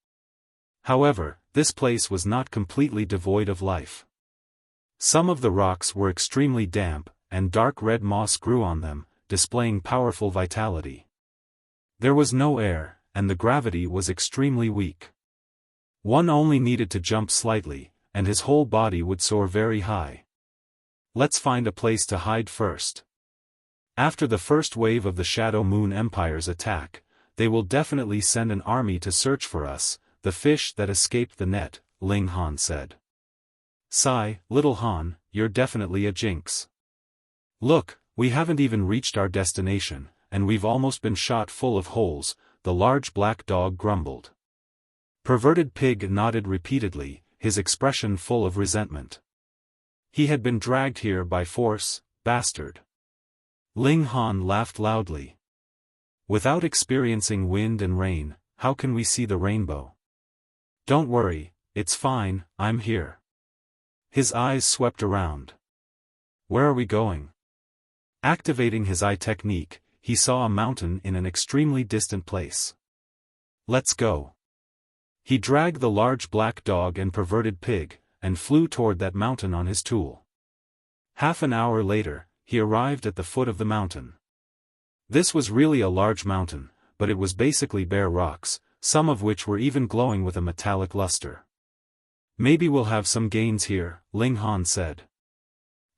However, this place was not completely devoid of life. Some of the rocks were extremely damp, and dark red moss grew on them, displaying powerful vitality. There was no air, and the gravity was extremely weak. One only needed to jump slightly, and his whole body would soar very high. Let's find a place to hide first. After the first wave of the Shadow Moon Empire's attack, they will definitely send an army to search for us, the fish that escaped the net, Ling Han said. Sigh, little Han, you're definitely a jinx. Look, we haven't even reached our destination, and we've almost been shot full of holes, the large black dog grumbled. Perverted Pig nodded repeatedly, his expression full of resentment. He had been dragged here by force, bastard. Ling Han laughed loudly. Without experiencing wind and rain, how can we see the rainbow? Don't worry, it's fine, I'm here. His eyes swept around. Where are we going? Activating his eye technique, he saw a mountain in an extremely distant place. Let's go. He dragged the large black dog and Perverted Pig, and flew toward that mountain on his tool. Half an hour later, he arrived at the foot of the mountain. This was really a large mountain, but it was basically bare rocks, some of which were even glowing with a metallic luster. Maybe we'll have some gains here, Ling Han said.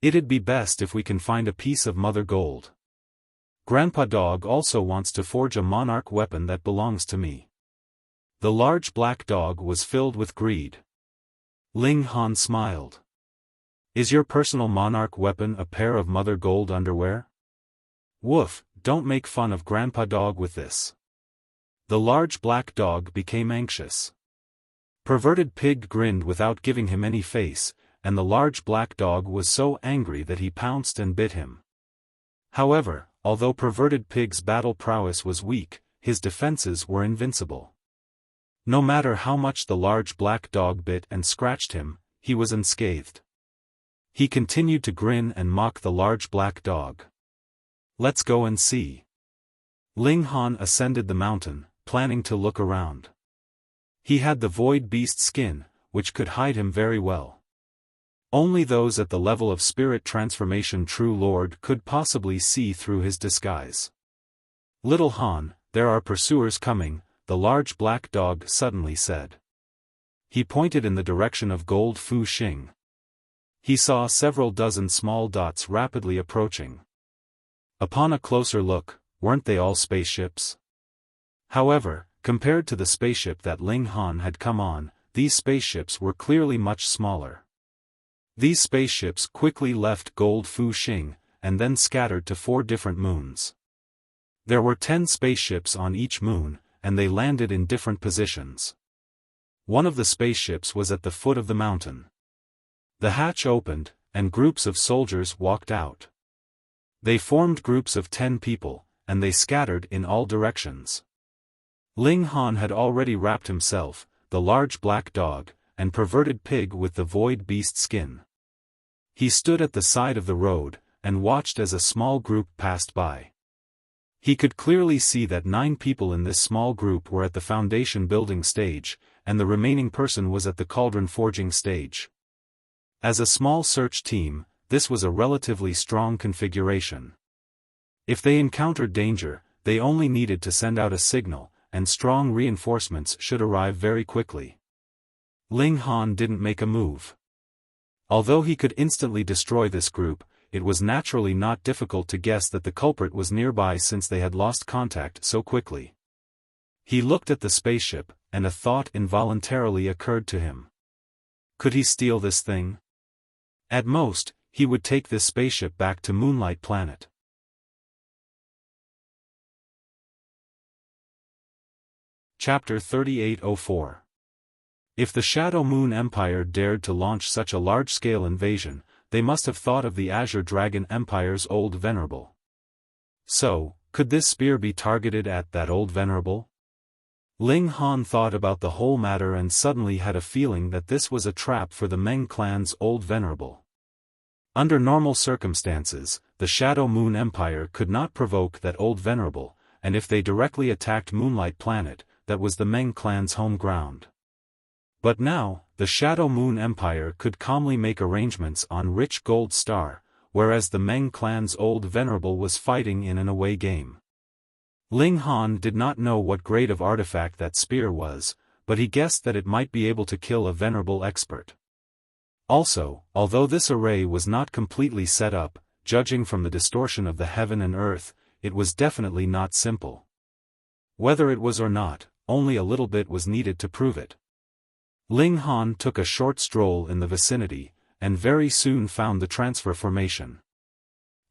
It'd be best if we can find a piece of mother gold. Grandpa Dog also wants to forge a monarch weapon that belongs to me. The large black dog was filled with greed. Ling Han smiled. Is your personal monarch weapon a pair of mother gold underwear? Woof, don't make fun of Grandpa Dog with this. The large black dog became anxious. Perverted Pig grinned without giving him any face, and the large black dog was so angry that he pounced and bit him. However, although Perverted Pig's battle prowess was weak, his defenses were invincible. No matter how much the large black dog bit and scratched him, he was unscathed. He continued to grin and mock the large black dog. Let's go and see. Ling Han ascended the mountain, planning to look around. He had the void beast skin, which could hide him very well. Only those at the level of spirit transformation True Lord could possibly see through his disguise. Little Han, there are pursuers coming, the large black dog suddenly said. He pointed in the direction of Gold Fuxing. He saw several dozen small dots rapidly approaching. Upon a closer look, weren't they all spaceships? However, Compared to the spaceship that Ling Han had come on, these spaceships were clearly much smaller. These spaceships quickly left Gold Fu Xing, and then scattered to 4 different moons. There were 10 spaceships on each moon, and they landed in different positions. One of the spaceships was at the foot of the mountain. The hatch opened, and groups of soldiers walked out. They formed groups of 10 people, and they scattered in all directions. Ling Han had already wrapped himself, the large black dog, and perverted pig with the void beast skin. He stood at the side of the road, and watched as a small group passed by. He could clearly see that 9 people in this small group were at the foundation building stage, and the remaining person was at the cauldron forging stage. As a small search team, this was a relatively strong configuration. If they encountered danger, they only needed to send out a signal, and strong reinforcements should arrive very quickly. Ling Han didn't make a move. Although he could instantly destroy this group, it was naturally not difficult to guess that the culprit was nearby since they had lost contact so quickly. He looked at the spaceship, and a thought involuntarily occurred to him. Could he steal this thing? At most, he would take this spaceship back to Moonlight Planet. Chapter 3804. If the Shadow Moon Empire dared to launch such a large-scale invasion, they must have thought of the Azure Dragon Empire's Old Venerable. So, could this spear be targeted at that Old Venerable? Ling Han thought about the whole matter and suddenly had a feeling that this was a trap for the Meng clan's Old Venerable. Under normal circumstances, the Shadow Moon Empire could not provoke that Old Venerable, and if they directly attacked Moonlight Planet, that was the Meng clan's home ground. But now, the Shadow Moon Empire could calmly make arrangements on Rich Gold Star, whereas the Meng clan's Old Venerable was fighting in an away game. Ling Han did not know what grade of artifact that spear was, but he guessed that it might be able to kill a venerable expert. Also, although this array was not completely set up, judging from the distortion of the heaven and earth, it was definitely not simple. Whether it was or not, only a little bit was needed to prove it. Ling Han took a short stroll in the vicinity, and very soon found the transfer formation.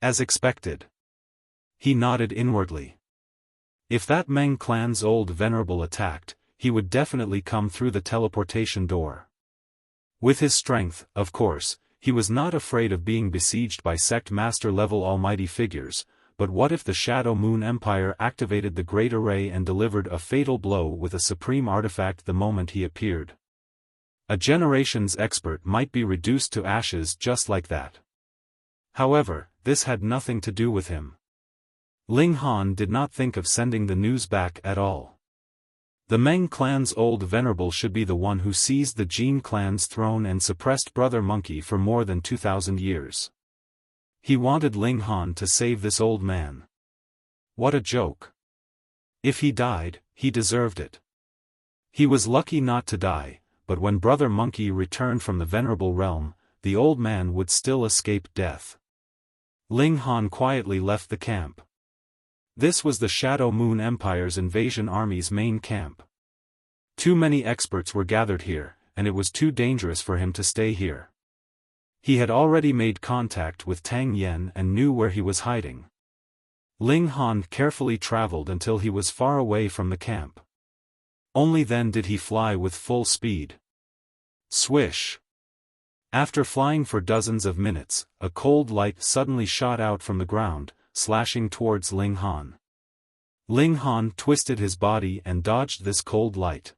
As expected. He nodded inwardly. If that Meng clan's Old Venerable attacked, he would definitely come through the teleportation door. With his strength, of course, he was not afraid of being besieged by Sect Master-level almighty figures, but what if the Shadow Moon Empire activated the Great Array and delivered a fatal blow with a supreme artifact the moment he appeared? A generation's expert might be reduced to ashes just like that. However, this had nothing to do with him. Ling Han did not think of sending the news back at all. The Meng clan's Old Venerable should be the one who seized the Jin clan's throne and suppressed Brother Monkey for more than 2,000 years. He wanted Ling Han to save this old man. What a joke. If he died, he deserved it. He was lucky not to die, but when Brother Monkey returned from the Venerable Realm, the old man would still escape death. Ling Han quietly left the camp. This was the Shadow Moon Empire's invasion army's main camp. Too many experts were gathered here, and it was too dangerous for him to stay here. He had already made contact with Tang Yen and knew where he was hiding. Ling Han carefully traveled until he was far away from the camp. Only then did he fly with full speed. Swish! After flying for dozens of minutes, a cold light suddenly shot out from the ground, slashing towards Ling Han. Ling Han twisted his body and dodged this cold light.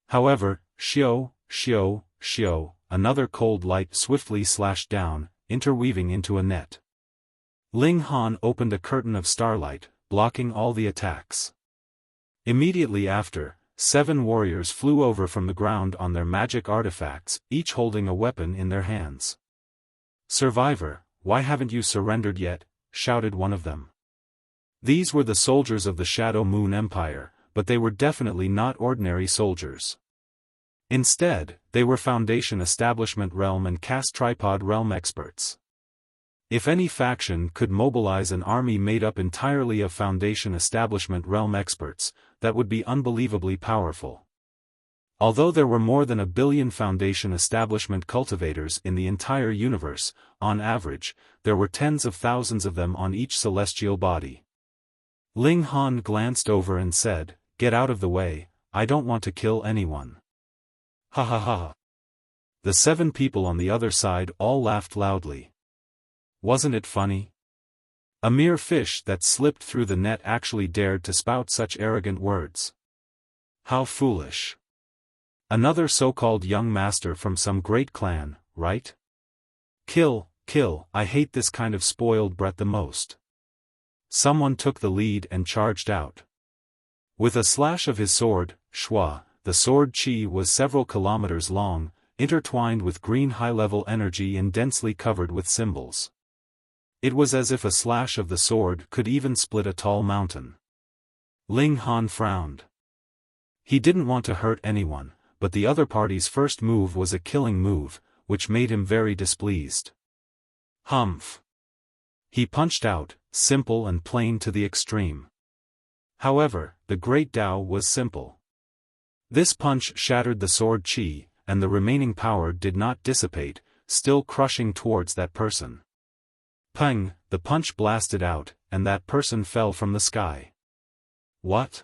However, shio, another cold light swiftly slashed down, interweaving into a net. Ling Han opened a curtain of starlight, blocking all the attacks. Immediately after, 7 warriors flew over from the ground on their magic artifacts, each holding a weapon in their hands. "Survivor, why haven't you surrendered yet?" shouted one of them. These were the soldiers of the Shadow Moon Empire, but they were definitely not ordinary soldiers. Instead, they were Foundation Establishment Realm and Caste Tripod Realm experts. If any faction could mobilize an army made up entirely of Foundation Establishment Realm experts, that would be unbelievably powerful. Although there were more than 1 billion Foundation establishment cultivators in the entire universe, on average, there were tens of thousands of them on each celestial body. Ling Han glanced over and said, "Get out of the way, I don't want to kill anyone." Ha ha ha. The 7 people on the other side all laughed loudly. Wasn't it funny? A mere fish that slipped through the net actually dared to spout such arrogant words. How foolish. Another so-called young master from some great clan, right? Kill, I hate this kind of spoiled brat the most. Someone took the lead and charged out. With a slash of his sword, Shua, the sword chi was several kilometers long, intertwined with green high-level energy and densely covered with symbols. It was as if a slash of the sword could even split a tall mountain. Ling Han frowned. He didn't want to hurt anyone, but the other party's first move was a killing move, which made him very displeased. Humph. He punched out, simple and plain to the extreme. However, the Great Tao was simple. This punch shattered the sword chi, and the remaining power did not dissipate, still crushing towards that person. Peng, the punch blasted out, and that person fell from the sky. What?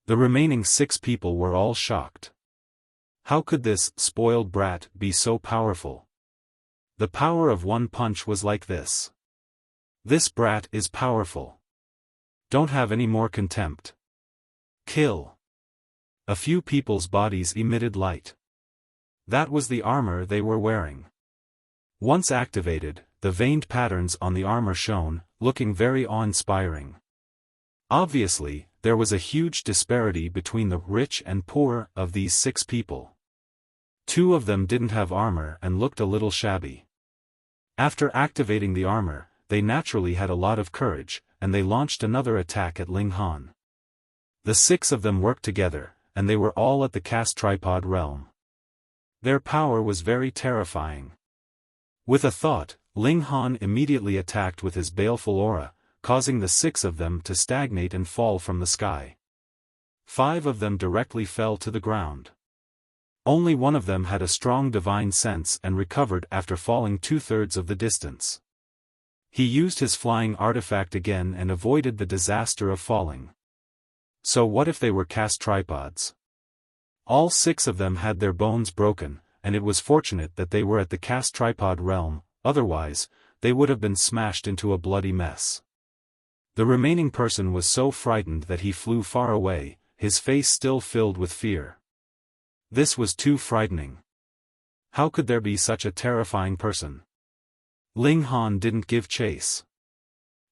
The remaining 6 people were all shocked. How could this spoiled brat be so powerful? The power of one punch was like this. This brat is powerful. Don't have any more contempt. Kill. A few people's bodies emitted light. That was the armor they were wearing. Once activated, the veined patterns on the armor shone, looking very awe-inspiring. Obviously, there was a huge disparity between the rich and poor of these 6 people. 2 of them didn't have armor and looked a little shabby. After activating the armor, they naturally had a lot of courage, and they launched another attack at Ling Han. The 6 of them worked together, and they were all at the cast tripod realm. Their power was very terrifying. With a thought, Ling Han immediately attacked with his baleful aura, causing the 6 of them to stagnate and fall from the sky. 5 of them directly fell to the ground. Only one of them had a strong divine sense and recovered after falling 2/3 of the distance. He used his flying artifact again and avoided the disaster of falling. So what if they were cast tripods? All 6 of them had their bones broken, and it was fortunate that they were at the cast tripod realm, otherwise, they would have been smashed into a bloody mess. The remaining person was so frightened that he flew far away, his face still filled with fear. This was too frightening. How could there be such a terrifying person? Ling Han didn't give chase.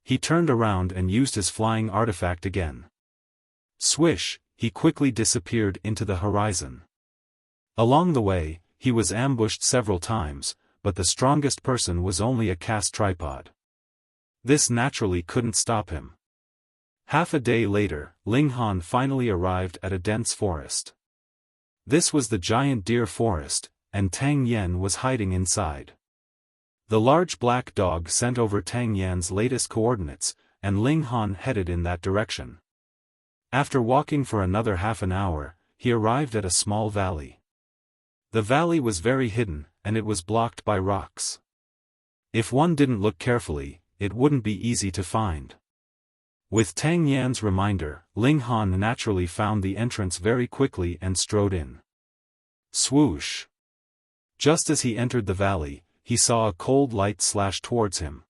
He turned around and used his flying artifact again. Swish, he quickly disappeared into the horizon. Along the way, he was ambushed several times, but the strongest person was only a cast tripod. This naturally couldn't stop him. Half a day later, Ling Han finally arrived at a dense forest. This was the giant deer forest, and Tang Yen was hiding inside. The large black dog sent over Tang Yan's latest coordinates, and Ling Han headed in that direction. After walking for another half an hour, he arrived at a small valley. The valley was very hidden, and it was blocked by rocks. If one didn't look carefully, it wouldn't be easy to find. With Tang Yan's reminder, Ling Han naturally found the entrance very quickly and strode in. Swoosh! Just as he entered the valley, he saw a cold light slash towards him.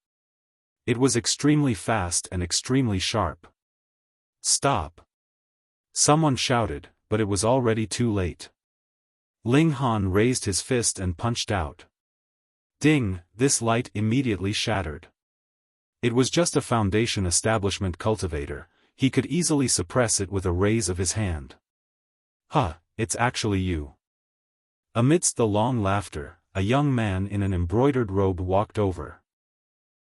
It was extremely fast and extremely sharp. Stop! Someone shouted, but it was already too late. Ling Han raised his fist and punched out. Ding! This light immediately shattered. It was just a Foundation establishment cultivator, he could easily suppress it with a raise of his hand. Huh, it's actually you. Amidst the long laughter, a young man in an embroidered robe walked over.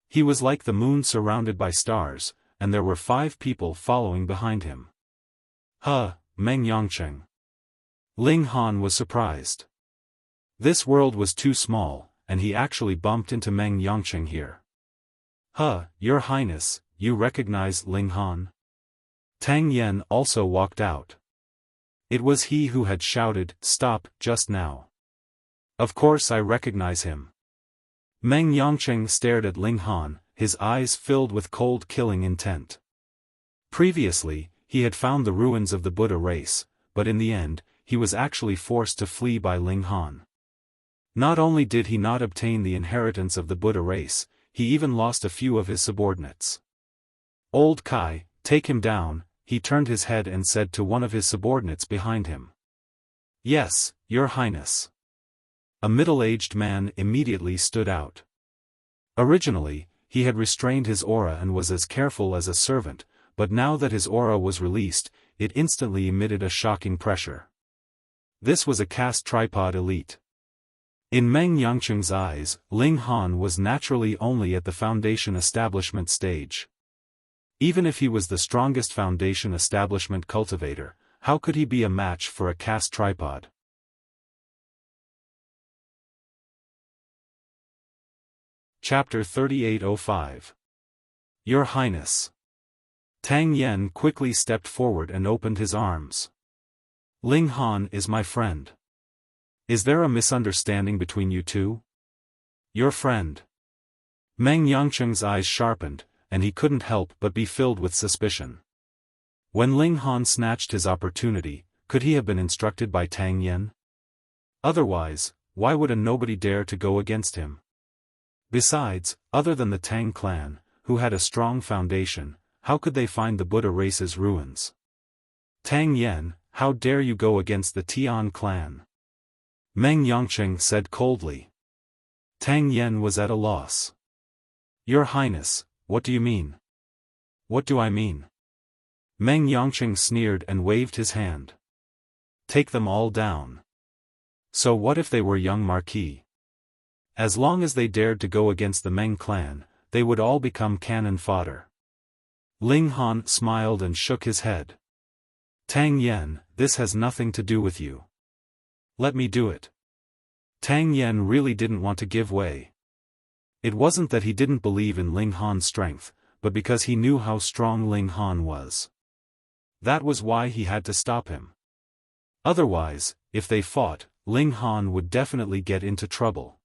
He was like the moon surrounded by stars, and there were 5 people following behind him. Huh, Meng Yongcheng. Ling Han was surprised. This world was too small, and he actually bumped into Meng Yongcheng here. Huh, Your Highness, you recognize Ling Han? Tang Yen also walked out. It was he who had shouted, "Stop," just now. Of course I recognize him. Meng Yongqing stared at Ling Han, his eyes filled with cold killing intent. Previously, he had found the ruins of the Buddha race, but in the end, he was actually forced to flee by Ling Han. Not only did he not obtain the inheritance of the Buddha race, he even lost a few of his subordinates. "Old Kai, take him down," he turned his head and said to one of his subordinates behind him. "Yes, Your Highness." A middle-aged man immediately stood out. Originally, he had restrained his aura and was as careful as a servant, but now that his aura was released, it instantly emitted a shocking pressure. This was a caste tripod elite. In Meng Yangqing's eyes, Ling Han was naturally only at the foundation establishment stage. Even if he was the strongest foundation establishment cultivator, how could he be a match for a caste tripod? Chapter 3805. Your Highness. Tang Yen quickly stepped forward and opened his arms. "Ling Han is my friend. Is there a misunderstanding between you two?" "Your friend." Meng Yangqing's eyes sharpened, and he couldn't help but be filled with suspicion. When Ling Han snatched his opportunity, could he have been instructed by Tang Yen? Otherwise, why would a nobody dare to go against him? Besides, other than the Tang clan, who had a strong foundation, how could they find the Buddha race's ruins? "Tang Yen, how dare you go against the Tian clan?" Meng Yangqing said coldly. Tang Yen was at a loss. "Your Highness, what do you mean?" "What do I mean?" Meng Yangqing sneered and waved his hand. "Take them all down." So what if they were young marquis? As long as they dared to go against the Meng clan, they would all become cannon fodder. Ling Han smiled and shook his head. "Tang Yen, this has nothing to do with you. Let me do it." Tang Yen really didn't want to give way. It wasn't that he didn't believe in Ling Han's strength, but because he knew how strong Ling Han was. That was why he had to stop him. Otherwise, if they fought, Ling Han would definitely get into trouble.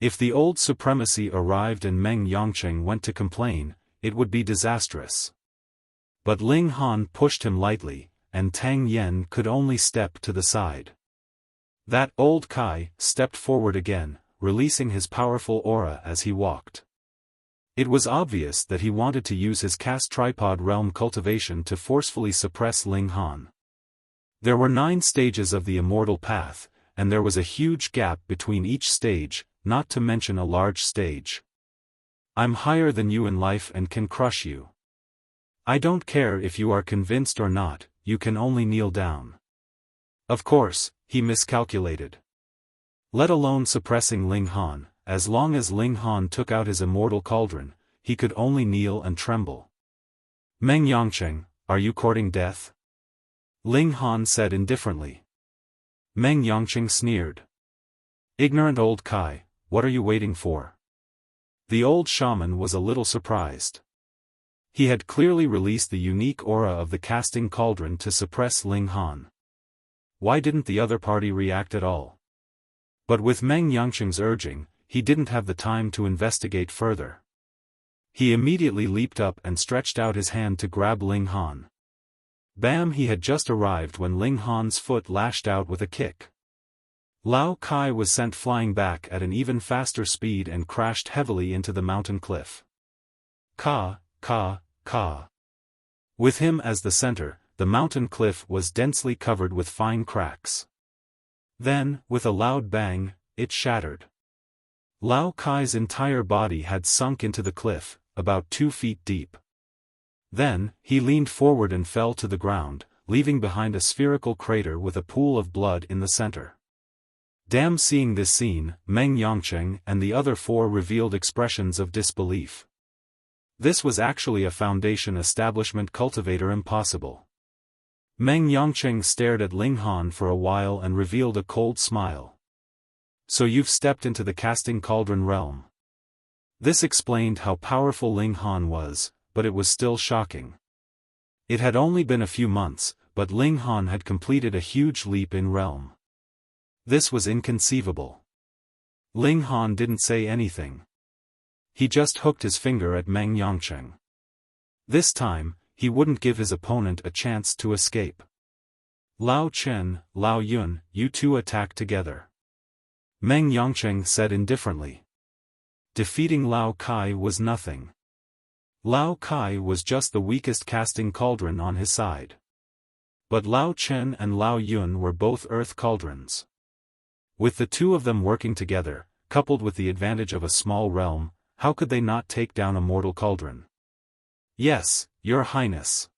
If the old supremacy arrived and Meng Yangqing went to complain, it would be disastrous. But Ling Han pushed him lightly, and Tang Yen could only step to the side. That old Kai stepped forward again, releasing his powerful aura as he walked. It was obvious that he wanted to use his caste tripod realm cultivation to forcefully suppress Ling Han. There were 9 stages of the immortal path, and there was a huge gap between each stage, not to mention a large stage. "I'm higher than you in life and can crush you. I don't care if you are convinced or not, you can only kneel down." Of course, he miscalculated. Let alone suppressing Ling Han, as long as Ling Han took out his immortal cauldron, he could only kneel and tremble. "Meng Yangqing, are you courting death?" Ling Han said indifferently. Meng Yangqing sneered. "Ignorant old Kai, what are you waiting for?" The old shaman was a little surprised. He had clearly released the unique aura of the casting cauldron to suppress Ling Han. Why didn't the other party react at all? But with Meng Yangqing's urging, he didn't have the time to investigate further. He immediately leaped up and stretched out his hand to grab Ling Han. Bam! He had just arrived when Ling Han's foot lashed out with a kick. Lao Kai was sent flying back at an even faster speed and crashed heavily into the mountain cliff. Ka, ka, ka. With him as the center, the mountain cliff was densely covered with fine cracks. Then, with a loud bang, it shattered. Lao Kai's entire body had sunk into the cliff, about 2 feet deep. Then, he leaned forward and fell to the ground, leaving behind a spherical crater with a pool of blood in the center. Damn! Seeing this scene, Meng Yangqing and the other 4 revealed expressions of disbelief. This was actually a foundation establishment cultivator impossible. Meng Yangqing stared at Ling Han for a while and revealed a cold smile. "So you've stepped into the casting cauldron realm." This explained how powerful Ling Han was, but it was still shocking. It had only been a few months, but Ling Han had completed a huge leap in realm. This was inconceivable. Ling Han didn't say anything. He just hooked his finger at Meng Yongqing. This time, he wouldn't give his opponent a chance to escape. Lao Chen, Lao Yun, you two attack together. Meng Yongqing said indifferently. Defeating Lao Kai was nothing. Lao Kai was just the weakest casting cauldron on his side. But Lao Chen and Lao Yun were both earth cauldrons. With the two of them working together, coupled with the advantage of a small realm, how could they not take down a mortal cauldron? Yes, Your Highness.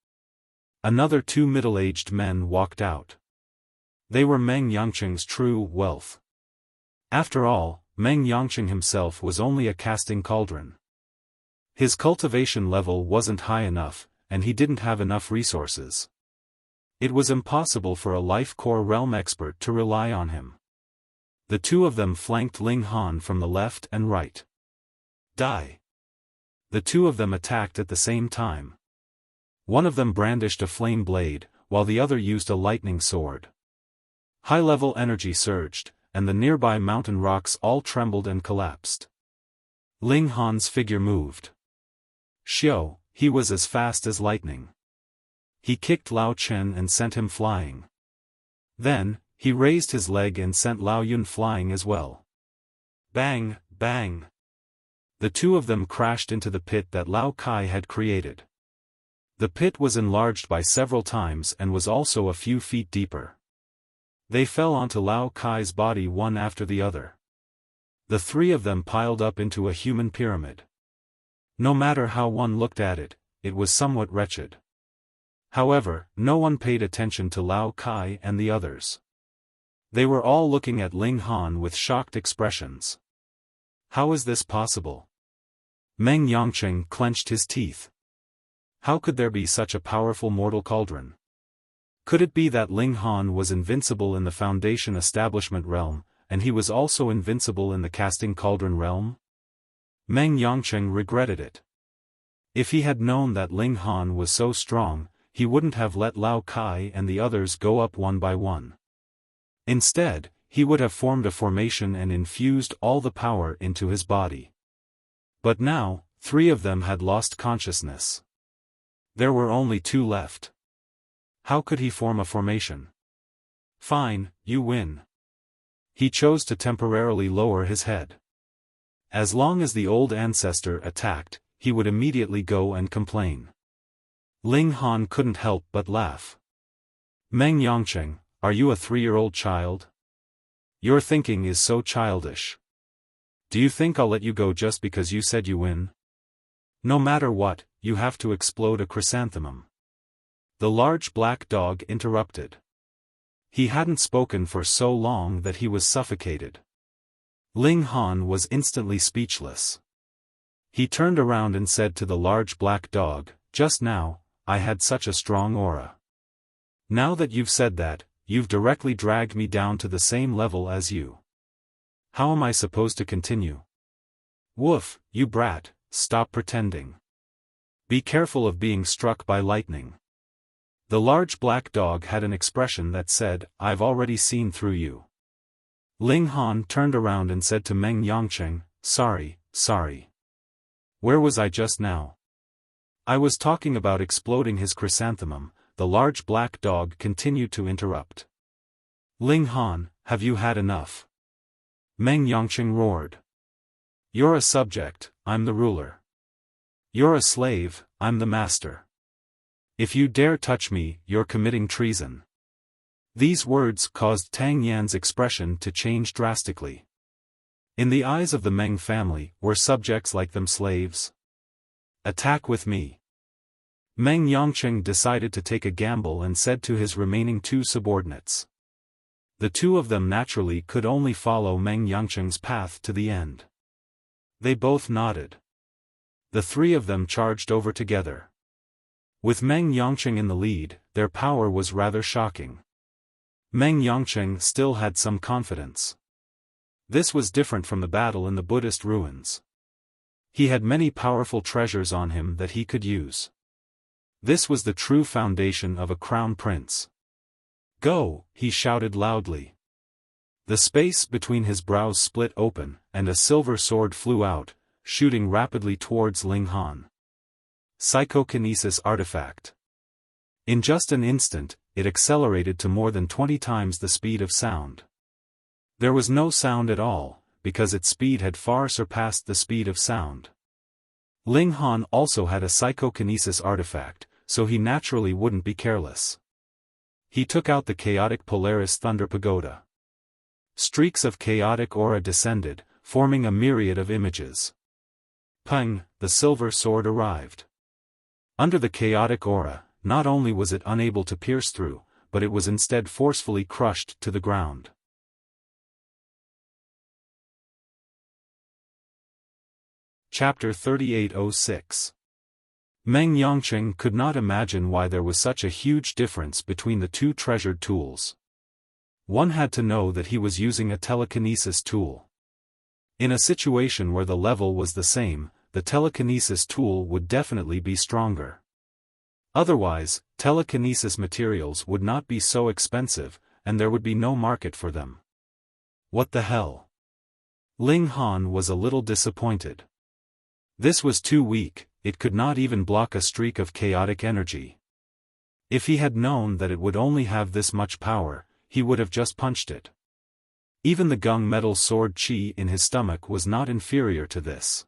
Another two middle-aged men walked out. They were Meng Yongqing's true wealth. After all, Meng Yongqing himself was only a casting cauldron. His cultivation level wasn't high enough, and he didn't have enough resources. It was impossible for a life core realm expert to rely on him. The two of them flanked Ling Han from the left and right. Die! The two of them attacked at the same time. One of them brandished a flame blade, while the other used a lightning sword. High-level energy surged, and the nearby mountain rocks all trembled and collapsed. Ling Han's figure moved. Xiao, he was as fast as lightning. He kicked Lao Chen and sent him flying. Then, he raised his leg and sent Lao Yun flying as well. Bang, bang! The two of them crashed into the pit that Lao Kai had created. The pit was enlarged by several times and was also a few feet deeper. They fell onto Lao Kai's body one after the other. The three of them piled up into a human pyramid. No matter how one looked at it, it was somewhat wretched. However, no one paid attention to Lao Kai and the others. They were all looking at Ling Han with shocked expressions. How is this possible? Meng Yongqing clenched his teeth. How could there be such a powerful mortal cauldron? Could it be that Ling Han was invincible in the Foundation Establishment realm, and he was also invincible in the Casting Cauldron realm? Meng Yongqing regretted it. If he had known that Ling Han was so strong, he wouldn't have let Lao Kai and the others go up one by one. Instead, he would have formed a formation and infused all the power into his body. But now, three of them had lost consciousness. There were only two left. How could he form a formation? Fine, you win. He chose to temporarily lower his head. As long as the old ancestor attacked, he would immediately go and complain. Ling Han couldn't help but laugh. Meng Yongqing, are you a 3-year-old child? Your thinking is so childish. Do you think I'll let you go just because you said you win? No matter what, you have to explode a chrysanthemum. The large black dog interrupted. He hadn't spoken for so long that he was suffocated. Ling Han was instantly speechless. He turned around and said to the large black dog, "Just now, I had such a strong aura. Now that you've said that, you've directly dragged me down to the same level as you. How am I supposed to continue?" "Woof, you brat, stop pretending. Be careful of being struck by lightning." The large black dog had an expression that said, "I've already seen through you." Ling Han turned around and said to Meng Yongqing, Sorry. Where was I just now?" "I was talking about exploding his chrysanthemum," the large black dog continued to interrupt. "Ling Han, have you had enough?" Meng Yongqing roared. "You're a subject, I'm the ruler. You're a slave, I'm the master. If you dare touch me, you're committing treason." These words caused Tang Yan's expression to change drastically. In the eyes of the Meng family, were subjects like them slaves? "Attack with me." Meng Yongqing decided to take a gamble and said to his remaining two subordinates. The two of them naturally could only follow Meng Yongqing's path to the end. They both nodded. The three of them charged over together. With Meng Yongqing in the lead, their power was rather shocking. Meng Yongqing still had some confidence. This was different from the battle in the Buddhist ruins. He had many powerful treasures on him that he could use. This was the true foundation of a crown prince. "Go!" he shouted loudly. The space between his brows split open, and a silver sword flew out, shooting rapidly towards Ling Han. Psychokinesis artifact. In just an instant, it accelerated to more than 20 times the speed of sound. There was no sound at all, because its speed had far surpassed the speed of sound. Ling Han also had a psychokinesis artifact, so he naturally wouldn't be careless. He took out the chaotic Polaris Thunder Pagoda. Streaks of chaotic aura descended, forming a myriad of images. Pang! The silver sword arrived. Under the chaotic aura, not only was it unable to pierce through, but it was instead forcefully crushed to the ground. Chapter 3806. Meng Yongqing could not imagine why there was such a huge difference between the two treasured tools. One had to know that he was using a telekinesis tool. In a situation where the level was the same, the telekinesis tool would definitely be stronger. Otherwise, telekinesis materials would not be so expensive, and there would be no market for them. What the hell? Ling Han was a little disappointed. This was too weak, it could not even block a streak of chaotic energy. If he had known that it would only have this much power, he would have just punched it. Even the gung-metal sword chi in his stomach was not inferior to this.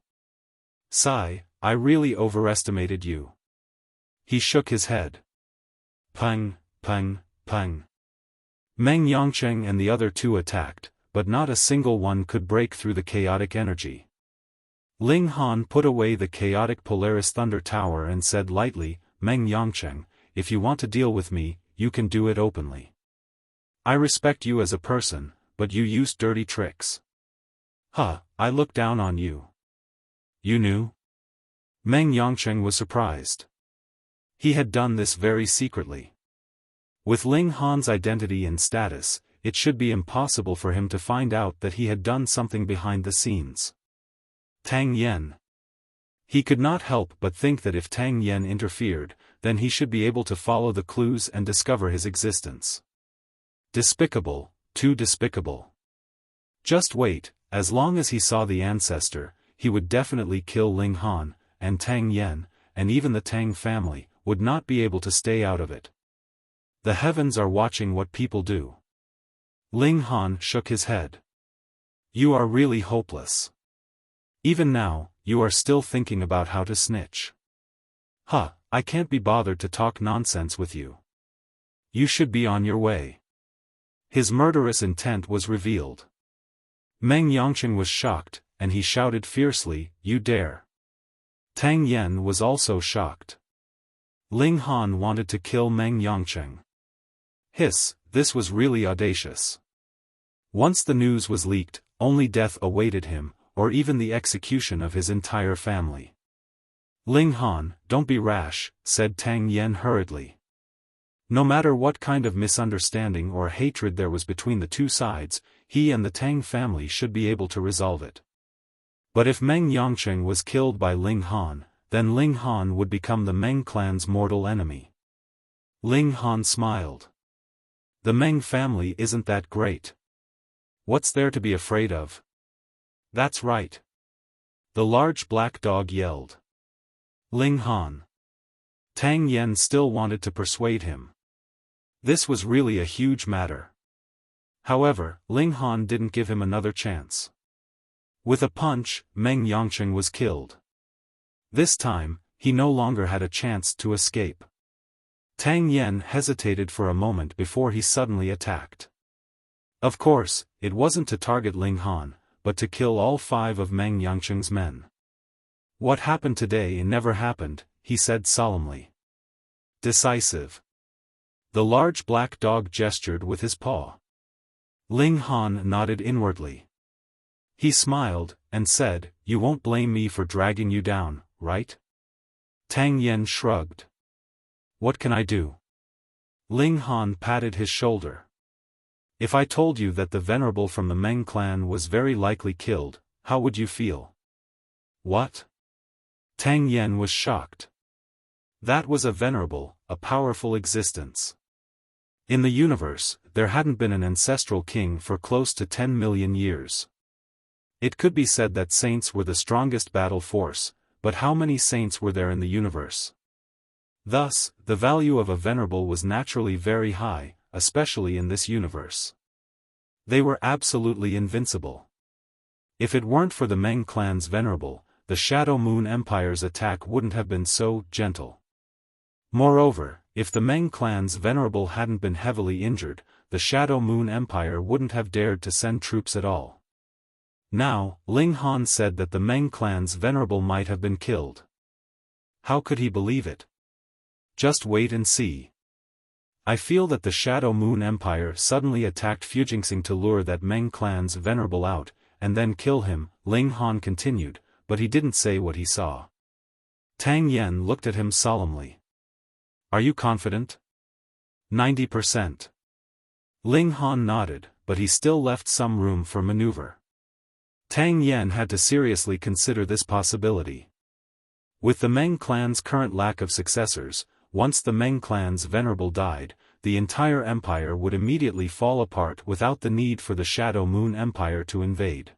Sigh, I really overestimated you. He shook his head. Pang, pang, pang. Meng Yongqing and the other two attacked, but not a single one could break through the chaotic energy. Ling Han put away the chaotic Polaris Thunder Tower and said lightly, Meng Yongqing, if you want to deal with me, you can do it openly. I respect you as a person, but you used dirty tricks. Huh, I look down on you. You knew? Meng Yongqing was surprised. He had done this very secretly. With Ling Han's identity and status, it should be impossible for him to find out that he had done something behind the scenes. Tang Yen. He could not help but think that if Tang Yen interfered, then he should be able to follow the clues and discover his existence. Despicable, too despicable. Just wait, as long as he saw the ancestor, he would definitely kill Ling Han, and Tang Yen, and even the Tang family, would not be able to stay out of it. The heavens are watching what people do. Ling Han shook his head. You are really hopeless. Even now, you are still thinking about how to snitch. Huh, I can't be bothered to talk nonsense with you. You should be on your way. His murderous intent was revealed. Meng Yongqing was shocked, and he shouted fiercely, You dare. Tang Yen was also shocked. Ling Han wanted to kill Meng Yongqing. Hiss, this was really audacious. Once the news was leaked, only death awaited him, or even the execution of his entire family. Ling Han, don't be rash, said Tang Yen hurriedly. No matter what kind of misunderstanding or hatred there was between the two sides, he and the Tang family should be able to resolve it. But if Meng Yongqing was killed by Ling Han, then Ling Han would become the Meng clan's mortal enemy. Ling Han smiled. The Meng family isn't that great. What's there to be afraid of? That's right. The large black dog yelled. Ling Han. Tang Yen still wanted to persuade him. This was really a huge matter. However, Ling Han didn't give him another chance. With a punch, Meng Yongqing was killed. This time, he no longer had a chance to escape. Tang Yen hesitated for a moment before he suddenly attacked. Of course, it wasn't to target Ling Han, but to kill all 5 of Meng Yongqing's men. What happened today never happened, he said solemnly. Decisive. The large black dog gestured with his paw. Ling Han nodded inwardly. He smiled, and said, You won't blame me for dragging you down, right? Tang Yen shrugged. What can I do? Ling Han patted his shoulder. If I told you that the venerable from the Meng clan was very likely killed, how would you feel? What? Tang Yen was shocked. That was a venerable, a powerful existence. In the universe, there hadn't been an ancestral king for close to 10 million years. It could be said that saints were the strongest battle force, but how many saints were there in the universe? Thus, the value of a venerable was naturally very high, especially in this universe. They were absolutely invincible. If it weren't for the Meng clan's venerable, the Shadow Moon Empire's attack wouldn't have been so gentle. Moreover, if the Meng clan's venerable hadn't been heavily injured, the Shadow Moon Empire wouldn't have dared to send troops at all. Now, Ling Han said that the Meng clan's venerable might have been killed. How could he believe it? Just wait and see. I feel that the Shadow Moon Empire suddenly attacked Fujingsing to lure that Meng clan's venerable out, and then kill him, Ling Han continued, but he didn't say what he saw. Tang Yen looked at him solemnly. Are you confident? 90%. Ling Han nodded, but he still left some room for maneuver. Tang Yen had to seriously consider this possibility. With the Meng clan's current lack of successors, once the Meng clan's venerable died, the entire empire would immediately fall apart without the need for the Shadow Moon Empire to invade.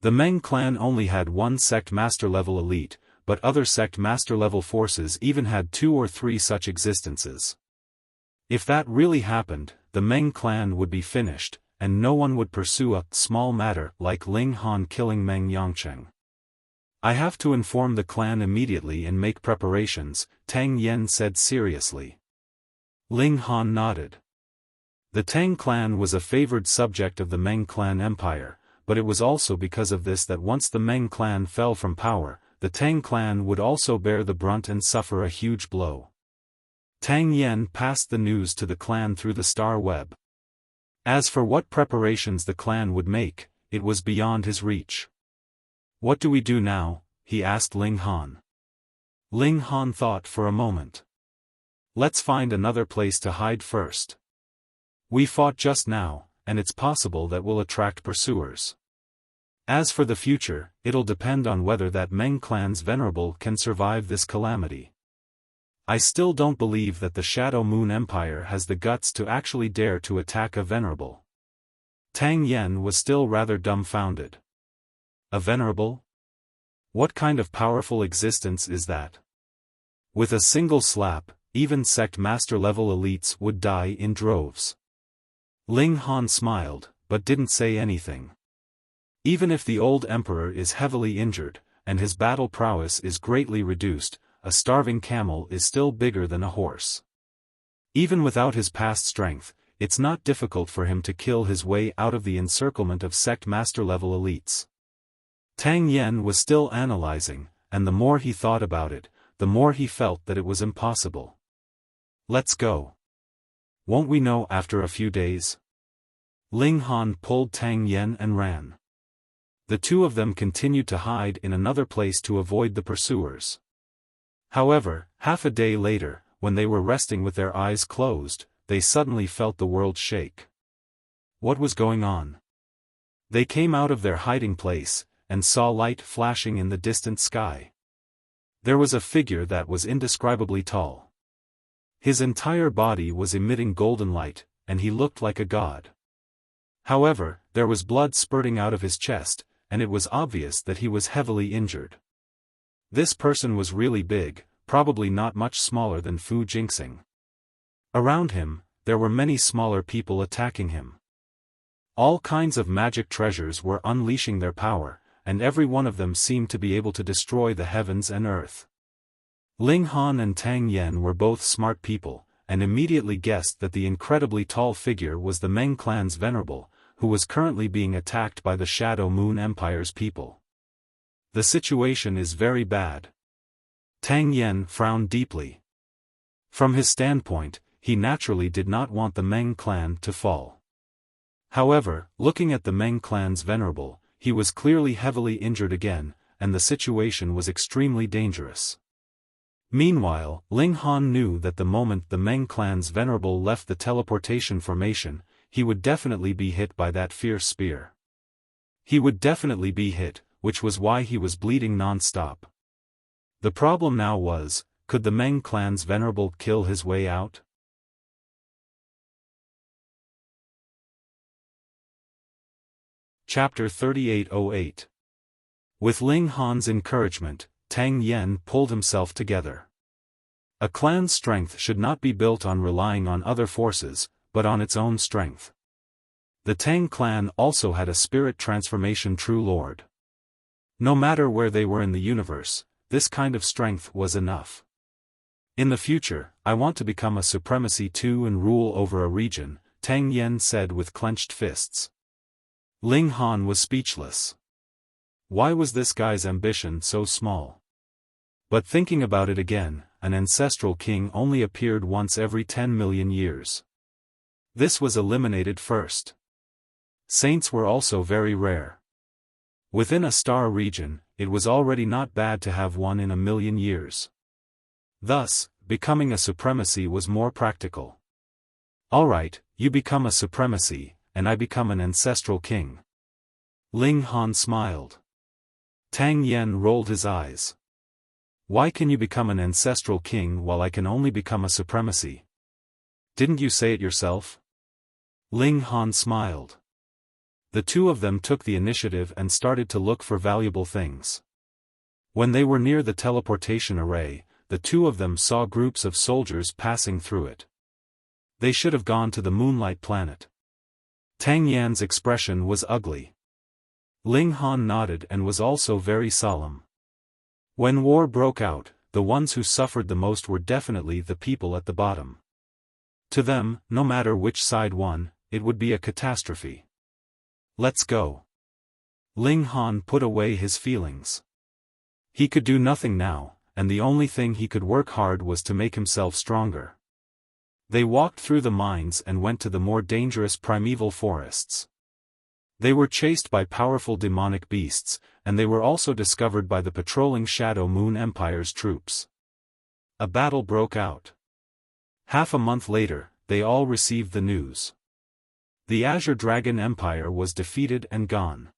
The Meng clan only had one sect master-level elite, but other sect master-level forces even had 2 or 3 such existences. If that really happened, the Meng clan would be finished, and no one would pursue a small matter like Ling Han killing Meng Yongcheng. I have to inform the clan immediately and make preparations, Tang Yen said seriously. Ling Han nodded. The Tang clan was a favored subject of the Meng clan empire, but it was also because of this that once the Meng clan fell from power, the Tang clan would also bear the brunt and suffer a huge blow. Tang Yen passed the news to the clan through the star web. As for what preparations the clan would make, it was beyond his reach. What do we do now? He asked Ling Han. Ling Han thought for a moment. Let's find another place to hide first. We fought just now, and it's possible that we'll attract pursuers. As for the future, it'll depend on whether that Meng clan's venerable can survive this calamity. I still don't believe that the Shadow Moon Empire has the guts to actually dare to attack a venerable. Tang Yen was still rather dumbfounded. A venerable? What kind of powerful existence is that? With a single slap, even sect master-level elites would die in droves. Ling Han smiled, but didn't say anything. Even if the old emperor is heavily injured, and his battle prowess is greatly reduced, a starving camel is still bigger than a horse. Even without his past strength, it's not difficult for him to kill his way out of the encirclement of sect master-level elites. Tang Yen was still analyzing, and the more he thought about it, the more he felt that it was impossible. Let's go. Won't we know after a few days? Ling Han pulled Tang Yen and ran. The two of them continued to hide in another place to avoid the pursuers. However, half a day later, when they were resting with their eyes closed, they suddenly felt the world shake. What was going on? They came out of their hiding place, and saw light flashing in the distant sky. There was a figure that was indescribably tall. His entire body was emitting golden light, and he looked like a god. However, there was blood spurting out of his chest, and it was obvious that he was heavily injured. This person was really big, probably not much smaller than Fu Jinxing. Around him, there were many smaller people attacking him. All kinds of magic treasures were unleashing their power, and every one of them seemed to be able to destroy the heavens and earth. Ling Han and Tang Yen were both smart people, and immediately guessed that the incredibly tall figure was the Meng clan's venerable, who was currently being attacked by the Shadow Moon Empire's people. The situation is very bad. Tang Yen frowned deeply. From his standpoint, he naturally did not want the Meng clan to fall. However, looking at the Meng clan's venerable, he was clearly heavily injured again, and the situation was extremely dangerous. Meanwhile, Ling Han knew that the moment the Meng clan's venerable left the teleportation formation, he would definitely be hit by that fierce spear. He would definitely be hit, which was why he was bleeding non-stop. The problem now was, could the Meng clan's venerable kill his way out? Chapter 3808. With Ling Han's encouragement, Tang Yen pulled himself together. A clan's strength should not be built on relying on other forces, but on its own strength. The Tang clan also had a spirit transformation true lord. No matter where they were in the universe, this kind of strength was enough. In the future, I want to become a supremacy too and rule over a region, Tang Yen said with clenched fists. Ling Han was speechless. Why was this guy's ambition so small? But thinking about it again, an ancestral king only appeared once every 10 million years. This was eliminated first. Saints were also very rare. Within a star region, it was already not bad to have one in a million years. Thus, becoming a supremacy was more practical. Alright, you become a supremacy, and I become an ancestral king. Ling Han smiled. Tang Yen rolled his eyes. Why can you become an ancestral king while I can only become a supremacy? Didn't you say it yourself? Ling Han smiled. The two of them took the initiative and started to look for valuable things. When they were near the teleportation array, the two of them saw groups of soldiers passing through it. They should have gone to the Moonlight Planet. Tang Yan's expression was ugly. Ling Han nodded and was also very solemn. When war broke out, the ones who suffered the most were definitely the people at the bottom. To them, no matter which side won, it would be a catastrophe. Let's go. Ling Han put away his feelings. He could do nothing now, and the only thing he could work hard was to make himself stronger. They walked through the mines and went to the more dangerous primeval forests. They were chased by powerful demonic beasts, and they were also discovered by the patrolling Shadow Moon Empire's troops. A battle broke out. Half a month later, they all received the news. The Azure Dragon Empire was defeated and gone.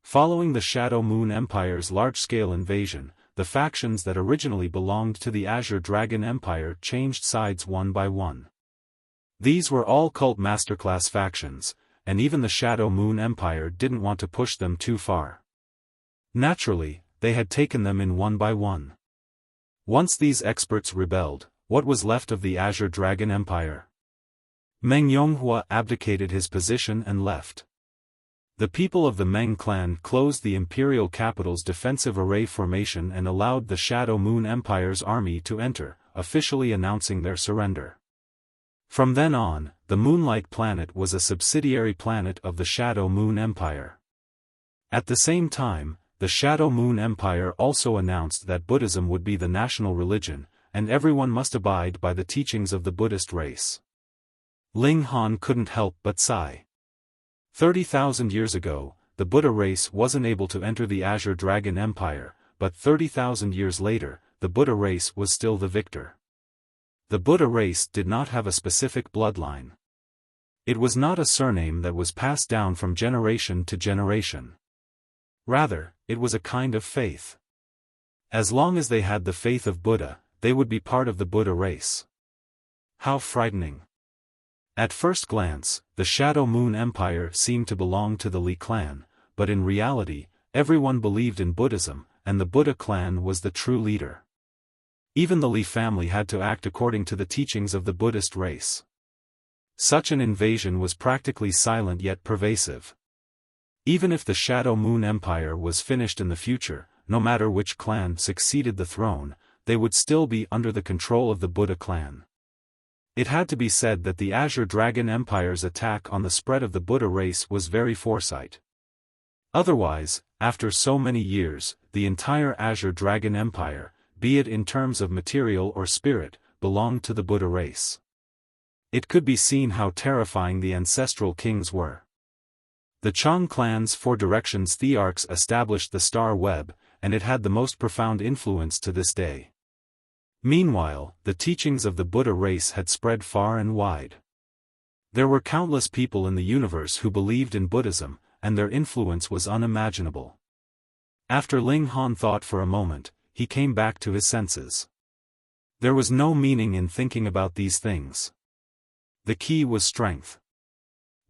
Following the Shadow Moon Empire's large-scale invasion, the factions that originally belonged to the Azure Dragon Empire changed sides one by one. These were all cult masterclass factions, and even the Shadow Moon Empire didn't want to push them too far. Naturally, they had taken them in one by one. Once these experts rebelled, what was left of the Azure Dragon Empire? Meng Yonghua abdicated his position and left. The people of the Meng clan closed the imperial capital's defensive array formation and allowed the Shadow Moon Empire's army to enter, officially announcing their surrender. From then on, the Moonlight Planet was a subsidiary planet of the Shadow Moon Empire. At the same time, the Shadow Moon Empire also announced that Buddhism would be the national religion, and everyone must abide by the teachings of the Buddhist race. Ling Han couldn't help but sigh. 30,000 years ago, the Buddha race wasn't able to enter the Azure Dragon Empire, but 30,000 years later, the Buddha race was still the victor. The Buddha race did not have a specific bloodline. It was not a surname that was passed down from generation to generation. Rather, it was a kind of faith. As long as they had the faith of Buddha, they would be part of the Buddha race. How frightening. At first glance, the Shadow Moon Empire seemed to belong to the Li clan, but in reality, everyone believed in Buddhism, and the Buddha clan was the true leader. Even the Li family had to act according to the teachings of the Buddhist race. Such an invasion was practically silent yet pervasive. Even if the Shadow Moon Empire was finished in the future, no matter which clan succeeded the throne, they would still be under the control of the Buddha clan. It had to be said that the Azure Dragon Empire's attack on the spread of the Buddha race was very foresight. Otherwise, after so many years, the entire Azure Dragon Empire, be it in terms of material or spirit, belonged to the Buddha race. It could be seen how terrifying the ancestral kings were. The Chang clan's Four Directions Thearchs established the Star Web, and it had the most profound influence to this day. Meanwhile, the teachings of the Buddha race had spread far and wide. There were countless people in the universe who believed in Buddhism, and their influence was unimaginable. After Ling Han thought for a moment, he came back to his senses. There was no meaning in thinking about these things. The key was strength.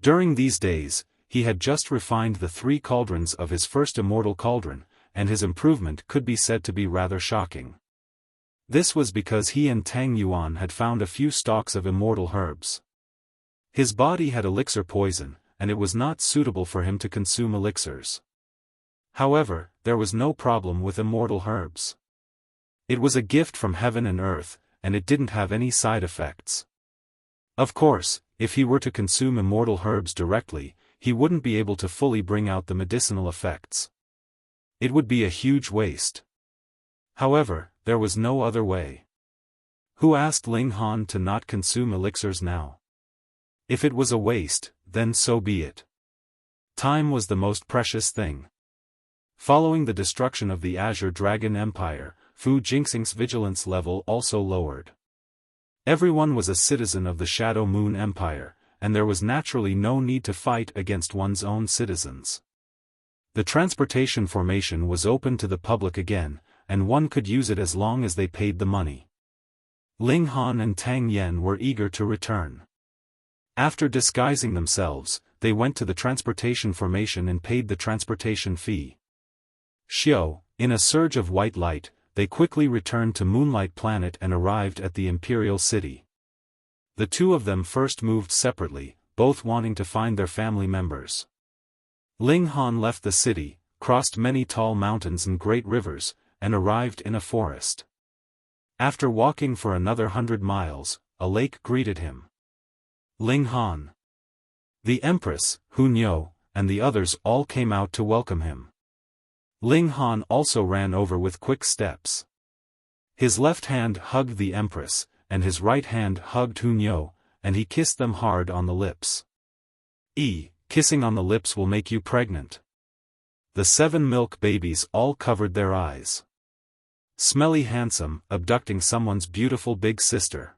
During these days, he had just refined the 3 cauldrons of his first immortal cauldron, and his improvement could be said to be rather shocking. This was because he and Tang Yuan had found a few stalks of immortal herbs. His body had elixir poison, and it was not suitable for him to consume elixirs. However, there was no problem with immortal herbs. It was a gift from heaven and earth, and it didn't have any side effects. Of course, if he were to consume immortal herbs directly, he wouldn't be able to fully bring out the medicinal effects. It would be a huge waste. However, there was no other way. Who asked Ling Han to not consume elixirs now? If it was a waste, then so be it. Time was the most precious thing. Following the destruction of the Azure Dragon Empire, Fu Jingxing's vigilance level also lowered. Everyone was a citizen of the Shadow Moon Empire, and there was naturally no need to fight against one's own citizens. The transportation formation was open to the public again, and one could use it as long as they paid the money. Ling Han and Tang Yen were eager to return. After disguising themselves, they went to the transportation formation and paid the transportation fee. Xiao, in a surge of white light, they quickly returned to Moonlight Planet and arrived at the Imperial City. The two of them first moved separately, both wanting to find their family members. Ling Han left the city, crossed many tall mountains and great rivers, and arrived in a forest. After walking for another 100 miles, a lake greeted him. Ling Han, the Empress, Hu Niu, and the others all came out to welcome him. Ling Han also ran over with quick steps. His left hand hugged the Empress, and his right hand hugged Hu Niu, and he kissed them hard on the lips. Kissing on the lips will make you pregnant. The 7 milk babies all covered their eyes. Smelly handsome, abducting someone's beautiful big sister.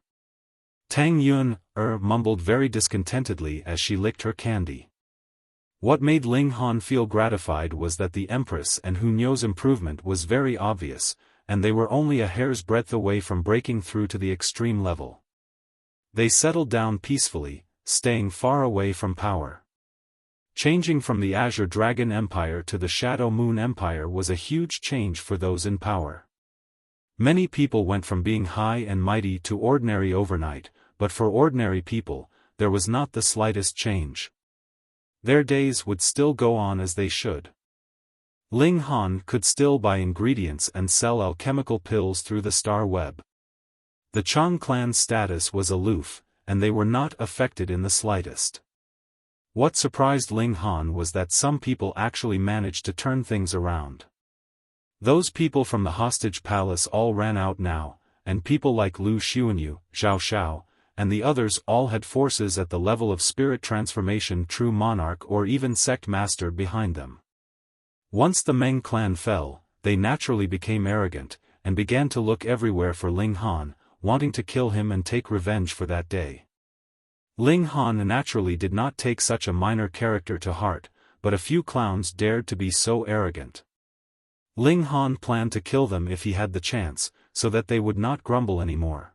Tang Yun, mumbled very discontentedly as she licked her candy. What made Ling Han feel gratified was that the Empress and Hu Niu's improvement was very obvious, and they were only a hair's breadth away from breaking through to the extreme level. They settled down peacefully, staying far away from power. Changing from the Azure Dragon Empire to the Shadow Moon Empire was a huge change for those in power. Many people went from being high and mighty to ordinary overnight, but for ordinary people, there was not the slightest change. Their days would still go on as they should. Ling Han could still buy ingredients and sell alchemical pills through the star web. The Chang clan's status was aloof, and they were not affected in the slightest. What surprised Ling Han was that some people actually managed to turn things around. Those people from the hostage palace all ran out now, and people like Lu Xuanyu, Zhao Xiao, and the others all had forces at the level of spirit transformation, true monarch or even sect master behind them. Once the Meng clan fell, they naturally became arrogant, and began to look everywhere for Ling Han, wanting to kill him and take revenge for that day. Ling Han naturally did not take such a minor character to heart, but a few clowns dared to be so arrogant. Ling Han planned to kill them if he had the chance, so that they would not grumble anymore.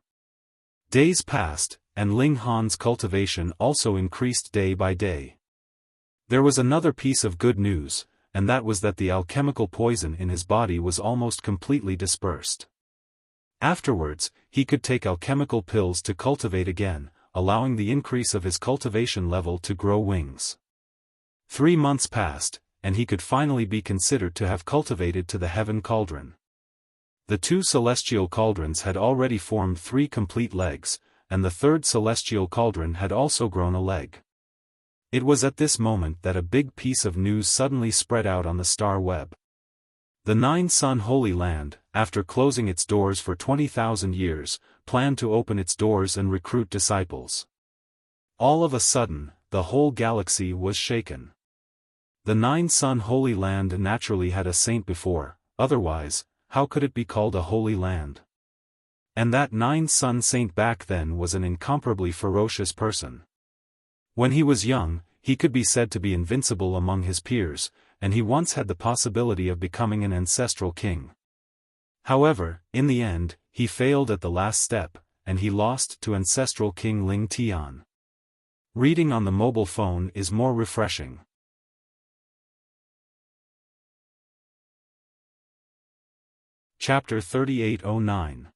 Days passed, and Ling Han's cultivation also increased day by day. There was another piece of good news, and that was that the alchemical poison in his body was almost completely dispersed. Afterwards, he could take alchemical pills to cultivate again, allowing the increase of his cultivation level to grow wings. 3 months passed, and he could finally be considered to have cultivated to the Heaven Cauldron. The 2 celestial cauldrons had already formed 3 complete legs, and the 3rd celestial cauldron had also grown a leg. It was at this moment that a big piece of news suddenly spread out on the star web. The 9-Sun Holy Land, after closing its doors for 20,000 years, planned to open its doors and recruit disciples. All of a sudden, the whole galaxy was shaken. The 9-Sun Holy Land naturally had a saint before, otherwise, how could it be called a holy land? And that 9-Sun saint back then was an incomparably ferocious person. When he was young, he could be said to be invincible among his peers, and he once had the possibility of becoming an ancestral king. However, in the end, he failed at the last step, and he lost to ancestral King Ling Tian. Reading on the mobile phone is more refreshing. Chapter 3809.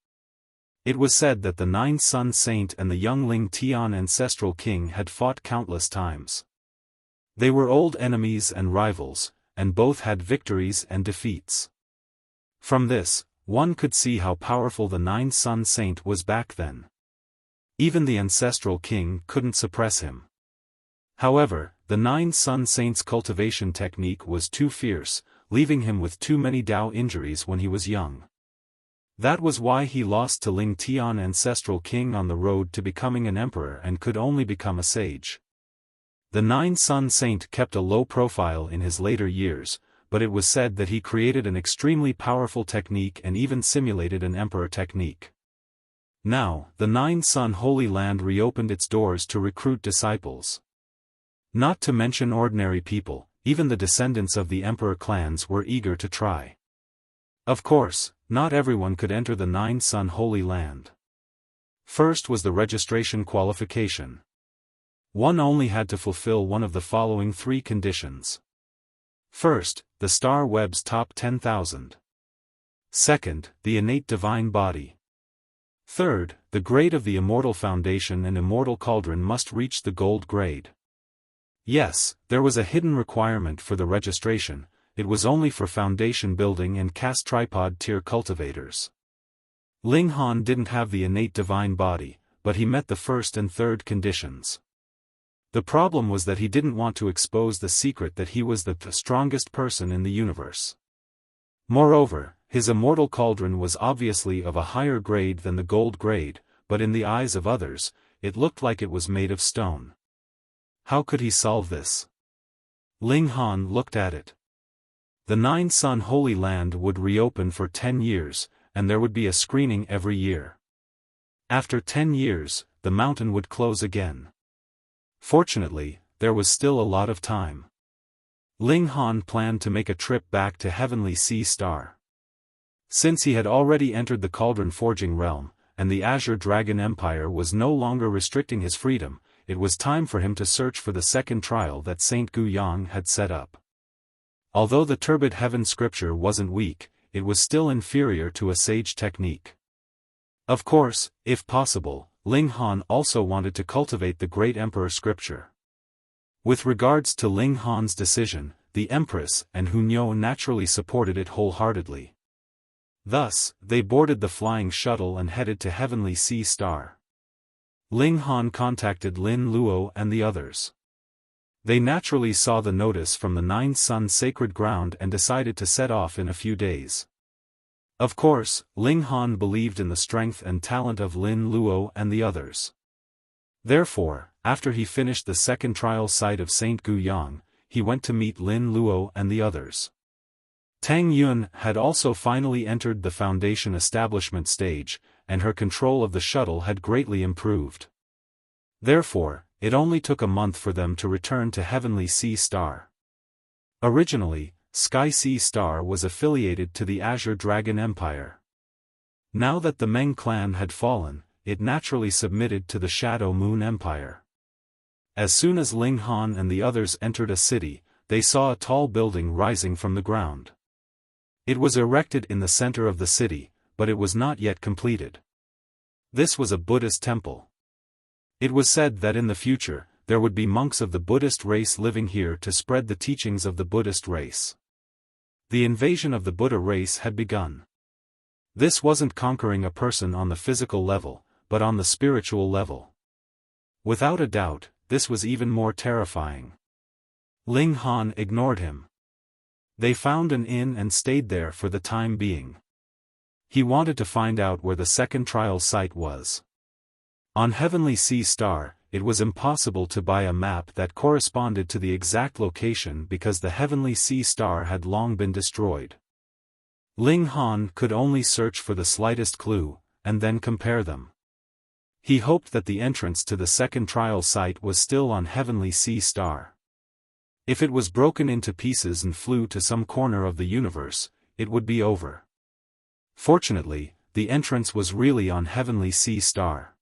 It was said that the Nine-Sun Saint and the young Ling Tian ancestral king had fought countless times. They were old enemies and rivals, and both had victories and defeats. From this, one could see how powerful the Nine-Sun Saint was back then. Even the ancestral king couldn't suppress him. However, the Nine-Sun Saint's cultivation technique was too fierce, leaving him with too many Dao injuries when he was young. That was why he lost to Ling Tian ancestral king on the road to becoming an emperor and could only become a sage. The Nine-Sun Saint kept a low profile in his later years, but it was said that he created an extremely powerful technique and even simulated an emperor technique. Now, the Nine-Sun Holy Land reopened its doors to recruit disciples. Not to mention ordinary people, even the descendants of the emperor clans were eager to try. Of course, not everyone could enter the Nine-Sun Holy Land. First was the registration qualification. One only had to fulfill one of the following 3 conditions. First, the Star Web's top 10,000. Second, the innate divine body. Third, the grade of the Immortal Foundation and Immortal Cauldron must reach the gold grade. Yes, there was a hidden requirement for the registration. It was only for foundation building and cast tripod tier cultivators. Ling Han didn't have the innate divine body, but he met the first and third conditions. The problem was that he didn't want to expose the secret that he was the strongest person in the universe. Moreover, his Immortal Cauldron was obviously of a higher grade than the gold grade, but in the eyes of others, it looked like it was made of stone. How could he solve this? Ling Han looked at it. The Nine-Sun Holy Land would reopen for 10 years, and there would be a screening every year. After 10 years, the mountain would close again. Fortunately, there was still a lot of time. Ling Han planned to make a trip back to Heavenly Sea Star. Since he had already entered the Cauldron Forging realm, and the Azure Dragon Empire was no longer restricting his freedom, it was time for him to search for the second trial that Saint Gu Yang had set up. Although the Turbid Heaven scripture wasn't weak, it was still inferior to a sage technique. Of course, if possible, Ling Han also wanted to cultivate the Great Emperor scripture. With regards to Ling Han's decision, the Empress and Hunyo naturally supported it wholeheartedly. Thus, they boarded the flying shuttle and headed to Heavenly Sea Star. Ling Han contacted Lin Luo and the others. They naturally saw the notice from the Nine-Sun Sacred Ground and decided to set off in a few days. Of course, Ling Han believed in the strength and talent of Lin Luo and the others. Therefore, after he finished the second trial site of Saint Gu Yang, he went to meet Lin Luo and the others. Tang Yun had also finally entered the Foundation establishment stage, and her control of the shuttle had greatly improved. Therefore, it only took a month for them to return to Heavenly Sea Star. Originally, Sky Sea Star was affiliated to the Azure Dragon Empire. Now that the Meng clan had fallen, it naturally submitted to the Shadow Moon Empire. As soon as Ling Han and the others entered a city, they saw a tall building rising from the ground. It was erected in the center of the city, but it was not yet completed. This was a Buddhist temple. It was said that in the future, there would be monks of the Buddhist race living here to spread the teachings of the Buddhist race. The invasion of the Buddha race had begun. This wasn't conquering a person on the physical level, but on the spiritual level. Without a doubt, this was even more terrifying. Ling Han ignored him. They found an inn and stayed there for the time being. He wanted to find out where the second trial site was. On Heavenly Sea Star, it was impossible to buy a map that corresponded to the exact location because the Heavenly Sea Star had long been destroyed. Ling Han could only search for the slightest clue, and then compare them. He hoped that the entrance to the second trial site was still on Heavenly Sea Star. If it was broken into pieces and flew to some corner of the universe, it would be over. Fortunately, the entrance was really on Heavenly Sea Star.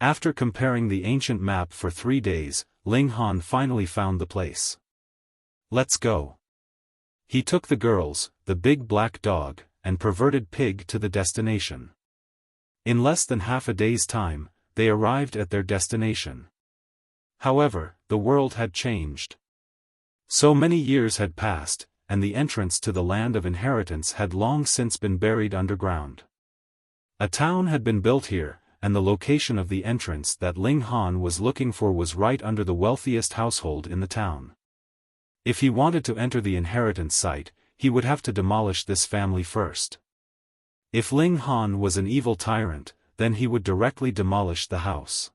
After comparing the ancient map for 3 days, Ling Han finally found the place. Let's go. He took the girls, the big black dog, and perverted pig to the destination. In less than half a day's time, they arrived at their destination. However, the world had changed. So many years had passed, and the entrance to the land of inheritance had long since been buried underground. A town had been built here, and the location of the entrance that Ling Han was looking for was right under the wealthiest household in the town. If he wanted to enter the inheritance site, he would have to demolish this family first. If Ling Han was an evil tyrant, then he would directly demolish the house.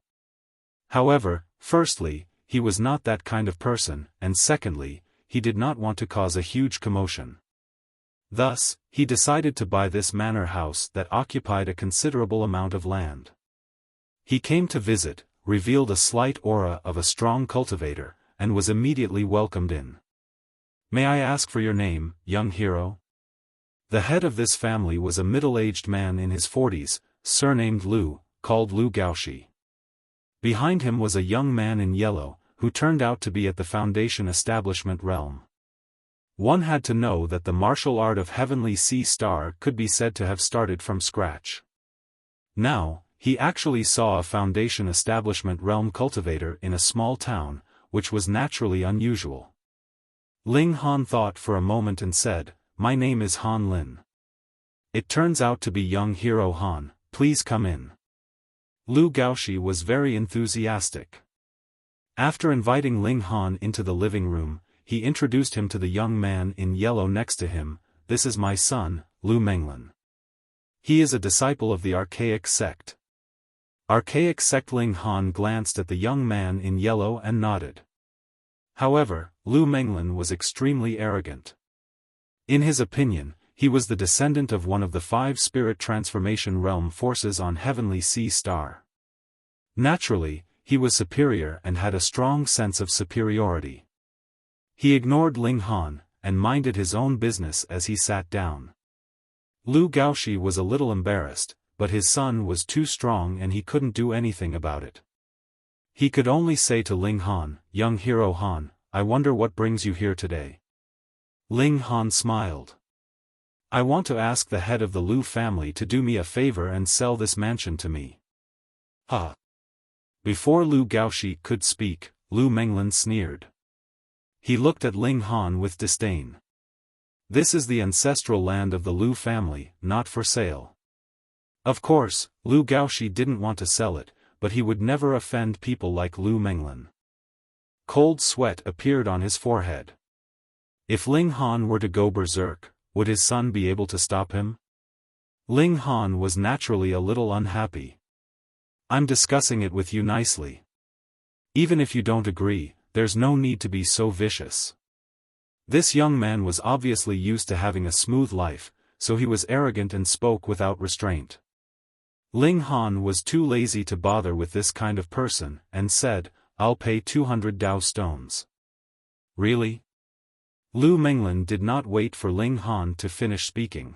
However, firstly, he was not that kind of person, and secondly, he did not want to cause a huge commotion. Thus, he decided to buy this manor house that occupied a considerable amount of land. He came to visit, revealed a slight aura of a strong cultivator, and was immediately welcomed in. "May I ask for your name, young hero?" The head of this family was a middle-aged man in his 40s, surnamed Lu, called Lu Gaoxi. Behind him was a young man in yellow, who turned out to be at the Foundation Establishment realm. One had to know that the martial art of Heavenly Sea Star could be said to have started from scratch. Now, he actually saw a Foundation Establishment realm cultivator in a small town, which was naturally unusual. Ling Han thought for a moment and said, "My name is Han Lin. It turns out to be young hero Han, please come in." Lu Gaoxi was very enthusiastic. After inviting Ling Han into the living room, he introduced him to the young man in yellow next to him. "This is my son, Lu Menglin. He is a disciple of the Archaic sect." Archaic sect. Ling Han glanced at the young man in yellow and nodded. However, Lu Menglin was extremely arrogant. In his opinion, he was the descendant of one of the 5 spirit transformation realm forces on Heavenly Sea Star. Naturally, he was superior and had a strong sense of superiority. He ignored Ling Han, and minded his own business as he sat down. Lu Gaoxi was a little embarrassed, but his son was too strong and he couldn't do anything about it. He could only say to Ling Han, "Young hero Han, I wonder what brings you here today." Ling Han smiled. "I want to ask the head of the Lu family to do me a favor and sell this mansion to me." "Huh?" Before Lu Gaoxi could speak, Lu Menglin sneered. He looked at Ling Han with disdain. "This is the ancestral land of the Lu family, not for sale." Of course, Lu Gaoxi didn't want to sell it, but he would never offend people like Lu Menglin. Cold sweat appeared on his forehead. If Ling Han were to go berserk, would his son be able to stop him? Ling Han was naturally a little unhappy. "I'm discussing it with you nicely. Even if you don't agree, there's no need to be so vicious." This young man was obviously used to having a smooth life, so he was arrogant and spoke without restraint. Ling Han was too lazy to bother with this kind of person, and said, "I'll pay 200 Dao stones." "Really?" Lu Menglin did not wait for Ling Han to finish speaking.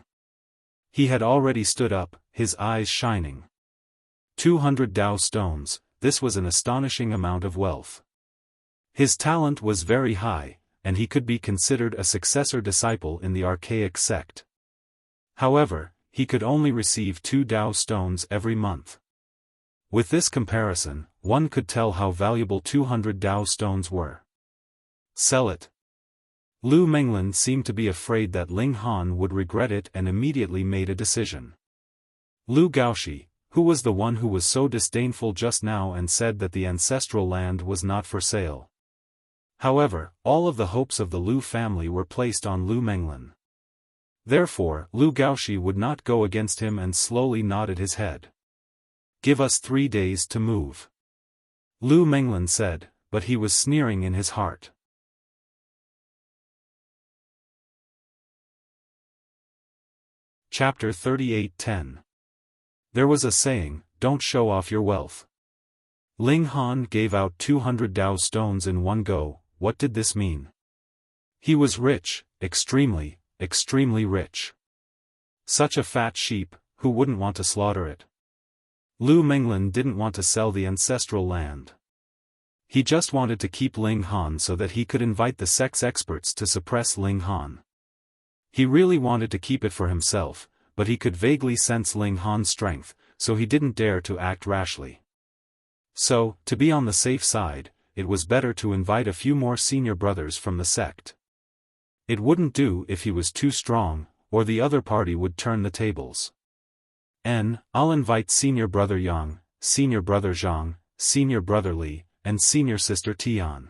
He had already stood up, his eyes shining. 200 Dao stones, this was an astonishing amount of wealth. His talent was very high, and he could be considered a successor disciple in the Archaic sect. However, he could only receive 2 Dao stones every month. With this comparison, one could tell how valuable 200 Dao stones were. "Sell it." Lu Menglin seemed to be afraid that Ling Han would regret it and immediately made a decision. Lu Gaoxi, who was the one who was so disdainful just now and said that the ancestral land was not for sale. However, all of the hopes of the Lu family were placed on Lu Menglin. Therefore, Lu Gaoxi would not go against him and slowly nodded his head. "Give us 3 days to move," Lu Menglin said, but he was sneering in his heart. Chapter 38:10. There was a saying, "Don't show off your wealth." Ling Han gave out 200 Dao stones in one go. What did this mean? He was rich, extremely, extremely rich. Such a fat sheep, who wouldn't want to slaughter it? Lu Menglin didn't want to sell the ancestral land. He just wanted to keep Ling Han so that he could invite the sex experts to suppress Ling Han. He really wanted to keep it for himself, but he could vaguely sense Ling Han's strength, so he didn't dare to act rashly. So, to be on the safe side, it was better to invite a few more senior brothers from the sect. It wouldn't do if he was too strong, or the other party would turn the tables. I'll invite senior brother Yang, senior brother Zhang, senior brother Li, and senior sister Tian.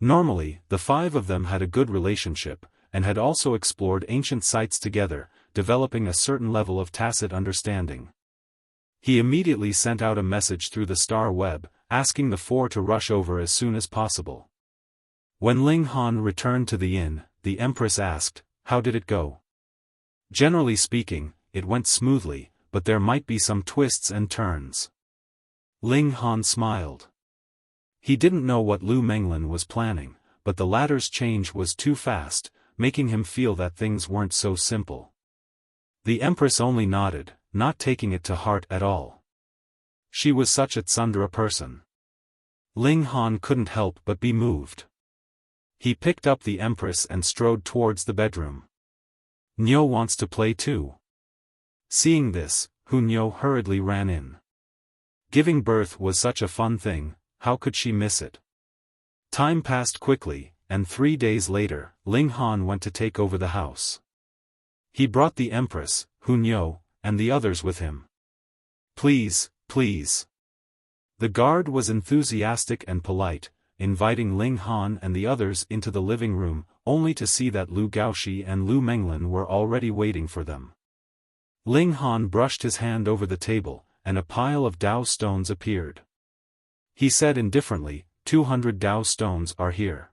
Normally, the five of them had a good relationship, and had also explored ancient sites together, developing a certain level of tacit understanding. He immediately sent out a message through the star web, asking the four to rush over as soon as possible. When Ling Han returned to the inn, the Empress asked, "How did it go?" Generally speaking, it went smoothly, but there might be some twists and turns. Ling Han smiled. He didn't know what Lu Menglin was planning, but the latter's change was too fast, making him feel that things weren't so simple. The Empress only nodded, not taking it to heart at all. She was such a tsundere person. Ling Han couldn't help but be moved. He picked up the Empress and strode towards the bedroom. "Nyo wants to play too." Seeing this, Hu Nyo hurriedly ran in. Giving birth was such a fun thing, how could she miss it? Time passed quickly, and 3 days later, Ling Han went to take over the house. He brought the Empress, Hu Nyo, and the others with him. "Please, please." The guard was enthusiastic and polite, inviting Ling Han and the others into the living room, only to see that Lu Gaoxi and Lu Menglin were already waiting for them. Ling Han brushed his hand over the table, and a pile of Dao stones appeared. He said indifferently, 200 Dao stones are here."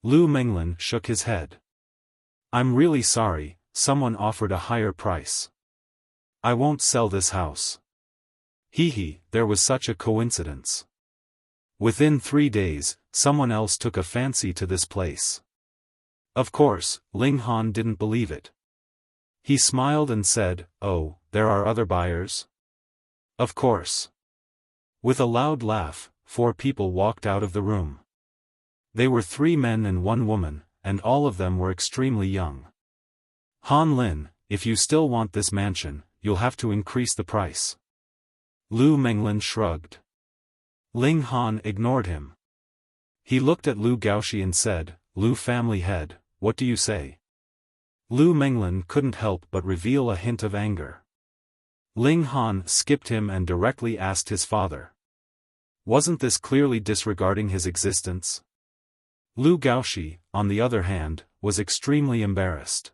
Lu Menglin shook his head. "I'm really sorry, someone offered a higher price. I won't sell this house." There was such a coincidence. Within 3 days, someone else took a fancy to this place. Of course, Ling Han didn't believe it. He smiled and said, "Oh, there are other buyers?" "Of course." With a loud laugh, 4 people walked out of the room. They were 3 men and 1 woman, and all of them were extremely young. "Han Lin, if you still want this mansion, you'll have to increase the price." Lu Menglin shrugged. Ling Han ignored him. He looked at Lu Gaoxi and said, "Lu family head, what do you say?" Lu Menglin couldn't help but reveal a hint of anger. Ling Han skipped him and directly asked his father. Wasn't this clearly disregarding his existence? Lu Gaoxi, on the other hand, was extremely embarrassed.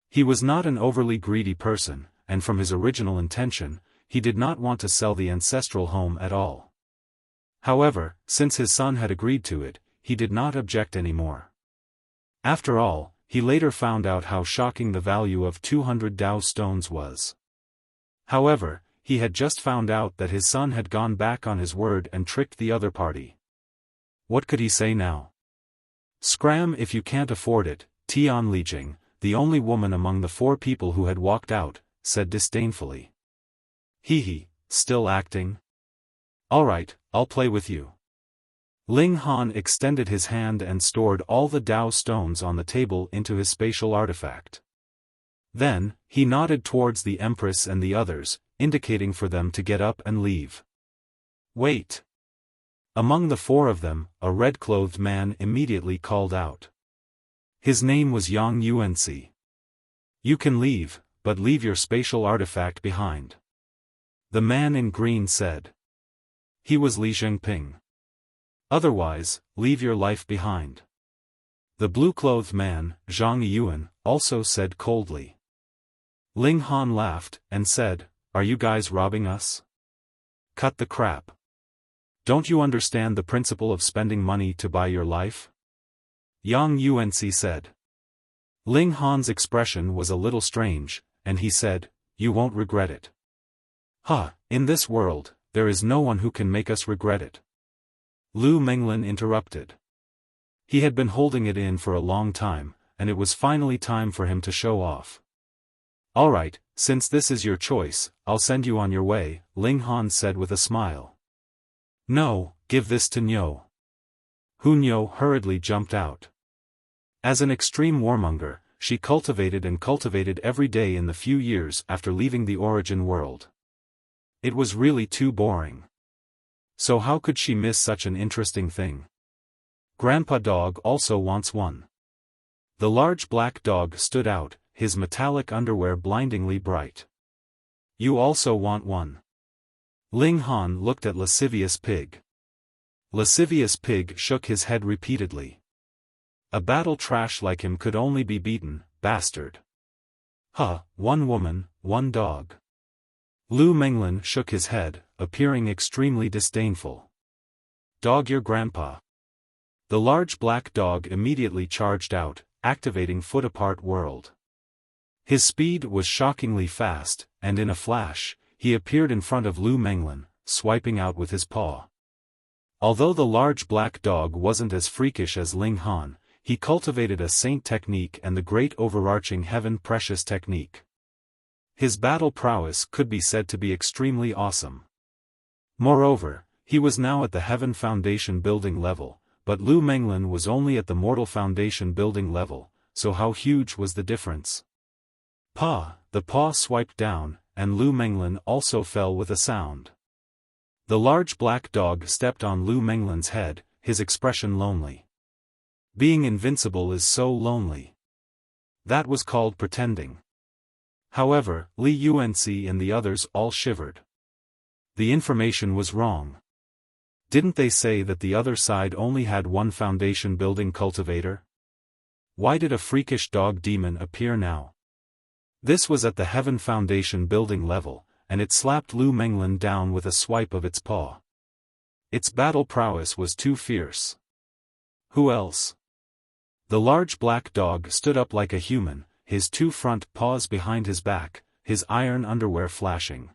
He was not an overly greedy person, and from his original intention, he did not want to sell the ancestral home at all. However, since his son had agreed to it, he did not object anymore. After all, he later found out how shocking the value of 200 Dao stones was. However, he had just found out that his son had gone back on his word and tricked the other party. What could he say now? "Scram if you can't afford it," Tian Lijing, the only woman among the 4 people who had walked out, said disdainfully. Still acting? Alright, I'll play with you." Ling Han extended his hand and stored all the Dao stones on the table into his spatial artifact. Then, he nodded towards the Empress and the others, indicating for them to get up and leave. "Wait." Among the 4 of them, a red-clothed man immediately called out. His name was Yang Yuanxi. "You can leave, but leave your spatial artifact behind." The man in green said. He was Li Zhengping. "Otherwise, leave your life behind." The blue-clothed man, Zhang Yuan, also said coldly. Ling Han laughed, and said, "Are you guys robbing us? Cut the crap. Don't you understand the principle of spending money to buy your life?" Yang Yuanxi said. Ling Han's expression was a little strange, and he said, "You won't regret it." In this world, there is no one who can make us regret it." Lu Menglin interrupted. He had been holding it in for a long time, and it was finally time for him to show off. Alright, since this is your choice, I'll send you on your way, Ling Han said with a smile. No, give this to Nyo. Nyo hurriedly jumped out. As an extreme warmonger, she cultivated every day in the few years after leaving the origin world. It was really too boring. So how could she miss such an interesting thing? Grandpa Dog also wants one. The large black dog stood out, his metallic underwear blindingly bright. You also want one. Ling Han looked at Lascivious Pig. Lascivious Pig shook his head repeatedly. A battle trash like him could only be beaten, bastard. Huh, one woman, one dog. Lu Menglin shook his head, appearing extremely disdainful. Dog your grandpa. The large black dog immediately charged out, activating Foot Apart World. His speed was shockingly fast, and in a flash, he appeared in front of Lu Menglin, swiping out with his paw. Although the large black dog wasn't as freakish as Ling Han, he cultivated a saint technique and the great overarching heaven precious technique. His battle prowess could be said to be extremely awesome. Moreover, he was now at the heaven foundation building level, but Lu Menglin was only at the mortal foundation building level, so how huge was the difference? The paw swiped down, and Lu Menglin also fell with a sound. The large black dog stepped on Lu Menglin's head, his expression lonely. Being invincible is so lonely. That was called pretending. However, Li Yuanxi and the others all shivered. The information was wrong. Didn't they say that the other side only had one foundation building cultivator? Why did a freakish dog demon appear now? This was at the heaven foundation building level, and it slapped Lu Menglin down with a swipe of its paw. Its battle prowess was too fierce. Who else? The large black dog stood up like a human, his two front paws behind his back, his iron underwear flashing.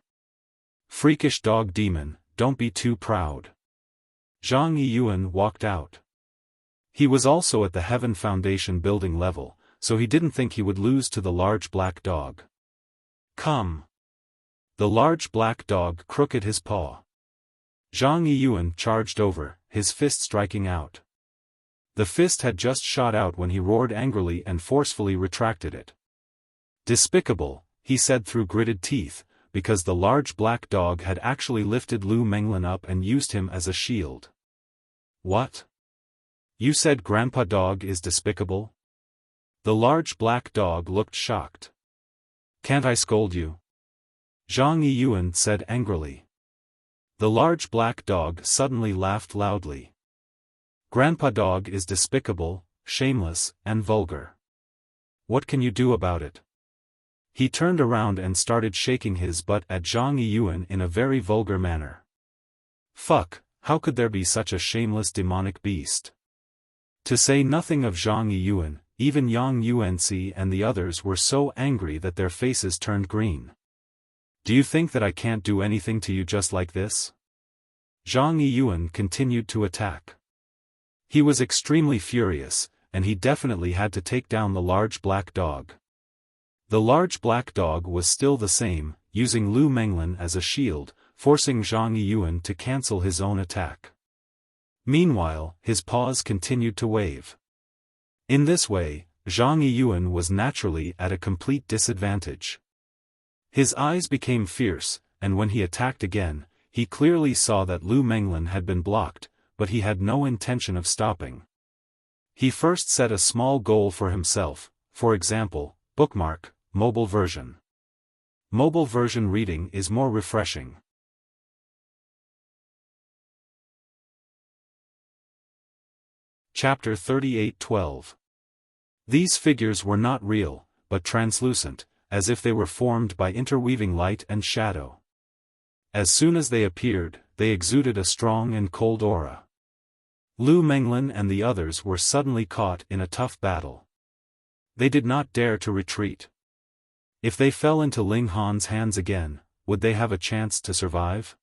Freakish dog demon, don't be too proud. Zhang Yiyuan walked out. He was also at the heaven foundation building level, so he didn't think he would lose to the large black dog. Come. The large black dog crooked his paw. Zhang Yiyuan charged over, his fist striking out. The fist had just shot out when he roared angrily and forcefully retracted it. Despicable, he said through gritted teeth, because the large black dog had actually lifted Lu Menglin up and used him as a shield. What? You said Grandpa Dog is despicable? The large black dog looked shocked. Can't I scold you? Zhang Yiyuan said angrily. The large black dog suddenly laughed loudly. Grandpa Dog is despicable, shameless, and vulgar. What can you do about it? He turned around and started shaking his butt at Zhang Yiyuan in a very vulgar manner. Fuck, how could there be such a shameless demonic beast? To say nothing of Zhang Yiyuan, even Yang Yuanxi and the others were so angry that their faces turned green. Do you think that I can't do anything to you just like this? Zhang Yiyuan continued to attack. He was extremely furious, and he definitely had to take down the large black dog. The large black dog was still the same, using Lu Menglin as a shield, forcing Zhang Yiyuan to cancel his own attack. Meanwhile, his paws continued to wave. In this way, Zhang Yiyuan was naturally at a complete disadvantage. His eyes became fierce, and when he attacked again, he clearly saw that Lu Menglin had been blocked, but he had no intention of stopping. He first set a small goal for himself, for example, bookmark, mobile version. Mobile version reading is more refreshing. Chapter 38:12. These figures were not real, but translucent, as if they were formed by interweaving light and shadow. As soon as they appeared, they exuded a strong and cold aura. Lu Menglin and the others were suddenly caught in a tough battle. They did not dare to retreat. If they fell into Ling Han's hands again, would they have a chance to survive?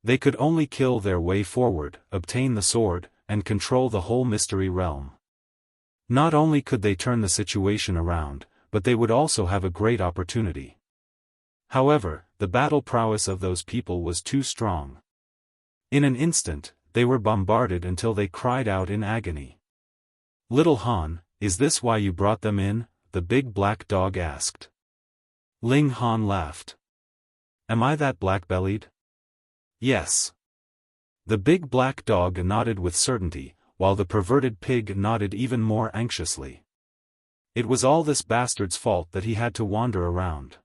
They could only kill their way forward, obtain the sword, and control the whole mystery realm. Not only could they turn the situation around, but they would also have a great opportunity. However, the battle prowess of those people was too strong. In an instant, they were bombarded until they cried out in agony. "Little Han, is this why you brought them in?" the big black dog asked. Ling Han laughed. "Am I that black-bellied?" "Yes." The big black dog nodded with certainty, while the perverted pig nodded even more anxiously. It was all this bastard's fault that he had to wander around.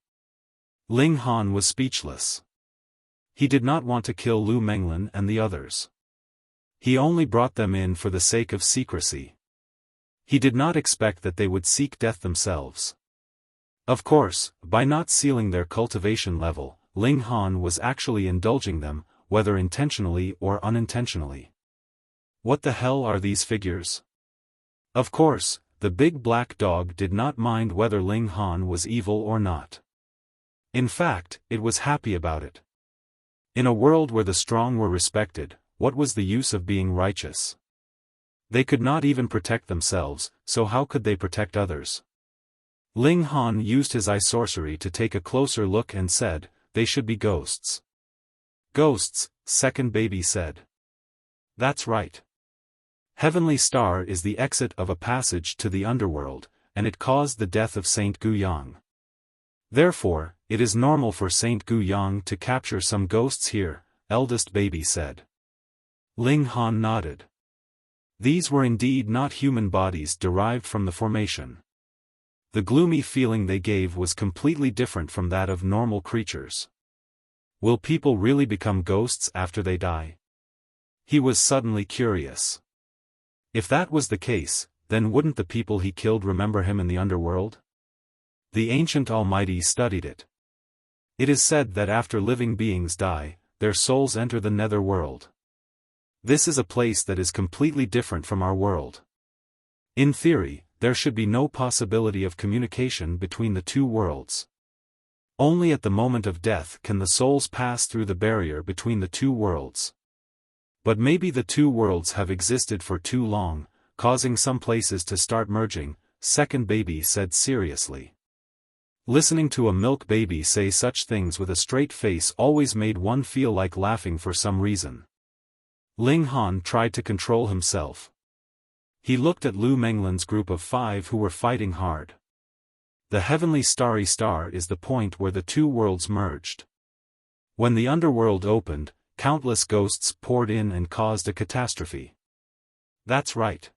Ling Han was speechless. He did not want to kill Lu Menglin and the others. He only brought them in for the sake of secrecy. He did not expect that they would seek death themselves. Of course, by not sealing their cultivation level, Ling Han was actually indulging them, whether intentionally or unintentionally. What the hell are these figures? Of course, the big black dog did not mind whether Ling Han was evil or not. In fact, it was happy about it. In a world where the strong were respected, what was the use of being righteous? They could not even protect themselves, so how could they protect others? Ling Han used his eye sorcery to take a closer look and said, "They should be ghosts." "Ghosts," second baby said. "That's right. Heavenly Star is the exit of a passage to the underworld, and it caused the death of Saint Gu Yang. Therefore, it is normal for Saint Gu Yang to capture some ghosts here," eldest baby said. Ling Han nodded. These were indeed not human bodies derived from the formation. The gloomy feeling they gave was completely different from that of normal creatures. Will people really become ghosts after they die? He was suddenly curious. If that was the case, then wouldn't the people he killed remember him in the underworld? The ancient Almighty studied it. It is said that after living beings die, their souls enter the nether world. This is a place that is completely different from our world. In theory, there should be no possibility of communication between the two worlds. Only at the moment of death can the souls pass through the barrier between the two worlds. But maybe the two worlds have existed for too long, causing some places to start merging, second baby said seriously. Listening to a milk baby say such things with a straight face always made one feel like laughing for some reason. Ling Han tried to control himself. He looked at Lu Menglin's group of 5 who were fighting hard. The heavenly starry star is the point where the two worlds merged. When the underworld opened, countless ghosts poured in and caused a catastrophe. That's right.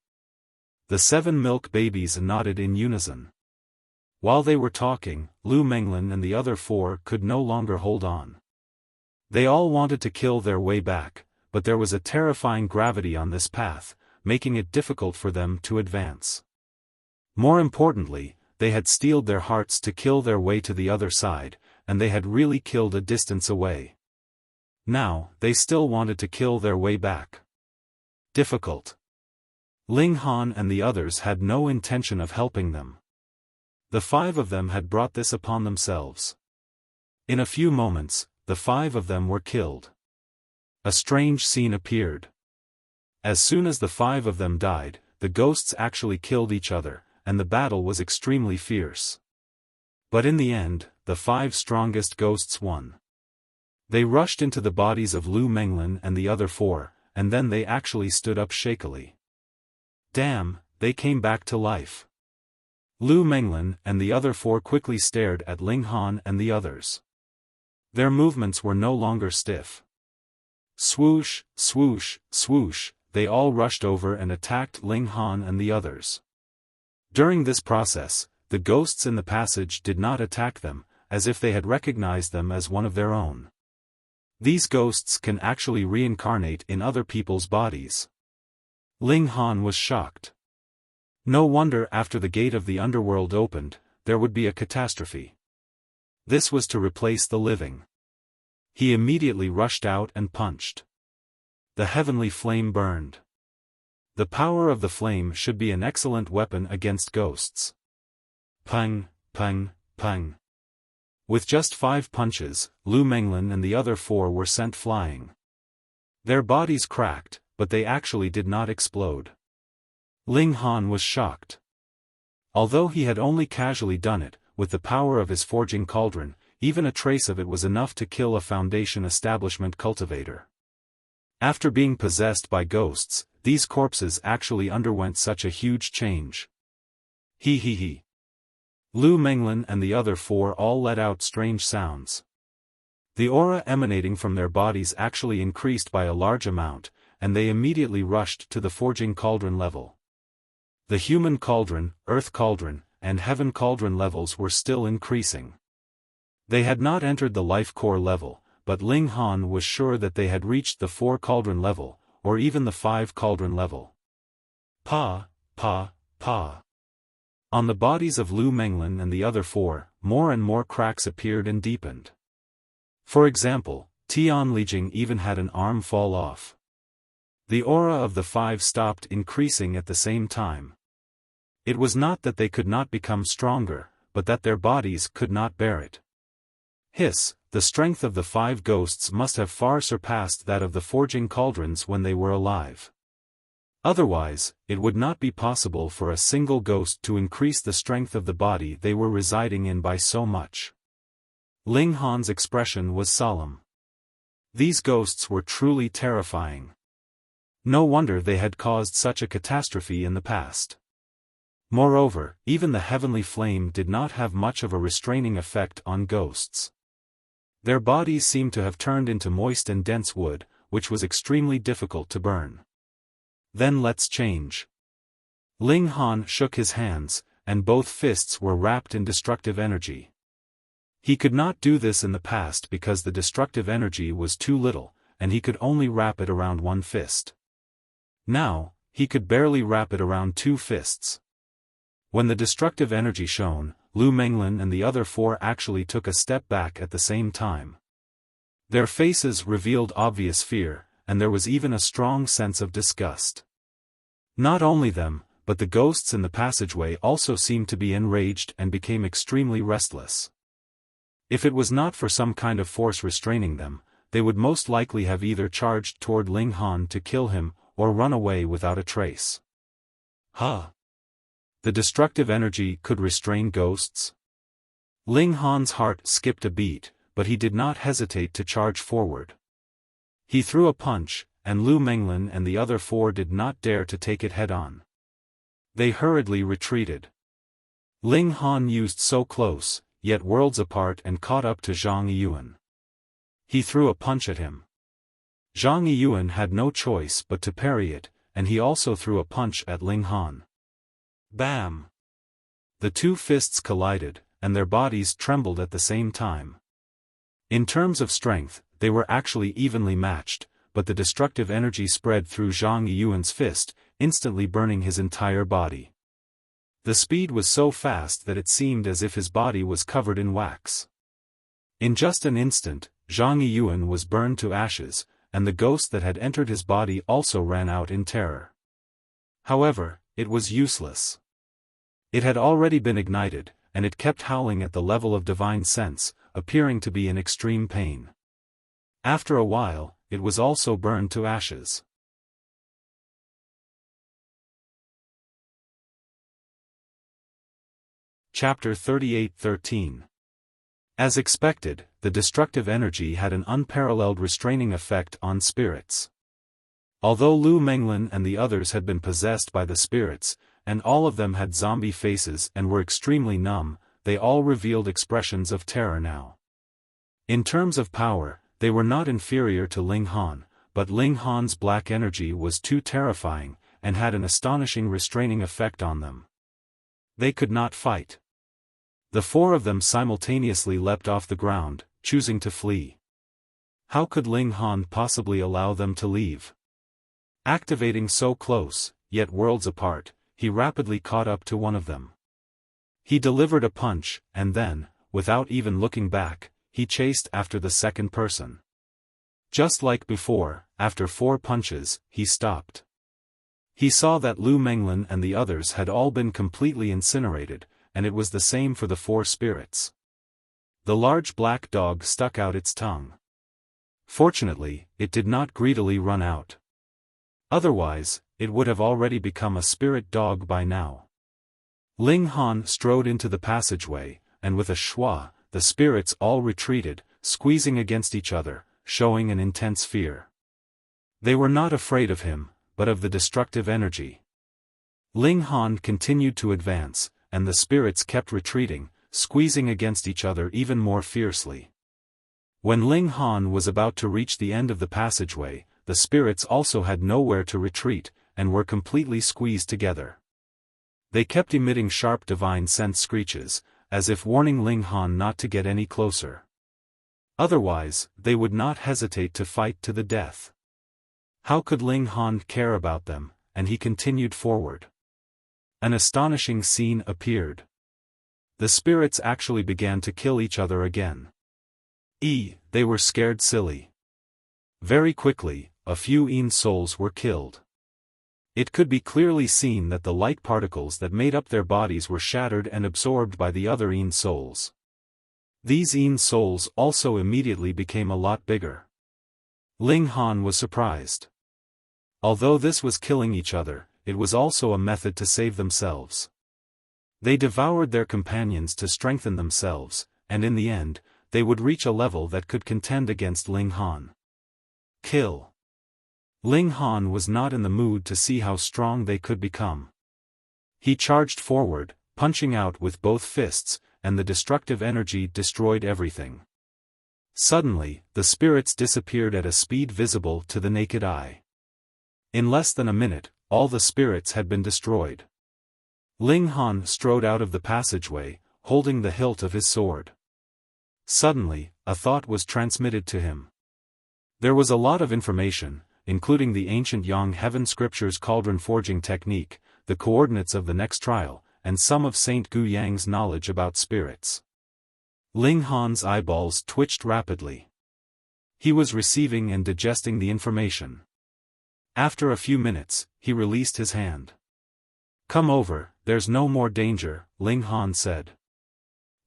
The 7 milk babies nodded in unison. While they were talking, Lu Menglin and the other 4 could no longer hold on. They all wanted to kill their way back, but there was a terrifying gravity on this path, making it difficult for them to advance. More importantly, they had steeled their hearts to kill their way to the other side, and they had really killed a distance away. Now, they still wanted to kill their way back. Difficult. Ling Han and the others had no intention of helping them. The 5 of them had brought this upon themselves. In a few moments, the 5 of them were killed. A strange scene appeared. As soon as the 5 of them died, the ghosts actually killed each other, and the battle was extremely fierce. But in the end, the 5 strongest ghosts won. They rushed into the bodies of Lu Menglin and the other 4, and then they actually stood up shakily. Damn, they came back to life. Lu Menglin and the other 4 quickly stared at Ling Han and the others. Their movements were no longer stiff. Swoosh, swoosh, swoosh, they all rushed over and attacked Ling Han and the others. During this process, the ghosts in the passage did not attack them, as if they had recognized them as one of their own. These ghosts can actually reincarnate in other people's bodies. Ling Han was shocked. No wonder after the gate of the underworld opened, there would be a catastrophe. This was to replace the living. He immediately rushed out and punched. The heavenly flame burned. The power of the flame should be an excellent weapon against ghosts. Pung, pung, pung. With just 5 punches, Lu Menglin and the other 4 were sent flying. Their bodies cracked, but they actually did not explode. Ling Han was shocked. Although he had only casually done it, with the power of his forging cauldron, even a trace of it was enough to kill a Foundation establishment cultivator. After being possessed by ghosts, these corpses actually underwent such a huge change. He. Lu Menglin and the other four all let out strange sounds. The aura emanating from their bodies actually increased by a large amount, and they immediately rushed to the forging cauldron level. The human cauldron, earth cauldron, and heaven cauldron levels were still increasing. They had not entered the life core level, but Ling Han was sure that they had reached the 4 cauldron level, or even the 5 cauldron level. Pa. On the bodies of Lu Menglin and the other 4, more and more cracks appeared and deepened. For example, Tian Lijing even had an arm fall off. The aura of the 5 stopped increasing at the same time. It was not that they could not become stronger, but that their bodies could not bear it. Hiss, the strength of the 5 ghosts must have far surpassed that of the forging cauldrons when they were alive. Otherwise, it would not be possible for a single ghost to increase the strength of the body they were residing in by so much. Ling Han's expression was solemn. These ghosts were truly terrifying. No wonder they had caused such a catastrophe in the past. Moreover, even the heavenly flame did not have much of a restraining effect on ghosts. Their bodies seemed to have turned into moist and dense wood, which was extremely difficult to burn. Then let's change. Ling Han shook his hands, and both fists were wrapped in destructive energy. He could not do this in the past because the destructive energy was too little, and he could only wrap it around 1 fist. Now, he could barely wrap it around 2 fists. When the destructive energy shone, Lu Menglin and the other 4 actually took a step back at the same time. Their faces revealed obvious fear, and there was even a strong sense of disgust. Not only them, but the ghosts in the passageway also seemed to be enraged and became extremely restless. If it was not for some kind of force restraining them, they would most likely have either charged toward Ling Han to kill him, or run away without a trace. The destructive energy could restrain ghosts? Ling Han's heart skipped a beat, but he did not hesitate to charge forward. He threw a punch, and Lu Menglin and the other 4 did not dare to take it head-on. They hurriedly retreated. Ling Han used so close, yet worlds apart, and caught up to Zhang Yiyuan. He threw a punch at him. Zhang Yiyuan had no choice but to parry it, and he also threw a punch at Ling Han. Bam! The 2 fists collided, and their bodies trembled at the same time. In terms of strength, they were actually evenly matched, but the destructive energy spread through Zhang Yiyuan's fist, instantly burning his entire body. The speed was so fast that it seemed as if his body was covered in wax. In just an instant, Zhang Yiyuan was burned to ashes, and the ghost that had entered his body also ran out in terror. However, it was useless. It had already been ignited, and it kept howling at the level of divine sense, appearing to be in extreme pain. After a while, it was also burned to ashes. Chapter 38:13. As expected, the destructive energy had an unparalleled restraining effect on spirits. Although Lu Menglin and the others had been possessed by the spirits, and all of them had zombie faces and were extremely numb, they all revealed expressions of terror now. In terms of power, they were not inferior to Ling Han, but Ling Han's black energy was too terrifying, and had an astonishing restraining effect on them. They could not fight. The 4 of them simultaneously leapt off the ground, choosing to flee. How could Ling Han possibly allow them to leave? Activating so close, yet worlds apart, he rapidly caught up to one of them. He delivered a punch, and then, without even looking back, he chased after the second person. Just like before, after 4 punches, he stopped. He saw that Lu Menglin and the others had all been completely incinerated, and it was the same for the 4 spirits. The large black dog stuck out its tongue. Fortunately, it did not greedily run out. Otherwise, it would have already become a spirit dog by now. Ling Han strode into the passageway, and with a schwa, the spirits all retreated, squeezing against each other, showing an intense fear. They were not afraid of him, but of the destructive energy. Ling Han continued to advance, and the spirits kept retreating, squeezing against each other even more fiercely. When Ling Han was about to reach the end of the passageway, the spirits also had nowhere to retreat, and were completely squeezed together. They kept emitting sharp divine sense screeches, as if warning Ling Han not to get any closer. Otherwise, they would not hesitate to fight to the death. How could Ling Han care about them, and he continued forward. An astonishing scene appeared. The spirits actually began to kill each other again. They were scared silly. Very quickly, a few souls were killed. It could be clearly seen that the light particles that made up their bodies were shattered and absorbed by the other souls. These souls also immediately became a lot bigger. Ling Han was surprised. Although this was killing each other, it was also a method to save themselves. They devoured their companions to strengthen themselves, and in the end, they would reach a level that could contend against Ling Han. Kill. Ling Han was not in the mood to see how strong they could become. He charged forward, punching out with both fists, and the destructive energy destroyed everything. Suddenly, the spirits disappeared at a speed visible to the naked eye. In less than a minute, all the spirits had been destroyed. Ling Han strode out of the passageway, holding the hilt of his sword. Suddenly, a thought was transmitted to him. There was a lot of information, including the ancient Yang Heaven Scripture's cauldron forging technique, the coordinates of the next trial, and some of Saint Gu Yang's knowledge about spirits. Ling Han's eyeballs twitched rapidly. He was receiving and digesting the information. After a few minutes, he released his hand. "Come over, there's no more danger," Ling Han said.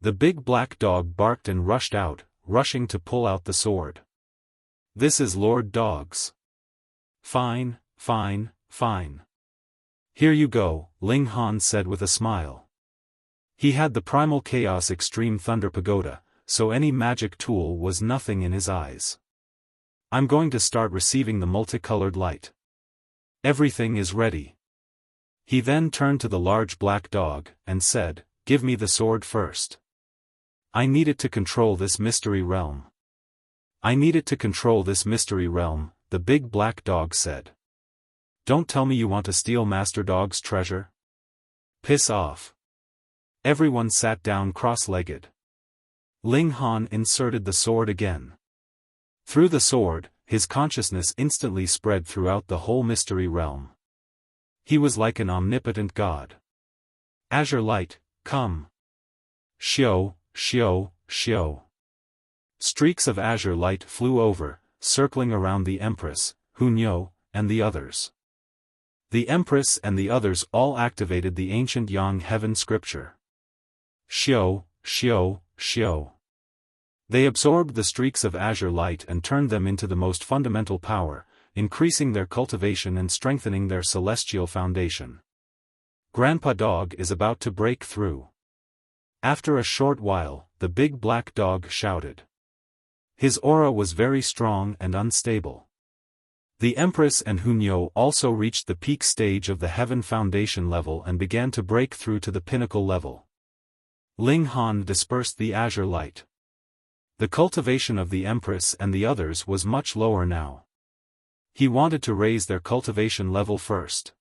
The big black dog barked and rushed out, rushing to pull out the sword. "This is Lord Dog's." Fine, fine, fine. "Here you go," Ling Han said with a smile. He had the Primal Chaos Extreme Thunder Pagoda, so any magic tool was nothing in his eyes. "I'm going to start receiving the multicolored light. Everything is ready." He then turned to the large black dog, and said, "Give me the sword first. I need it to control this mystery realm." "I need it to control this mystery realm," the big black dog said. "Don't tell me you want to steal Master Dog's treasure? Piss off." Everyone sat down cross-legged. Ling Han inserted the sword again. Through the sword, his consciousness instantly spread throughout the whole mystery realm. He was like an omnipotent god. "Azure light, come." Xiao, xiao, xiao. Streaks of azure light flew over, circling around the Empress, Hunyo, and the others. The Empress and the others all activated the ancient Yang Heaven Scripture. Xiao, xiao, xiao. They absorbed the streaks of azure light and turned them into the most fundamental power, increasing their cultivation and strengthening their celestial foundation. Grandpa Dog is about to break through. After a short while, the big black dog shouted. His aura was very strong and unstable. The Empress and Hunyo also reached the peak stage of the Heaven Foundation level and began to break through to the pinnacle level. Ling Han dispersed the azure light. The cultivation of the Empress and the others was much lower now. He wanted to raise their cultivation level first.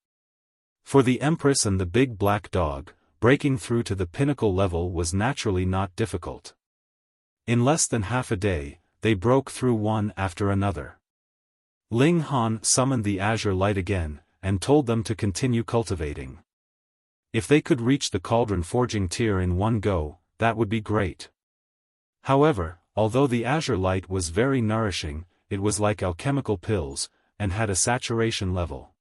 For the Empress and the big black dog, breaking through to the pinnacle level was naturally not difficult. In less than half a day, they broke through one after another. Ling Han summoned the azure light again, and told them to continue cultivating. If they could reach the cauldron forging tier in one go, that would be great. However, although the azure light was very nourishing, it was like alchemical pills, and had a saturation level.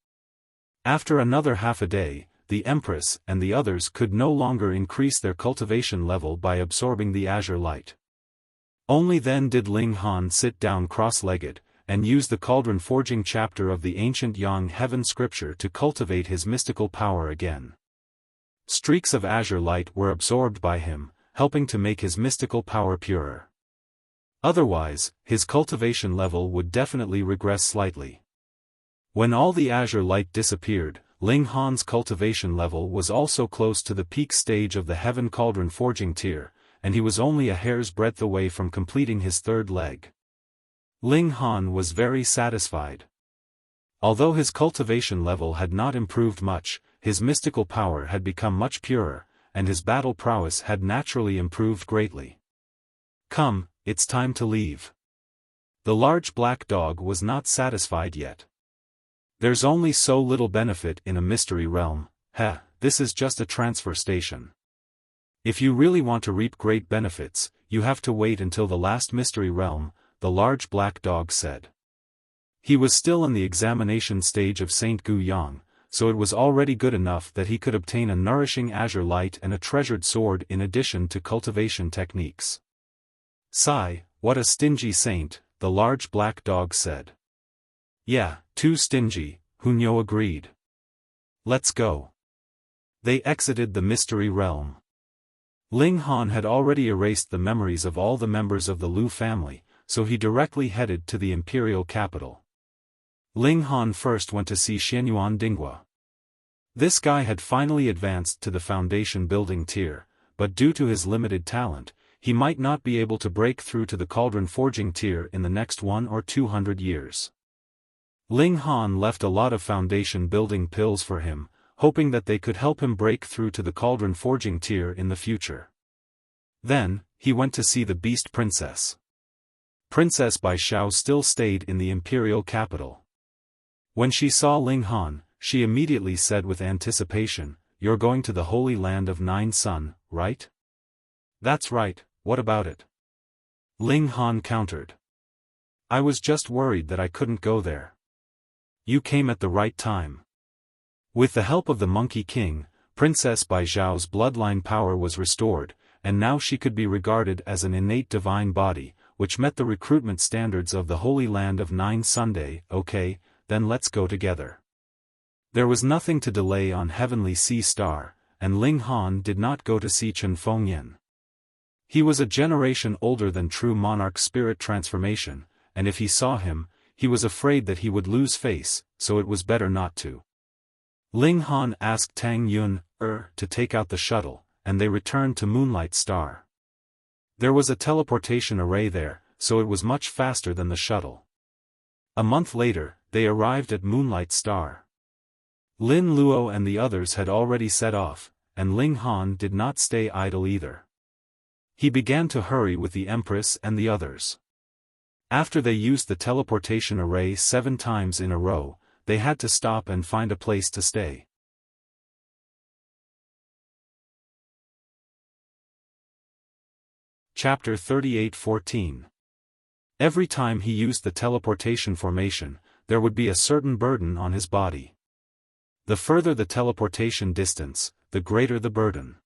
After another half a day, the Empress and the others could no longer increase their cultivation level by absorbing the azure light. Only then did Ling Han sit down cross-legged, and use the cauldron forging chapter of the ancient Yang Heaven Scripture to cultivate his mystical power again. Streaks of azure light were absorbed by him, helping to make his mystical power purer. Otherwise, his cultivation level would definitely regress slightly. When all the azure light disappeared, Ling Han's cultivation level was also close to the peak stage of the Heaven Cauldron Forging tier, and he was only a hair's breadth away from completing his third leg. Ling Han was very satisfied. Although his cultivation level had not improved much, his mystical power had become much purer, and his battle prowess had naturally improved greatly. Come, it's time to leave. The large black dog was not satisfied yet. There's only so little benefit in a mystery realm. This is just a transfer station. If you really want to reap great benefits, you have to wait until the last mystery realm, the large black dog said. He was still in the examination stage of Saint Gu Yang, so it was already good enough that he could obtain a nourishing azure light and a treasured sword in addition to cultivation techniques. Sigh, what a stingy saint, the large black dog said. Yeah, too stingy, Hunyo agreed. Let's go. They exited the mystery realm. Ling Han had already erased the memories of all the members of the Lu family, so he directly headed to the imperial capital. Ling Han first went to see Xianyuan Dinghua. This guy had finally advanced to the foundation building tier, but due to his limited talent, he might not be able to break through to the cauldron forging tier in the next 1 or 200 years. Ling Han left a lot of foundation building pills for him, hoping that they could help him break through to the cauldron forging tier in the future. Then, he went to see the Beast Princess. Princess Bai Xiao still stayed in the imperial capital. When she saw Ling Han, she immediately said with anticipation, "You're going to the Holy Land of Nine Sun, right?" "That's right, what about it?" Ling Han countered. "I was just worried that I couldn't go there." "You came at the right time." With the help of the Monkey King, Princess Bai Xiao's bloodline power was restored, and now she could be regarded as an innate divine body, which met the recruitment standards of the Holy Land of Nine Sunday. Okay, then let's go together. There was nothing to delay on Heavenly Sea Star, and Ling Han did not go to see Chen Fengyan. He was a generation older than True Monarch's spirit transformation, and if he saw him, he was afraid that he would lose face, so it was better not to. Ling Han asked Tang Yun, to take out the shuttle, and they returned to Moonlight Star. There was a teleportation array there, so it was much faster than the shuttle. A month later, they arrived at Moonlight Star. Lin Luo and the others had already set off, and Ling Han did not stay idle either. He began to hurry with the Empress and the others. After they used the teleportation array 7 times in a row, they had to stop and find a place to stay. Chapter 38:14. Every time he used the teleportation formation, there would be a certain burden on his body. The further the teleportation distance, the greater the burden.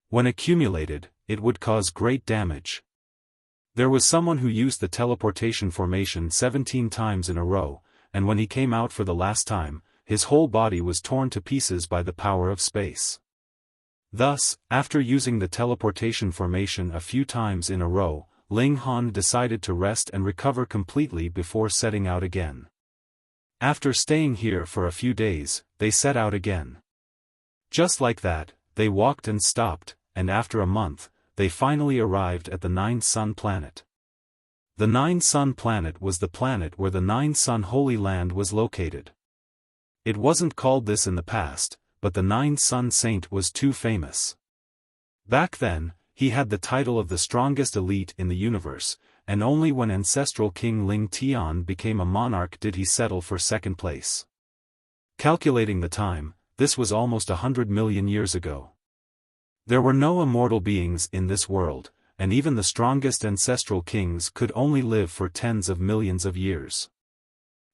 When accumulated, it would cause great damage. There was someone who used the teleportation formation 17 times in a row, and when he came out for the last time, his whole body was torn to pieces by the power of space. Thus, after using the teleportation formation a few times in a row, Ling Han decided to rest and recover completely before setting out again. After staying here for a few days, they set out again. Just like that, they walked and stopped, and after a month, they finally arrived at the Nine Sun planet. The Nine Sun planet was the planet where the Nine Sun Holy Land was located. It wasn't called this in the past, but the Nine Sun Saint was too famous. Back then, he had the title of the strongest elite in the universe, and only when ancestral King Ling Tian became a monarch did he settle for second place. Calculating the time, this was almost 100 million years ago. There were no immortal beings in this world, and even the strongest ancestral kings could only live for tens of millions of years.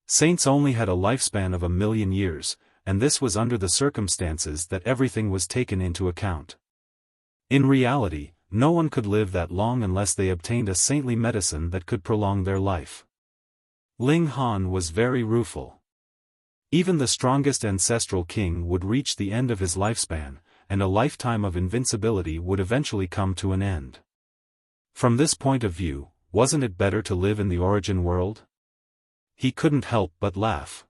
Saints only had a lifespan of 1 million years, and this was under the circumstances that everything was taken into account. In reality, no one could live that long unless they obtained a saintly medicine that could prolong their life. Ling Han was very rueful. Even the strongest ancestral king would reach the end of his lifespan, and a lifetime of invincibility would eventually come to an end. From this point of view, wasn't it better to live in the origin world? He couldn't help but laugh.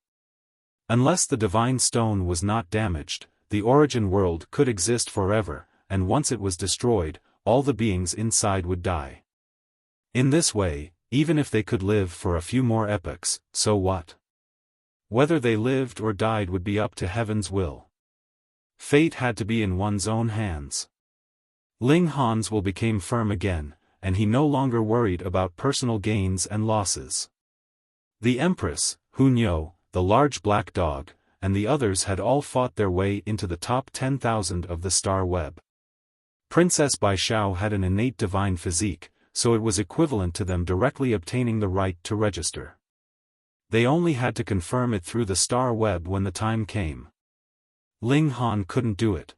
Unless the divine stone was not damaged, the origin world could exist forever, and once it was destroyed, all the beings inside would die. In this way, even if they could live for a few more epochs, so what? Whether they lived or died would be up to heaven's will. Fate had to be in one's own hands. Ling Han's will became firm again, and he no longer worried about personal gains and losses. The Empress, Hunyo, the large black dog, and the others had all fought their way into the top 10,000 of the star web. Princess Baishao had an innate divine physique, so it was equivalent to them directly obtaining the right to register. They only had to confirm it through the star web when the time came. Ling Han couldn't do it.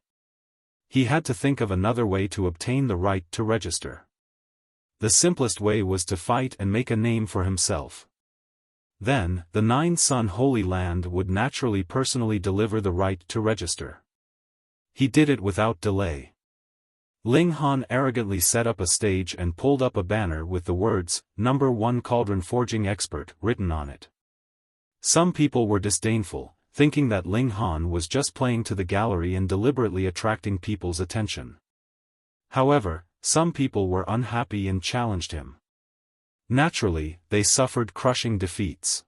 He had to think of another way to obtain the right to register. The simplest way was to fight and make a name for himself. Then, the Nine-Sun Holy Land would naturally personally deliver the right to register. He did it without delay. Ling Han arrogantly set up a stage and pulled up a banner with the words, "Number 1 Cauldron Forging Expert," written on it. Some people were disdainful, thinking that Ling Han was just playing to the gallery and deliberately attracting people's attention. However, some people were unhappy and challenged him. Naturally, they suffered crushing defeats.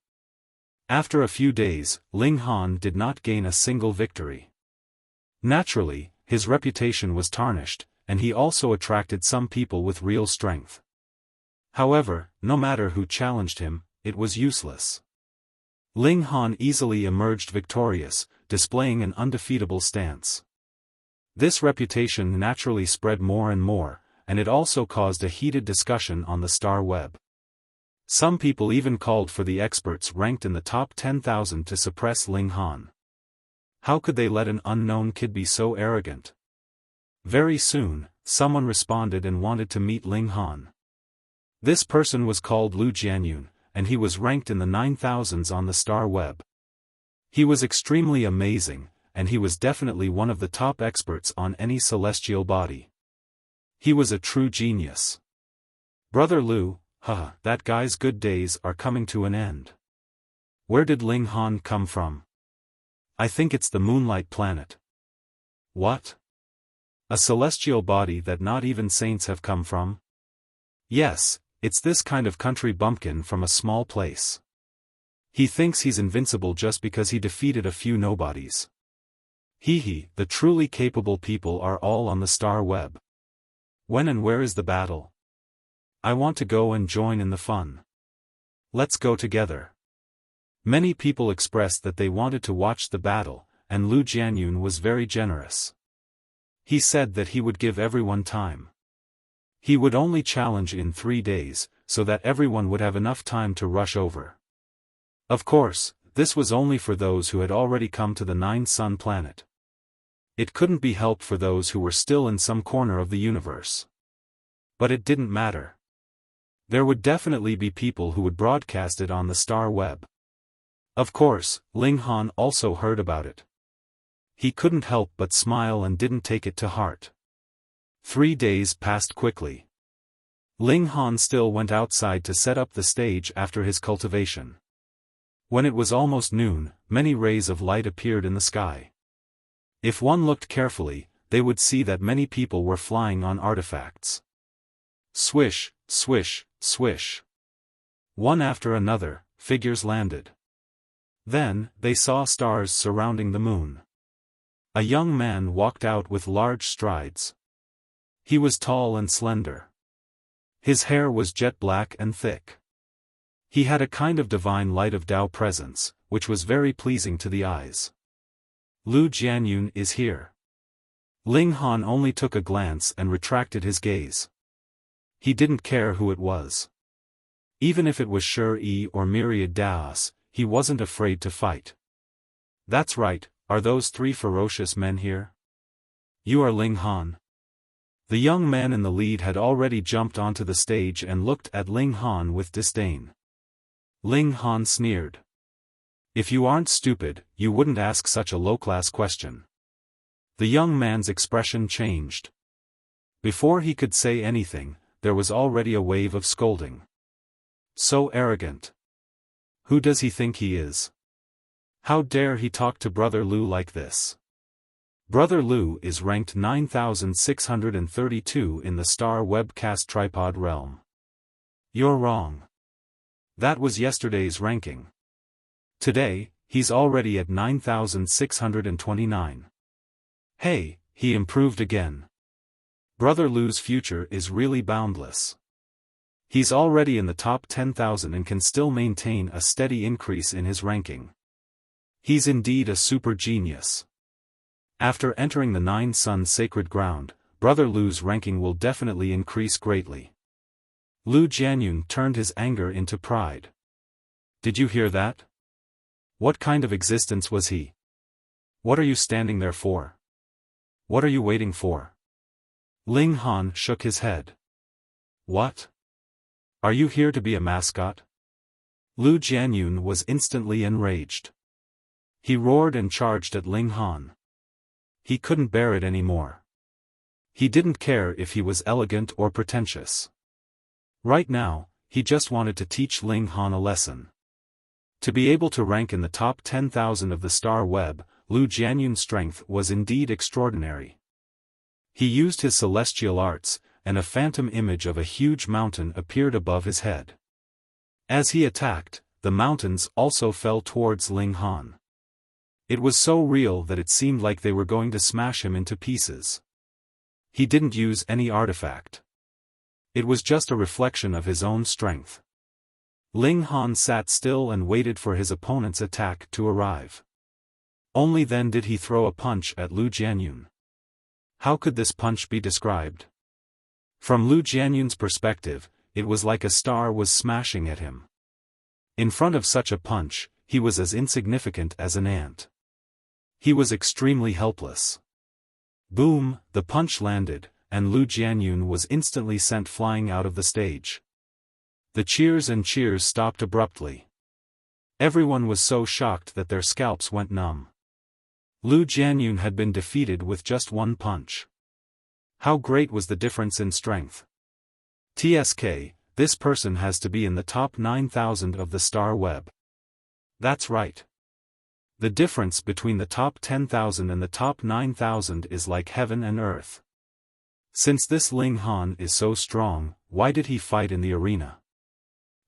After a few days, Ling Han did not gain a single victory. Naturally, his reputation was tarnished, and he also attracted some people with real strength. However, no matter who challenged him, it was useless. Ling Han easily emerged victorious, displaying an undefeatable stance. This reputation naturally spread more and more, and it also caused a heated discussion on the star web. Some people even called for the experts ranked in the top 10,000 to suppress Ling Han. How could they let an unknown kid be so arrogant? Very soon, someone responded and wanted to meet Ling Han. This person was called Lu Jianyun, and he was ranked in the 9,000s on the star web. He was extremely amazing, and he was definitely one of the top experts on any celestial body. He was a true genius. Brother Lu, that guy's good days are coming to an end. Where did Ling Han come from? I think it's the Moonlight Planet. What? A celestial body that not even saints have come from? Yes, it's this kind of country bumpkin from a small place. He thinks he's invincible just because he defeated a few nobodies. The truly capable people are all on the star web. When and where is the battle? I want to go and join in the fun. Let's go together. Many people expressed that they wanted to watch the battle, and Lu Jianyun was very generous. He said that he would give everyone time. He would only challenge in 3 days, so that everyone would have enough time to rush over. Of course, this was only for those who had already come to the Nine-Sun Planet. It couldn't be helped for those who were still in some corner of the universe. But it didn't matter. There would definitely be people who would broadcast it on the star web. Of course, Ling Han also heard about it. He couldn't help but smile and didn't take it to heart. 3 days passed quickly. Ling Han still went outside to set up the stage after his cultivation. When it was almost noon, many rays of light appeared in the sky. If one looked carefully, they would see that many people were flying on artifacts. Swish, swish, swish. One after another, figures landed. Then, they saw stars surrounding the moon. A young man walked out with large strides. He was tall and slender. His hair was jet black and thick. He had a kind of divine light of Tao presence, which was very pleasing to the eyes. Lu Jianyun is here. Ling Han only took a glance and retracted his gaze. He didn't care who it was. Even if it was Shi or Myriad Daos, he wasn't afraid to fight. That's right, are those 3 ferocious men here? You are Ling Han. The young man in the lead had already jumped onto the stage and looked at Ling Han with disdain. Ling Han sneered. If you aren't stupid, you wouldn't ask such a low-class question. The young man's expression changed. Before he could say anything, there was already a wave of scolding. So arrogant. Who does he think he is? How dare he talk to Brother Lu like this? Brother Lu is ranked 9632 in the Star Webcast Tripod realm. You're wrong. That was yesterday's ranking. Today, he's already at 9629. Hey, he improved again. Brother Lu's future is really boundless. He's already in the top 10,000 and can still maintain a steady increase in his ranking. He's indeed a super genius. After entering the Nine Sun Sacred Ground, Brother Lu's ranking will definitely increase greatly. Lu Jianyun turned his anger into pride. Did you hear that? What kind of existence was he? What are you standing there for? What are you waiting for? Ling Han shook his head. What? Are you here to be a mascot? Lu Jianyun was instantly enraged. He roared and charged at Ling Han. He couldn't bear it anymore. He didn't care if he was elegant or pretentious. Right now, he just wanted to teach Ling Han a lesson. To be able to rank in the top 10,000 of the Star Web, Lu Jianyun's strength was indeed extraordinary. He used his celestial arts, and a phantom image of a huge mountain appeared above his head. As he attacked, the mountains also fell towards Ling Han. It was so real that it seemed like they were going to smash him into pieces. He didn't use any artifact. It was just a reflection of his own strength. Ling Han sat still and waited for his opponent's attack to arrive. Only then did he throw a punch at Lu Jianyun. How could this punch be described? From Lu Jianyun's perspective, it was like a star was smashing at him. In front of such a punch, he was as insignificant as an ant. He was extremely helpless. Boom, the punch landed, and Lu Jianyun was instantly sent flying out of the stage. The cheers and cheers stopped abruptly. Everyone was so shocked that their scalps went numb. Lu Jianyun had been defeated with just one punch. How great was the difference in strength? TSK, this person has to be in the top 9,000 of the Star Web. That's right. The difference between the top 10,000 and the top 9,000 is like heaven and earth. Since this Ling Han is so strong, why did he fight in the arena?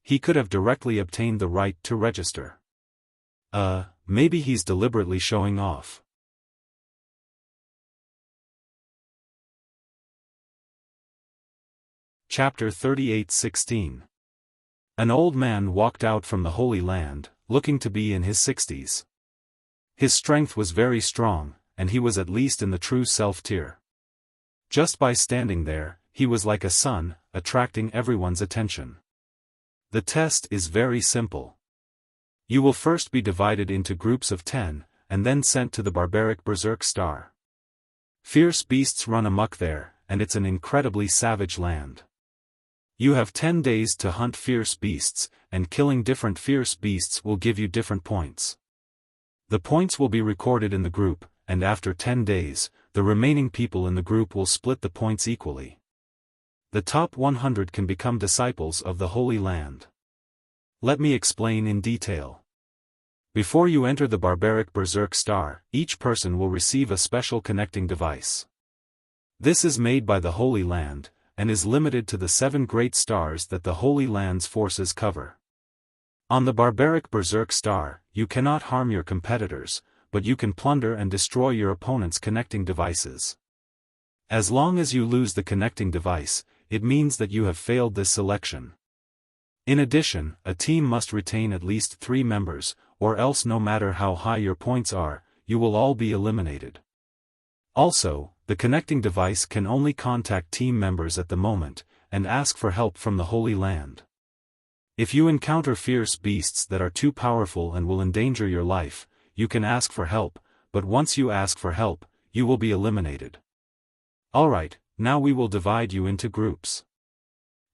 He could have directly obtained the right to register. Maybe he's deliberately showing off. Chapter 38:16. An old man walked out from the Holy Land, looking to be in his 60s. His strength was very strong, and he was at least in the true self tier. Just by standing there, he was like a sun, attracting everyone's attention. The test is very simple. You will first be divided into groups of 10, and then sent to the barbaric Berserk Star. Fierce beasts run amok there, and it's an incredibly savage land. You have 10 days to hunt fierce beasts, and killing different fierce beasts will give you different points. The points will be recorded in the group, and after 10 days, the remaining people in the group will split the points equally. The top 100 can become disciples of the Holy Land. Let me explain in detail. Before you enter the barbaric Berserk Star, each person will receive a special connecting device. This is made by the Holy Land, and is limited to the 7 great stars that the Holy Land's forces cover. On the barbaric Berserk Star, you cannot harm your competitors, but you can plunder and destroy your opponent's connecting devices. As long as you lose the connecting device, it means that you have failed this selection. In addition, a team must retain at least 3 members, or else no matter how high your points are, you will all be eliminated. Also, the connecting device can only contact team members at the moment, and ask for help from the Holy Land. If you encounter fierce beasts that are too powerful and will endanger your life, you can ask for help, but once you ask for help, you will be eliminated. Alright, now we will divide you into groups.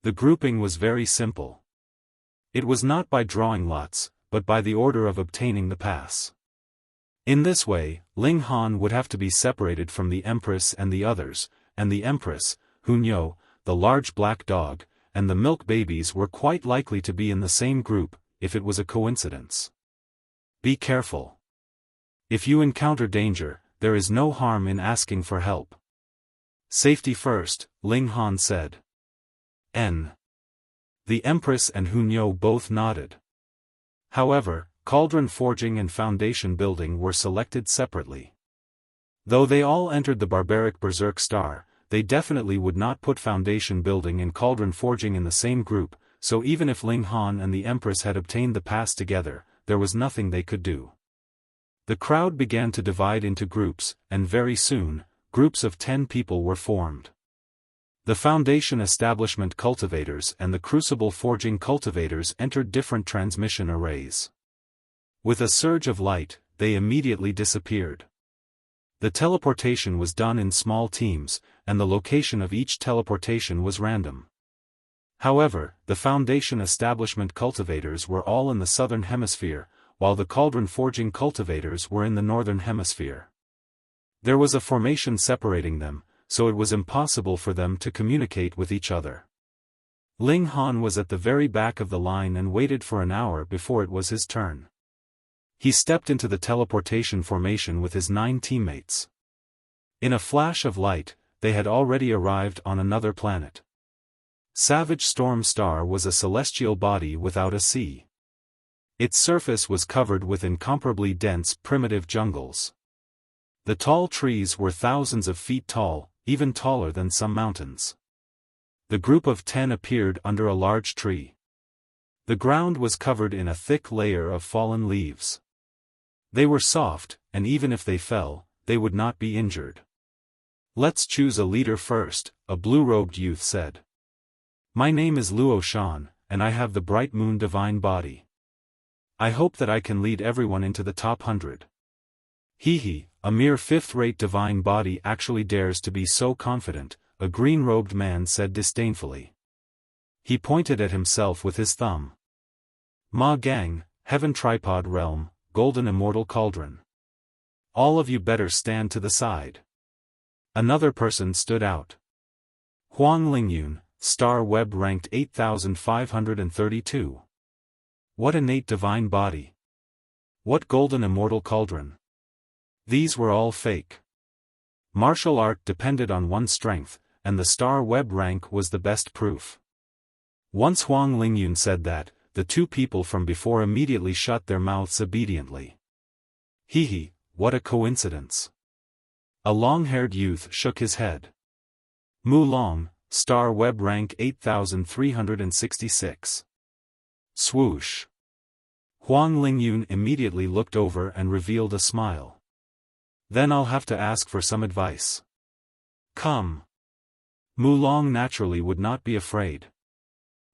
The grouping was very simple. It was not by drawing lots, but by the order of obtaining the pass. In this way, Ling Han would have to be separated from the Empress and the others, and the Empress, Hunyo, the large black dog, and the milk babies were quite likely to be in the same group, if it was a coincidence. Be careful. If you encounter danger, there is no harm in asking for help. Safety first, Ling Han said. The Empress and Hunyo both nodded. However, cauldron forging and foundation building were selected separately. Though they all entered the barbaric Berserk Star, they definitely would not put foundation building and cauldron forging in the same group, so even if Ling Han and the Empress had obtained the pass together, there was nothing they could do. The crowd began to divide into groups, and very soon, groups of 10 people were formed. The foundation establishment cultivators and the crucible forging cultivators entered different transmission arrays. With a surge of light, they immediately disappeared. The teleportation was done in small teams, and the location of each teleportation was random. However, the foundation establishment cultivators were all in the southern hemisphere, while the cauldron forging cultivators were in the northern hemisphere. There was a formation separating them, so it was impossible for them to communicate with each other. Ling Han was at the very back of the line and waited for an hour before it was his turn. He stepped into the teleportation formation with his 9 teammates. In a flash of light, they had already arrived on another planet. Savage Storm Star was a celestial body without a sea. Its surface was covered with incomparably dense primitive jungles. The tall trees were thousands of feet tall, even taller than some mountains. The group of 10 appeared under a large tree. The ground was covered in a thick layer of fallen leaves. They were soft, and even if they fell, they would not be injured. "Let's choose a leader first," a blue-robed youth said. "My name is Luo Shan, and I have the Bright Moon Divine Body. I hope that I can lead everyone into the top 100. Hee, a mere 5th-rate divine body actually dares to be so confident," a green-robed man said disdainfully. He pointed at himself with his thumb. "Ma Gang, Heaven Tripod Realm, Golden Immortal Cauldron. All of you better stand to the side." Another person stood out. Huang Lingyun, Star Web ranked 8532. What innate divine body? What golden immortal cauldron? These were all fake. Martial art depended on one's strength, and the Star Web rank was the best proof. Once Huang Lingyun said that, the 2 people from before immediately shut their mouths obediently. Hee, what a coincidence. A long-haired youth shook his head. Mu Long, Star Web rank 8366. Swoosh. Huang Lingyun immediately looked over and revealed a smile. "Then I'll have to ask for some advice." "Come." Mu Long naturally would not be afraid.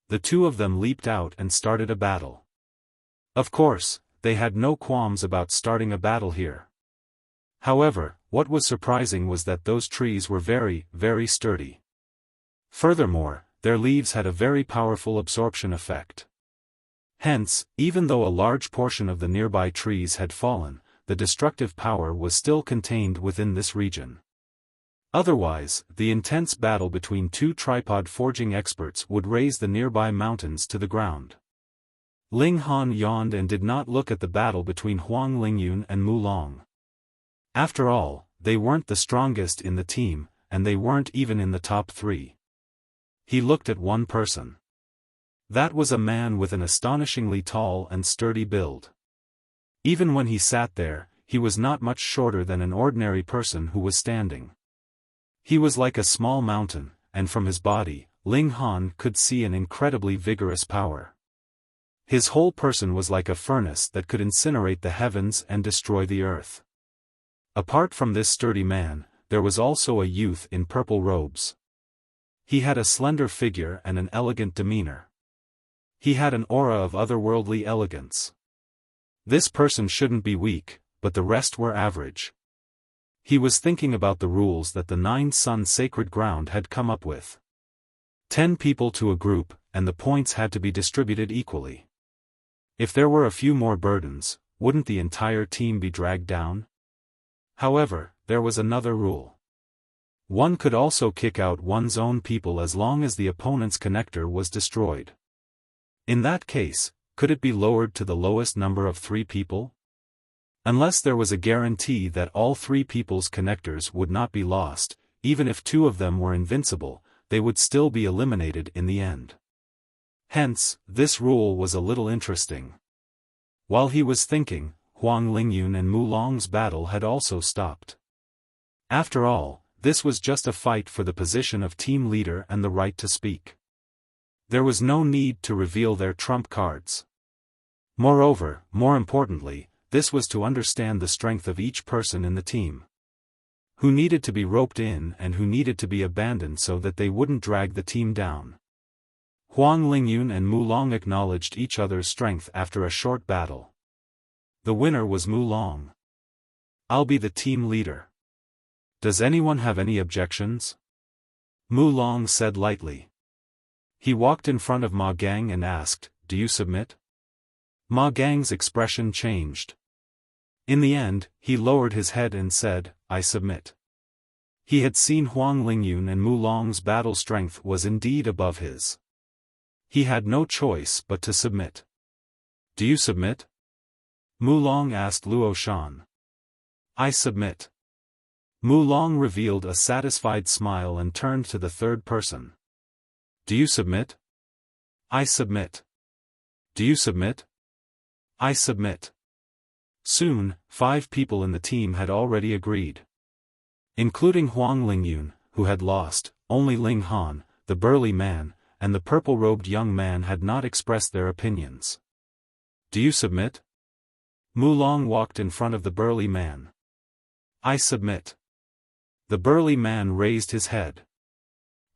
The 2 of them leaped out and started a battle. Of course, they had no qualms about starting a battle here. However, what was surprising was that those trees were very, very sturdy. Furthermore, their leaves had a very powerful absorption effect. Hence, even though a large portion of the nearby trees had fallen, the destructive power was still contained within this region. Otherwise, the intense battle between 2 tripod forging experts would raise the nearby mountains to the ground. Ling Han yawned and did not look at the battle between Huang Lingyun and Mu Long. After all, they weren't the strongest in the team, and they weren't even in the top 3. He looked at one person. That was a man with an astonishingly tall and sturdy build. Even when he sat there, he was not much shorter than an ordinary person who was standing. He was like a small mountain, and from his body, Ling Han could see an incredibly vigorous power. His whole person was like a furnace that could incinerate the heavens and destroy the earth. Apart from this sturdy man, there was also a youth in purple robes. He had a slender figure and an elegant demeanor. He had an aura of otherworldly elegance. This person shouldn't be weak, but the rest were average. He was thinking about the rules that the 9 Sun Sacred Ground had come up with. 10 people to a group, and the points had to be distributed equally. If there were a few more burdens, wouldn't the entire team be dragged down? However, there was another rule. One could also kick out one's own people as long as the opponent's connector was destroyed. In that case, could it be lowered to the lowest number of 3 people? Unless there was a guarantee that all 3 people's connectors would not be lost, even if 2 of them were invincible, they would still be eliminated in the end. Hence, this rule was a little interesting. While he was thinking, Huang Lingyun and Mulong's battle had also stopped. After all, this was just a fight for the position of team leader and the right to speak. There was no need to reveal their trump cards. Moreover, more importantly, this was to understand the strength of each person in the team. Who needed to be roped in and who needed to be abandoned so that they wouldn't drag the team down. Huang Lingyun and Mulong acknowledged each other's strength after a short battle. The winner was Mulong. "I'll be the team leader. Does anyone have any objections?" Mulong said lightly. He walked in front of Ma Gang and asked, "Do you submit?" Ma Gang's expression changed. In the end, he lowered his head and said, "I submit." He had seen Huang Lingyun and Mulong's battle strength was indeed above his. He had no choice but to submit. "Do you submit?" Mulong asked Luo Shan. "I submit." Mulong revealed a satisfied smile and turned to the third person. "Do you submit?" "I submit." "Do you submit?" "I submit." Soon, 5 people in the team had already agreed. Including Huang Lingyun, who had lost, only Ling Han, the burly man, and the purple-robed young man had not expressed their opinions. "Do you submit?" Mulong walked in front of the burly man. "I submit." The burly man raised his head.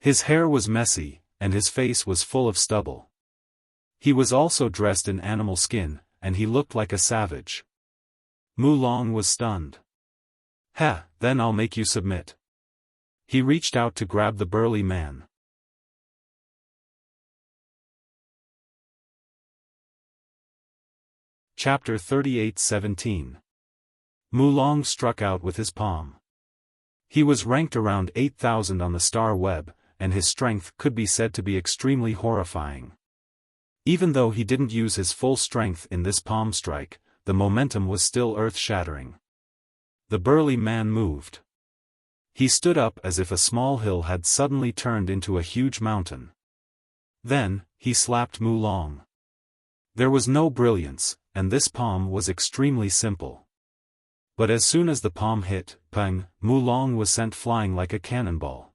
His hair was messy, and his face was full of stubble. He was also dressed in animal skin, and he looked like a savage. Mulong was stunned. "Ha, then I'll make you submit." He reached out to grab the burly man. Chapter 38:17. Mulong struck out with his palm. He was ranked around 8,000 on the star web, and his strength could be said to be extremely horrifying. Even though he didn't use his full strength in this palm strike, the momentum was still earth-shattering. The burly man moved. He stood up as if a small hill had suddenly turned into a huge mountain. Then, he slapped Mulong. There was no brilliance, and this palm was extremely simple. But as soon as the palm hit, pang, Mulong was sent flying like a cannonball.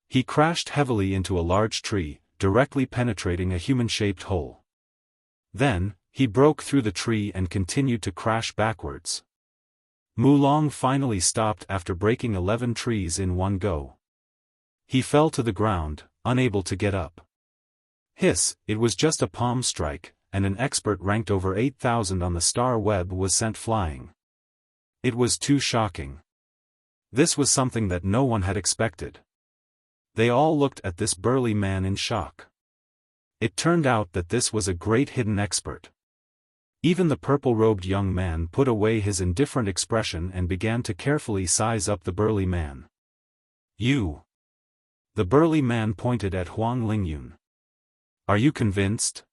He crashed heavily into a large tree, directly penetrating a human-shaped hole. Then, he broke through the tree and continued to crash backwards. Mulong finally stopped after breaking 11 trees in one go. He fell to the ground, unable to get up. Hiss, it was just a palm strike, and an expert ranked over 8,000 on the star web was sent flying. It was too shocking. This was something that no one had expected. They all looked at this burly man in shock. It turned out that this was a great hidden expert. Even the purple-robed young man put away his indifferent expression and began to carefully size up the burly man. "You." The burly man pointed at Huang Lingyun. "Are you convinced?"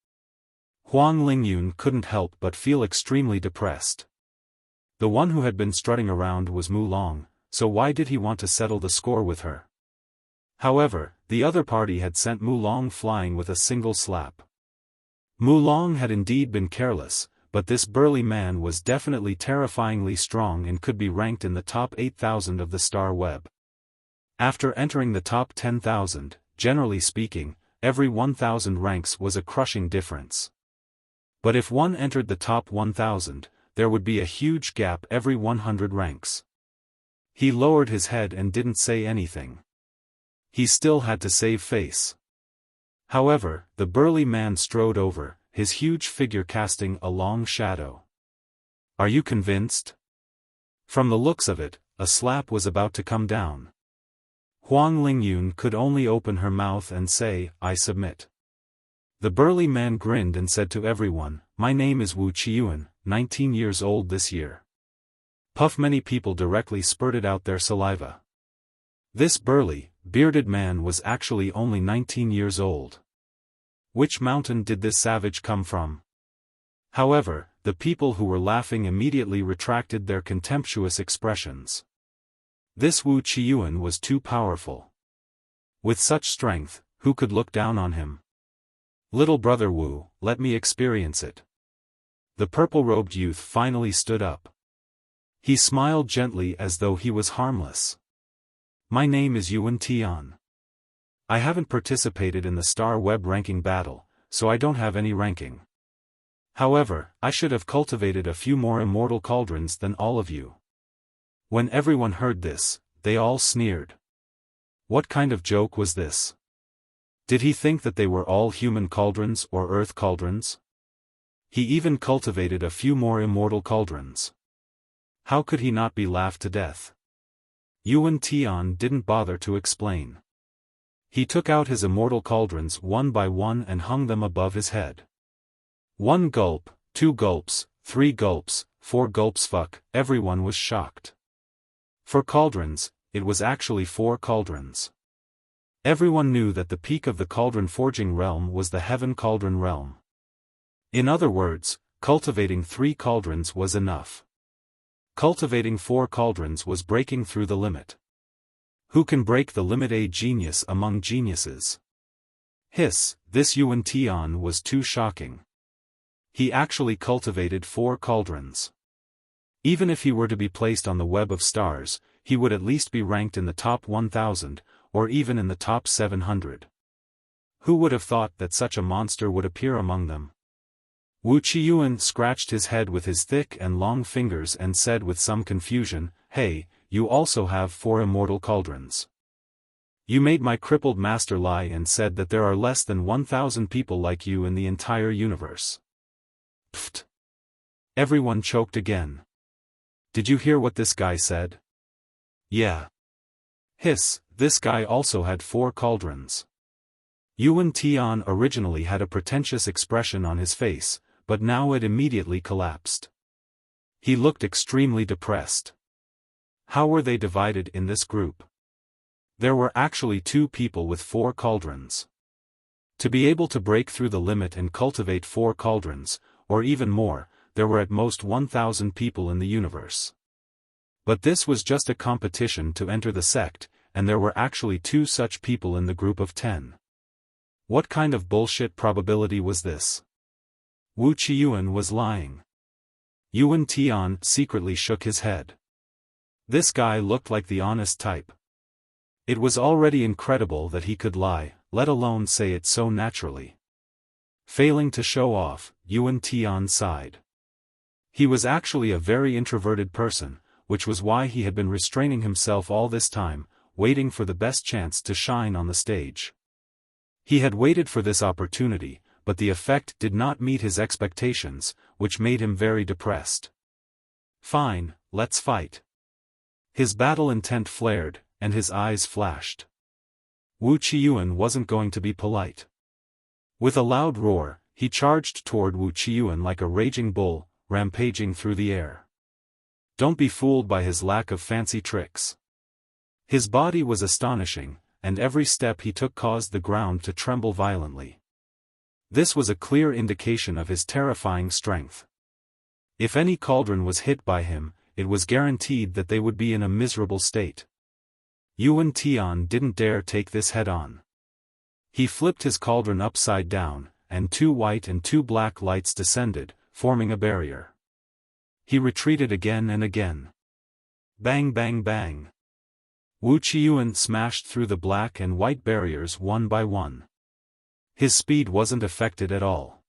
Huang Lingyun couldn't help but feel extremely depressed. The one who had been strutting around was Mulong, so why did he want to settle the score with her? However, the other party had sent Mulong flying with a single slap. Mulong had indeed been careless, but this burly man was definitely terrifyingly strong and could be ranked in the top 8,000 of the star web. After entering the top 10,000, generally speaking, every 1,000 ranks was a crushing difference. But if one entered the top 1,000, there would be a huge gap every 100 ranks. He lowered his head and didn't say anything. He still had to save face. However, the burly man strode over, his huge figure casting a long shadow. "Are you convinced?" From the looks of it, a slap was about to come down. Huang Lingyun could only open her mouth and say, "I submit." The burly man grinned and said to everyone, "My name is Wuxia, 19 years old this year. Puff, many people directly spurted out their saliva. This burly, bearded man was actually only 19 years old. Which mountain did this savage come from? However, the people who were laughing immediately retracted their contemptuous expressions. This Wu Qiyuan was too powerful. With such strength, who could look down on him? Little brother Wu, let me experience it. The purple-robed youth finally stood up. He smiled gently as though he was harmless. My name is Yuan Tian. I haven't participated in the Star Web ranking battle, so I don't have any ranking. However, I should have cultivated a few more immortal cauldrons than all of you. When everyone heard this, they all sneered. What kind of joke was this? Did he think that they were all human cauldrons or earth cauldrons? He even cultivated a few more immortal cauldrons. How could he not be laughed to death? Yuan Tian didn't bother to explain. He took out his immortal cauldrons one by one and hung them above his head. 1 gulp, 2 gulps, 3 gulps, 4 gulps. Fuck, everyone was shocked. For cauldrons, it was actually 4 cauldrons. Everyone knew that the peak of the cauldron forging realm was the Heaven Cauldron realm. In other words, cultivating 3 cauldrons was enough. Cultivating 4 cauldrons was breaking through the limit. Who can break the limit? A genius among geniuses. Hiss, this Yuan Tian was too shocking. He actually cultivated 4 cauldrons. Even if he were to be placed on the web of stars, he would at least be ranked in the top 1000, or even in the top 700. Who would have thought that such a monster would appear among them? Wu Qiyuan scratched his head with his thick and long fingers and said with some confusion, Hey, you also have 4 immortal cauldrons. You made my crippled master lie and said that there are less than 1,000 people like you in the entire universe. Pfft. Everyone choked again. Did you hear what this guy said? Yeah. Hiss, this guy also had 4 cauldrons. Yuan Tian originally had a pretentious expression on his face, but now it immediately collapsed. He looked extremely depressed. How were they divided in this group? There were actually 2 people with 4 cauldrons. To be able to break through the limit and cultivate 4 cauldrons, or even more, there were at most 1,000 people in the universe. But this was just a competition to enter the sect, and there were actually 2 such people in the group of 10. What kind of bullshit probability was this? Wu Qiyuan was lying. Yuan Tian secretly shook his head. This guy looked like the honest type. It was already incredible that he could lie, let alone say it so naturally. Failing to show off, Yuan Tian sighed. He was actually a very introverted person, which was why he had been restraining himself all this time, waiting for the best chance to shine on the stage. He had waited for this opportunity, but the effect did not meet his expectations, which made him very depressed. Fine, let's fight. His battle intent flared, and his eyes flashed. Wu Qiyuan wasn't going to be polite. With a loud roar, he charged toward Wu Qiyuan like a raging bull, rampaging through the air. Don't be fooled by his lack of fancy tricks. His body was astonishing, and every step he took caused the ground to tremble violently. This was a clear indication of his terrifying strength. If any cauldron was hit by him, it was guaranteed that they would be in a miserable state. Yuan Tian didn't dare take this head-on. He flipped his cauldron upside down, and 2 white and 2 black lights descended, forming a barrier. He retreated again and again. Bang bang bang. Wu Qiyuan smashed through the black and white barriers one by one. His speed wasn't affected at all.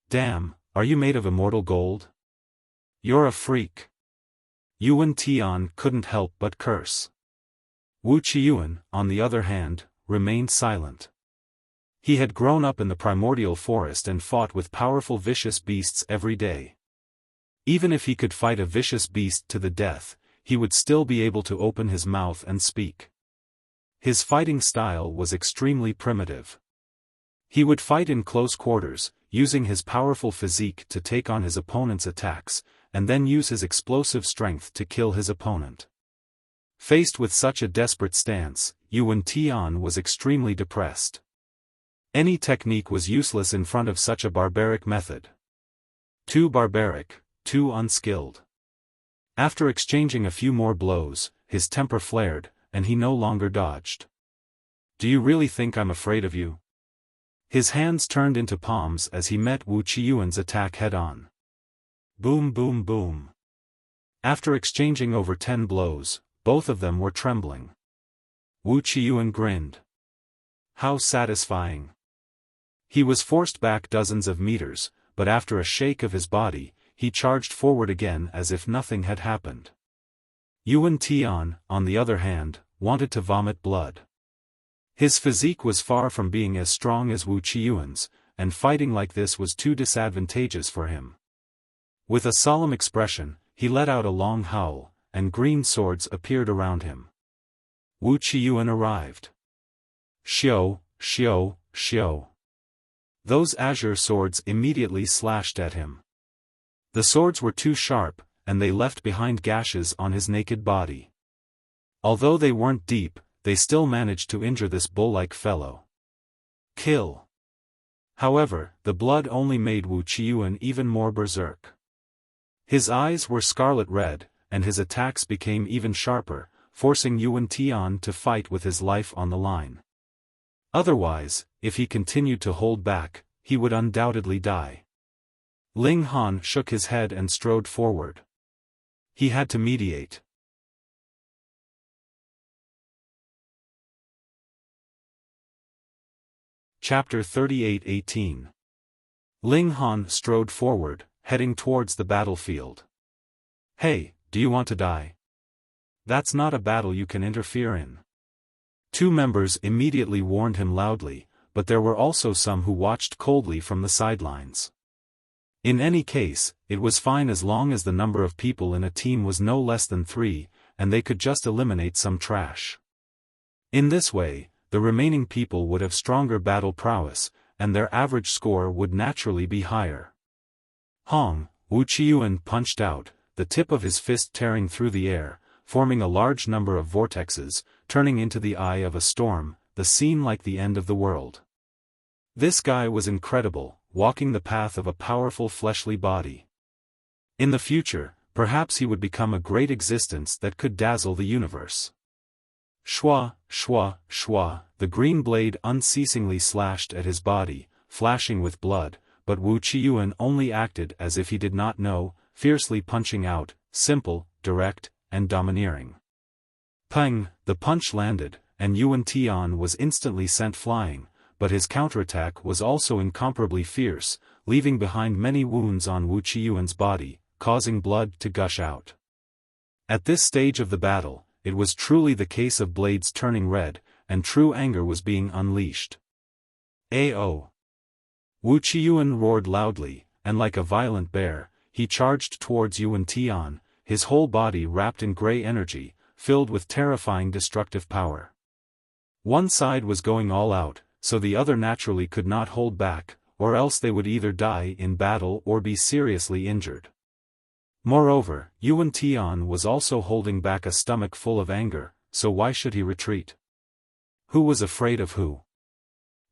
Damn, are you made of immortal gold? You're a freak. Yuan Tian couldn't help but curse. Wu Qiyuan, on the other hand, remained silent. He had grown up in the primordial forest and fought with powerful vicious beasts every day. Even if he could fight a vicious beast to the death, he would still be able to open his mouth and speak. His fighting style was extremely primitive. He would fight in close quarters, using his powerful physique to take on his opponent's attacks, and then use his explosive strength to kill his opponent. Faced with such a desperate stance, Yuan Tian was extremely depressed. Any technique was useless in front of such a barbaric method. Too barbaric, too unskilled. After exchanging a few more blows, his temper flared, and he no longer dodged. "Do you really think I'm afraid of you?" His hands turned into palms as he met Wu Qiyuan's attack head-on. Boom boom boom. After exchanging over 10 blows, both of them were trembling. Wu Qiyuan grinned. How satisfying. He was forced back dozens of meters, but after a shake of his body, he charged forward again as if nothing had happened. Yuan Tian, on the other hand, wanted to vomit blood. His physique was far from being as strong as Wu Qiyuan's, and fighting like this was too disadvantageous for him. With a solemn expression, he let out a long howl, and green swords appeared around him. Wu Qiyuan arrived. Xiao, xiao, xiao. Those azure swords immediately slashed at him. The swords were too sharp, and they left behind gashes on his naked body. Although they weren't deep, they still managed to injure this bull-like fellow. Kill. However, the blood only made Wu Qiyuan even more berserk. His eyes were scarlet red, and his attacks became even sharper, forcing Yuan Tian to fight with his life on the line. Otherwise, if he continued to hold back, he would undoubtedly die. Ling Han shook his head and strode forward. He had to mediate. Chapter 38:18. Ling Han strode forward, heading towards the battlefield. Hey, do you want to die? That's not a battle you can interfere in. Two members immediately warned him loudly, but there were also some who watched coldly from the sidelines. In any case, it was fine as long as the number of people in a team was no less than 3, and they could just eliminate some trash. In this way, the remaining people would have stronger battle prowess, and their average score would naturally be higher. Hong, Wu Qiyuan punched out, the tip of his fist tearing through the air, forming a large number of vortexes, turning into the eye of a storm, the scene like the end of the world. This guy was incredible, walking the path of a powerful fleshly body. In the future, perhaps he would become a great existence that could dazzle the universe. Shwa, shwa, shwa, the green blade unceasingly slashed at his body, flashing with blood, but Wu Qiyuan only acted as if he did not know, fiercely punching out, simple, direct, and domineering. Pang, the punch landed, and Yuan Tian was instantly sent flying, but his counterattack was also incomparably fierce, leaving behind many wounds on Wu Qiyuan's body, causing blood to gush out. At this stage of the battle, it was truly the case of blades turning red, and true anger was being unleashed. Ao! Wu Qiyuan roared loudly, and like a violent bear, he charged towards Yuan Tian, his whole body wrapped in grey energy, filled with terrifying destructive power. One side was going all out, so the other naturally could not hold back, or else they would either die in battle or be seriously injured. Moreover, Yuan Tian was also holding back a stomach full of anger, so why should he retreat? Who was afraid of who?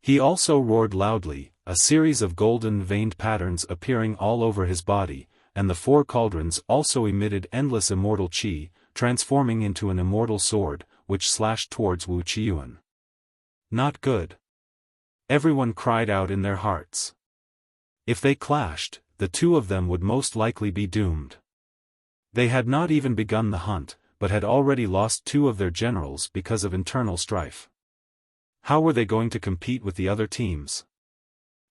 He also roared loudly, a series of golden veined patterns appearing all over his body, and the 4 cauldrons also emitted endless immortal qi, transforming into an immortal sword, which slashed towards Wu Qiyuan. Not good. Everyone cried out in their hearts. If they clashed, the two of them would most likely be doomed. They had not even begun the hunt, but had already lost 2 of their generals because of internal strife. How were they going to compete with the other teams?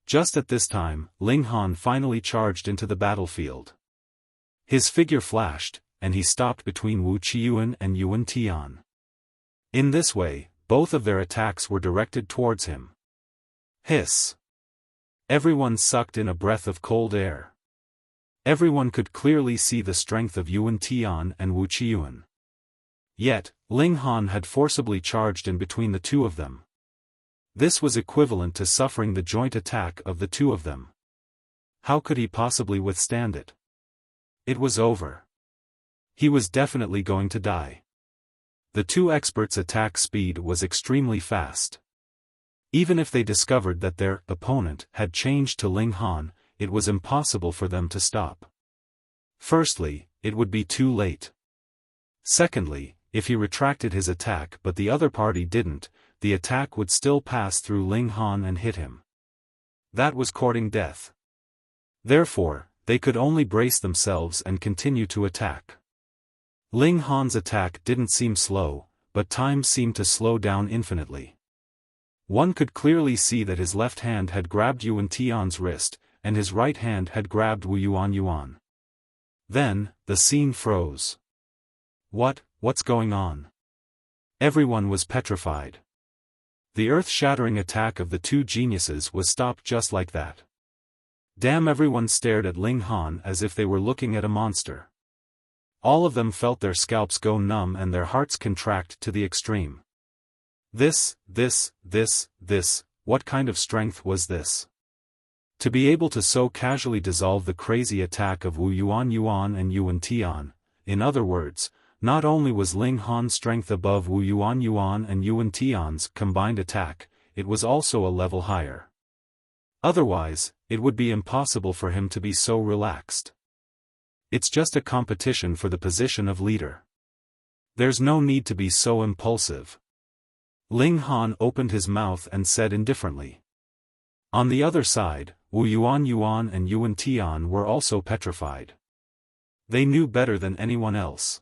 Just at this time, Ling Han finally charged into the battlefield. His figure flashed, and he stopped between Wu Qiyuan and Yuan Tian. In this way, both of their attacks were directed towards him. Hiss! Everyone sucked in a breath of cold air. Everyone could clearly see the strength of Yuan Tian and Wu Qiyuan. Yet, Ling Han had forcibly charged in between the two of them. This was equivalent to suffering the joint attack of the two of them. How could he possibly withstand it? It was over. He was definitely going to die. The two experts' attack speed was extremely fast. Even if they discovered that their opponent had changed to Ling Han, it was impossible for them to stop. Firstly, it would be too late. Secondly, if he retracted his attack but the other party didn't, the attack would still pass through Ling Han and hit him. That was courting death. Therefore, they could only brace themselves and continue to attack. Ling Han's attack didn't seem slow, but time seemed to slow down infinitely. One could clearly see that his left hand had grabbed Yuan Tian's wrist, and his right hand had grabbed Wu Yuan. Then, the scene froze. What's going on? Everyone was petrified. The earth-shattering attack of the two geniuses was stopped just like that. Damn, everyone stared at Ling Han as if they were looking at a monster. All of them felt their scalps go numb and their hearts contract to the extreme. This, what kind of strength was this? To be able to so casually dissolve the crazy attack of Wu Yuan and Yuan Tian, in other words, not only was Ling Han's strength above Wu Yuan and Yuan Tian's combined attack, it was also a level higher. Otherwise, it would be impossible for him to be so relaxed. It's just a competition for the position of leader. There's no need to be so impulsive. Ling Han opened his mouth and said indifferently. On the other side, Wu Yuan and Yuan Tian were also petrified. They knew better than anyone else.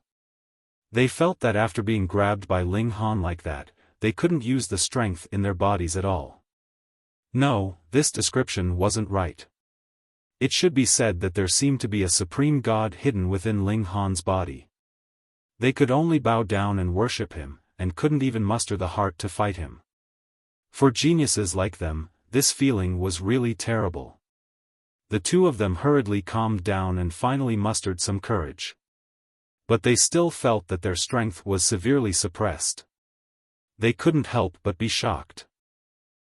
They felt that after being grabbed by Ling Han like that, they couldn't use the strength in their bodies at all. No, this description wasn't right. It should be said that there seemed to be a supreme god hidden within Ling Han's body. They could only bow down and worship him, and couldn't even muster the heart to fight him. For geniuses like them, this feeling was really terrible. The two of them hurriedly calmed down and finally mustered some courage. But they still felt that their strength was severely suppressed. They couldn't help but be shocked.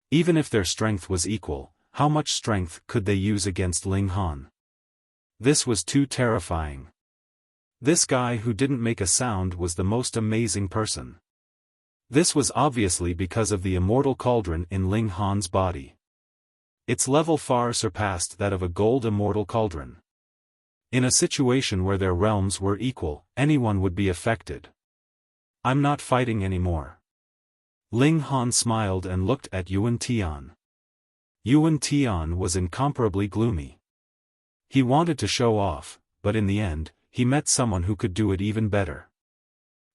Even if their strength was equal, how much strength could they use against Ling Han? This was too terrifying. This guy who didn't make a sound was the most amazing person. This was obviously because of the immortal cauldron in Ling Han's body. Its level far surpassed that of a gold immortal cauldron. In a situation where their realms were equal, anyone would be affected. I'm not fighting anymore. Ling Han smiled and looked at Yuan Tian. Yuan Tian was incomparably gloomy. He wanted to show off, but in the end, he met someone who could do it even better.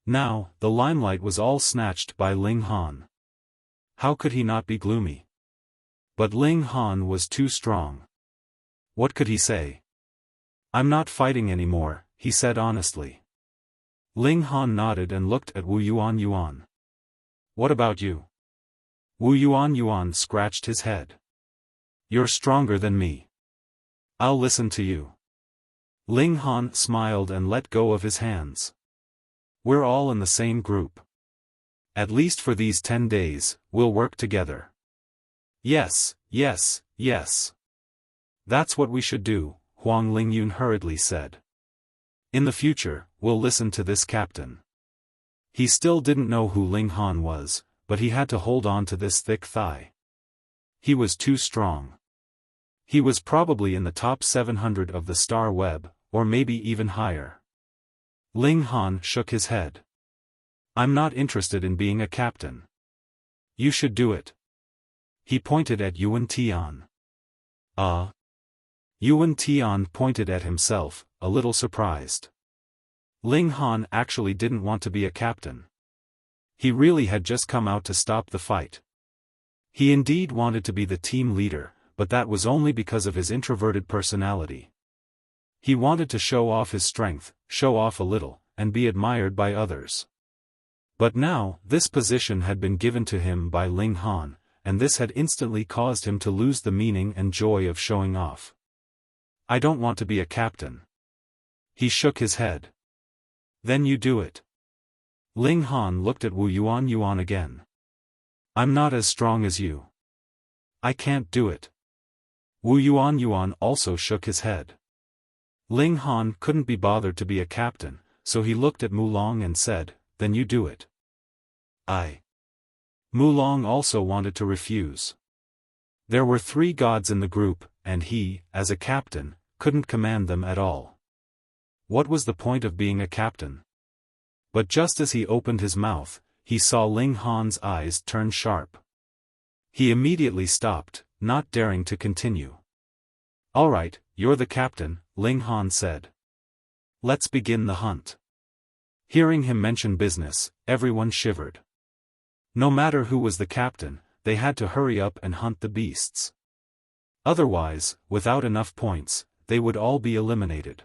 Now, the limelight was all snatched by Ling Han. How could he not be gloomy? But Ling Han was too strong. What could he say? I'm not fighting anymore, he said honestly. Ling Han nodded and looked at Wu Yuan. What about you? Wu Yuan scratched his head. You're stronger than me. I'll listen to you. Ling Han smiled and let go of his hands. We're all in the same group. At least for these 10 days, we'll work together. Yes. That's what we should do, Huang Lingyun hurriedly said. In the future, we'll listen to this captain. He still didn't know who Ling Han was, but he had to hold on to this thick thigh. He was too strong. He was probably in the top 700 of the star web, or maybe even higher. Ling Han shook his head. I'm not interested in being a captain. You should do it. He pointed at Yuan Tian. Yuan Tian pointed at himself, a little surprised. Ling Han actually didn't want to be a captain. He really had just come out to stop the fight. He indeed wanted to be the team leader, but that was only because of his introverted personality. He wanted to show off his strength, show off a little, and be admired by others. But now, this position had been given to him by Ling Han, and this had instantly caused him to lose the meaning and joy of showing off. I don't want to be a captain. He shook his head. Then you do it. Ling Han looked at Wu Yuan again. I'm not as strong as you. I can't do it. Wu Yuan also shook his head. Ling Han couldn't be bothered to be a captain, so he looked at Mulong and said, "Then you do it." Mulong also wanted to refuse. There were 3 gods in the group, and he, as a captain, couldn't command them at all. What was the point of being a captain? But just as he opened his mouth, he saw Ling Han's eyes turn sharp. He immediately stopped, not daring to continue. "All right, you're the captain," Ling Han said. "Let's begin the hunt." Hearing him mention business, everyone shivered. No matter who was the captain, they had to hurry up and hunt the beasts. Otherwise, without enough points, they would all be eliminated.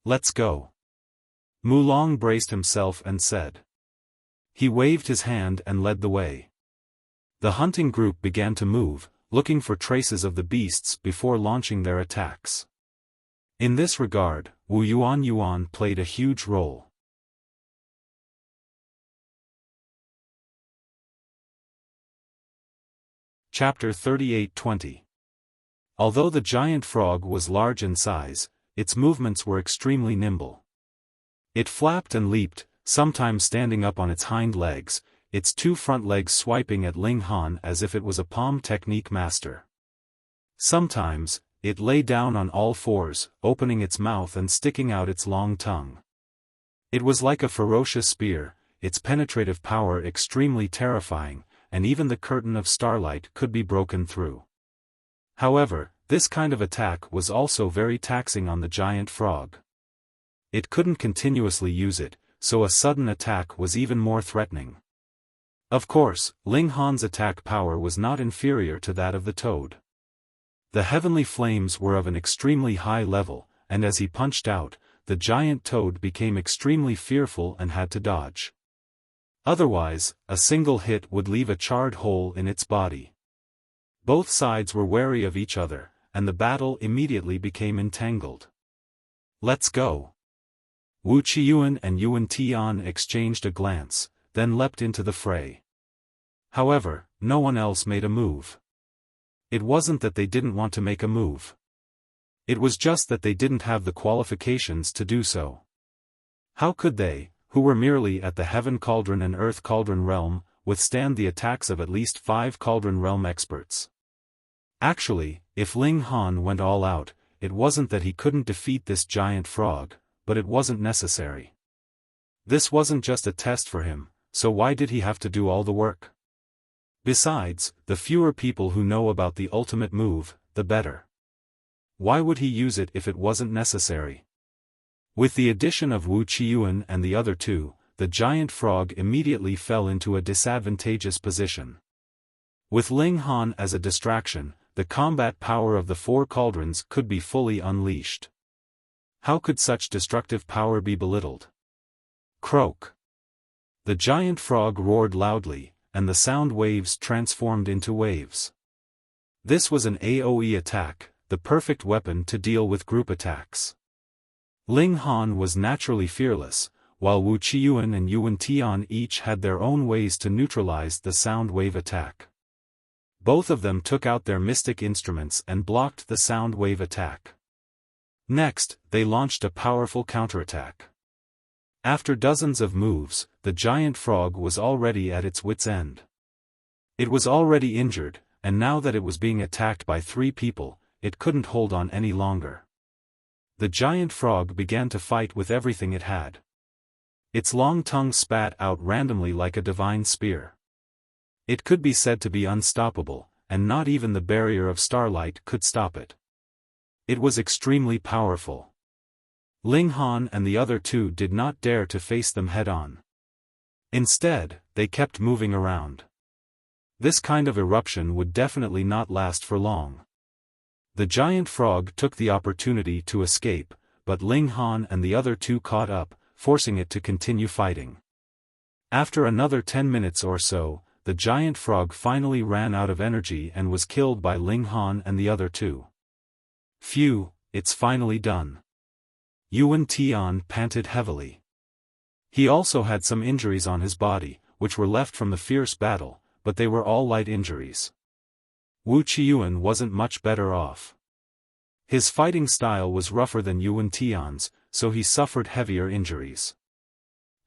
"Let's go." Mulong braced himself and said. He waved his hand and led the way. The hunting group began to move, looking for traces of the beasts before launching their attacks. In this regard, Wu Yuan played a huge role. Chapter 38-20. Although the giant frog was large in size, its movements were extremely nimble. It flapped and leaped, sometimes standing up on its hind legs, its 2 front legs swiping at Ling Han as if it was a palm technique master. Sometimes, it lay down on all 4s, opening its mouth and sticking out its long tongue. It was like a ferocious spear, its penetrative power extremely terrifying, and even the curtain of starlight could be broken through. However, this kind of attack was also very taxing on the giant frog. It couldn't continuously use it, so a sudden attack was even more threatening. Of course, Ling Han's attack power was not inferior to that of the toad. The heavenly flames were of an extremely high level, and as he punched out, the giant toad became extremely fearful and had to dodge. Otherwise, a single hit would leave a charred hole in its body. Both sides were wary of each other, and the battle immediately became entangled. "Let's go." Wu Qiyuan and Yuan Tian exchanged a glance, then leapt into the fray. However, no one else made a move. It wasn't that they didn't want to make a move. It was just that they didn't have the qualifications to do so. How could they, who were merely at the Heaven Cauldron and Earth Cauldron realm, withstand the attacks of at least 5 Cauldron realm experts? Actually, if Ling Han went all out, it wasn't that he couldn't defeat this giant frog, but it wasn't necessary. This wasn't just a test for him, so why did he have to do all the work? Besides, the fewer people who know about the ultimate move, the better. Why would he use it if it wasn't necessary? With the addition of Wu Qiyuan and the other 2, the giant frog immediately fell into a disadvantageous position. With Ling Han as a distraction, the combat power of the 4 cauldrons could be fully unleashed. How could such destructive power be belittled? Croak! The giant frog roared loudly, and the sound waves transformed into waves. This was an AoE attack, the perfect weapon to deal with group attacks. Ling Han was naturally fearless, while Wu Qiyuan and Yuan Tian each had their own ways to neutralize the sound wave attack. Both of them took out their mystic instruments and blocked the sound wave attack. Next, they launched a powerful counterattack. After dozens of moves, the giant frog was already at its wit's end. It was already injured, and now that it was being attacked by 3 people, it couldn't hold on any longer. The giant frog began to fight with everything it had. Its long tongue spat out randomly like a divine spear. It could be said to be unstoppable, and not even the barrier of starlight could stop it. It was extremely powerful. Ling Han and the other 2 did not dare to face them head-on. Instead, they kept moving around. This kind of eruption would definitely not last for long. The giant frog took the opportunity to escape, but Ling Han and the other 2 caught up, forcing it to continue fighting. After another 10 minutes or so, the giant frog finally ran out of energy and was killed by Ling Han and the other 2. Phew, it's finally done. Yuan Tian panted heavily. He also had some injuries on his body, which were left from the fierce battle, but they were all light injuries. Wuxia wasn't much better off. His fighting style was rougher than Yuan Tian's, so he suffered heavier injuries.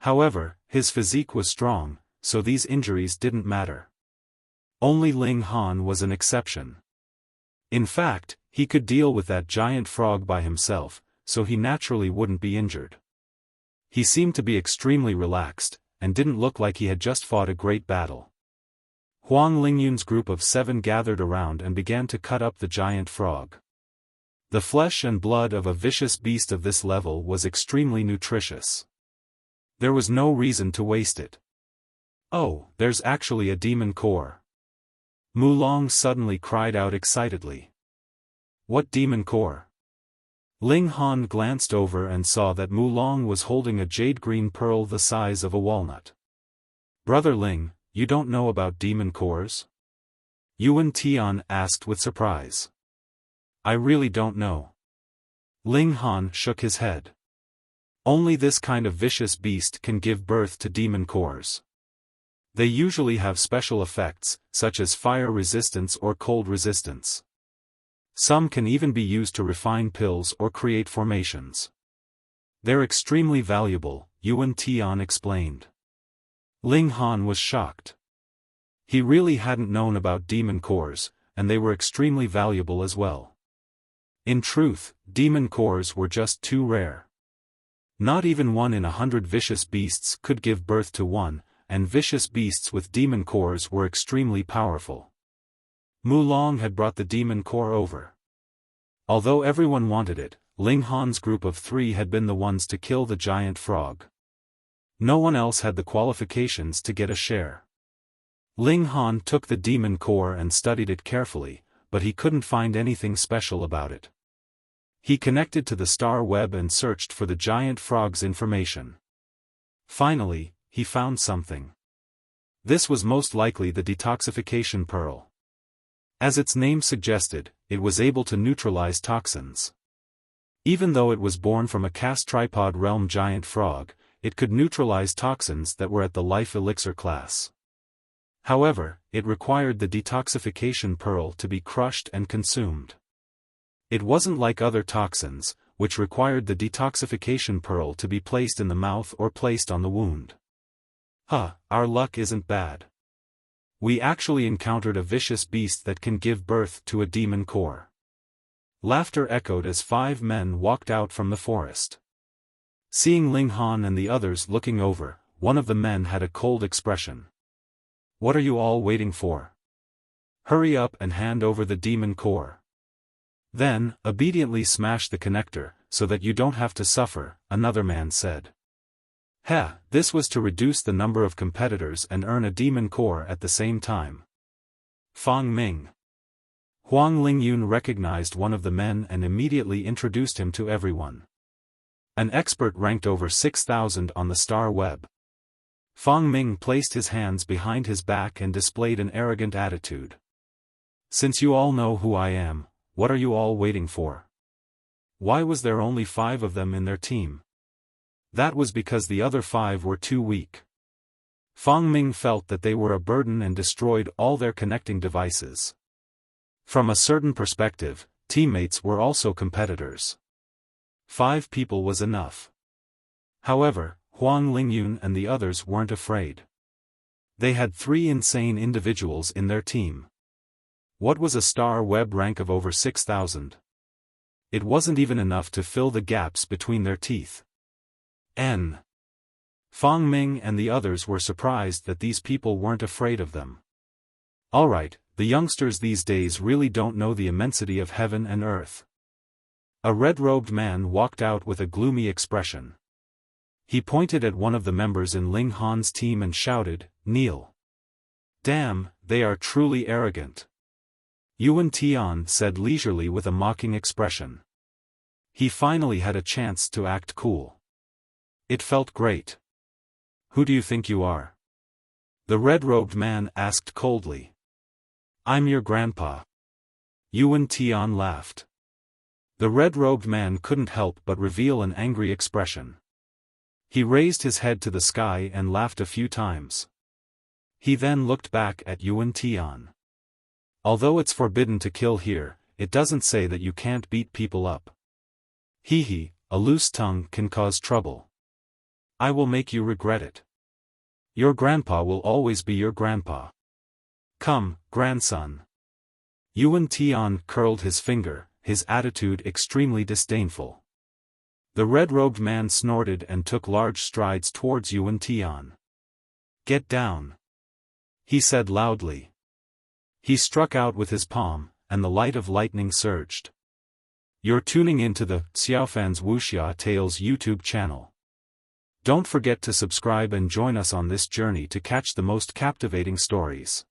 However, his physique was strong, so these injuries didn't matter. Only Ling Han was an exception. In fact, he could deal with that giant frog by himself, so he naturally wouldn't be injured. He seemed to be extremely relaxed, and didn't look like he had just fought a great battle. Huang Lingyun's group of 7 gathered around and began to cut up the giant frog. The flesh and blood of a vicious beast of this level was extremely nutritious. There was no reason to waste it. Oh, there's actually a demon core. Mulong suddenly cried out excitedly. What demon core? Ling Han glanced over and saw that Mulong was holding a jade-green pearl the size of a walnut. Brother Ling, you don't know about demon cores? Yuan Tian asked with surprise. I really don't know. Ling Han shook his head. Only this kind of vicious beast can give birth to demon cores. They usually have special effects, such as fire resistance or cold resistance. Some can even be used to refine pills or create formations. They're extremely valuable, Yuan Tian explained. Ling Han was shocked. He really hadn't known about demon cores, and they were extremely valuable as well. In truth, demon cores were just too rare. Not even 1 in 100 vicious beasts could give birth to one, and vicious beasts with demon cores were extremely powerful. Mulong had brought the demon core over. Although everyone wanted it, Ling Han's group of 3 had been the ones to kill the giant frog. No one else had the qualifications to get a share. Ling Han took the demon core and studied it carefully, but he couldn't find anything special about it. He connected to the star web and searched for the giant frog's information. Finally, he found something. This was most likely the detoxification pearl. As its name suggested, it was able to neutralize toxins. Even though it was born from a cast tripod realm giant frog, it could neutralize toxins that were at the life elixir class. However, it required the detoxification pearl to be crushed and consumed. It wasn't like other toxins, which required the detoxification pearl to be placed in the mouth or placed on the wound. Our luck isn't bad. We actually encountered a vicious beast that can give birth to a demon core. Laughter echoed as 5 men walked out from the forest. Seeing Ling Han and the others looking over, one of the men had a cold expression. What are you all waiting for? Hurry up and hand over the demon core. Then, obediently smash the connector, so that you don't have to suffer, another man said. This was to reduce the number of competitors and earn a demon core at the same time. Fang Ming. Huang Lingyun recognized one of the men and immediately introduced him to everyone. An expert ranked over 6,000 on the star web. Fang Ming placed his hands behind his back and displayed an arrogant attitude. Since you all know who I am, what are you all waiting for? Why was there only 5 of them in their team? That was because the other 5 were too weak. Fang Ming felt that they were a burden and destroyed all their connecting devices. From a certain perspective, teammates were also competitors. 5 people was enough. However, Huang Lingyun and the others weren't afraid. They had 3 insane individuals in their team. What was a star web rank of over 6,000? It wasn't even enough to fill the gaps between their teeth. Fang Ming and the others were surprised that these people weren't afraid of them. Alright, the youngsters these days really don't know the immensity of heaven and earth. A red-robed man walked out with a gloomy expression. He pointed at one of the members in Ling Han's team and shouted, "Kneel." Damn, they are truly arrogant. Yuan Tian said leisurely with a mocking expression. He finally had a chance to act cool. It felt great. Who do you think you are? The red-robed man asked coldly. I'm your grandpa. Yuan Tian laughed. The red-robed man couldn't help but reveal an angry expression. He raised his head to the sky and laughed a few times. He then looked back at Yuan Tian. Although it's forbidden to kill here, it doesn't say that you can't beat people up. Hee, a loose tongue can cause trouble. I will make you regret it. Your grandpa will always be your grandpa. Come, grandson. Yuan Tian curled his finger, his attitude extremely disdainful. The red-robed man snorted and took large strides towards Yuan Tian. Get down, he said loudly. He struck out with his palm, and the light of lightning surged. You're tuning into the Xiaofan's Wuxia Tales YouTube channel. Don't forget to subscribe and join us on this journey to catch the most captivating stories.